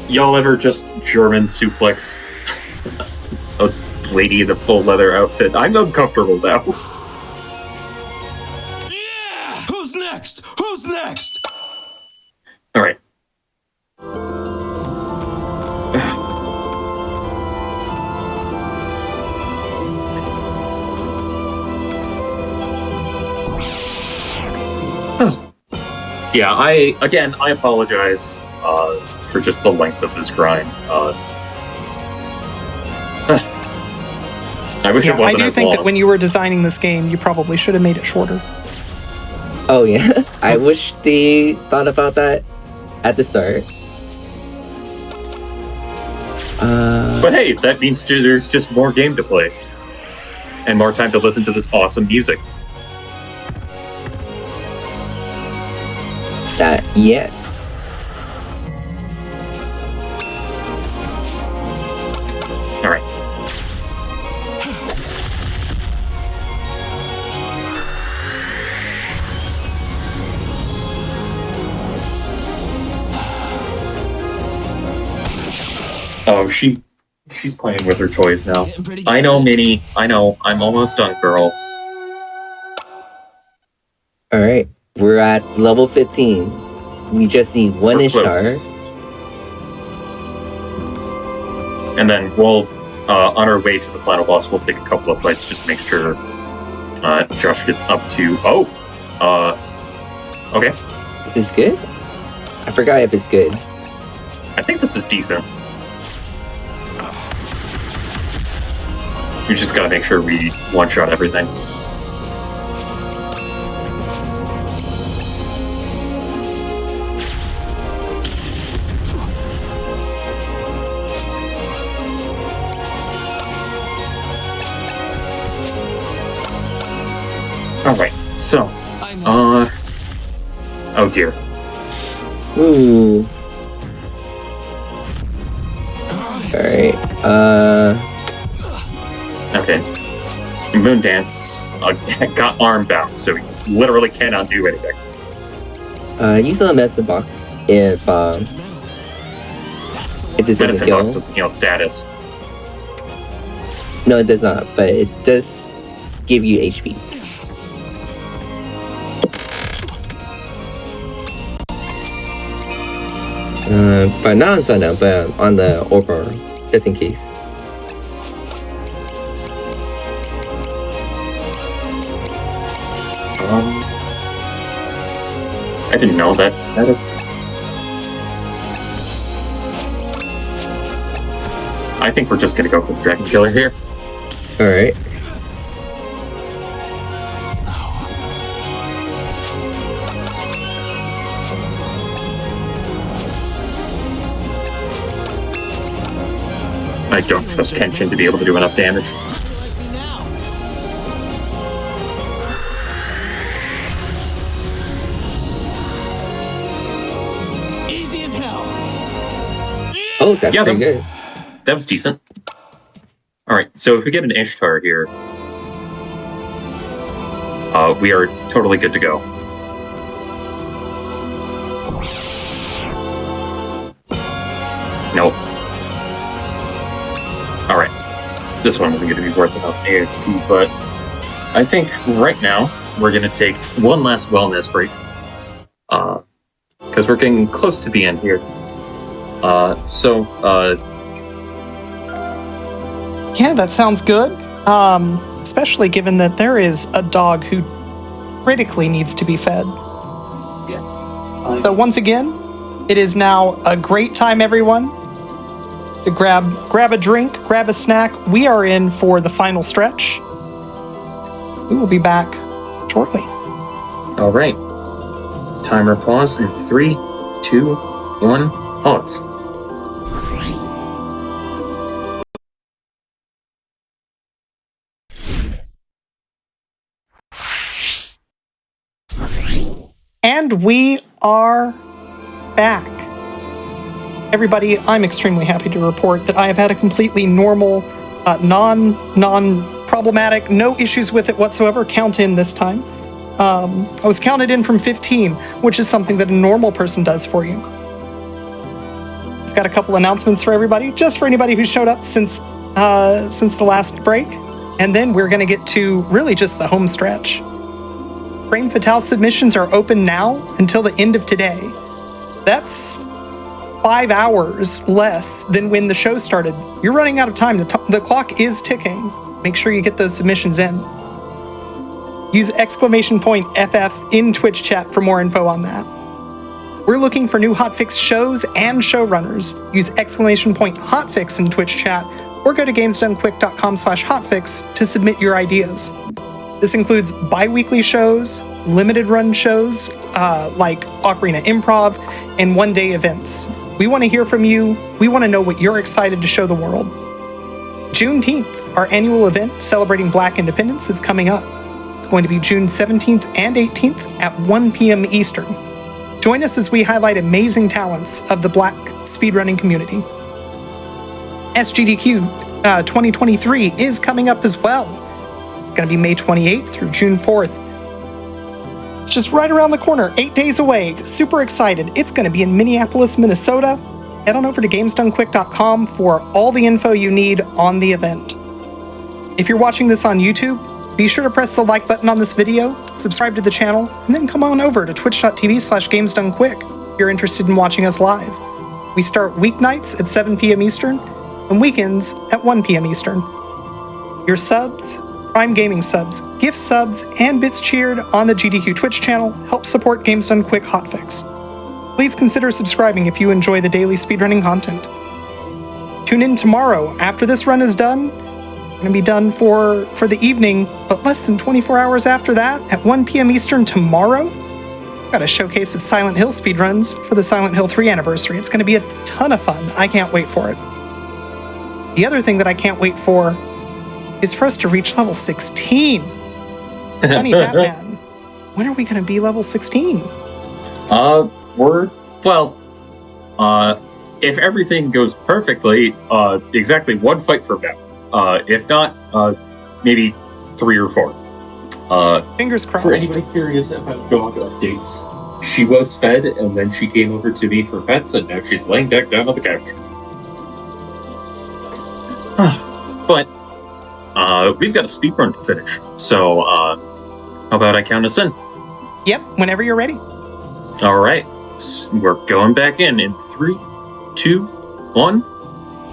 Y'all ever just German suplex a lady in a full leather outfit? I'm uncomfortable now. Yeah! Who's next? Who's next? All right. Yeah, I apologize for just the length of this grind. I wish it wasn't I do as think long. that when you were designing this game, you probably should have made it shorter. Oh yeah, I wish they thought about that at the start. But hey, that means there's just more game to play. And more time to listen to this awesome music. Yes. Alright. Oh, she's playing with her toys now. I know, Minnie. I know. I'm almost done, girl. Alright, we're at level 15. We just need one We're Ishtar. close. And then we'll, on our way to the final boss, we'll take a couple of fights just to make sure Josh gets up to... Oh! Okay. Is this good? I forgot if it's good. I think this is decent. We just gotta make sure we one-shot everything. Alright, so... Oh dear. Ooh. Alright, Okay. Moon Dance got arm bound, so he literally cannot do anything. use a medicine box if this doesn't Medicine kill. box doesn't heal status. No, it does not, but it does give you HP. But not on Sundown, but on the Orbar, just in case. I didn't know that. I think we're just gonna go for the Dragon Killer here. Alright. I don't trust Kenshin to be able to do enough damage. Easy as hell. Oh, that's pretty good. That was decent. Alright, so if we get an Ishtar here, we are totally good to go. Nope. Alright. This one isn't going to be worth enough AXP, but I think right now we're going to take one last wellness break. Because we're getting close to the end here. Yeah, that sounds good. Especially given that there is a dog who critically needs to be fed. Yes. So once again, it is now a great time, everyone, to grab a drink, grab a snack. We are in for the final stretch. We will be back shortly. All right. Timer pause in 3, 2, 1, pause. And we are back. Everybody, I'm extremely happy to report that I have had a completely normal, non-problematic, no issues with it whatsoever count in this time. I was counted in from 15, which is something that a normal person does for you. I've got a couple announcements for everybody, just for anybody who showed up since the last break. And then we're going to get to really just the home stretch. Frame Fatale submissions are open now until the end of today. That's 5 hours less than when the show started. You're running out of time. The clock is ticking. Make sure you get those submissions in. Use !FF in Twitch chat for more info on that. We're looking for new hotfix shows and showrunners. Use !hotfix in Twitch chat or go to gamesdonequick.com/hotfix to submit your ideas. This includes bi-weekly shows, limited run shows like Ocarina Improv, and one-day events. We want to hear from you. We want to know what you're excited to show the world. Juneteenth, our annual event celebrating Black independence, is coming up. It's going to be June 17th and 18th at 1 p.m. Eastern. Join us as we highlight amazing talents of the Black speedrunning community. SGDQ 2023 is coming up as well. It's going to be May 28th through June 4th. It's just right around the corner, 8 days away. Super excited. It's going to be in Minneapolis, Minnesota. Head on over to gamesdonequick.com for all the info you need on the event. If you're watching this on YouTube, be sure to press the like button on this video, subscribe to the channel, and then come on over to twitch.tv/gamesdonequick if you're interested in watching us live. We start weeknights at 7 p.m. Eastern and weekends at 1 p.m. Eastern. Your subs, Prime Gaming subs, gift subs, and bits cheered on the GDQ Twitch channel help support Games Done Quick hotfix. Please consider subscribing if you enjoy the daily speedrunning content. Tune in tomorrow after this run is done. We're going to be done for the evening, but less than 24 hours after that, at 1 p.m. Eastern tomorrow, we've got a showcase of Silent Hill speedruns for the Silent Hill 3 anniversary. It's going to be a ton of fun. I can't wait for it. The other thing that I can't wait for is for us to reach level 16. Sunny Tapman, when are we going to be level 16? If everything goes perfectly, exactly one fight from now. If not, maybe 3 or 4. Fingers crossed. For anybody curious about dog updates, she was fed, and then she came over to me for pets, and now she's laying back down on the couch. But, we've got a speedrun to finish, so, how about I count us in? Yep, whenever you're ready. Alright, we're going back in 3, 2, 1.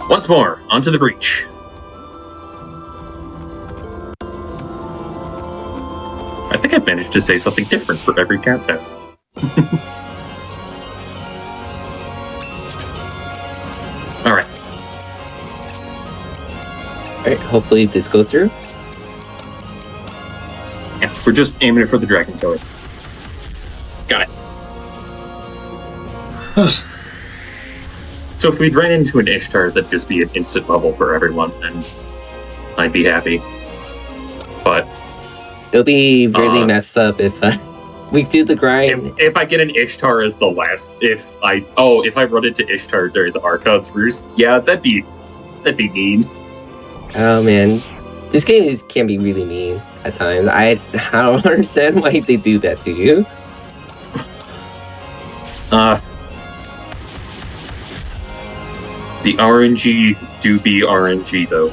Once more, onto the breach. I think I've managed to say something different for every countdown. Alright. Alright, hopefully this goes through. Yeah, we're just aiming it for the dragon killer. Got it. So if we'd ran into an Ishtar, that'd just be an instant level for everyone, and I'd be happy. But it'll be really messed up if we do the grind. If I get an Ishtar as the last, if I run into Ishtar during the Archon's Roost, yeah, that'd be mean. Oh man, this game can be really mean at times. I don't understand why they do that to you. The RNG do be RNG though.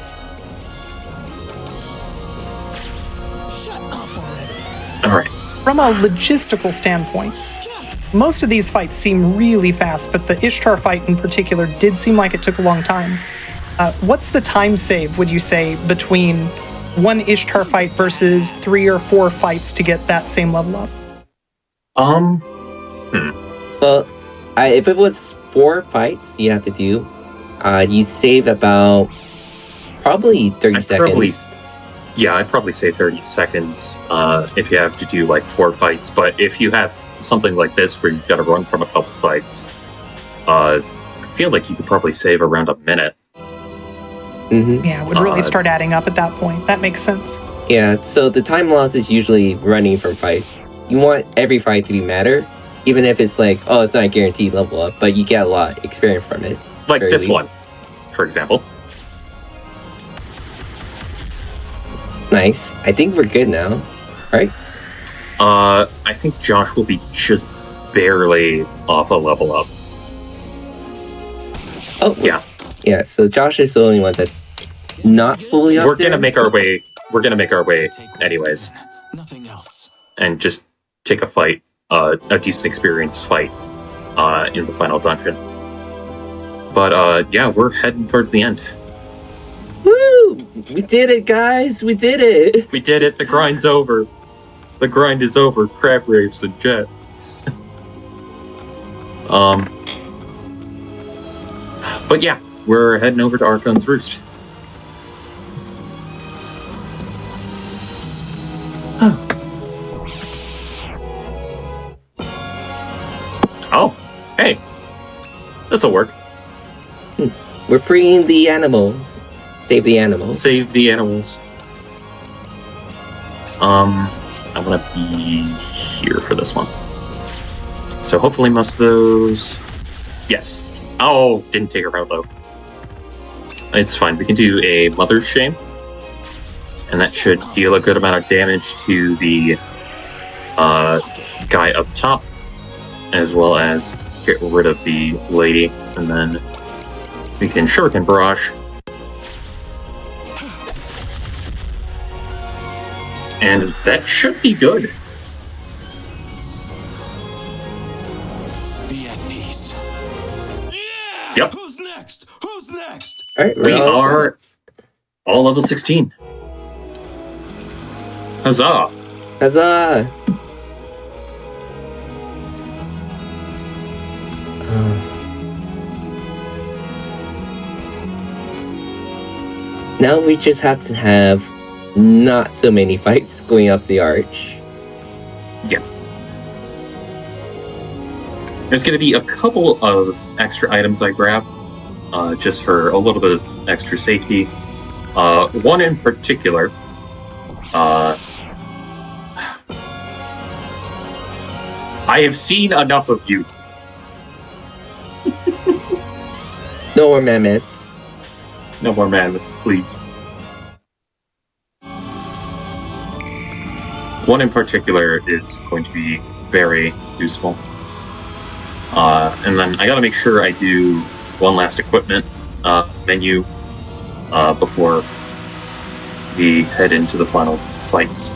Alright. From a logistical standpoint, most of these fights seem really fast, but the Ishtar fight in particular did seem like it took a long time. What's the time save, would you say, between one Ishtar fight versus 3 or 4 fights to get that same level up? Well, if it was 4 fights you have to do, you save about probably 30 seconds. I'd probably say 30 seconds if you have to do like 4 fights. But if you have something like this where you've got to run from a couple fights, I feel like you could probably save around a minute. Mm-hmm. Yeah, it would really start adding up at that point. That makes sense. Yeah, so the time loss is usually running from fights. you want every fight to be matter, even if it's like, oh, it's not a guaranteed level up, but you get a lot of experience from it. Like this least. one, for example. Nice. I think we're good now, right? I think Josh will be just barely off a level up. Oh, yeah. Yeah, so Josh is the only one that's not fully up We're there. gonna make our way anyways. Nothing else. And just take a fight, a decent experience fight, in the final dungeon. But yeah, we're heading towards the end. Woo! We did it, guys! We did it! We did it. The grind's over. The grind is over. Crab Raves and Jet. But yeah, we're heading over to Archon's Roost. Oh, hey. This'll work. We're freeing the animals. Save the animals. Save the animals. I'm gonna be here for this one. So hopefully most of those... Yes. Oh, didn't take her out though. It's fine. We can do a Mother's Shame. And that should deal a good amount of damage to the guy up top, as well as get rid of the lady. And then we can Shuriken Barrage. And that should be good. Be at peace. Yeah! Yep. Who's next? Who's next? All right, We are all level 16. Huzzah! Huzzah! Now we just have to have not so many fights going up the arch. Yeah. There's going to be a couple of extra items I grab, just for a little bit of extra safety. One in particular, I have seen enough of you. No more mammoths. No more mammoths, please. One in particular is going to be very useful. And then I gotta make sure I do one last equipment menu before we head into the final fights.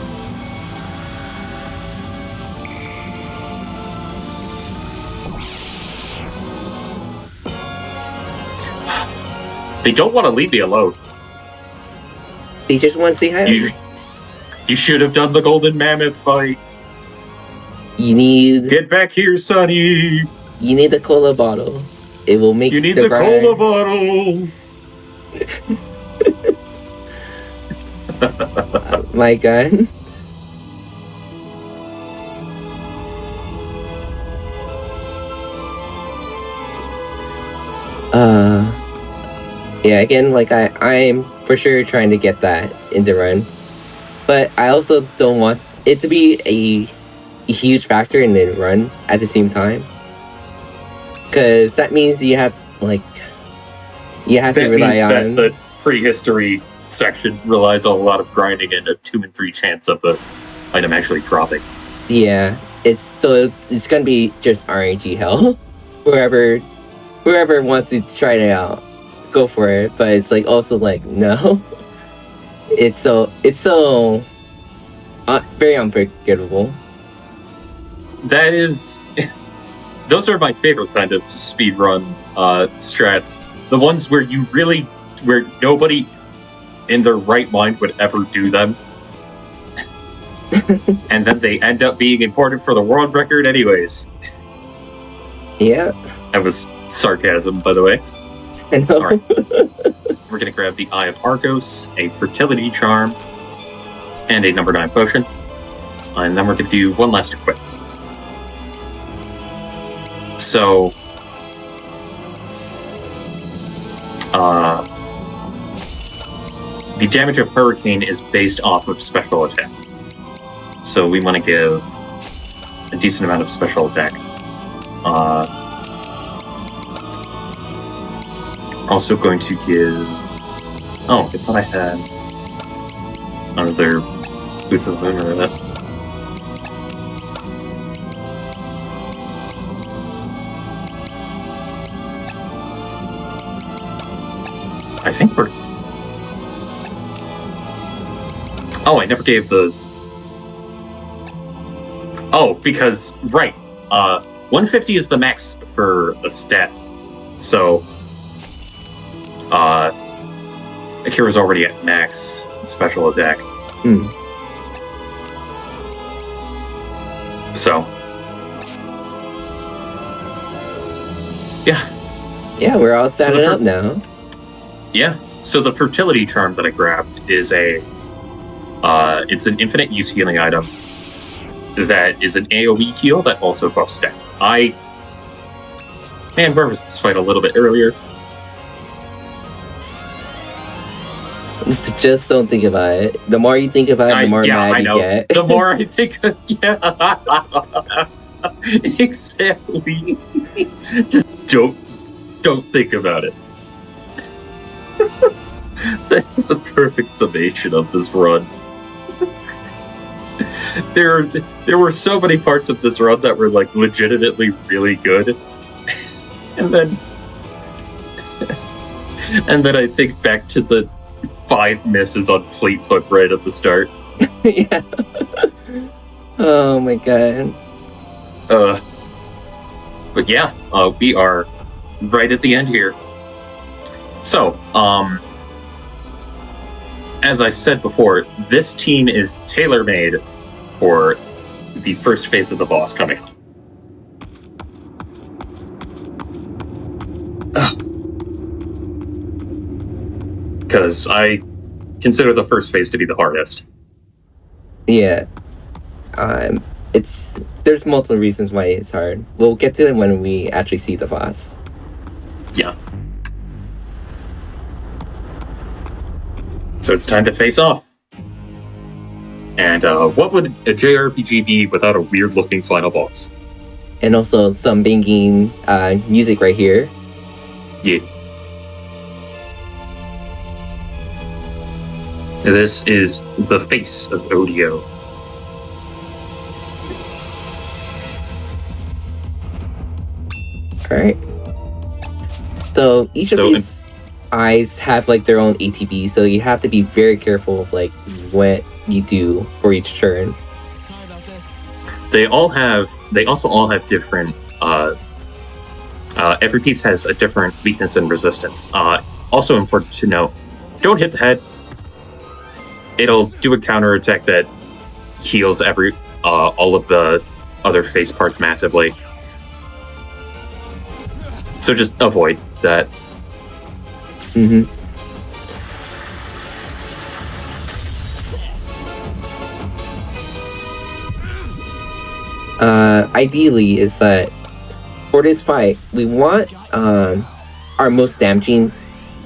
They don't want to leave me alone. They just want to say hi. You should have done the golden mammoth fight. You need... Get back here, Sonny. You need the cola bottle. It will make you need the cola bottle. My God. Yeah, again, like I'm for sure trying to get that in the run. But I also don't want it to be a huge factor in the run at the same time. Because that means you have to rely on... That the prehistory section relies on a lot of grinding and a 2 in 3 chance of the item actually dropping. Yeah, it's going to be just RNG hell. Whoever wants to try it out, go for it. But it's like also like no, it's so very unforgivable. That is, those are my favorite kind of speedrun strats. The ones where where nobody in their right mind would ever do them. And then they end up being important for the world record anyways. Yeah. That was sarcasm, by the way. I know. Alright. We're gonna grab the Eye of Argos, a fertility charm, and a number 9 potion. And then we're gonna do one last equip. So, the damage of Hurricane is based off of special attack. So we want to give a decent amount of special attack. Also going to give... Oh, I thought I had another Boots of the Moon or that. I think we're... Oh, I never gave the... Oh, because, right, 150 is the max for a stat, so, Akira's already at max special attack. So, yeah. Yeah, we're all set up now. Yeah, so the fertility charm that I grabbed is it's an infinite use healing item that is an AoE heal that also buffs stats. Man, where was this fight a little bit earlier? Just don't think about it. The more you think about it, the more mad you get. The more I think, yeah, exactly. Just don't think about it. That is a perfect summation of this run. There were so many parts of this run that were like legitimately really good, and then I think back to the 5 misses on Fleetfoot right at the start. Yeah. Oh my god. But yeah, we are right at the end here. So, as I said before, this team is tailor-made for the first phase of the boss coming up. Because I consider the first phase to be the hardest. Yeah. There's multiple reasons why it's hard. We'll get to it when we actually see the boss. Yeah. So it's time to face off. And what would a JRPG be without a weird-looking final boss? And also some banging music right here. Yeah. This is the face of Odio. Alright. So each of these eyes have like their own ATB, so you have to be very careful of like what you do for each turn. Sorry about this. They also all have different every piece has a different weakness and resistance. Also important to note, don't hit the head. It'll do a counter attack that heals all of the other face parts massively. So just avoid that. Mm-hmm. Ideally is that for this fight, we want our most damage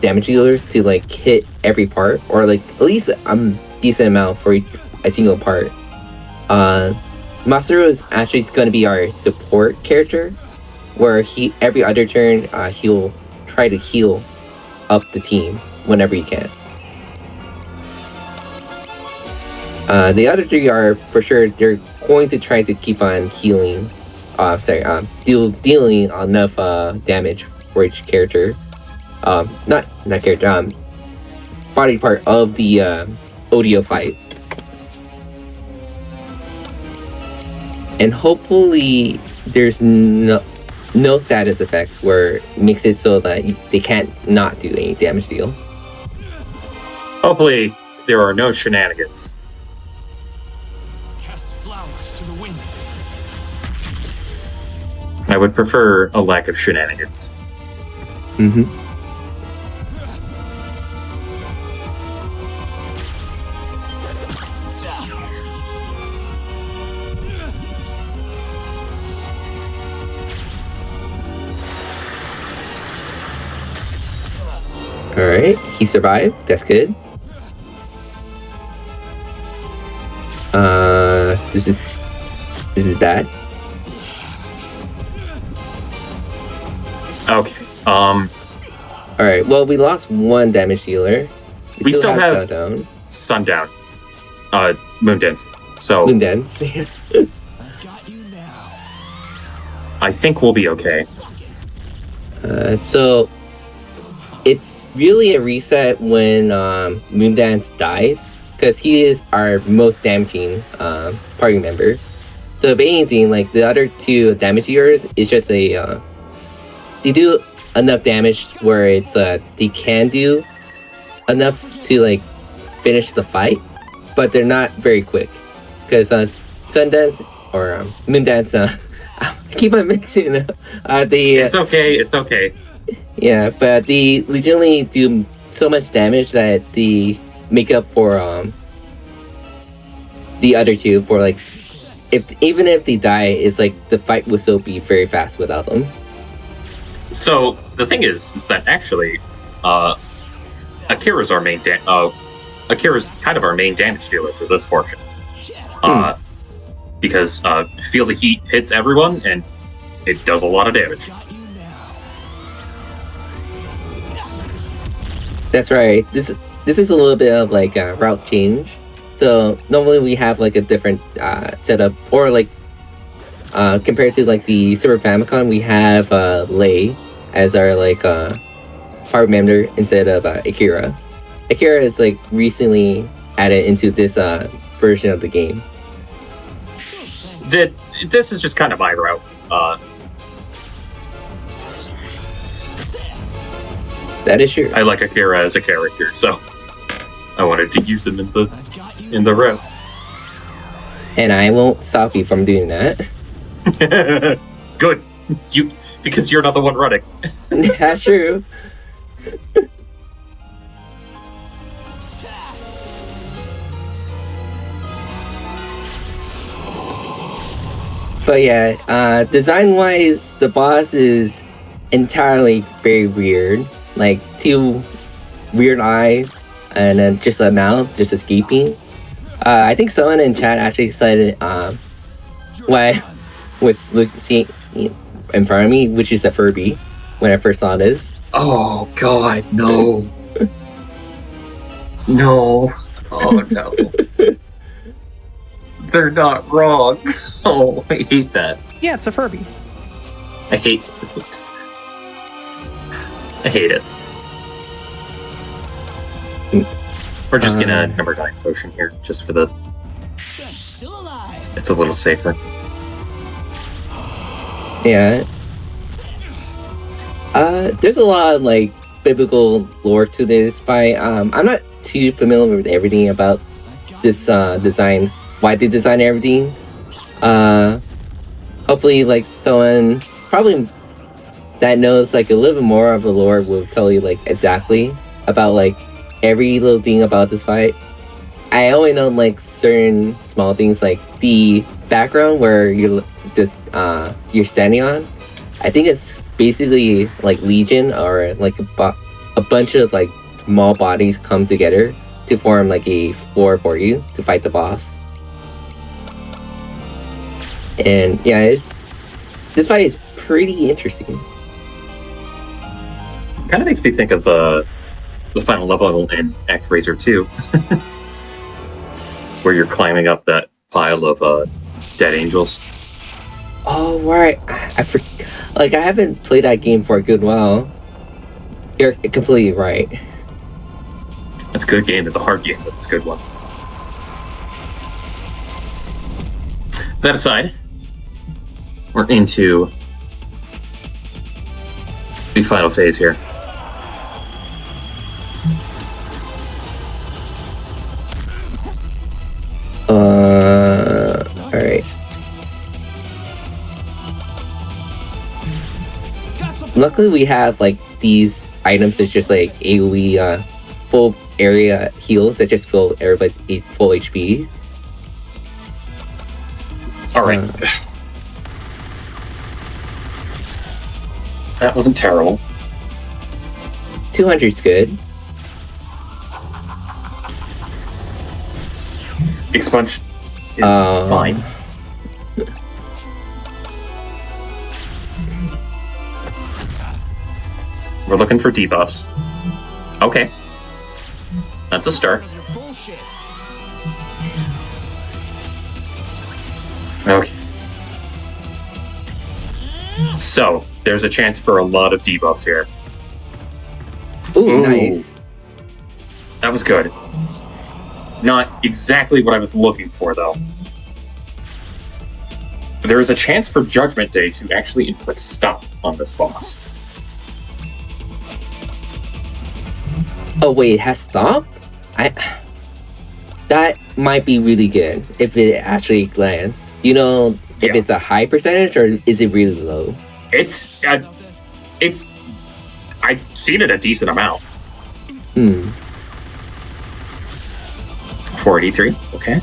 dealers to like hit every part, or like at least a decent amount for a single part. Masaru is actually going to be our support character, where every other turn he'll try to heal up the team whenever he can. The other three are for sure they're going to try to keep on healing. Dealing enough damage for each character. Not character. Body part of the Odio fight. And hopefully there's no status effects where it makes it so that they can't not do any damage deal. Hopefully there are no shenanigans. Cast flowers to the wind. I would prefer a lack of shenanigans. Mm-hmm. Alright, he survived. That's good. This is that. Okay. All right. Well, we lost one damage dealer. We still have Sundown. Sundown. Moondance. So Moondance. I think we'll be okay. So it's really a reset when Moondance dies, because he is our most damaging party member. So if anything, like the other two damage dealers is just a they do enough damage where it's they can do enough to like finish the fight, but they're not very quick, because Sundance or Moondance I keep on mixing the It's okay. yeah, but they legitimately do so much damage that they make up for the other two, for like even if they die, it's like the fight will still be very fast without them. So the thing is that actually, Akira's our main Akira's kind of our main damage dealer for this portion. Because Feel the Heat hits everyone and it does a lot of damage. That's right. This is a little bit of like a route change. So normally we have like a different setup, or like compared to like the Super Famicom, we have Lei as our like part member instead of Akira. Akira is like recently added into this version of the game. This is just kind of my route. That is true. I like Akira as a character, so I wanted to use him in the route. And I won't stop you from doing that. Good. Because you're not the one running. That's true. But yeah, design-wise, the boss is entirely very weird. Like, two weird eyes, and then just a mouth just escaping. I think someone in chat actually cited what I was seeing in front of me, which is a Furby, when I first saw this. Oh god, no. No. Oh no. They're not wrong. Oh, I hate that. Yeah, it's a Furby. I hate it. We're just gonna number 9 potion here, just for the... It's a little safer. Yeah. There's a lot of like biblical lore to this fight. I'm not too familiar with everything about this design, why they design everything. Hopefully like someone probably that knows like a little bit more of the lore will tell you like exactly about like every little thing about this fight. I only know like certain small things, like the background where you're standing on. I think it's basically like Legion, or like a bunch of like small bodies come together to form like a floor for you to fight the boss. And yeah, this fight is pretty interesting. Kind of makes me think of the final level in ActRaiser 2, where you're climbing up that pile of dead angels. Oh right, I forgot. Like I haven't played that game for a good while. You're completely right. It's a good game. It's a hard game, but it's a good one. That aside, we're into the final phase here. Alright. Luckily we have like these items that just like AoE full area heals that just fill everybody's full HP. Alright. That wasn't terrible. 200's good. Expunge is fine. We're looking for debuffs. Okay. That's a start. Okay. So, there's a chance for a lot of debuffs here. Ooh, nice. That was good. Not exactly what I was looking for, though. There is a chance for Judgment Day to actually inflict stop on this boss. Oh wait, it has stop? That might be really good if it actually lands. Do you know if it's a high percentage or is it really low? It's I've seen it a decent amount. 483, okay.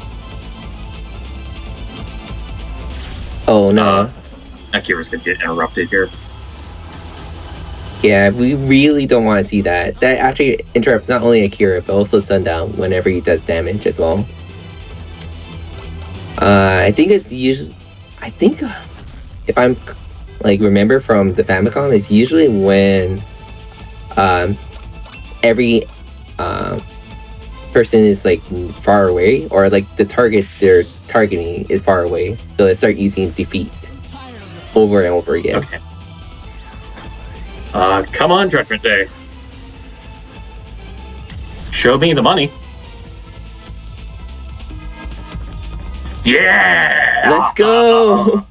Oh no. Akira's gonna get interrupted here. Yeah, we really don't want to see that. That actually interrupts not only Akira, but also Sundown whenever he does damage as well. I think it's usually... I think, if I'm, like, remember from the Famicom, it's usually when every person is, like, far away, or, like, the target they're targeting is far away. So they start using defeat over and over again. Okay. Come on, Judgment Day. Show me the money. Yeah! Let's go!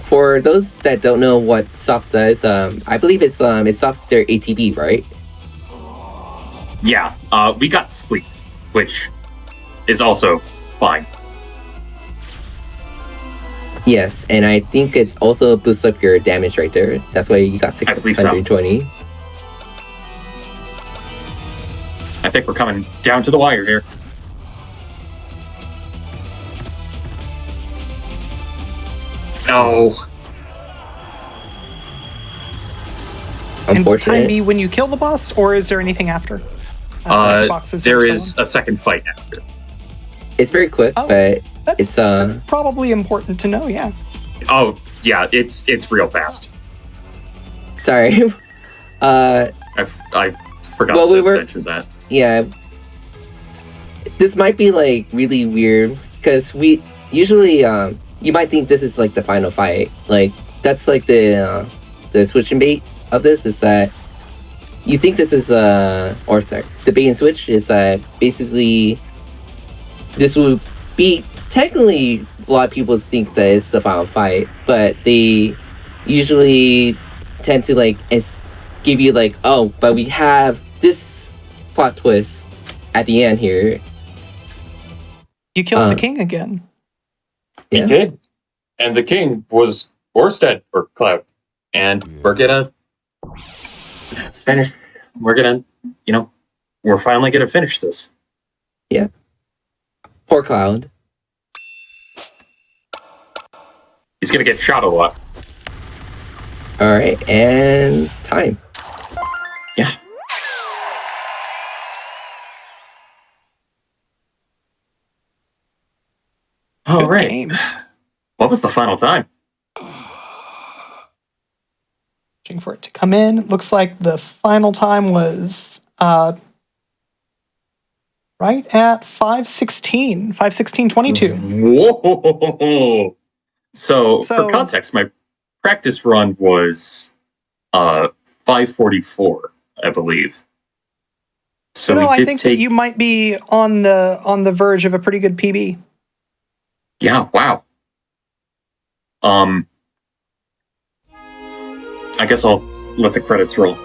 For those that don't know what SOP does, I believe it stops their ATB, right? Yeah, we got sleep, which is also fine. Yes, and I think it also boosts up your damage right there. That's why you got 620. I think we're coming down to the wire here. No. And will time be when you kill the boss, or is there anything after? There is a second fight after. It's very quick, but that's probably important to know. Yeah. Oh yeah, it's real fast. Sorry. I forgot to mention that. Yeah. This might be like really weird because we usually you might think this is like the final fight. Like that's like the switch and bait of this is that you think this is the bait and switch is that basically this would be technically a lot of people think that it's the final fight, but they usually tend to like give you like, oh, but we have this plot twist at the end here. You killed the king again. He did. And the king was Orsted or Cloud. And we're gonna finish. We're finally gonna finish this. Yeah. Poor Cloud. He's gonna get shot a lot. Alright, and time. Yeah. All right. Game. What was the final time? Waiting for it to come in. Looks like the final time was right at 5:16:22. Whoa! So for context, my practice run was 5:44, I believe. So I think that you might be on the verge of a pretty good PB. Yeah, wow. I guess I'll let the credits roll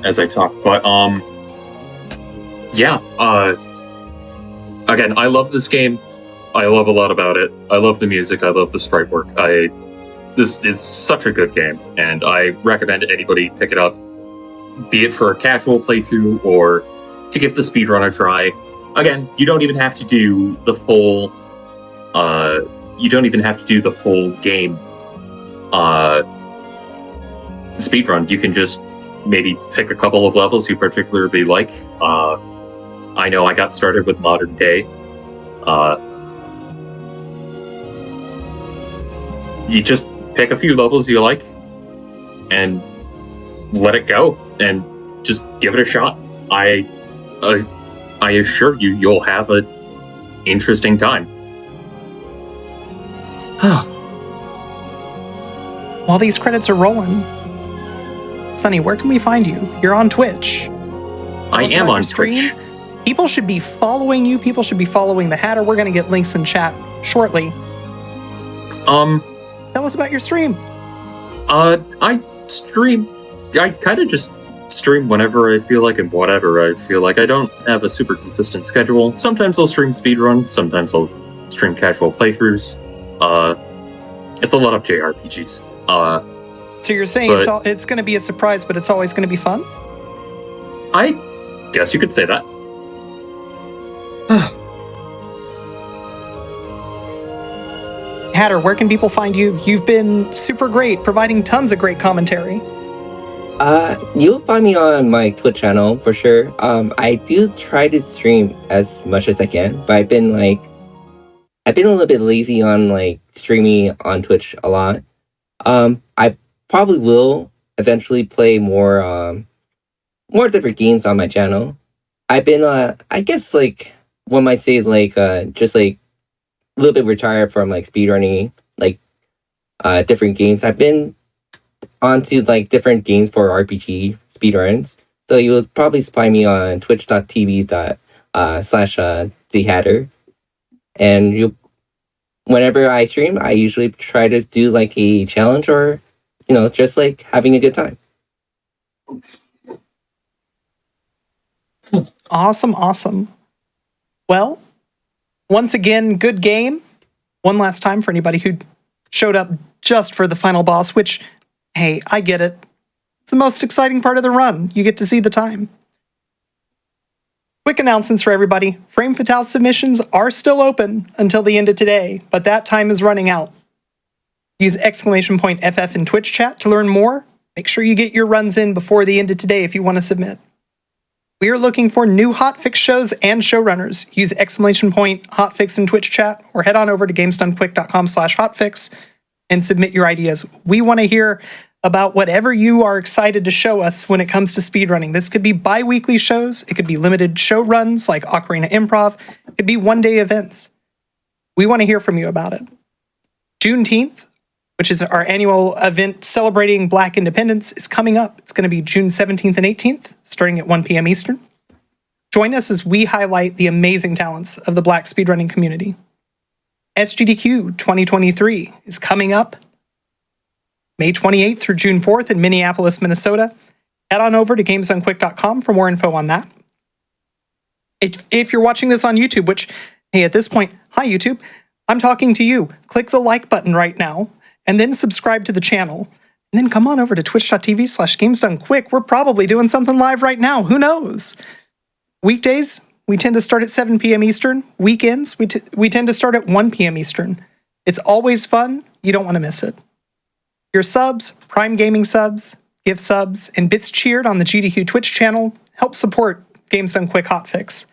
as I talk. But yeah. Again, I love this game. I love a lot about it. I love the music. I love the sprite work. This is such a good game, and I recommend anybody pick it up, be it for a casual playthrough or to give the speedrun a try. Again, you don't even have to do the full. You don't even have to do the full game speedrun. You can just maybe pick a couple of levels you particularly like. I know I got started with Modern Day. you just pick a few levels you like and let it go and just give it a shot. I assure you, you'll have an interesting time. While these credits are rolling, Sunny, where can we find you? You're on Twitch. I am on Twitch. People should be following you. People should be following the Hatter. We're going to get links in chat shortly. Tell us about your stream. I stream. I kind of just stream whenever I feel like and whatever I feel like. I don't have a super consistent schedule. Sometimes I'll stream speedruns. Sometimes I'll stream casual playthroughs. It's a lot of JRPGs. So you're saying it's going to be a surprise, but it's always going to be fun? I guess you could say that. Hatter, where can people find you? You've been super great, providing tons of great commentary. You'll find me on my Twitch channel for sure. I do try to stream as much as I can, but I've been a little bit lazy on like streaming on Twitch a lot. I probably will eventually play more different games on my channel. I've been I guess like one might say like just like a little bit retired from like speedrunning like different games. I've been onto like different games for RPG speedruns. So you will probably find me on twitch.tv slash the Hatter. And whenever I stream, I usually try to do like a challenge or, just like having a good time. Awesome. Well, once again, good game. One last time for anybody who showed up just for the final boss, which, hey, I get it. It's the most exciting part of the run. You get to see the time. Quick announcements for everybody. Frame Fatale submissions are still open until the end of today, but that time is running out. Use !FF in Twitch chat to learn more. Make sure you get your runs in before the end of today if you want to submit. We are looking for new hotfix shows and showrunners. Use !hotfix in Twitch chat or head on over to gamesdonequick.com/hotfix and submit your ideas. We want to hear about whatever you are excited to show us when it comes to speedrunning. This could be bi-weekly shows. It could be limited show runs like Ocarina Improv. It could be one-day events. We want to hear from you about it. Juneteenth, which is our annual event celebrating Black independence, is coming up. It's going to be June 17th and 18th, starting at 1 p.m. Eastern. Join us as we highlight the amazing talents of the Black speedrunning community. SGDQ 2023 is coming up May 28th through June 4th in Minneapolis, Minnesota. Head on over to gamesdonequick.com for more info on that. If you're watching this on YouTube, which, hey, at this point, hi YouTube, I'm talking to you. Click the like button right now, and then subscribe to the channel. And then come on over to twitch.tv/gamesdonequick. We're probably doing something live right now. Who knows? Weekdays, we tend to start at 7 p.m. Eastern. Weekends, we tend to start at 1 p.m. Eastern. It's always fun. You don't want to miss it. Your subs, Prime Gaming subs, gift subs, and bits cheered on the GDQ Twitch channel help support Games Done Quick Hotfix.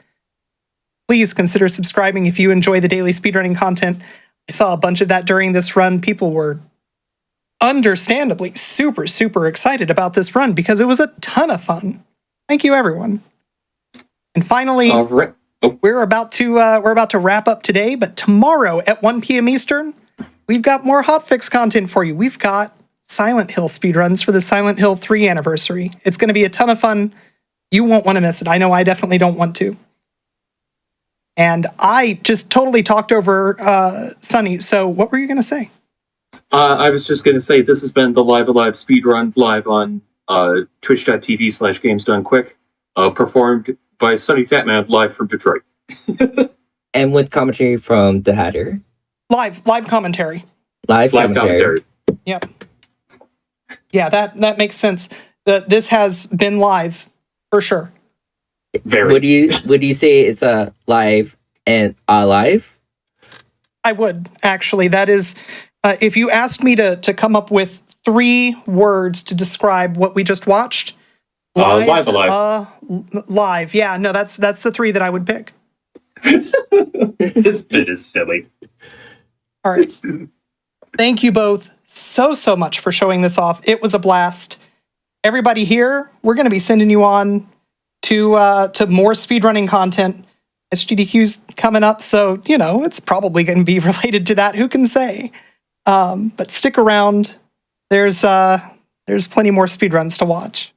Please consider subscribing if you enjoy the daily speedrunning content. I saw a bunch of that during this run. People were understandably super excited about this run because it was a ton of fun. Thank you, everyone. And finally, we're about to wrap up today, but tomorrow at 1 p.m. Eastern, we've got more hotfix content for you. We've got Silent Hill speedruns for the Silent Hill 3 anniversary. It's going to be a ton of fun. You won't want to miss it. I know I definitely don't want to. And I just totally talked over Sunny. So what were you going to say? I was just going to say this has been the Live Alive speedrun live on twitch.tv/gamesdonequick, performed by Sunny Tatman live from Detroit. And with commentary from the Hatter. Live commentary. Live commentary. Yep. Yeah, that makes sense. This has been live for sure. Very. Would you say it's a live and alive? I would actually. That is, if you asked me to come up with 3 words to describe what we just watched, live alive. Live. Yeah, no, that's the 3 that I would pick. This bit is silly. All right. Thank you both so much for showing this off. It was a blast. Everybody here, we're going to be sending you on to more speedrunning content. SGDQ's coming up, so, it's probably going to be related to that. Who can say? But stick around. There's plenty more speedruns to watch.